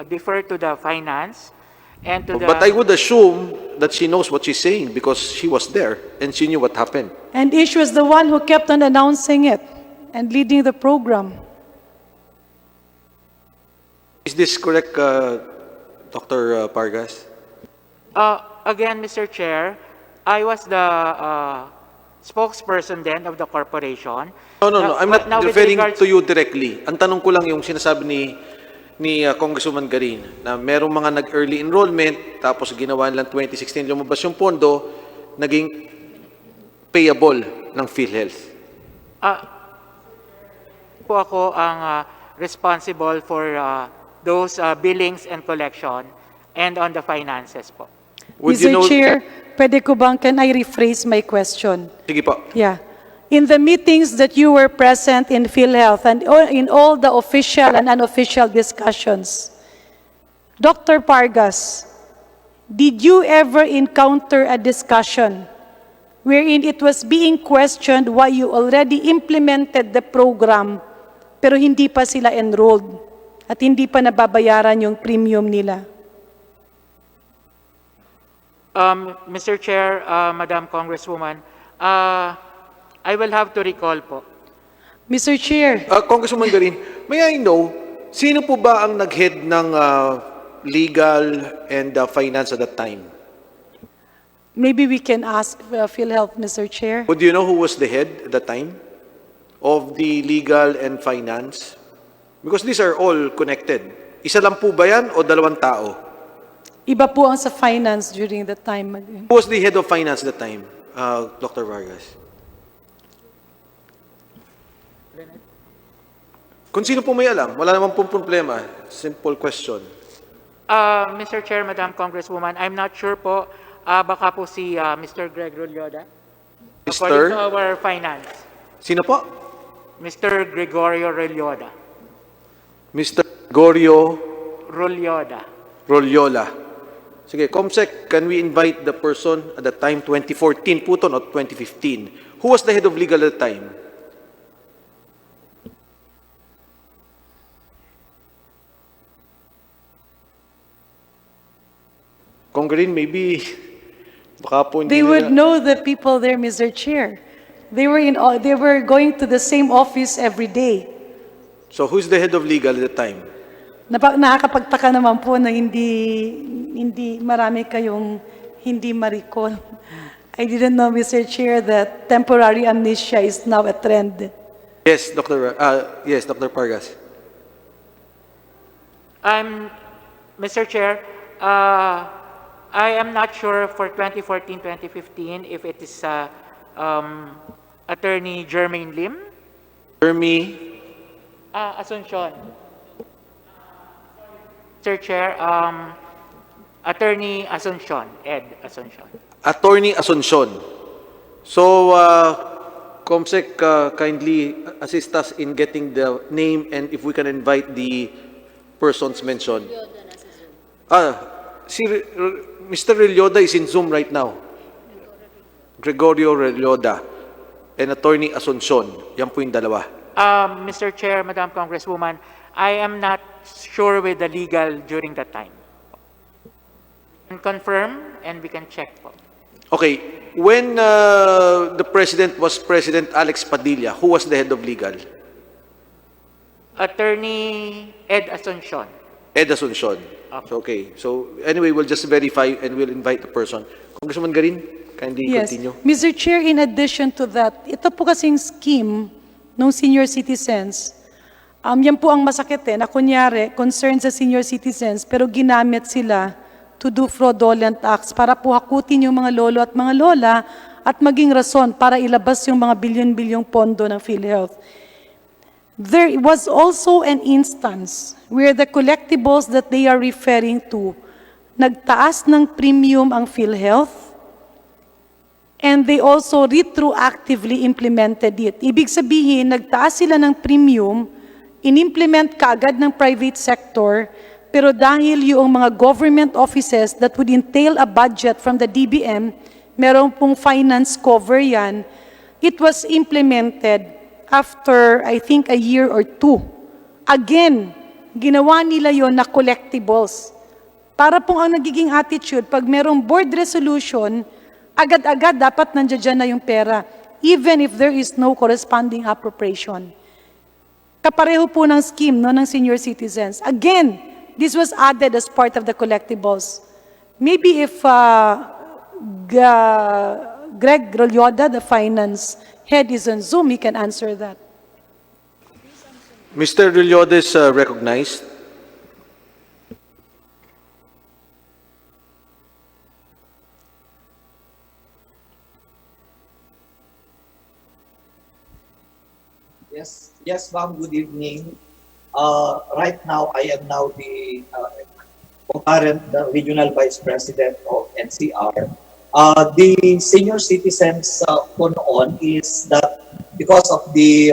defer to the finance and to the... But I would assume that she knows what she's saying because she was there and she knew what happened. And Ish was the one who kept on announcing it and leading the program. Is this correct, Dr. Vargas? Again, Mr. Chair, I was the spokesperson then of the corporation. No. I'm not Now, with referring regards- to you directly. Ang tanong ko lang yung sinasabi ni Congresswoman Garin na merong mga nag-early enrollment tapos ginawa nilang 2016 lumabas yung pondo, naging payable ng PhilHealth. Po ako ang responsible for those billings and collection and on the finances po. Would you Mr. know- Chair, pwede ko bang, can I rephrase my question? Sige po. Yeah. In the meetings that you were present in PhilHealth and in all the official and unofficial discussions, Dr. Vargas, did you ever encounter a discussion wherein it was being questioned why you already implemented the program pero hindi pa sila enrolled at hindi pa nababayaran yung premium nila? Mr. Chair, Madam Congresswoman, I will have to recall po. Mr. Chair. Congresswoman Garin, may I know, sino po ba ang nag-head ng legal and finance at that time? Maybe we can ask PhilHealth, Mr. Chair. Would you know who was the head at that time of the legal and finance? Because these are all connected. Isa lang po ba yan o dalawang tao? Iba po ang sa finance during the time. Who was the head of finance at the time, Dr. Vargas? Kung sino po may alam, wala naman pong problema. Simple question. Mr. Chair, Madam Congresswoman, I'm not sure po. Baka po si Mr. Greg Rolyoda. According to our finance. Sino po? Mr. Gregorio Rolyoda. Mr. Gregorio Rolyoda. Rolyola. Sige, Comsec, can we invite the person at the time, 2014 po to, not 2015? Who was the head of legal at the time? Congressman, maybe, baka po hindi They would nila- know the people there, Mr. Chair. They were going to the same office every day. So who's the head of legal at the time? Nakakapagtaka naman po na hindi marami kayong hindi ma-recall. I didn't know, Mr. Chair, that temporary amnesia is now a trend. Yes, Dr. Pargas. Mr. Chair, I am not sure for 2014-2015 if it is Attorney Jermaine Lim. Asuncion. Mr. Chair, Attorney Asuncion, Ed Asuncion. Attorney Asuncion. So, Comsec, kindly assist us in getting the name and if we can invite the persons mentioned. Mr. Relyoda is in Zoom right now. Gregorio Relyoda and Attorney Asuncion. Yan po yung dalawa. Mr. Chair, Madam Congresswoman, I am not sure with the legal during that time. Can confirm and we can check po. Okay. When the President was President Alex Padilla, who was the head of legal? Attorney Ed Asuncion. Ed Asuncion. Okay. So anyway, we'll just verify and we'll invite the person. Congressman Garin, kindly continue. Mr. Chair, in addition to that, ito po kasing scheme ng senior citizens, yan po ang masakit na kunyari, concern sa senior citizens, pero ginamit sila to do fraudulent acts para po hakutin yung mga lolo at mga lola at maging rason para ilabas yung mga bilyon-bilyong pondo ng Philhealth. There was also an instance where the collectibles that they are referring to, nagtaas ng premium ang Philhealth, and they also retroactively implemented it. Ibig sabihin, nagtaas sila ng premium, in-implement kaagad ng private sector, pero dahil yung mga government offices that would entail a budget from the DBM, meron pong finance cover yan, it was implemented after, I think, a year or two. Again, ginawa nila yon na collectibles. Para pong ang nagiging attitude, pag merong board resolution, agad-agad dapat nandiyan na yung pera, even if there is no corresponding appropriation. Kapareho po ng scheme ng senior citizens. Again, this was added as part of the collectibles. Maybe if Greg Rolyoda, the finance head, is on Zoom, he can answer that. Mr. Relyoda is recognized. Yes, ma'am. Good evening. Right now, I am now the current regional vice president of NCR. The senior citizens po noon is that because of the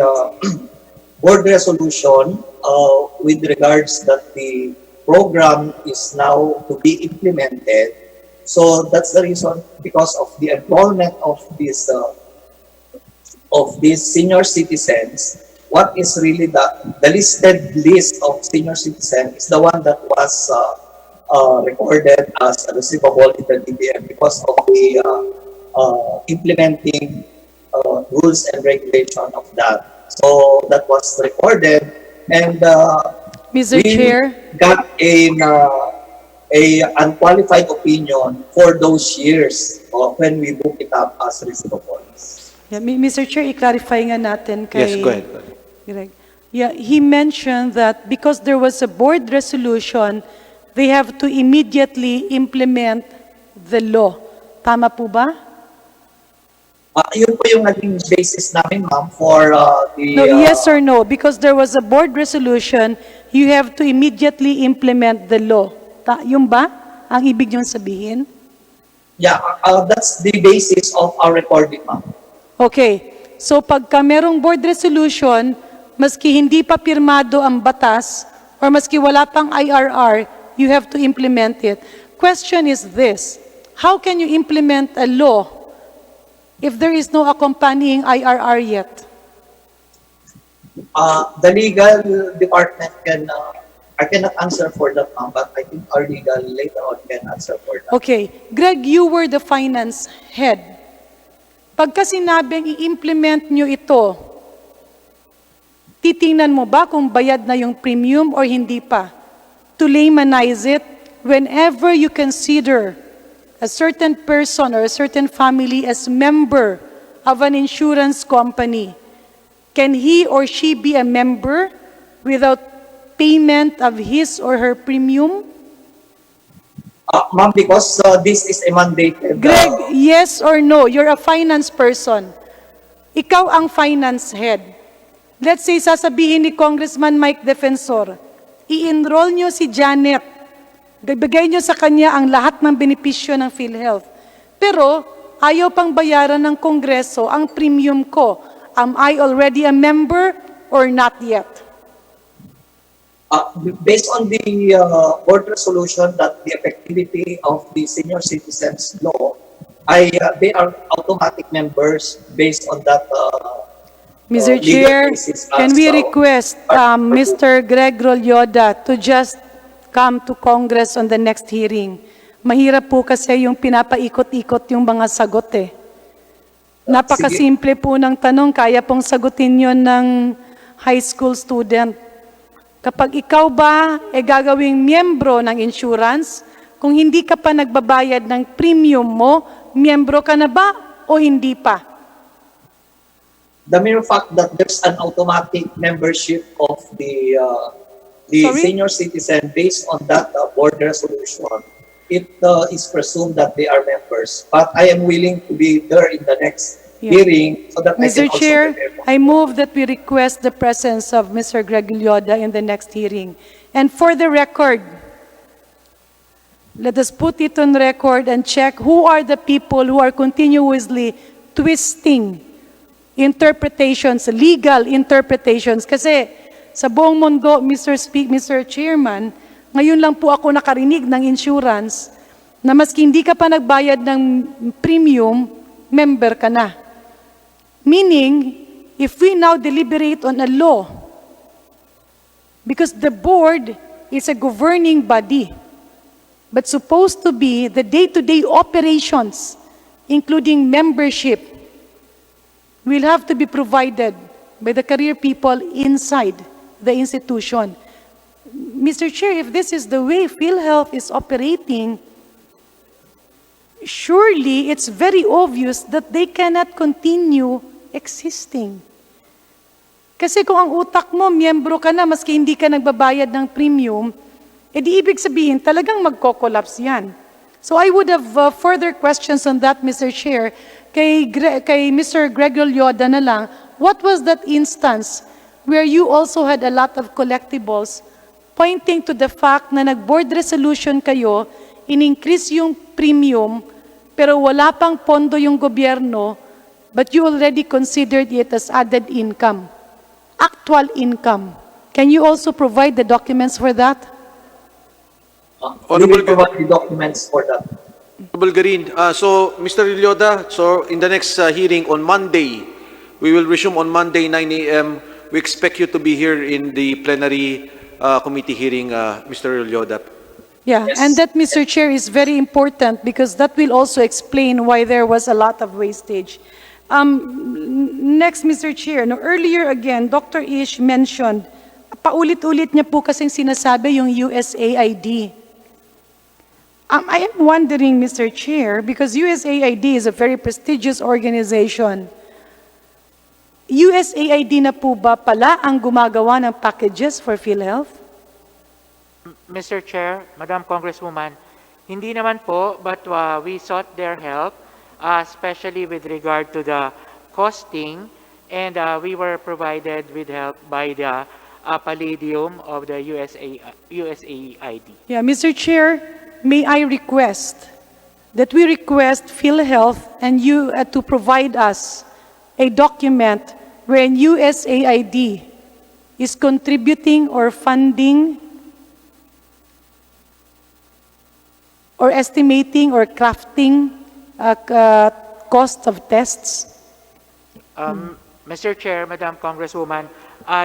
board resolution with regards that the program is now to be implemented. So that's the reason, because of the enrollment of these senior citizens, what is really the listed list of senior citizens is the one that was recorded as a receivable in the DBM because of the implementing rules and regulation of that. So that was recorded, and Mr. Chair, got a unqualified opinion for those years when we book it up as receivables. yeah, Mr. Chair, i-clarify nga natin kay Yes, go ahead. Greg. Yeah, he mentioned that because there was a board resolution, they have to immediately implement the law. Tama po ba? Yun po yung naging basis namin, ma'am, for No, yes or no? Because there was a board resolution, you have to immediately implement the law. Yung ba ang ibig niyong sabihin? Yeah, that's the basis of our recording, ma'am. Okay. So pagka merong board resolution, maski hindi pa pirmado ang batas, or maski wala pang IRR, you have to implement it. Question is this: how can you implement a law if there is no accompanying IRR yet? The legal department can, I cannot answer for that, ma'am, but I think our legal later on can answer for that. Okay. Greg, you were the finance head. Pagka sinabing i-implement nyo ito, titingnan mo ba kung bayad na yung premium or hindi pa? To laymanize it, whenever you consider a certain person or a certain family as member of an insurance company, can he or she be a member without payment of his or her premium? Ma'am, because this is a mandated... Greg, yes or no? You're a finance person. Ikaw ang finance head. Let's say, sasabihin ni Congressman Mike Defensor, i-enroll nyo si Janet. Bigay nyo sa kanya ang lahat ng benepisyo ng PhilHealth. Pero, ayaw pang bayaran ng Kongreso ang premium ko. Am I already a member or not yet? Based on the board resolution that the effectivity of the senior citizens law, they are automatic members based on that. Mr. Chair, can we request Mr. Greg Rolyoda to just come to Congress on the next hearing? Mahirap po kasi yung pinapaikot-ikot yung mga sagot eh. Napakasimple po ng tanong, kaya pong sagutin yon ng high school student. Kapag ikaw ba gagawing miyembro ng insurance, kung hindi ka pa nagbabayad ng premium mo, miyembro ka na ba o hindi pa? The mere fact that there's an automatic membership of the senior citizen based on that board resolution, it is presumed that they are members. But I am willing to be there in the next hearing so that Mr. I can Chair, also I move that we request the presence of Mr. Greg Lyoda in the next hearing. And for the record, let us put it on record and check who are the people who are continuously twisting interpretations, legal interpretations. Kasi sa buong mundo, Mr. Chairman, ngayon lang po ako nakarinig ng insurance na maski hindi ka pa nagbayad ng premium, member ka na. Meaning, if we now deliberate on a law, because the board is a governing body, but supposed to be the day-to-day operations, including membership, will have to be provided by the career people inside the institution. Mr. Chair, if this is the way PhilHealth is operating, surely it's very obvious that they cannot continue existing. Kasi kung ang utak mo, miyembro ka na, maski hindi ka nagbabayad ng premium, edi ibig sabihin, talagang magko-collapse yan. So I would have further questions on that, Mr. Chair. Kay Mr. Greg Lyoda na lang, what was that instance where you also had a lot of collectibles pointing to the fact na nag-board resolution kayo, in-increase yung premium, pero wala pang pondo yung gobyerno, but you already considered it as added income, actual income. Can you also provide the documents for that? We will provide the documents for that. Honorable Garin, so Mr. Lyoda, so in the next hearing on Monday, we will resume on Monday 9 a.m. We expect you to be here in the plenary committee hearing, Mr. Lyoda. Yeah, and that, Mr. Chair, is very important because that will also explain why there was a lot of wastage. Next, Mr. Chair, no, earlier again, Dr. Ish mentioned, paulit-ulit niya po kasing sinasabi yung USAID. I am wondering, Mr. Chair, because USAID is a very prestigious organization. USAID na po ba pala ang gumagawa ng packages for PhilHealth? Mr. Chair, Madam Congresswoman, hindi naman po, but we sought their help, especially with regard to the costing, and we were provided with help by the Palladium of the USAID. Yeah, Mr. Chair, may I request that we request PhilHealth and you to provide us a document wherein USAID is contributing or funding or estimating or crafting cost of tests? Mr. Chair, Madam Congresswoman,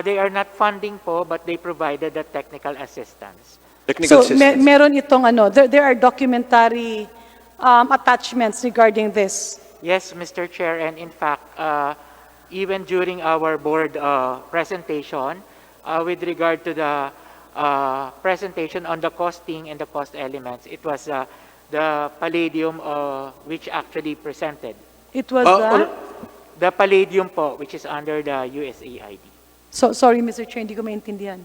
they are not funding po, but they provided the technical assistance. Technical So assistance. meron itong there are documentary attachments regarding this. Yes, Mr. Chair, and in fact, even during our board presentation, with regard to the presentation on the costing and the cost elements, it was the Palladium which actually presented. It was The Palladium po, which is under the USAID. So sorry, Mr. Chair, hindi ko maintindihan.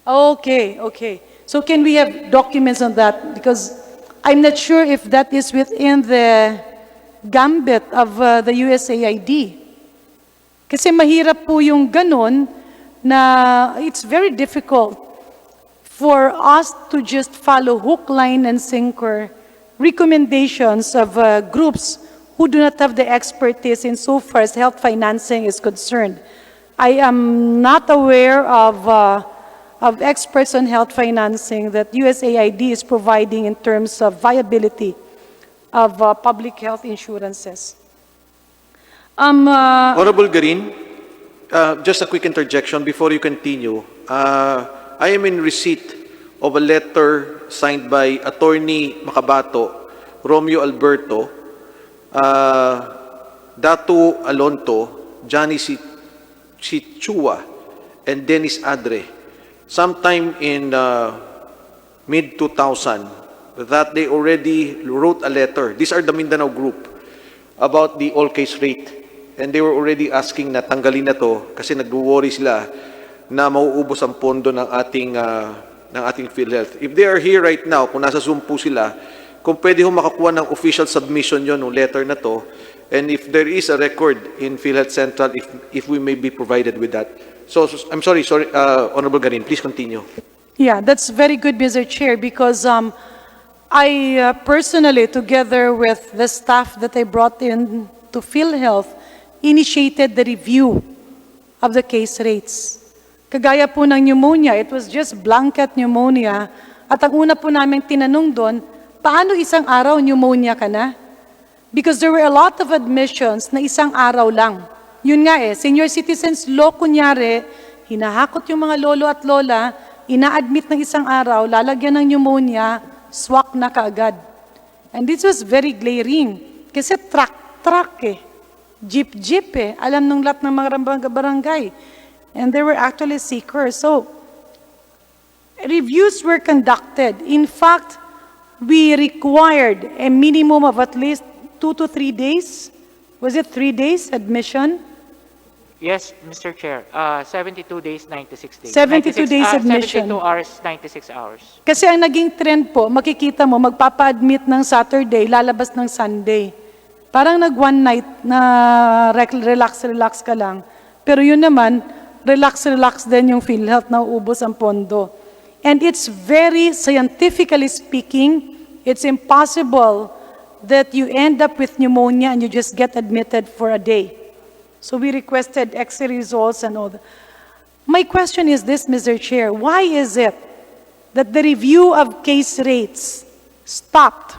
Okay, okay. So can we have documents on that? Because I'm not sure if that is within the gambit of the USAID. Kasi mahirap po yung ganun na it's very difficult for us to just follow hook, line, and sinker recommendations of groups who do not have the expertise in so far as health financing is concerned. I am not aware of experts on health financing that USAID is providing in terms of viability of public health insurances. Honorable Garin, just a quick interjection before you continue. I am in receipt of a letter signed by Attorney Macabato, Romeo Alberto, Datu Alonto, Johnny Sichua, and Dennis Adre, sometime in mid-2000, that they already wrote a letter. These are the Mindanao group about the all-case rate. And they were already asking na tanggalin na to kasi nag-worry sila na mauubos ang pondo ng ating PhilHealth. If they are here right now, kung nasa Zoom po sila, kung pwede ho makakuha ng official submission yon ng letter na to, and if there is a record in PhilHealth Central, if we may be provided with that. So I'm sorry, Honorable Garin, please continue. Yeah, that's very good, Mr. Chair, because I personally, together with the staff that I brought in to PhilHealth, initiated the review of the case rates. Kagaya po ng pneumonia, it was just blanket pneumonia. At ang una po namin tinanong doon, paano isang araw pneumonia ka na? Because there were a lot of admissions na isang araw lang. Yun nga senior citizens law kunyari, hinahakot yung mga lolo at lola, ina-admit ng isang araw, lalagyan ng pneumonia, swak na kaagad. And this was very glaring. Kasi truck jeep alam nung lahat ng mga barangay. And there were actually seekers. So, reviews were conducted. In fact, we required a minimum of at least 2 to 3 days. Was it 3 days admission? Yes, Mr. Chair. 72 days, 96 days. 72 days admission. 72 hours, 96 hours. Kasi ang naging trend po, makikita mo, magpapa-admit ng Saturday, lalabas ng Sunday. Parang nag-one night na relax ka lang. Pero yun naman, relax din yung PhilHealth na uubos ang pondo. And it's very, scientifically speaking, it's impossible that you end up with pneumonia and you just get admitted for a day. So we requested X-ray results and all that. My question is this, Mr. Chair, why is it that the review of case rates stopped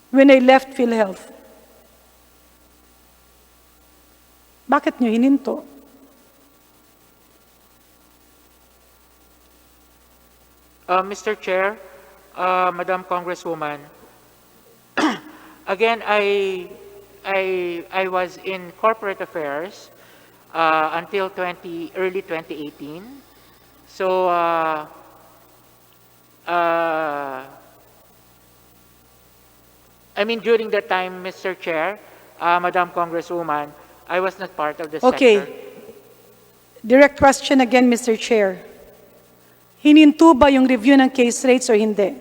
when I left PhilHealth? Bakit nyo hininto? Mr. Chair, Madam Congresswoman, again, I was in corporate affairs until early 2018. So, I mean, during that time, Mr. Chair, Madam Congresswoman, I was not part of the Okay. sector. Direct question again, Mr. Chair. Hininto ba yung review ng case rates or hindi?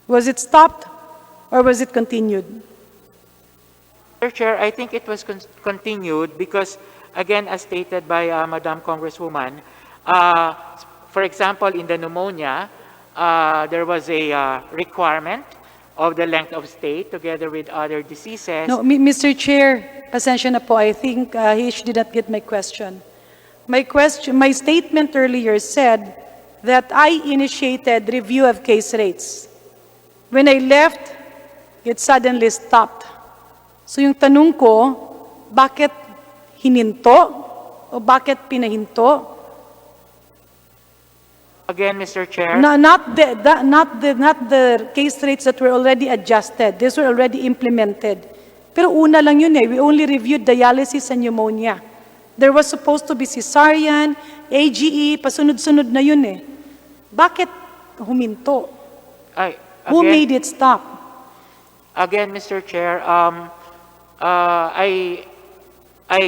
Was it stopped or was it continued? Mr. Chair, I think it was continued because, again, as stated by Madam Congresswoman, for example, in the pneumonia, there was a requirement of the length of stay together with other diseases. No, Mr. Chair, pasensya na po. I think he did not get my question. My statement earlier said that I initiated review of case rates. When I left, it suddenly stopped. So yung tanong ko, bakit hininto o bakit pinahinto? Again, Mr. Chair. Not the case rates that were already adjusted. These were already implemented. Pero una lang yun eh. We only reviewed dialysis and pneumonia. There was supposed to be cesarean, AGE, pasunod-sunod na yun eh. Bakit huminto? Who made it stop? Again, Mr. Chair, I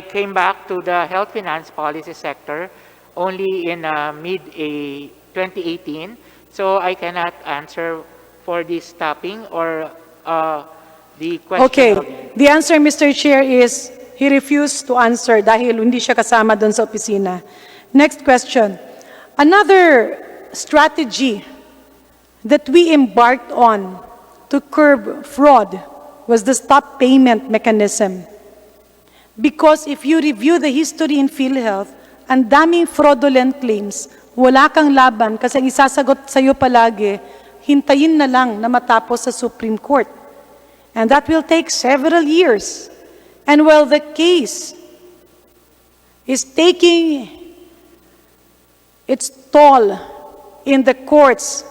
came back to the health finance policy sector only in mid-2018, so I cannot answer for this stopping or the question. Okay. The answer, Mr. Chair, is he refused to answer dahil hindi siya kasama doon sa opisina. Next question. Another strategy that we embarked on to curb fraud was the stop payment mechanism. Because if you review the history in PhilHealth, ang daming fraudulent claims, wala kang laban kasi ang isasagot sa'yo palagi, hintayin na lang na matapos sa Supreme Court. And that will take several years. And while the case is taking its toll in the courts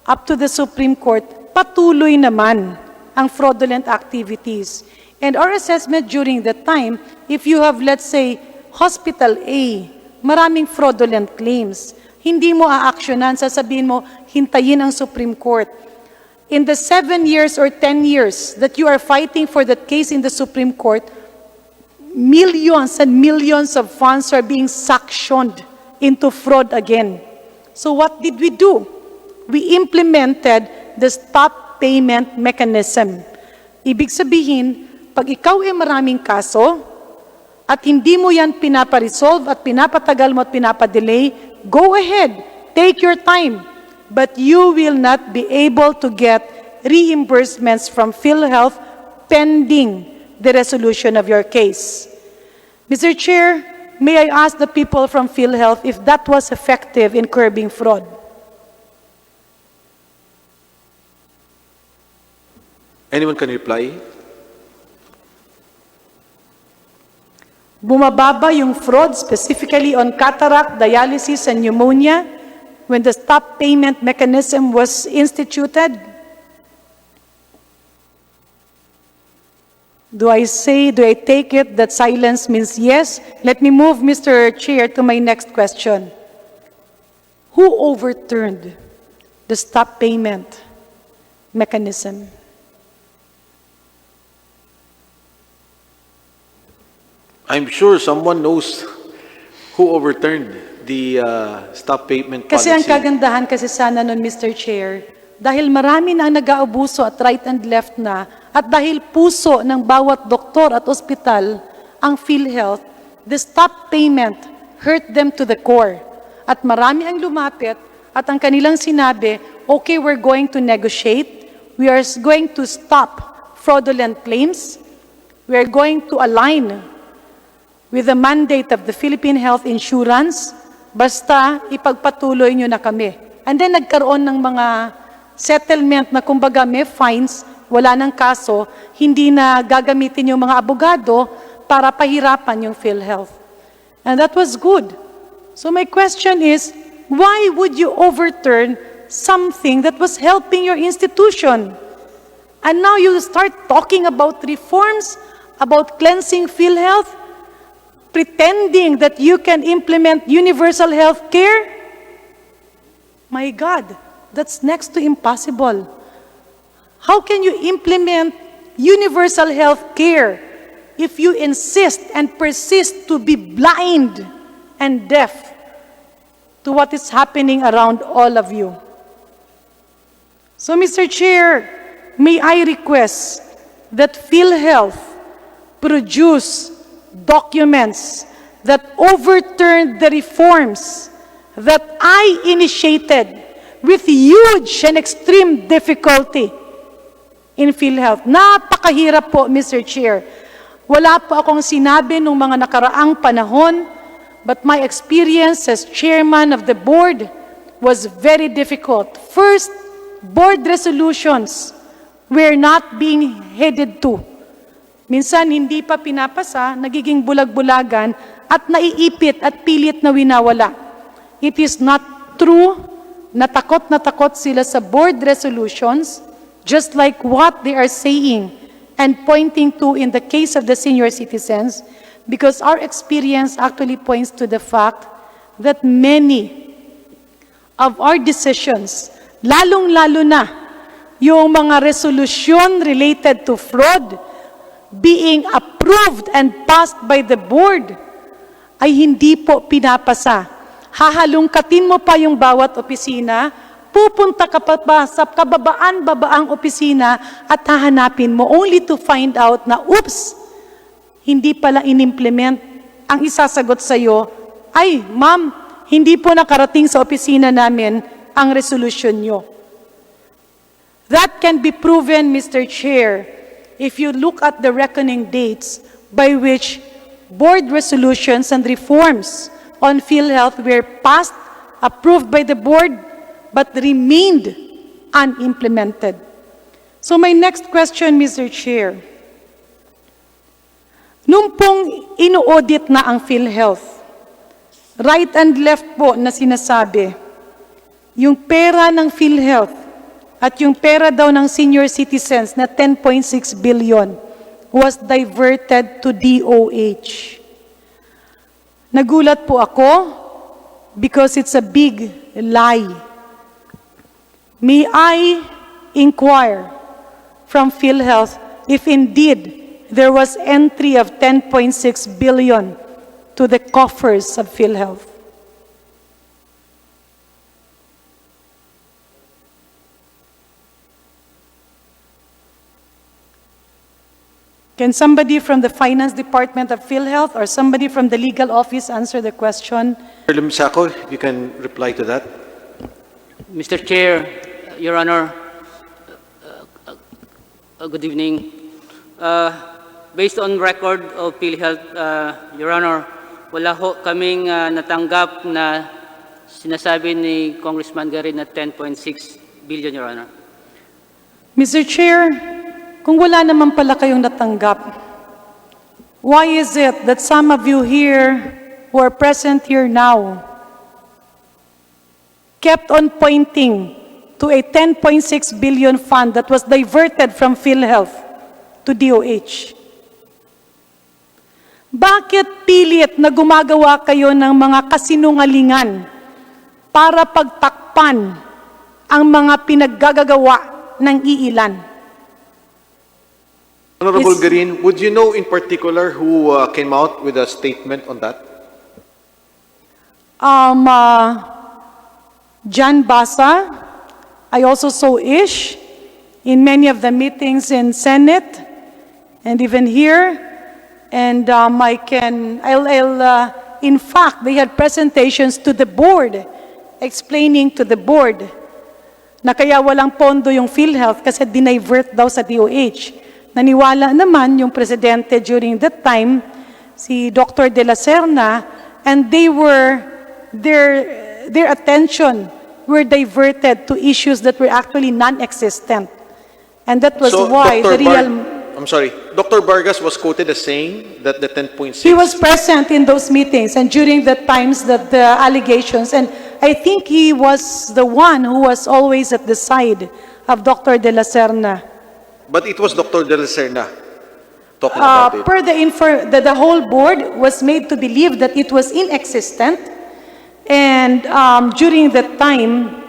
up to the Supreme Court, patuloy naman ang fraudulent activities. And our assessment during that time, if you have, let's say, Hospital A, maraming fraudulent claims, hindi mo aaksyonan, sasabihin mo, hintayin ang Supreme Court. In the 7 years or 10 years that you are fighting for that case in the Supreme Court, millions and millions of funds are being suctioned into fraud again. So what did we do? We implemented the stop payment mechanism. Ibig sabihin, pag ikaw ay maraming kaso, at hindi mo yan pinaparesolve at pinapatagal mo at pinapadelay, go ahead, take your time. But you will not be able to get reimbursements from PhilHealth pending the resolution of your case. Mr. Chair, may I ask the people from PhilHealth if that was effective in curbing fraud? Anyone can reply? Bumababa yung fraud specifically on cataract, dialysis, and pneumonia when the stop payment mechanism was instituted? Do I take it that silence means yes? Let me move, Mr. Chair, to my next question. Who overturned the stop payment mechanism? I'm sure someone knows who overturned the stop payment policy. Kasi ang kagandahan kasi sana nun, Mr. Chair, dahil marami na ang nag-aabuso at right and left na, at dahil puso ng bawat doktor at ospital ang PhilHealth, the stop payment hurt them to the core. At marami ang lumapit at ang kanilang sinabi, okay, we're going to negotiate, we are going to stop fraudulent claims, we are going to align with the mandate of the Philippine Health Insurance, basta ipagpatuloy nyo na kami. And then nagkaroon ng mga settlement na kumbaga may fines, wala ng kaso, hindi na gagamitin yung mga abogado para pahirapan yung PhilHealth. And that was good. So my question is, why would you overturn something that was helping your institution? And now you start talking about reforms, about cleansing PhilHealth, pretending that you can implement universal health care? My God, that's next to impossible. How can you implement universal health care if you insist and persist to be blind and deaf to what is happening around all of you. So, Mr. Chair, may I request that PhilHealth produce documents that overturned the reforms that I initiated with huge and extreme difficulty in PhilHealth. Napakahirap po, Mr. Chair. Wala po akong sinabi nung mga nakaraang panahon, but my experience as chairman of the board was very difficult. First, board resolutions were not being headed to. Minsan, hindi pa pinapasa, nagiging bulag-bulagan, at naiipit at pilit na winawala. It is not true na takot sila sa board resolutions, just like what they are saying and pointing to in the case of the senior citizens, because our experience actually points to the fact that many of our decisions, lalong-lalo na yung mga resolution related to fraud being approved and passed by the board, ay hindi po pinapasa. Hahalungkatin mo pa yung bawat opisina, pupunta ka pa ba sa kababaan-babaang opisina at hahanapin mo only to find out na, oops, hindi pala inimplement. Ang isasagot sa iyo, ay, ma'am, hindi po nakarating sa opisina namin ang resolution nyo. That can be proven, Mr. Chair, if you look at the reckoning dates by which board resolutions and reforms on PhilHealth were passed, approved by the board, but remained unimplemented. So my next question, Mr. Chair, nung pong ino-audit na ang PhilHealth, right and left po na sinasabi, yung pera ng PhilHealth at yung pera daw ng senior citizens na 10.6 billion was diverted to DOH. Nagulat po ako because it's a big lie. May I inquire from PhilHealth if indeed there was entry of 10.6 billion to the coffers of PhilHealth? Can somebody from the finance department of PhilHealth or somebody from the legal office answer the question? Mr. Limsaco, if you can reply to that. Mr. Chair, Your Honor, good evening. Based on record of PhilHealth, Your Honor, wala ho kaming natanggap na sinasabi ni Congressman Garin na 10.6 billion, Your Honor. Mr. Chair, kung wala naman pala kayong natanggap, why is it that some of you here who are present here now kept on pointing to a 10.6 billion fund that was diverted from PhilHealth to DOH? Bakit pilit na gumagawa kayo ng mga kasinungalingan para pagtakpan ang mga pinaggagawa ng iilan? Honorable Garin, would you know in particular who came out with a statement on that? Jan Basa. I also saw Ish in many of the meetings in Senate and even here. And in fact, they had presentations to the board, explaining to the board na kaya walang pondo yung PhilHealth kasi dinivert daw sa DOH. Naniwala naman yung presidente during that time, si Dr. De La Serna, and their attention were diverted to issues that were actually non-existent. And that was why the real... I'm sorry, Dr. Vargas was quoted as saying that the 10.6... He was present in those meetings and during the times that the allegations, and I think he was the one who was always at the side of Dr. De La Serna. But it was Dr. De La Serna talking about it. Per the whole board was made to believe that it was inexistent, and during that time,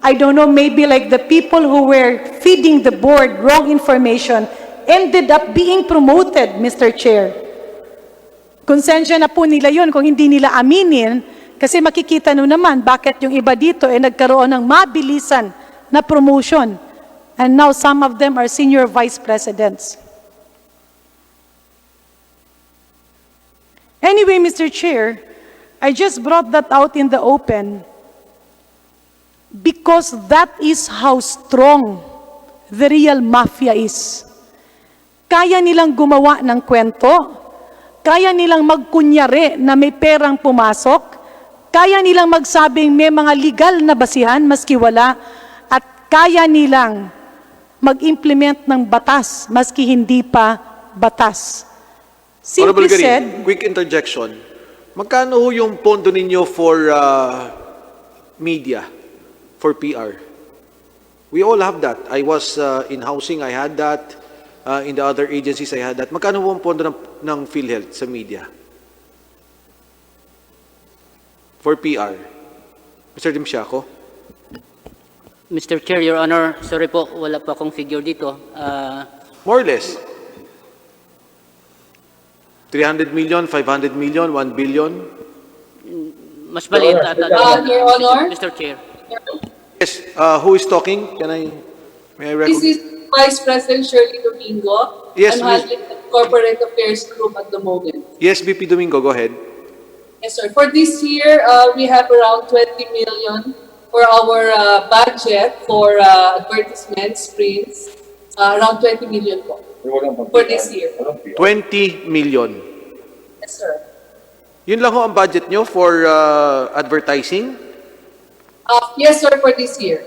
I don't know, maybe like the people who were feeding the board wrong information ended up being promoted, Mr. Chair. Konsensya na po nila yun kung hindi nila aminin, kasi makikita nyo naman bakit yung iba dito ay nagkaroon ng mabilisan na promotion. And now some of them are senior vice presidents. Anyway, Mr. Chair, I just brought that out in the open because that is how strong the real mafia is. Kaya nilang gumawa ng kwento, kaya nilang magkunyari na may perang pumasok, kaya nilang magsabing may mga legal na basihan maski wala, at kaya nilang mag-implement ng batas maski hindi pa batas. Honorable Simply said, Garin, quick interjection. Magkano ho yung pondo ninyo for media, for PR? We all have that. I was in housing, I had that. In the other agencies, I had that. Magkano ho ang pondo ng PhilHealth sa media? For PR. Mr. Dimsiaco? Mr. Chair, Your Honor, sorry po, wala po akong figure dito. More or less. 300 million, 500 million, 1 billion? Mas maliit ata. Your Honor? Mr. Chair. Yes. Who is talking? May I This recognize? is Vice President Shirley Domingo. Yes, I'm Miss- handling the Corporate Affairs Group at the moment. Yes, VP Domingo, go ahead. Yes, sir. For this year, we have around 20 million for our budget for advertisements, prints. Around 20 million po for this year. 20 million. Yes, sir. Yun lang ho ang budget nyo for advertising? Yes, sir, for this year.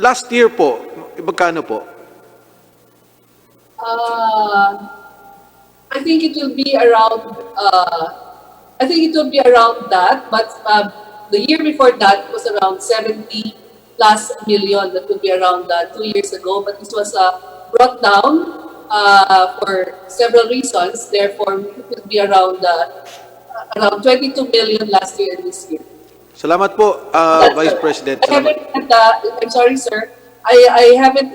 Last year po, magkano po? I think it will be around. That, but the year before that was around 70 plus million. That would be around 2 years ago. But this was brought down for several reasons. Therefore, it will be around 22 million last year and this year. Salamat po, Vice President. I haven't I'm sorry, sir. I haven't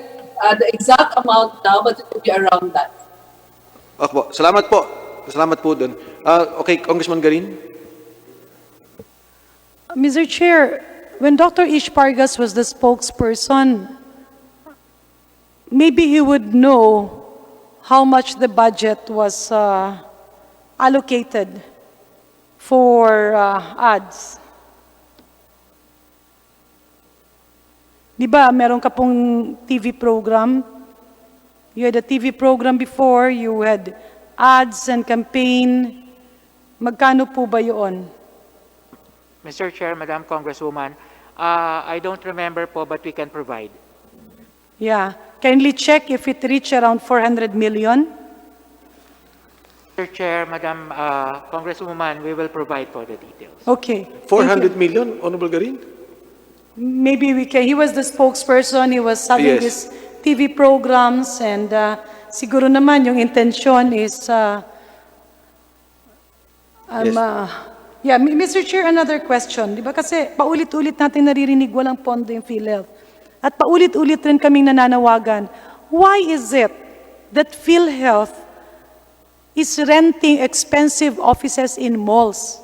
the exact amount now, but it will be around that. Okay po. Salamat po. Salamat po dun. Okay, Congressman Garin. Mr. Chair, when Dr. Ishpargas was the spokesperson, maybe he would know how much the budget was allocated for ads. Di ba, meron ka pong TV program? You had a TV program before, you had ads and campaign. Magkano po ba yun? Mr. Chair, Madam Congresswoman, I don't remember po, but we can provide. Yeah. Kindly check if it reached around 400 million. Mr. Chair, Madam Congresswoman, we will provide for the details. Okay. 400 million, Honorable Garin? Maybe we can. He was the spokesperson. He was having Yes. these TV programs, and siguro naman yung intention is Yes. yeah, Mr. Chair, another question. Di ba kasi paulit-ulit natin naririnig walang pondo yung PhilHealth. At paulit-ulit rin kaming nananawagan. Why is it that PhilHealth is renting expensive offices in malls?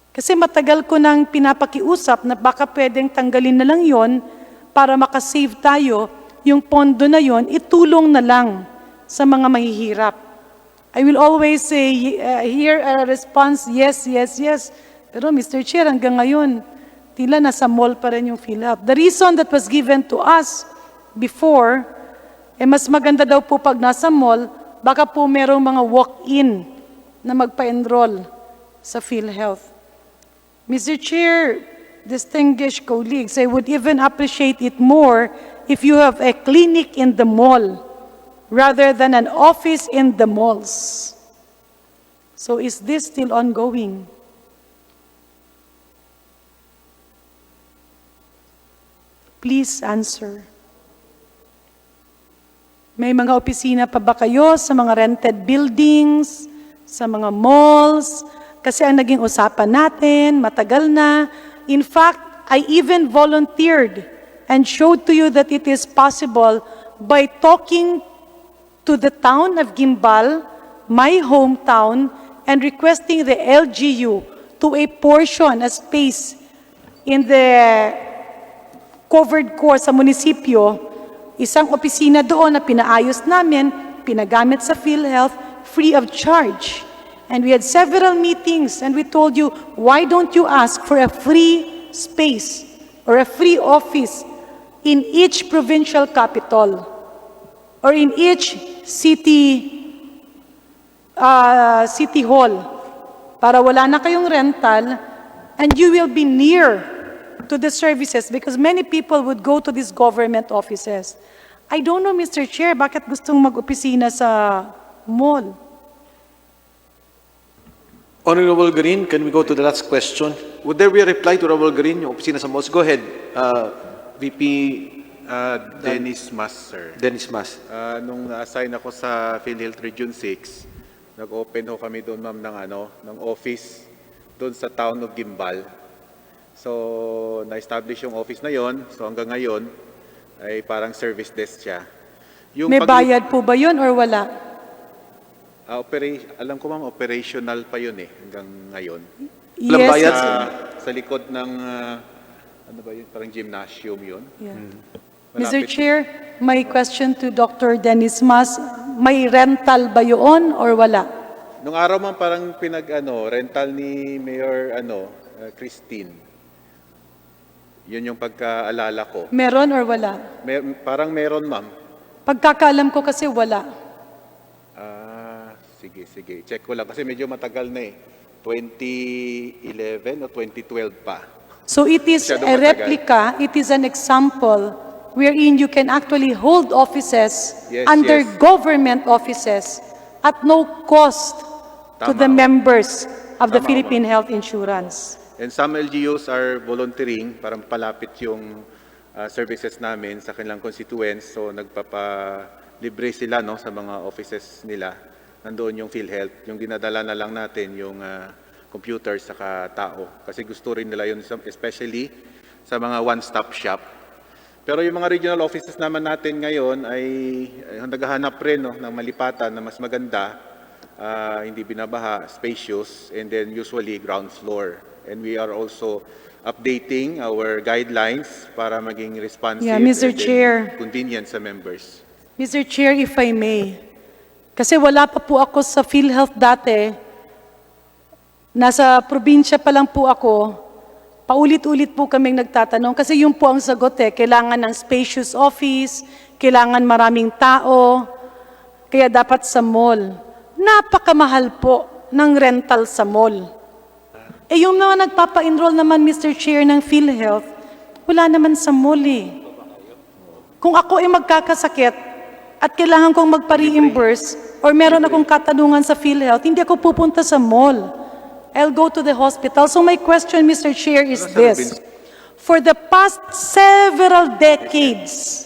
Kasi matagal ko nang pinapakiusap na baka pwedeng tanggalin na lang yon para makasave tayo, yung pondo na yon, itulong na lang sa mga mahihirap. I will always say, hear a response, yes, yes, yes. Pero Mr. Chair, hanggang ngayon, tila nasa mall pa rin yung PhilHealth. The reason that was given to us before, mas maganda daw po pag nasa mall, baka po merong mga walk-in na magpa-enroll sa PhilHealth. Mr. Chair, distinguished colleagues, I would even appreciate it more if you have a clinic in the mall rather than an office in the malls. So is this still ongoing? Please answer. May mga opisina pa ba kayo sa mga rented buildings, sa mga malls? Kasi ang naging usapan natin, matagal na. In fact, I even volunteered and showed to you that it is possible by talking to the town of Gimbal, my hometown, and requesting the LGU to a portion, a space in the covered core sa munisipyo, isang opisina doon na pinaayos namin, pinagamit sa PhilHealth, free of charge. And we had several meetings and we told you, why don't you ask for a free space or a free office in each provincial capital or in each city hall para wala na kayong rental and you will be near to the services because many people would go to these government offices. I don't know, Mr. Chair, bakit gustong mag-opisina sa mall? Honorable Green, can we go to the last question? Would there be a reply to Honorable Green, yung opisina sa malls? Go ahead, VP Dennis Mas, sir. Dennis Mas. Nung na-assign ako sa Philhealth Region 6, nag-open ho kami doon, ma'am, ng office doon sa town of Gimbal. So, na-establish yung office na yon. So, hanggang ngayon, ay parang service desk siya. Yung May bayad po ba yun or wala? Alam ko, ma'am, operational pa yun hanggang ngayon. Yes. bayad Sa likod ng, ano ba yun, parang gymnasium yun. Yeah. Mr. Chair, my question to Dr. Dennis Mas, may rental ba yun or wala? Nung araw, ma'am, parang rental ni Mayor Christine. Yun yung pagkaalala ko. Meron or wala? Parang meron, ma'am. Pagkakaalam ko kasi wala. Sige. Check ko lang kasi medyo matagal na 2011 o 2012 pa. So it is Masyadong a matagal. replica, it is an example wherein you can actually hold offices under government offices at no cost to the members of the Tama, Philippine Health Insurance. And some LGUs are volunteering para palapit yung services namin sa kanilang constituents. So nagpapalibre sila sa mga offices nila. Nandoon yung PhilHealth. Yung dinadala na lang natin yung computers saka tao. Kasi gusto rin nila yun, especially sa mga one-stop shop. Pero yung mga regional offices naman natin ngayon ay naghahanap rin ng malipatan na mas maganda, hindi binabaha, spacious, and then usually ground floor. And we are also updating our guidelines para maging responsive Mr. and Chair. convenient sa members. Mr. Chair, if I may, kasi wala pa po ako sa PhilHealth dati, nasa probinsya pa lang po ako, paulit-ulit po kaming nagtatanong kasi yun po ang sagot kailangan ng spacious office, kailangan maraming tao, kaya dapat sa mall. Napakamahal po ng rental sa mall. Yung mga nagpapa-enroll naman, Mr. Chair, ng PhilHealth, wala naman sa mall Kung ako ay magkakasakit at kailangan kong magpa-reimburse or meron akong katanungan sa PhilHealth, hindi ako pupunta sa mall. I'll go to the hospital. So my question, Mr. Chair, is this. For the past several decades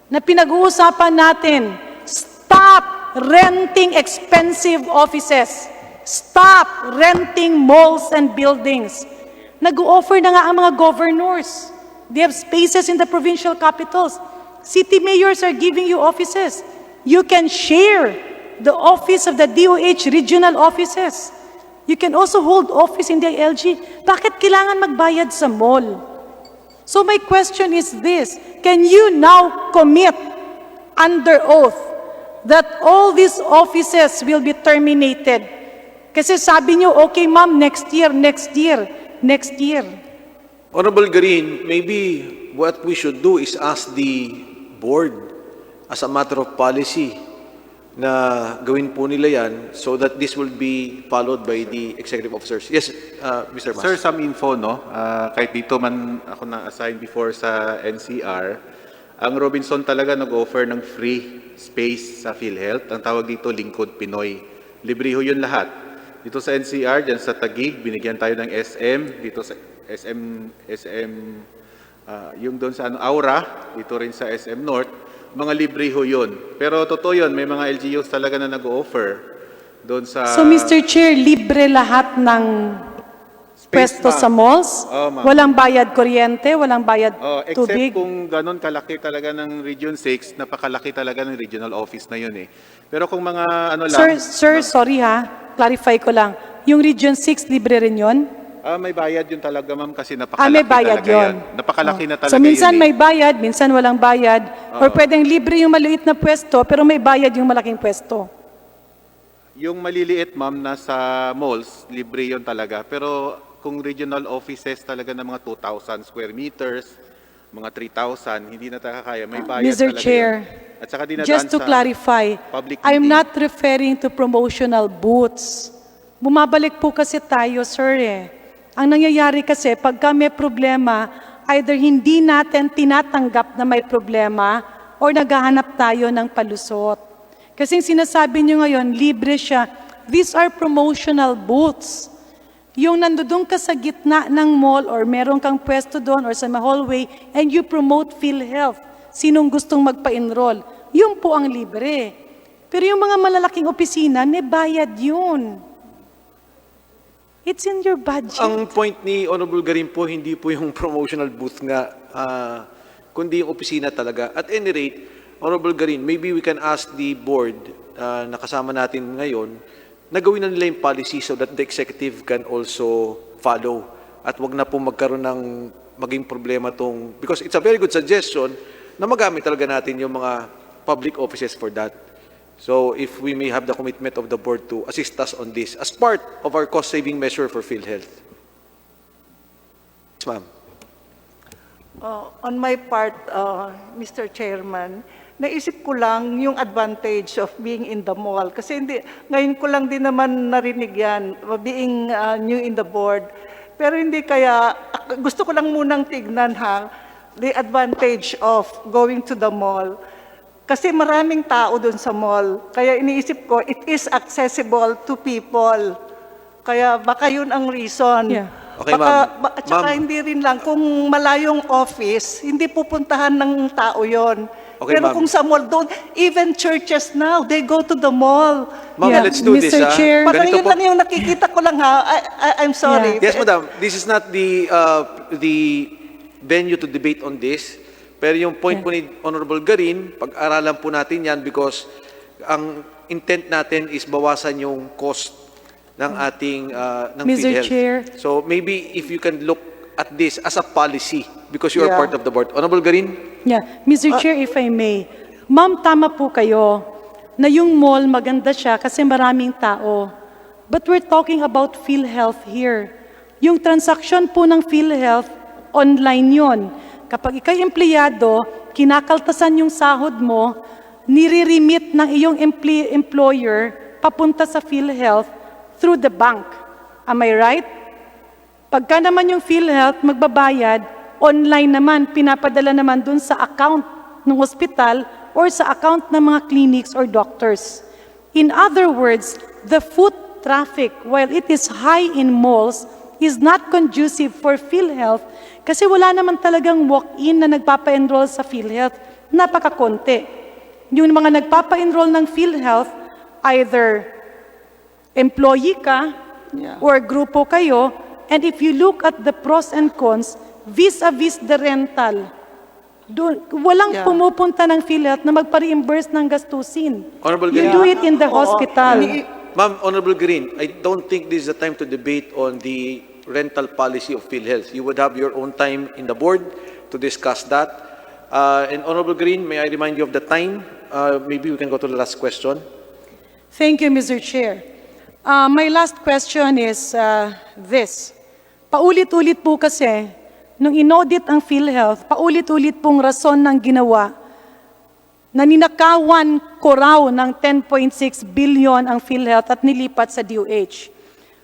na pinag-uusapan natin, stop renting expensive offices. Stop renting malls and buildings. Nag-o-offer na nga ang mga governors. They have spaces in the provincial capitals. City mayors are giving you offices. You can share the office of the DOH regional offices. You can also hold office in the LG. Bakit kailangan magbayad sa mall? So my question is this, can you now commit under oath that all these offices will be terminated? Kasi sabi niyo, okay ma'am, next year. Honorable Green, maybe what we should do is ask the board as a matter of policy na gawin po nila yan so that this will be followed by the executive officers. Yes, Mr. Mas. Sir, some info, kahit dito man ako na-assign before sa NCR, ang Robinson talaga nag-offer ng free space sa PhilHealth. Ang tawag dito, Lingkod Pinoy. Libre ho yun lahat. Dito sa NCR, dyan sa Taguig, binigyan tayo ng SM. Dito sa SM yung doon sa Aura, dito rin sa SM North. Mga libre ho yun. Pero totoo yun, may mga LGUs talaga na nag-offer doon sa... So Mr. Chair, libre lahat ng pwesto ma'am. sa malls? Oo, ma'am. Walang bayad kuryente, walang bayad Except tubig? kung ganun kalaki talaga ng Region 6, napakalaki talaga ng regional office na yun eh. Pero kung mga ano lang, Sir, sorry ha, clarify ko lang. Yung Region 6, libre rin yun? may bayad yun talaga ma'am kasi May napakalaki bayad talaga yun. yan. Napakalaki na talaga So minsan yun eh. may bayad, minsan walang bayad. Or pwedeng libre yung maliit na pwesto, pero may bayad yung malaking pwesto. Yung maliliit ma'am nasa malls, libre yun talaga. Pero kung regional offices talaga ng mga 2,000 square meters, mga 3,000, hindi na talaga kaya. May bayad Mr. talaga Chair, yun. At saka dinadaan just to sa clarify, public I'm meeting. not referring to promotional booths. Bumabalik po kasi tayo, sir eh. Ang nangyayari kasi, pagka may problema, either hindi natin tinatanggap na may problema or naghahanap tayo ng palusot. Kasi sinasabi nyo ngayon, libre siya. These are promotional booths. Yung nandoon ka sa gitna ng mall or meron kang pwesto doon or sa hallway and you promote Philhealth. Sinong gustong magpa-enroll? Yun po ang libre. Pero yung mga malalaking opisina, may bayad yun. It's in your budget. Ang point ni Honorable Garin po, hindi po yung promotional booth nga, kundi yung opisina talaga. At any rate, Honorable Garin, maybe we can ask the board na kasama natin ngayon, na gawin na nila yung policy so that the executive can also follow. At wag na po magkaroon ng maging problema tong, because it's a very good suggestion na magamit talaga natin yung mga public offices for that. So if we may have the commitment of the board to assist us on this as part of our cost-saving measure for PhilHealth. Yes, ma'am. On my part, Mr. Chairman, naisip ko lang yung advantage of being in the mall. Kasi ngayon ko lang din naman narinig yan, being new in the board. Pero hindi kaya, gusto ko lang munang tignan the advantage of going to the mall. Kasi maraming tao dun sa mall. Kaya iniisip ko, it is accessible to people. Kaya baka yun ang reason. Yeah. Okay, ma'am. At saka hindi rin lang, kung malayong office, hindi pupuntahan ng tao yon. Okay, Pero ma'am. kung sa mall doon, even churches now, they go to the mall. Ma'am, Yeah, let's do this. Mr. Chair. Parang Ganito yun po. lang yung nakikita ko lang I'm sorry. Yes, madam. This is not the venue to debate on this. Pero yung point po ni Honorable Garin, pag-aralan po natin yan because ang intent natin is bawasan yung cost ng ating ng Mr. PhilHealth. Chair. So maybe if you can look at this as a policy because you are Yeah. part of the board. Honorable Garin? Yeah, Mr. Chair, if I may. Ma'am, tama po kayo na yung mall maganda siya kasi maraming tao. But we're talking about PhilHealth here. Yung transaction po ng PhilHealth, online yon. Kapag ikay empleyado, kinakaltasan yung sahod mo, nire-remit ng iyong employer papunta sa PhilHealth through the bank. Am I right? Pagka naman yung PhilHealth magbabayad, online naman, pinapadala naman dun sa account ng hospital or sa account ng mga clinics or doctors. In other words, the foot traffic, while it is high in malls, is not conducive for PhilHealth kasi wala naman talagang walk-in na nagpapa-enroll sa PhilHealth. Napakakonti. Yung mga nagpapa-enroll ng PhilHealth, either employee ka or grupo kayo, and if you look at the pros and cons, vis-a-vis the rental, walang pumupunta ng PhilHealth na magpa-reimburse ng gastusin. Honorable You Garin? do it in the hospital. Ma'am, Honorable Green, I don't think this is the time to debate on the rental policy of PhilHealth. You would have your own time in the board to discuss that. And Honorable Green, may I remind you of the time? Maybe we can go to the last question. Thank you, Mr. Chair. My last question is this. Paulit-ulit po kasi, nung inaudit ang PhilHealth, paulit-ulit pong rason ng ginawa na ninakawan ko raw ng 10.6 billion ang PhilHealth at nilipat sa DOH.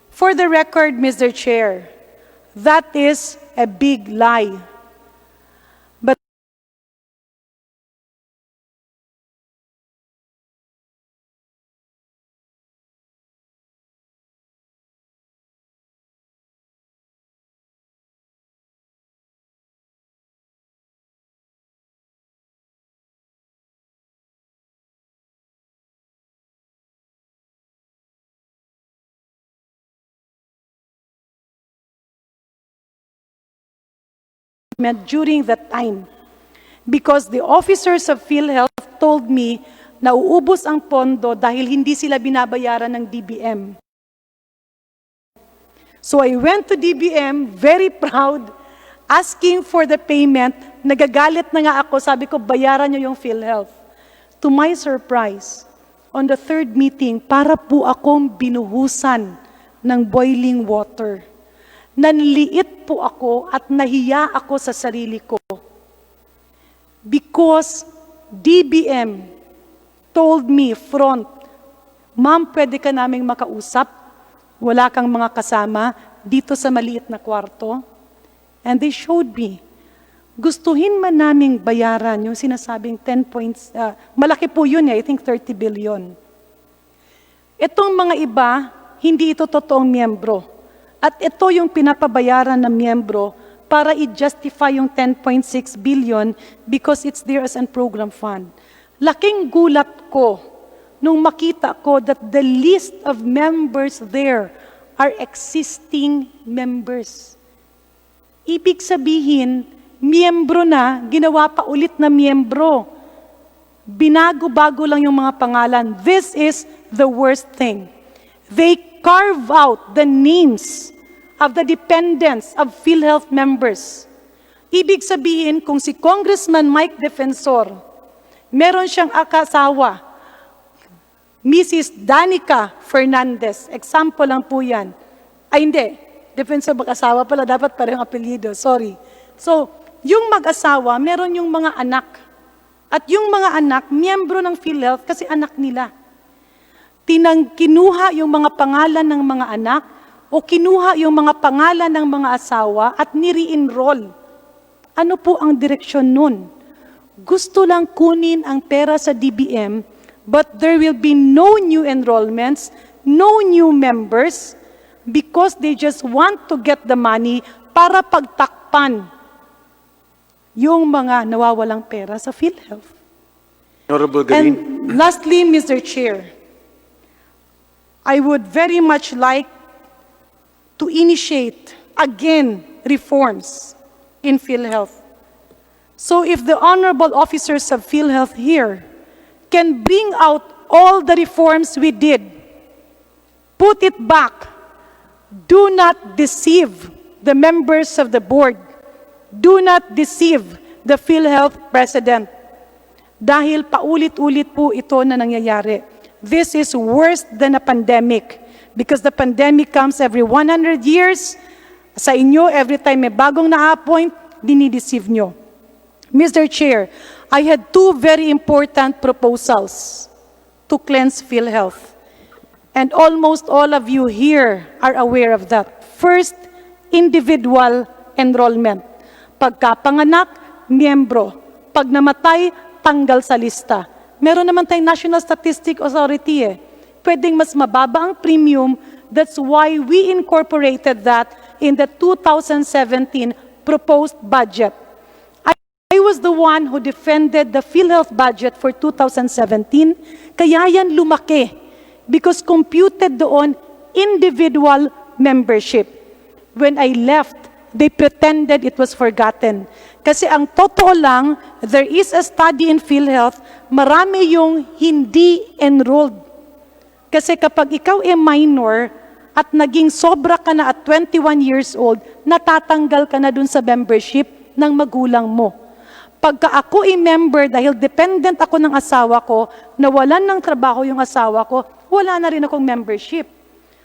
For the record, Mr. Chair, that is a big lie. during that time. Because the officers of PhilHealth told me na uubos ang pondo dahil hindi sila binabayaran ng DBM. So I went to DBM, very proud, asking for the payment. Nagagalit na nga ako, sabi ko, bayaran nyo yung PhilHealth. To my surprise, on the third meeting, para po akong binuhusan ng boiling water. Nanliit po ako at nahiya ako sa sarili ko. Because DBM told me front, ma'am, pwede ka naming makausap, wala kang mga kasama dito sa maliit na kwarto. And they showed me, gustuhin man naming bayaran yung sinasabing 10 points, malaki po yun I think 30 billion. Itong mga iba, hindi ito totoong miyembro. At ito yung pinapabayaran ng miyembro para i-justify yung 10.6 billion because it's there as a program fund. Laking gulat ko nung makita ko that the list of members there are existing members. Ibig sabihin, miyembro na, ginawa pa ulit na miyembro. Binago-bago lang yung mga pangalan. This is the worst thing. They carve out the names of the dependents of PhilHealth members. Ibig sabihin, kung si Congressman Mike Defensor, meron siyang akasawa, Mrs. Danica Fernandez, example lang po yan. Ay hindi, Defensor mag-asawa pala, dapat parehong apelyido, sorry. So, yung mag-asawa, meron yung mga anak. At yung mga anak, miyembro ng PhilHealth kasi anak nila. Kinuha yung mga pangalan ng mga anak o kinuha yung mga pangalan ng mga asawa at nire-enroll. Ano po ang direksyon nun? Gusto lang kunin ang pera sa DBM, but there will be no new enrollments, no new members, because they just want to get the money para pagtakpan yung mga nawawalang pera sa PhilHealth. Honorable Garin. And lastly, Mr. Chair, I would very much like to initiate, again, reforms in PhilHealth. So if the honorable officers of PhilHealth here can bring out all the reforms we did, put it back, do not deceive the members of the board, do not deceive the PhilHealth president. Dahil paulit-ulit po ito na nangyayari. This is worse than a pandemic because the pandemic comes every 100 years. Sa inyo, every time may bagong na-appoint, dinideceive nyo. Mr. Chair, I had two very important proposals to cleanse PhilHealth. And almost all of you here are aware of that. First, individual enrollment. Pagkapanganak, miyembro. Pag namatay, tanggal sa lista. Meron naman tayong National Statistic Authority Pwedeng mas mababa ang premium. That's why we incorporated that in the 2017 proposed budget. I was the one who defended the PhilHealth budget for 2017. Kaya yan lumaki because computed doon individual membership. When I left, they pretended it was forgotten. Kasi ang totoo lang, there is a study in PhilHealth, marami yung hindi enrolled. Kasi kapag ikaw ay minor at naging sobra ka na at 21 years old, natatanggal ka na dun sa membership ng magulang mo. Pagka ako ay member dahil dependent ako ng asawa ko, nawalan ng trabaho yung asawa ko, wala na rin akong membership.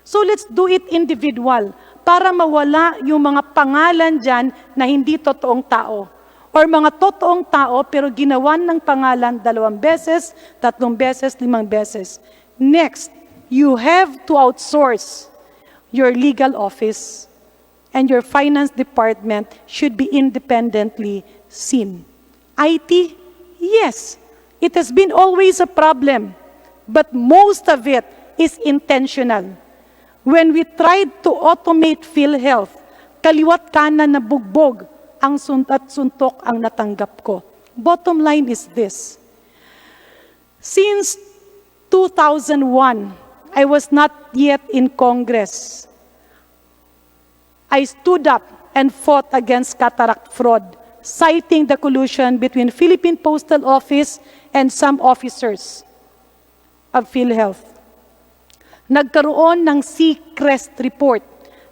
So let's do it individual para mawala yung mga pangalan dyan na hindi totoong tao. Or mga totoong tao pero ginawan ng pangalan 2 beses, 3 beses, 5 beses. Next, you have to outsource your legal office and your finance department should be independently seen. IT, yes, it has been always a problem, but most of it is intentional. When we tried to automate PhilHealth, kaliwat kanan na bugbog ang suntok ang natanggap ko. Bottom line is this. Since 2001, I was not yet in Congress. I stood up and fought against cataract fraud. citing the collusion between Philippine Postal Office and some officers of PhilHealth. Nagkaroon ng Seacrest report.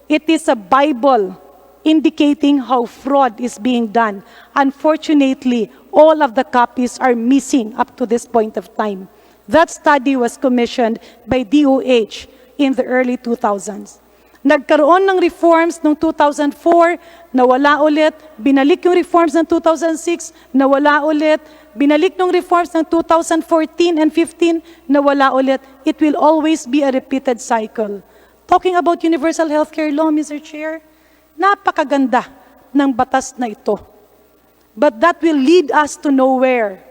It is a Bible indicating how fraud is being done. Unfortunately, all of the copies are missing up to this point of time. That study was commissioned by DOH in the early 2000s. Nagkaroon ng reforms noong 2004, nawala ulit, binalik yung reforms ng 2006, nawala ulit, binalik ng reforms ng 2014 and 15, nawala ulit. It will always be a repeated cycle. Talking about universal healthcare law, Mr. Chair, napakaganda ng batas na ito. But that will lead us to nowhere.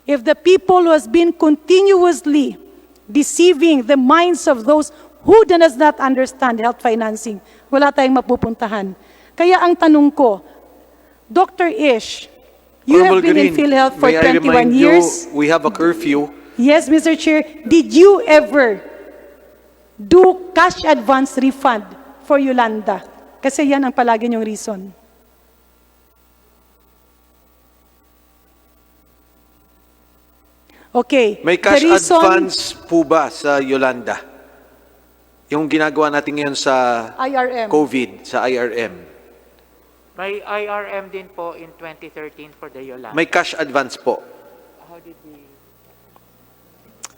If the people who has been continuously deceiving the minds of those who does not understand health financing, wala tayong mapupuntahan. Kaya ang tanong ko, Dr. Ish, you have been in PhilHealth for 21 years. We have a curfew. Yes, Mr. Chair. Did you ever do cash advance refund for Yolanda? Kasi yan ang palagi niyong reason. Okay. May cash advance po ba sa Yolanda? Yung ginagawa natin ngayon sa IRM. COVID, sa IRM. May IRM din po in 2013 for the Yolanda. May cash advance po. How did we...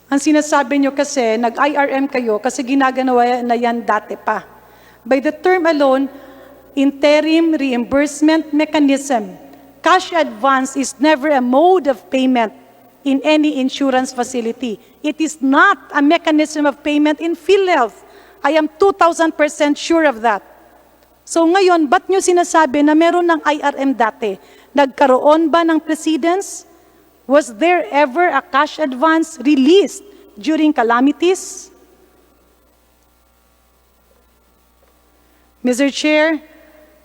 Ang sinasabi nyo kasi, nag-IRM kayo kasi ginaganawa na yan dati pa. By the term alone, interim reimbursement mechanism. Cash advance is never a mode of payment in any insurance facility. It is not a mechanism of payment in PhilHealth. I am 2,000% sure of that. So ngayon, ba't nyo sinasabi na meron ng IRM dati? Nagkaroon ba ng precedence? Was there ever a cash advance released during calamities? Mr. Chair,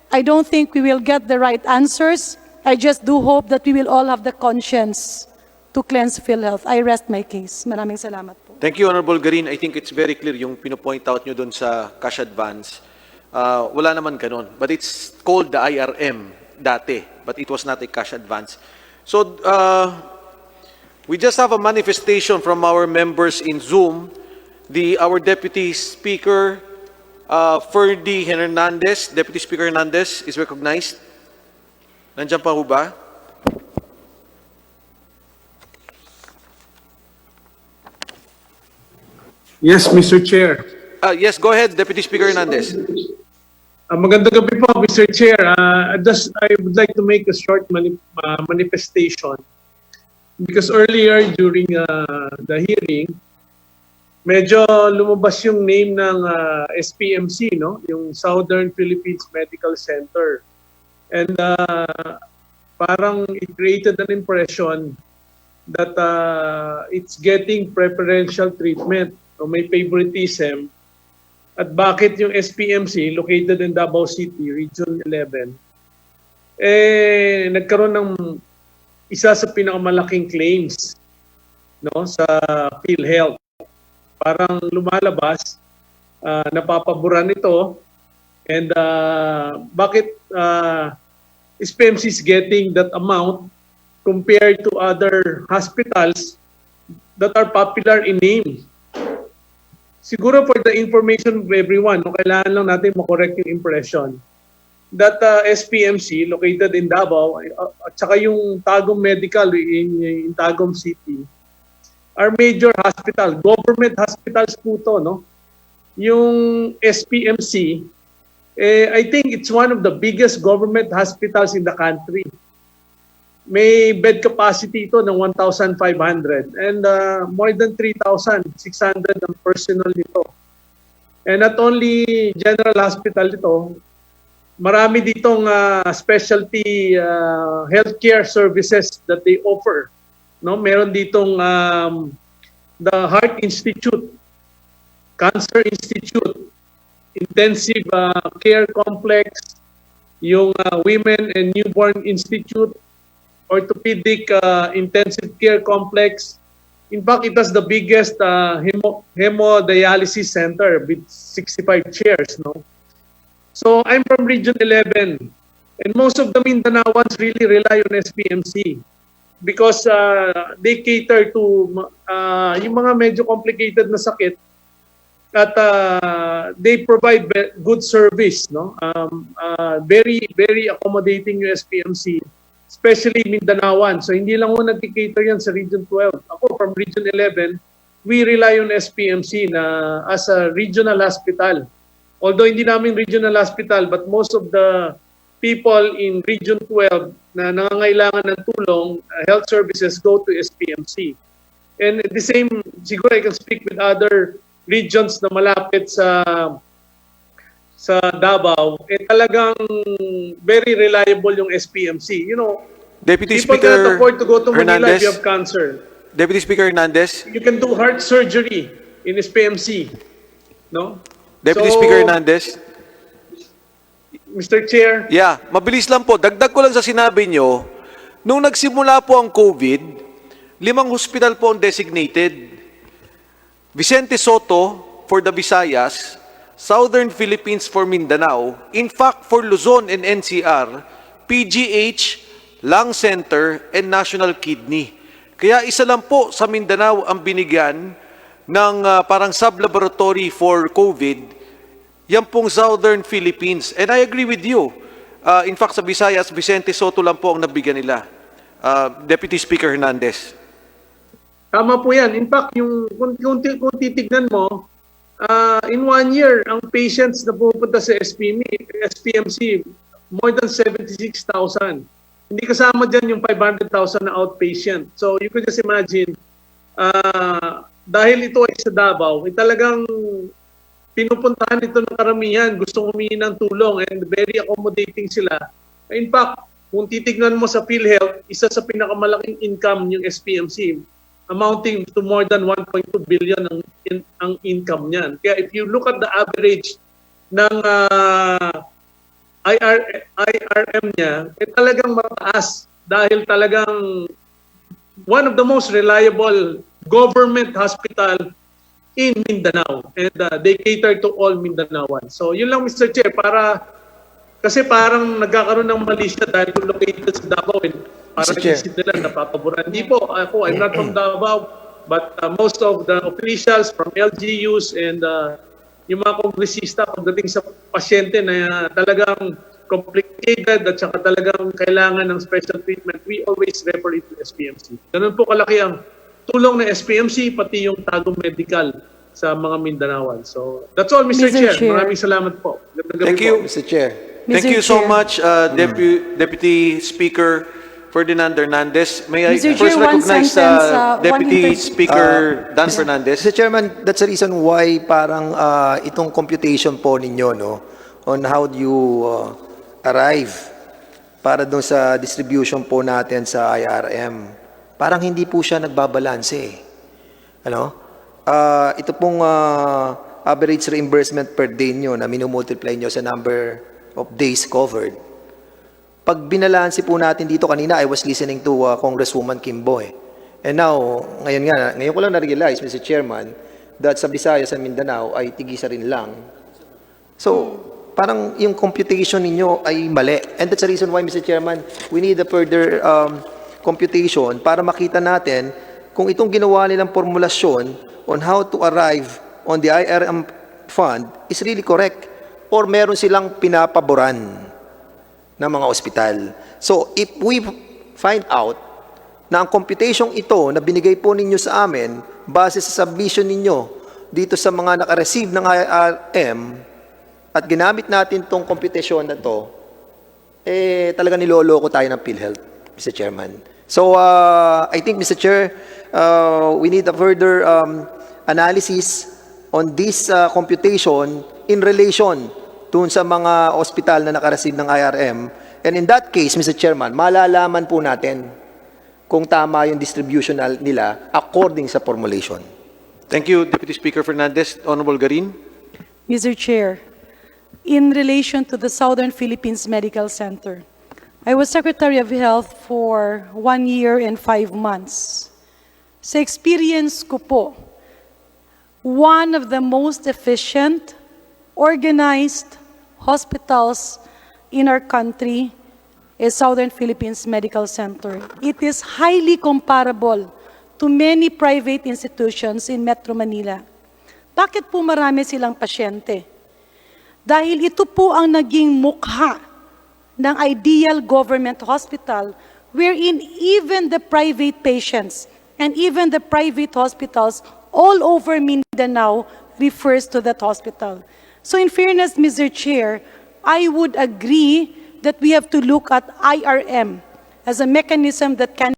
I don't think we will get the right answers. I just do hope that we will all have the conscience to cleanse PhilHealth. I rest my case. Maraming salamat po. Thank you, Honorable Garin. I think it's very clear yung pinopoint out nyo dun sa cash advance. Wala naman ganun. But it's called the IRM dati. But it was not a cash advance. So, we just have a manifestation from our members in Zoom. Our Deputy Speaker, Ferdy Hernandez, Deputy Speaker Hernandez is recognized. Nandiyan pa ho ba? Yes, Mr. Chair. Yes, go ahead, Deputy Speaker Hernandez. Magandang gabi po, Mr. Chair. I would like to make a short manifestation because earlier during the hearing, medyo lumabas yung name ng SPMC, no? Yung Southern Philippines Medical Center. And parang it created an impression that it's getting preferential treatment o may favoritism. At bakit yung SPMC located in Davao City, Region 11, nagkaroon ng isa sa pinakamalaking claims, no, sa PhilHealth. Parang lumalabas, napapaboran ito, and bakit SPMC is getting that amount compared to other hospitals that are popular in name. Siguro for the information of everyone, kailangan lang natin makorek yung impression that SPMC located in Davao at saka yung Tagum Medical in Tagum City are major hospital, government hospitals po to, no? Yung SPMC, I think it's one of the biggest government hospitals in the country. May bed capacity ito ng 1,500 and more than 3,600 ang personnel nito. And not only general hospital ito, marami ditong specialty healthcare services that they offer. No, meron ditong the Heart Institute, Cancer Institute, Intensive Care Complex, yung Women and Newborn Institute, Orthopedic Intensive Care Complex. In fact, it was the biggest hemodialysis center with 65 chairs. No? So I'm from Region 11. And most of the Mindanaoans really rely on SPMC because they cater to yung mga medyo complicated na sakit at they provide good service, no? Very accommodating yung SPMC, especially Mindanaoan. So hindi lang ho nag-cater yan sa Region 12. Ako from Region 11, we rely on SPMC na as a regional hospital. Although hindi namin regional hospital, but most of the people in Region 12 na nangangailangan ng tulong, health services go to SPMC. And the same, siguro I can speak with other regions na malapit sa Davao, talagang very reliable yung SPMC. You know, Deputy people Speaker cannot afford to go to Manila Hernandez. if you have cancer. Deputy Speaker Hernandez. You can do heart surgery in SPMC. No? Deputy So, Speaker Hernandez. Mr. Chair. Yeah, mabilis lang po. Dagdag ko lang sa sinabi nyo, nung nagsimula po ang COVID, 5 hospital po ang designated. Vicente Soto for the Visayas, Southern Philippines for Mindanao, in fact for Luzon and NCR, PGH, Lung Center, and National Kidney. Kaya isa lang po sa Mindanao ang binigyan ng parang sub-laboratory for COVID, yan pong Southern Philippines. And I agree with you. In fact, sa Visayas, Vicente Soto lang po ang nabigyan nila. Deputy Speaker Hernandez. Tama po yan. In fact, kung titignan mo, in 1 year, ang patients na pupunta sa SPMC, more than 76,000. Hindi kasama dyan yung 500,000 na outpatient. So you could just imagine, dahil ito ay sa Davao, talagang pinupuntahan ito ng karamihan, gustong humingi ng tulong and very accommodating sila. In fact, kung titignan mo sa Philhealth, isa sa pinakamalaking income yung SPMC, amounting to more than 1.2 billion ang income niyan. Kaya if you look at the average ng IRM niya, talagang mataas dahil talagang one of the most reliable government hospital in Mindanao, and they cater to all Mindanaoans. So yun lang, Mr. Chair, kasi parang nagkakaroon ng mali siya dahil located sa Davao, and parang isip nila napapaboran. Hindi po, I'm not from Davao, but most of the officials from LGUs and yung mga kongresista pagdating sa pasyente na talagang complicated at saka talagang kailangan ng special treatment, we always refer it to SPMC. Ganun po kalaki ang tulong ng SPMC, pati yung tagong medical sa mga Mindanaoan. So, that's all, Mr. Chair. Maraming salamat po. Thank you, Mr. Chair. Thank you so much, Deputy Speaker Ferdinand Hernandez. May I Mr. first Chair, one recognize sentence, Deputy Speaker Dan Fernandez? Mr. Chairman, that's the reason why parang itong computation po ninyo, no, on how do you arrive para doon sa distribution po natin sa IRM. Parang hindi po siya nagbabalanse. Ano? Ito pong average reimbursement per day nyo na minumultiply nyo sa number of days covered. Pag binalanse po natin dito kanina, I was listening to Congresswoman Kimbo. And now, ngayon ko lang na-realize, Mr. Chairman, that sa Visayas and Mindanao ay tigisa rin lang. So, parang yung computation ninyo ay mali. And that's the reason why, Mr. Chairman, we need a further computation para makita natin kung itong ginawa nilang formulasyon on how to arrive on the IRM fund is really correct or meron silang pinapaboran ng mga ospital. So, if we find out na ang computation ito na binigay po ninyo sa amin base sa submission ninyo dito sa mga naka-receive ng IRM at ginamit natin itong computation na to, talaga niloloko tayo ng Philhealth, Mr. Chairman. So, I think, Mr. Chair, we need a further analysis on this computation in relation dun sa mga ospital na nakareceive ng IRM. And in that case, Mr. Chairman, malalaman po natin kung tama yung distribution nila according sa formulation. Thank you, Deputy Speaker Fernandez. Honorable Garin. Mr. Chair, in relation to the Southern Philippines Medical Center, I was Secretary of Health for 1 year and 5 months. Sa experience ko po, one of the most efficient, organized hospitals in our country is Southern Philippines Medical Center. It is highly comparable to many private institutions in Metro Manila. Bakit po marami silang pasyente? Dahil ito po ang naging mukha ng ideal government hospital wherein even the private patients and even the private hospitals all over Mindanao refers to that hospital. So in fairness, Mr. Chair, I would agree that we have to look at IRM as a mechanism that can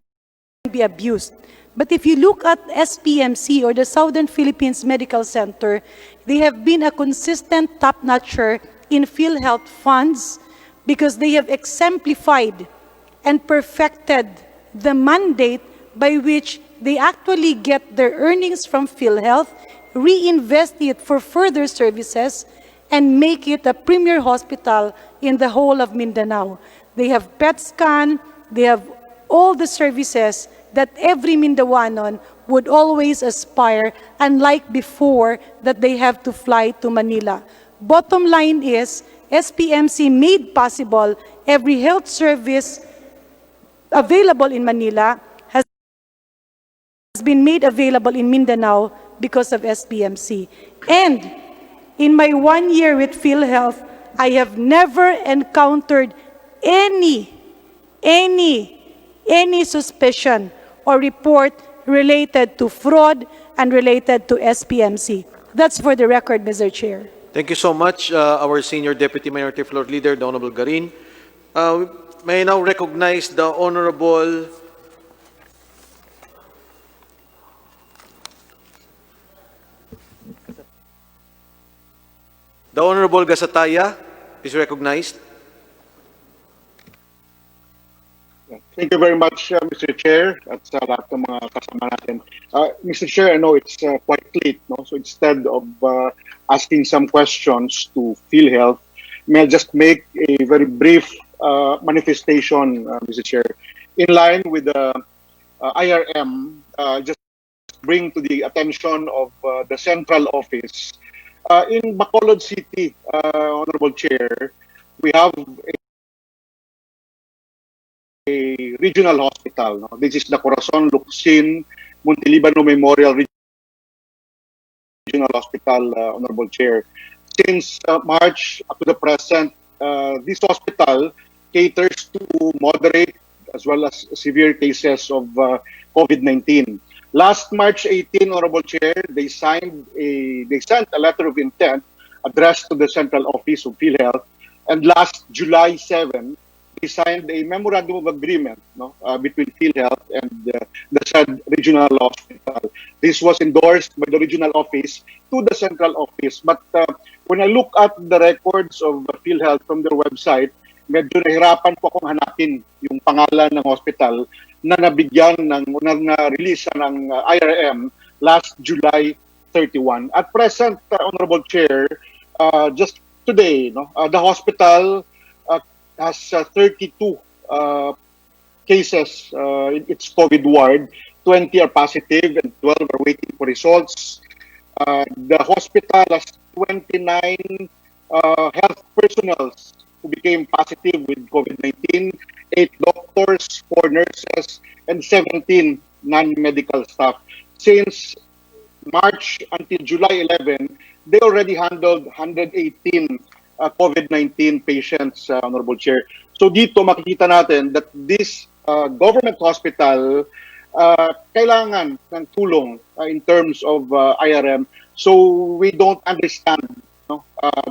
be abused. But if you look at SPMC or the Southern Philippines Medical Center, they have been a consistent top-notcher in PhilHealth funds because they have exemplified and perfected the mandate by which they actually get their earnings from PhilHealth, reinvest it for further services, and make it a premier hospital in the whole of Mindanao. They have PET scan, they have all the services that every Mindawanon would always aspire, unlike before that they have to fly to Manila. Bottom line is, SPMC made possible every health service available in Manila has been made available in Mindanao because of SPMC. And in my 1 year with PhilHealth, I have never encountered any suspicion or report related to fraud and related to SPMC. That's for the record, Mr. Chair. Thank you so much, our Senior Deputy Minority Floor Leader, the Honorable Garin. May I now recognize the Honorable Gasataya is recognized. Thank you very much, Mr. Chair, at sa lahat ng mga kasama natin. Mr. Chair, I know it's quite late, no? So instead of asking some questions to PhilHealth, may I just make a very brief manifestation, Mr. Chair. In line with the IRM, just bring to the attention of the central office. In Bacolod City, Honorable Chair, we have a regional hospital. No? This is the Corazon Luksin Montelibano Memorial Regional Hospital, Honorable Chair. Since March up to the present, this hospital caters to moderate as well as severe cases of COVID-19. Last March 18, Honorable Chair, they sent a letter of intent addressed to the central office of PhilHealth, and last July 7, they signed a memorandum of agreement, between PhilHealth and the said regional hospital. This was endorsed by the regional office to the central office. But when I look at the records of PhilHealth from their website, medyo nahirapan po akong hanapin yung pangalan ng hospital na nabigyan na-release ng IRM last July 31. At present, Honorable Chair, just today, the hospital has 32 cases in its COVID ward. 20 are positive and 12 are waiting for results. The hospital has 29 health personnel who became positive with COVID-19, 8 doctors, 4 nurses, and 17 non-medical staff. Since March until July 11, they already handled 118 COVID-19 patients, Honorable Chair. So dito makikita natin that this government hospital kailangan ng tulong in terms of IRM. So we don't understand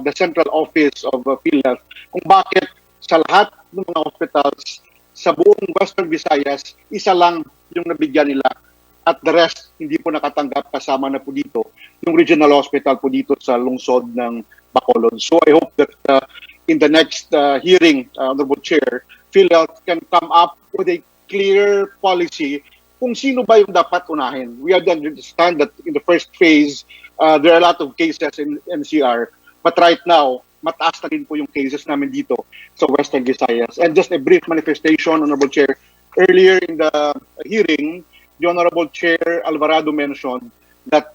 the central office of PhilHealth kung bakit sa lahat ng mga hospitals sa buong Western Visayas, isa lang yung nabigyan nila at the rest hindi po nakatanggap, kasama na po dito yung regional hospital po dito sa lungsod ng Bacolod. So I hope that in the next hearing, Honorable Chair, PhilHealth can come up with a clear policy kung sino ba yung dapat unahin. We understand that in the first phase, there are a lot of cases in NCR, but right now, mataas na rin po yung cases namin dito sa Western Visayas. And just a brief manifestation, Honorable Chair, earlier in the hearing, the Honorable Chair Alvarado mentioned that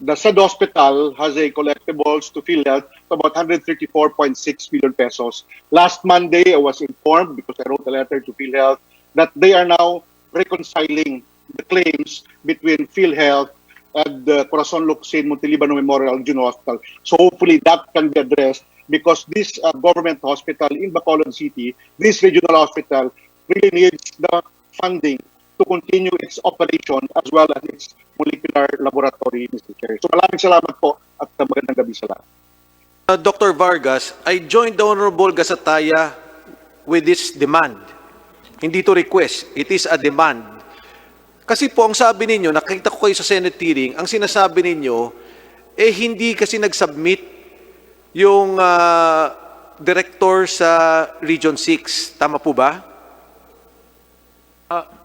the said hospital has a collectibles to PhilHealth of about 134.6 million pesos. Last Monday, I was informed, because I wrote a letter to PhilHealth, that they are now reconciling the claims between PhilHealth and the Corazon Locsin Montelibano Memorial General Hospital. So hopefully that can be addressed, because this government hospital in Bacolod City, this regional hospital, really needs the funding to continue its operation as well as its molecular laboratory, Mr. Chair. So maraming salamat po at magandang gabi sa lahat. Dr. Vargas, I joined the Honorable Gasataya with this demand. Hindi to request, it is a demand. Kasi po ang sabi ninyo, nakita ko kayo sa Senate hearing, ang sinasabi ninyo, hindi kasi nag-submit yung director sa Region 6. Tama po ba?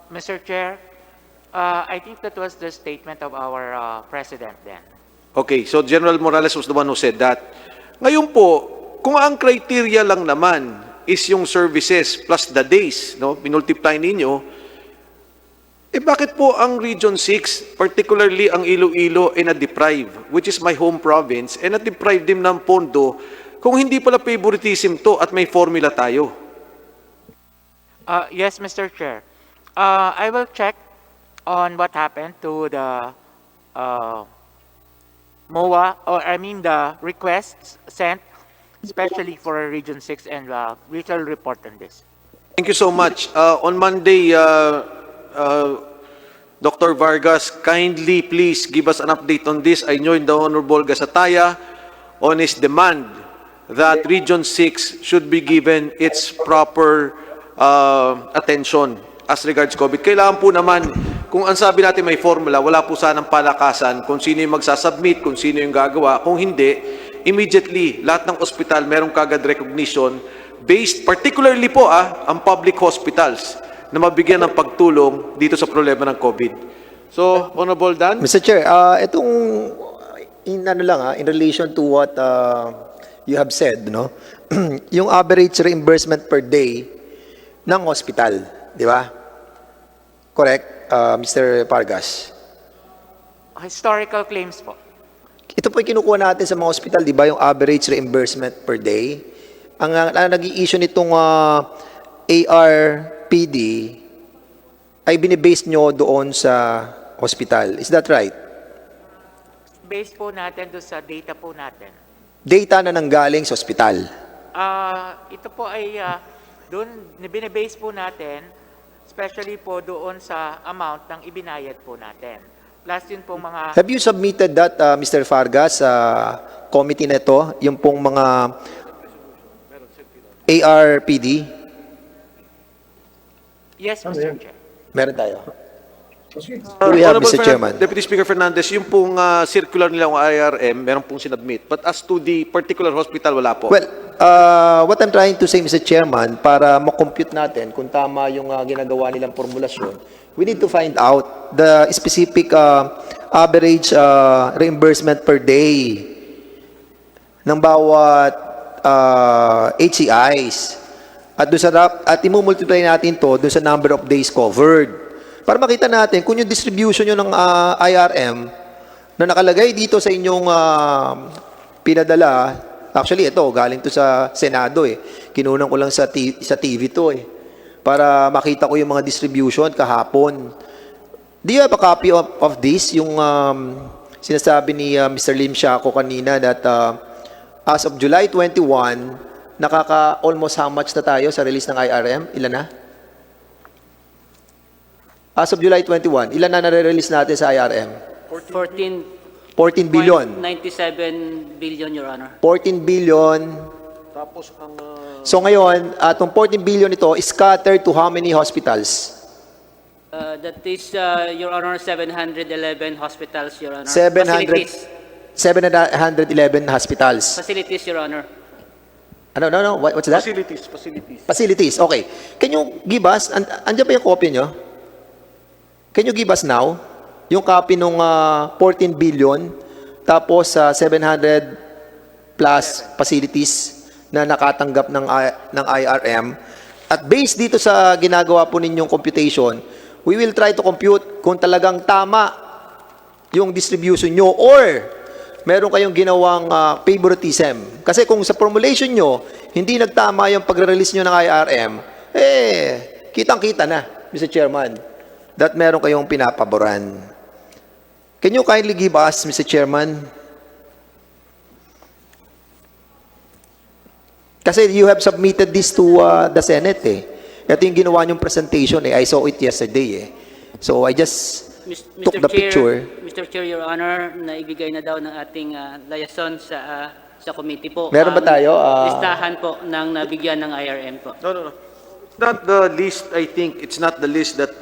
Mr. Chair, I think that was the statement of our president then. Okay, so General Morales was the one who said that. Ngayon po, kung ang criteria lang naman is yung services plus the days, no, minultiply ninyo, bakit po ang Region 6, particularly ang Iloilo, na-deprive, which is my home province, na-deprive din ng pondo kung hindi pala favoritism to at may formula tayo? Yes, Mr. Chair. I will check on what happened to the MOA, or I mean the requests sent, especially for Region 6, and we shall report on this. Thank you so much. On Monday, Dr. Vargas, kindly please give us an update on this. I joined the Honorable Gasataya on his demand that Region 6 should be given its proper attention as regards COVID. Kailangan po naman, kung ang sabi natin may formula, wala po sanang palakasan kung sino yung magsasubmit, kung sino yung gagawa. Kung hindi, immediately, lahat ng ospital merong kagad recognition based particularly po ang public hospitals na mabigyan ng pagtulong dito sa problema ng COVID. So, Honorable Dan? Mr. Chair, itong in relation to what you have said, no? Yung average reimbursement per day ng hospital, di ba? Correct, Mr. Vargas? Historical claims po. Ito po yung kinukuha natin sa mga hospital, di ba? Yung average reimbursement per day. Ang nag-i-issue nitong ARPD ay binibase nyo doon sa hospital. Is that right? Base po natin doon sa data po natin. Data na nanggaling sa hospital. Ito po ay doon, binibase po natin, especially po doon sa amount ng ibinayad po natin. Plus yun pong mga... Have you submitted that, Mr. Vargas, sa committee na ito? Yung pong mga ARPD? Yes, Mr. Chair. Meron tayo. We have, Mr. Chairman. Deputy Speaker Fernandez, yung pong circular nilang IRM, meron pong sinubmit. But as to the particular hospital, wala po. Well, what I'm trying to say, Mr. Chairman, para makompute natin kung tama yung ginagawa nilang formulasyon, we need to find out the specific average reimbursement per day ng bawat HCIs. At imumultiply natin to doon sa number of days covered. Para makita natin kung yung distribution nyo ng IRM na nakalagay dito sa inyong pinadala, actually ito, galing to sa Senado Kinunan ko lang sa TV to para makita ko yung mga distribution kahapon. Do you have a copy of this? Yung sinasabi ni Mr. Lim Siaco kanina that as of July 21, almost how much na tayo sa release ng IRM? Ilan na? As of July 21, ilan na nare-release natin sa IRM? 14 billion. 97 billion, Your Honor. 14 billion. Tapos ang... So ngayon, itong 14 billion ito is scattered to how many hospitals? That is, Your Honor, 711 hospitals, Your Honor. 711 hospitals. Facilities, Your Honor. No. What's that? Facilities. Okay. Can you give us, andyan pa yung copy nyo? Can you give us now yung copy nung 14 billion tapos 700 plus facilities na nakatanggap ng IRM? At based dito sa ginagawa po ninyong computation, we will try to compute kung talagang tama yung distribution nyo or meron kayong ginawang favoritism. Kasi kung sa formulation nyo, hindi nagtama yung pagre-release nyo ng IRM, kitang-kita na, Mr. Chairman, that meron kayong pinapaboran. Can you kindly give us, Mr. Chairman? Kasi you have submitted this to the Senate eh. Ito yung ginawa niyong presentation eh. I saw it yesterday eh. So I just took the picture. Mr. Chair, Your Honor, naibigay na daw ng ating liaison sa committee po. Meron ba tayo? Listahan po ng nabigyan ng IRM po. No. It's not the list, I think. It's not the list that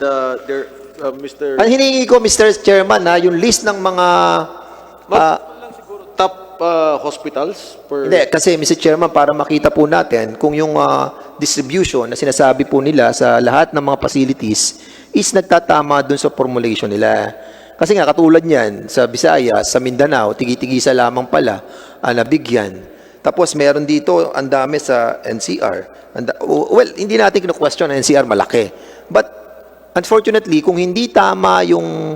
Mr. Ang hinihingi ko, Mr. Chairman, yung list ng mga top hospitals per... Hindi, kasi Mr. Chairman, para makita po natin kung yung distribution na sinasabi po nila sa lahat ng mga facilities is nagtatama dun sa formulation nila. Kasi nga, katulad niyan, sa Visayas, sa Mindanao, tigi-tigisa lamang pala nabigyan. Tapos meron dito, ang dami sa NCR. Well, hindi natin kinu-question na NCR malaki. But, unfortunately, kung hindi tama yung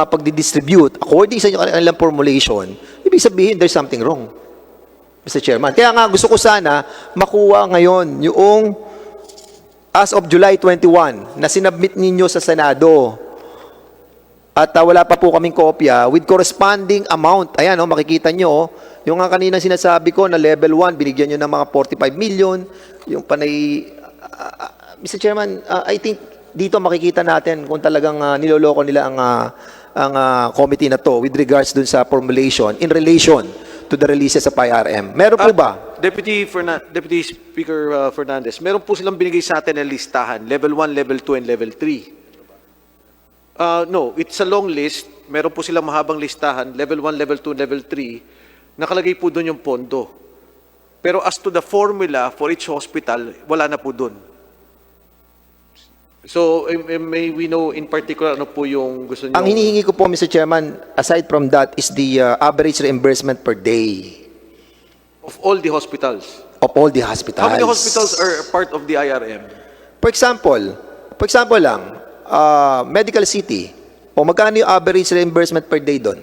pagdidistribute according sa kanilang formulation, ibig sabihin there's something wrong, Mr. Chairman. Kaya nga gusto ko sana makuha ngayon yung as of July 21 na sinubmit ninyo sa Senado. At wala pa po kaming kopya with corresponding amount. Ayan, makikita nyo, yung nga kanina sinasabi ko na level 1, binigyan nyo ng mga 45 million. Yung panay, Mr. Chairman, I think dito makikita natin kung talagang niloloko nila ang committee na to with regards dun sa formulation in relation to the releases of IRM. Meron po ba? Deputy Speaker Fernandez, meron po silang binigay sa atin na listahan, level 1, level 2, and level 3. No, it's a long list. Meron po silang mahabang listahan, level 1, level 2, level 3. Nakalagay po doon yung pondo. Pero as to the formula for each hospital, wala na po doon. So, may we know in particular ano po yung gusto niyo? Ang hinihingi ko po, Mr. Chairman, aside from that, is the average reimbursement per day. Of all the hospitals? Of all the hospitals. How many hospitals are part of the IRM? For example lang, Medical City, magkano yung average reimbursement per day doon?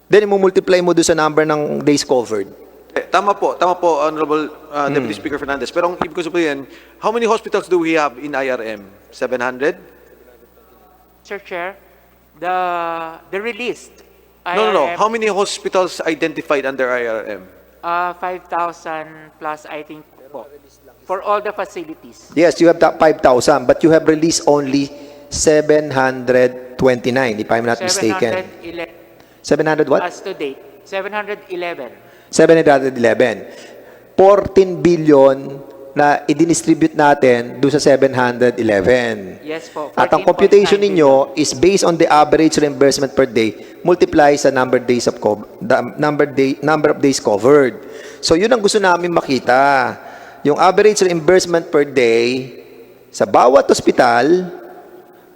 Then, multiply mo doon sa number ng days covered. Tama po, Honorable Deputy Speaker Fernandez. Pero ang ibig ko sabihin, how many hospitals do we have in IRM? 700? Sir Chair, the released No. How many hospitals identified under IRM? 5,000 plus, I think, po, for all the facilities. Yes, you have 5,000, but you have released only 729, if I'm not mistaken. 700 what? As to date, 711. 711. 14 billion na i-distribute natin doon sa 711. Yes po. At ang computation ninyo is based on the average reimbursement per day multiply sa number of days covered. So yun ang gusto namin makita. Yung average reimbursement per day sa bawat ospital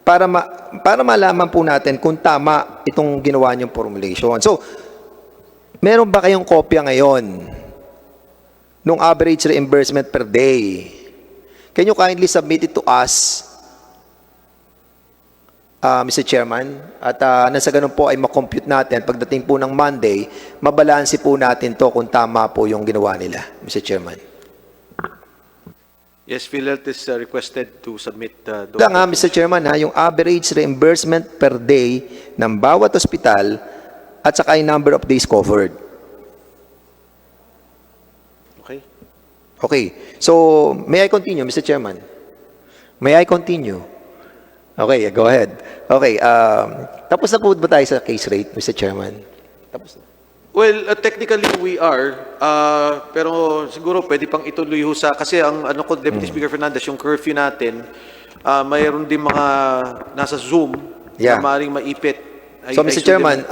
para malaman po natin kung tama itong ginawa niyong formulation. So, meron ba kayong kopya ngayon nung average reimbursement per day? Can you kindly submit it to us, Mr. Chairman? At nasa ganun po ay makompute natin. Pagdating po ng Monday, mabalansi po natin to kung tama po yung ginawa nila, Mr. Chairman. Yes, Philhealth is requested to submit those. Nga, Mr. Chairman, yung average reimbursement per day ng bawat ospital at saka yung number of days covered. Okay. So, may I continue, Mr. Chairman? May I continue? Okay, go ahead. Okay, tapos na po ba tayo sa case rate, Mr. Chairman? Tapos na. Well, technically we are, pero siguro pwede pang ituloy ho kasi ang Deputy Speaker Fernandez, yung curfew natin, mayroon din mga nasa Zoom na maaaring maipit. So, Mr. Chairman,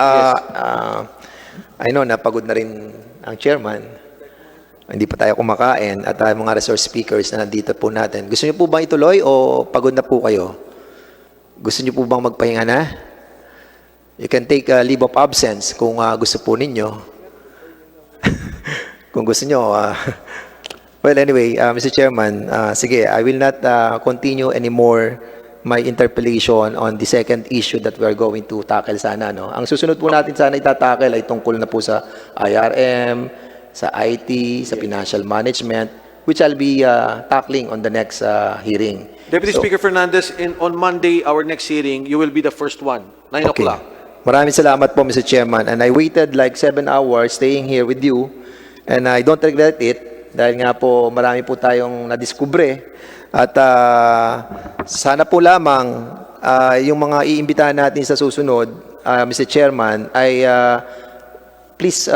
I know napagod na rin ang chairman. Hindi pa tayo kumakain at mga resource speakers na nandito po natin. Gusto niyo po bang ituloy o pagod na po kayo? Gusto niyo po bang magpahinga na? You can take a leave of absence kung gusto po ninyo. Kung gusto nyo. Well, anyway, Mr. Chairman, sige, I will not continue anymore my interpellation on the second issue that we are going to tackle sana. No? Ang susunod po natin sana itatackle ay tungkol na po sa IRM, sa IT, sa financial management, which I'll be tackling on the next hearing. Deputy Speaker Fernandez, on Monday, our next hearing, you will be the first one, 9 o'clock. Maraming salamat po, Mr. Chairman. And I waited like 7 hours staying here with you. And I don't regret it. Dahil nga po, marami po tayong nadiskubre. At sana po lamang yung mga iimbitahan natin sa susunod, Mr. Chairman, ay please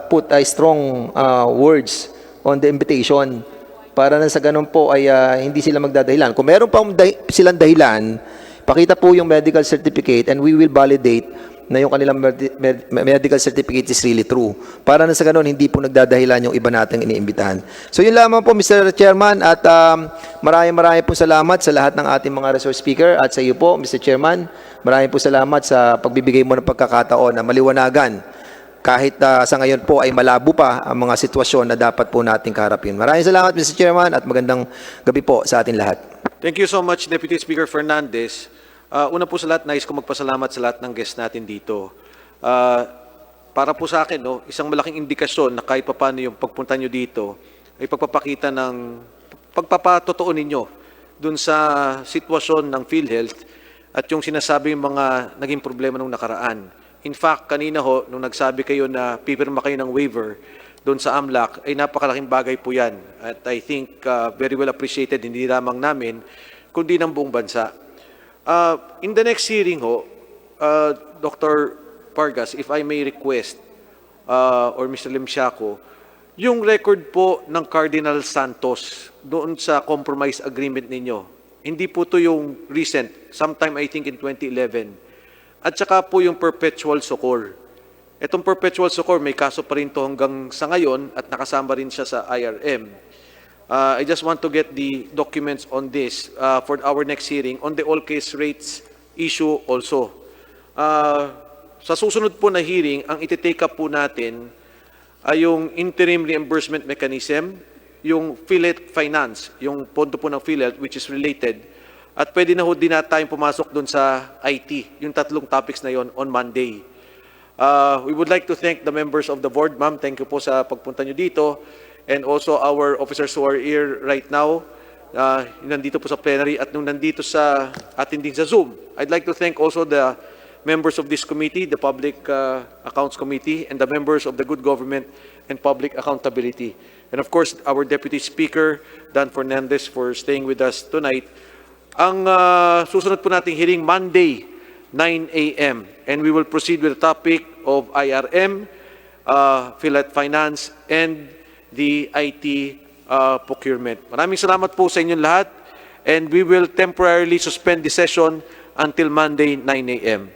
put strong words on the invitation para na sa ganun po ay hindi sila magdadahilan. Kung meron pa silang dahilan, pakita po yung medical certificate and we will validate na yung kanilang medical certificate is really true. Para na sa ganun, hindi po nagdadahilan yung iba nating iniimbitahan. So yun lamang po, Mr. Chairman, at maraming po salamat sa lahat ng ating mga resource speaker at sa iyo po, Mr. Chairman. Maraming po salamat sa pagbibigay mo ng pagkakataon na maliwanagan kahit sa ngayon po ay malabo pa ang mga sitwasyon na dapat po nating kaharapin. Maraming salamat, Mr. Chairman, at magandang gabi po sa ating lahat. Thank you so much, Deputy Speaker Fernandez. Una po sa lahat, nais ko magpasalamat sa lahat ng guests natin dito. Para po sa akin, no, isang malaking indikasyon na kahit paano yung pagpunta nyo dito ay pagpapakita ng pagpapatotoo ninyo dun sa sitwasyon ng PhilHealth at yung sinasabing mga naging problema nung nakaraan. In fact, kanina ho, nung nagsabi kayo na pipirma kayo ng waiver doon sa AMLAC, ay napakalaking bagay po yan. At I think very well appreciated, hindi lamang namin, kundi ng buong bansa. In the next hearing ho, Dr. Vargas, if I may request, or Mr. Limsiaco, yung record po ng Cardinal Santos doon sa compromise agreement ninyo, hindi po to yung recent, sometime I think in 2011, at saka po yung perpetual succor. Itong perpetual succor, may kaso pa rin to hanggang sa ngayon at nakasama rin siya sa IRM. I just want to get the documents on this for our next hearing on the all case rates issue also. Sa susunod po na hearing, ang iti-take up po natin ay yung interim reimbursement mechanism, yung PhilHealth Finance, yung pondo po ng PhilHealth which is related, at pwede na ho din na tayong pumasok doon sa IT, yung tatlong topics na yon on Monday. We would like to thank the members of the board. Ma'am, thank you po sa pagpunta nyo dito. And also our officers who are here right now, nandito po sa plenary at nung nandito sa atin din sa Zoom. I'd like to thank also the members of this committee, the Public Accounts Committee, and the members of the Good Government and Public Accountability. And of course, our Deputy Speaker, Dan Fernandez, for staying with us tonight. Ang susunod po nating hearing Monday, 9 a.m. And we will proceed with the topic of IRM, PhilHealth Finance, and the IT procurement. Maraming salamat po sa inyong lahat. And we will temporarily suspend the session until Monday, 9 a.m.